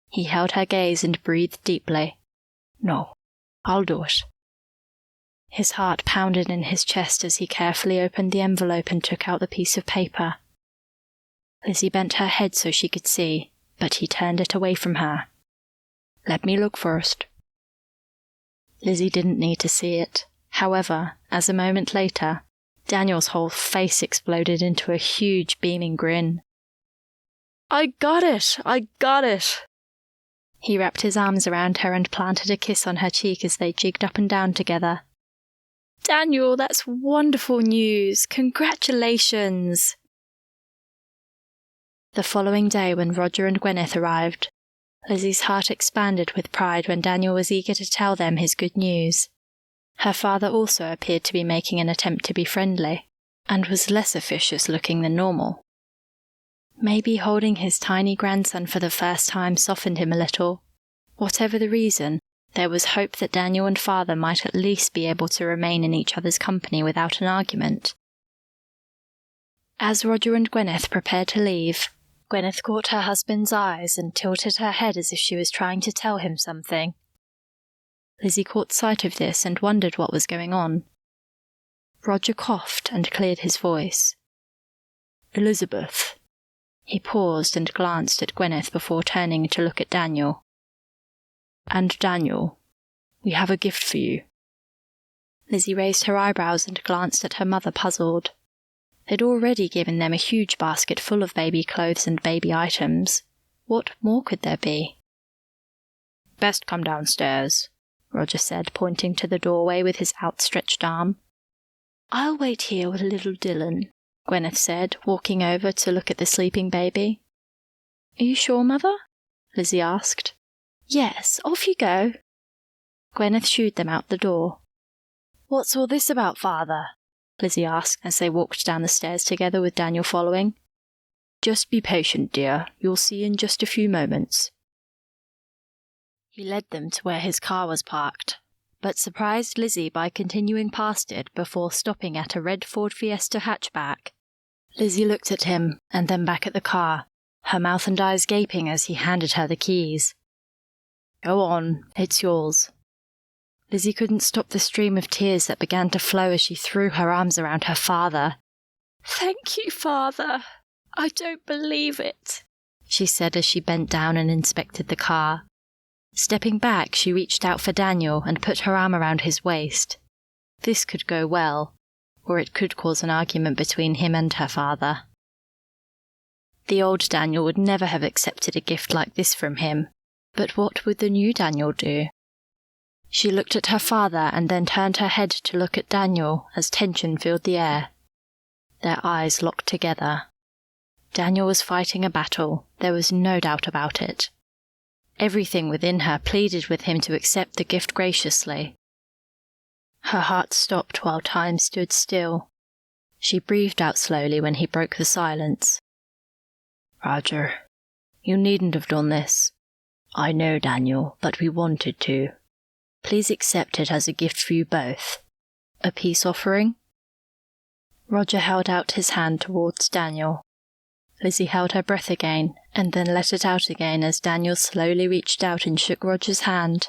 He held her gaze and breathed deeply. No, I'll do it. His heart pounded in his chest as he carefully opened the envelope and took out the piece of paper. Lizzy bent her head so she could see, but he turned it away from her. Let me look first. Lizzy didn't need to see it. However, as a moment later, Daniel's whole face exploded into a huge beaming grin. I got it! I got it! He wrapped his arms around her and planted a kiss on her cheek as they jigged up and down together. Daniel, that's wonderful news! Congratulations! The following day, when Roger and Gwyneth arrived, Lizzy's heart expanded with pride when Daniel was eager to tell them his good news. Her father also appeared to be making an attempt to be friendly, and was less officious looking than normal. Maybe holding his tiny grandson for the first time softened him a little. Whatever the reason, there was hope that Daniel and father might at least be able to remain in each other's company without an argument. As Roger and Gwyneth prepared to leave, Gwyneth caught her husband's eyes and tilted her head as if she was trying to tell him something. Lizzy caught sight of this and wondered what was going on. Roger coughed and cleared his voice. Elizabeth. He paused and glanced at Gwyneth before turning to look at Daniel. And Daniel, we have a gift for you. Lizzy raised her eyebrows and glanced at her mother, puzzled. They'd already given them a huge basket full of baby clothes and baby items. What more could there be? Best come downstairs, Roger said, pointing to the doorway with his outstretched arm. I'll wait here with little Dylan, Gwyneth said, walking over to look at the sleeping baby. Are you sure, Mother? Lizzy asked. Yes, off you go. Gwyneth shooed them out the door. What's all this about, Father? Lizzy asked as they walked down the stairs together with Daniel following. Just be patient, dear. You'll see in just a few moments. He led them to where his car was parked, but surprised Lizzy by continuing past it before stopping at a red Ford Fiesta hatchback. Lizzy looked at him and then back at the car, her mouth and eyes gaping as he handed her the keys. Go on, it's yours. Lizzy couldn't stop the stream of tears that began to flow as she threw her arms around her father. Thank you, Father. I don't believe it, she said as she bent down and inspected the car. Stepping back, she reached out for Daniel and put her arm around his waist. This could go well, or it could cause an argument between him and her father. The old Daniel would never have accepted a gift like this from him, but what would the new Daniel do? She looked at her father and then turned her head to look at Daniel as tension filled the air. Their eyes locked together. Daniel was fighting a battle, there was no doubt about it. Everything within her pleaded with him to accept the gift graciously. Her heart stopped while time stood still. She breathed out slowly when he broke the silence. Roger, you needn't have done this. I know, Daniel, but we wanted to. Please accept it as a gift for you both. A peace offering? Roger held out his hand towards Daniel. Lizzy held her breath again, and then let it out again as Daniel slowly reached out and shook Roger's hand.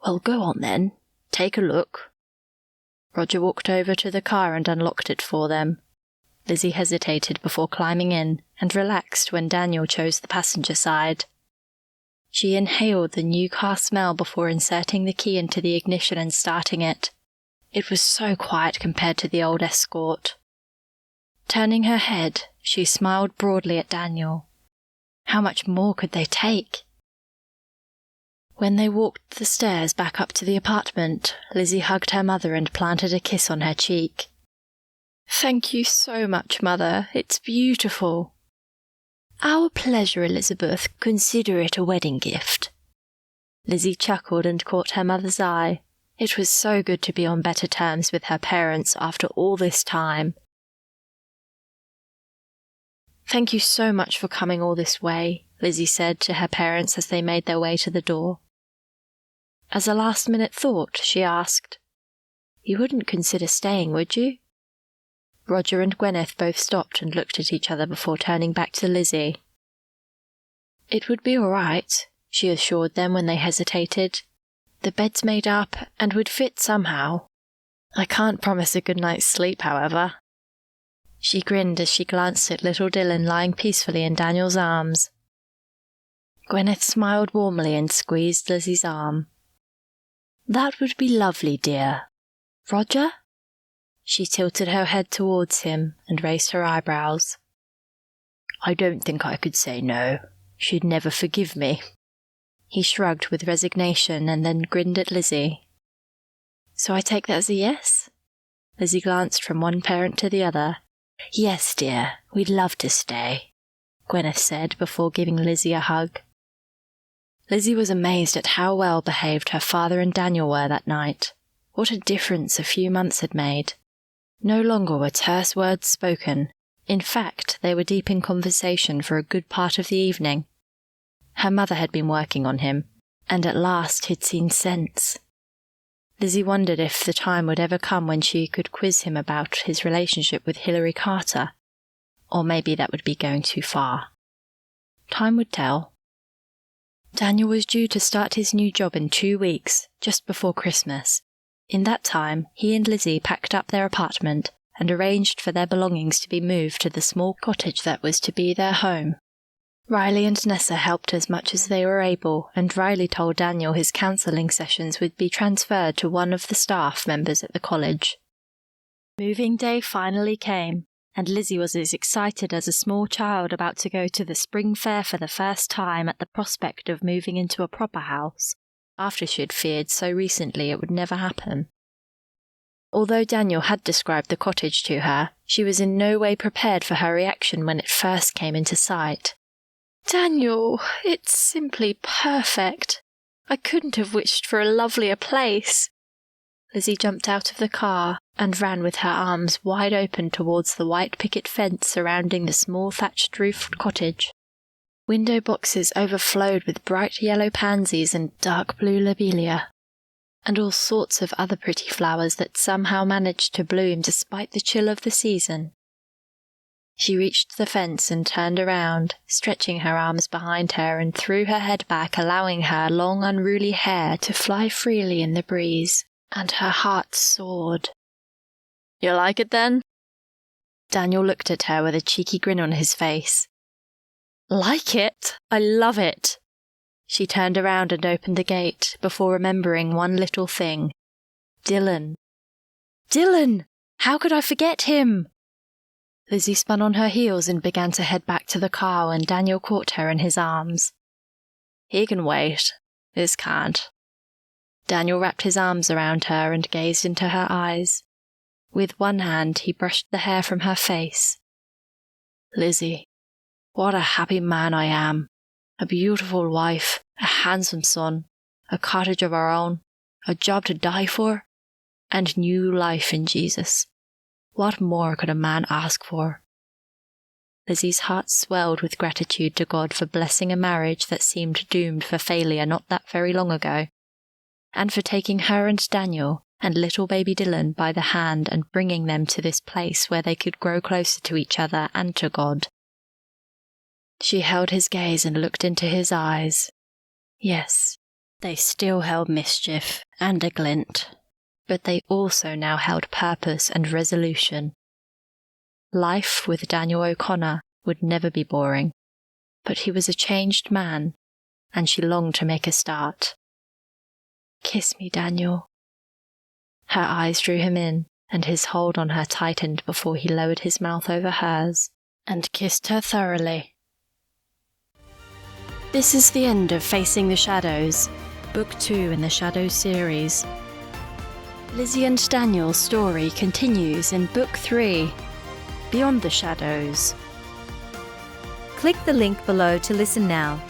Well, go on then. Take a look. Roger walked over to the car and unlocked it for them. Lizzy hesitated before climbing in, and relaxed when Daniel chose the passenger side. She inhaled the new car smell before inserting the key into the ignition and starting it. It was so quiet compared to the old Escort. Turning her head, she smiled broadly at Daniel. How much more could they take? When they walked the stairs back up to the apartment, Lizzy hugged her mother and planted a kiss on her cheek. Thank you so much, Mother. It's beautiful. Our pleasure, Elizabeth. Consider it a wedding gift. Lizzy chuckled and caught her mother's eye. It was so good to be on better terms with her parents after all this time. Thank you so much for coming all this way, Lizzy said to her parents as they made their way to the door. As a last-minute thought, she asked, You wouldn't consider staying, would you? Roger and Gwyneth both stopped and looked at each other before turning back to Lizzy. "It would be all right," she assured them when they hesitated. "The bed's made up and would fit somehow. I can't promise a good night's sleep, however." She grinned as she glanced at little Dylan lying peacefully in Daniel's arms. Gwyneth smiled warmly and squeezed Lizzy's arm. "That would be lovely, dear. Roger?" She tilted her head towards him and raised her eyebrows. "I don't think I could say no. She'd never forgive me." He shrugged with resignation and then grinned at Lizzy. "So I take that as a yes?" Lizzy glanced from one parent to the other. "Yes, dear, we'd love to stay," Gwyneth said before giving Lizzy a hug. Lizzy was amazed at how well behaved her father and Daniel were that night. What a difference a few months had made. No longer were terse words spoken. In fact, they were deep in conversation for a good part of the evening. Her mother had been working on him, and at last he'd seen sense. Lizzy wondered if the time would ever come when she could quiz him about his relationship with Hillary Carter. Or maybe that would be going too far. Time would tell. Daniel was due to start his new job in 2 weeks, just before Christmas. In that time, he and Lizzy packed up their apartment and arranged for their belongings to be moved to the small cottage that was to be their home. Riley and Nessa helped as much as they were able, and Riley told Daniel his counselling sessions would be transferred to one of the staff members at the college. Moving day finally came, and Lizzy was as excited as a small child about to go to the spring fair for the first time at the prospect of moving into a proper house, after she had feared so recently it would never happen. Although Daniel had described the cottage to her, she was in no way prepared for her reaction when it first came into sight. "Daniel, it's simply perfect. I couldn't have wished for a lovelier place." Lizzy jumped out of the car and ran with her arms wide open towards the white picket fence surrounding the small thatched-roofed cottage. Window boxes overflowed with bright yellow pansies and dark blue lobelia, and all sorts of other pretty flowers that somehow managed to bloom despite the chill of the season. She reached the fence and turned around, stretching her arms behind her and threw her head back, allowing her long unruly hair to fly freely in the breeze, and her heart soared. "You like it then?" Daniel looked at her with a cheeky grin on his face. "Like it? I love it!" She turned around and opened the gate, before remembering one little thing. Dylan. Dylan! How could I forget him? Lizzy spun on her heels and began to head back to the car when Daniel caught her in his arms. "He can wait. This can't." Daniel wrapped his arms around her and gazed into her eyes. With one hand he brushed the hair from her face. "Lizzy, what a happy man I am. A beautiful wife, a handsome son, a cottage of our own, a job to die for, and new life in Jesus. What more could a man ask for?" Lizzy's heart swelled with gratitude to God for blessing a marriage that seemed doomed for failure not that very long ago, and for taking her and Daniel and little baby Dylan by the hand and bringing them to this place where they could grow closer to each other and to God. She held his gaze and looked into his eyes. Yes, they still held mischief and a glint, but they also now held purpose and resolution. Life with Daniel O'Connor would never be boring, but he was a changed man, and she longed to make a start. "Kiss me, Daniel." Her eyes drew him in, and his hold on her tightened before he lowered his mouth over hers and kissed her thoroughly. This is the end of Facing the Shadows, Book 2 in the Shadows series. Lizzy and Daniel's story continues in Book 3, Beyond the Shadows. Click the link below to listen now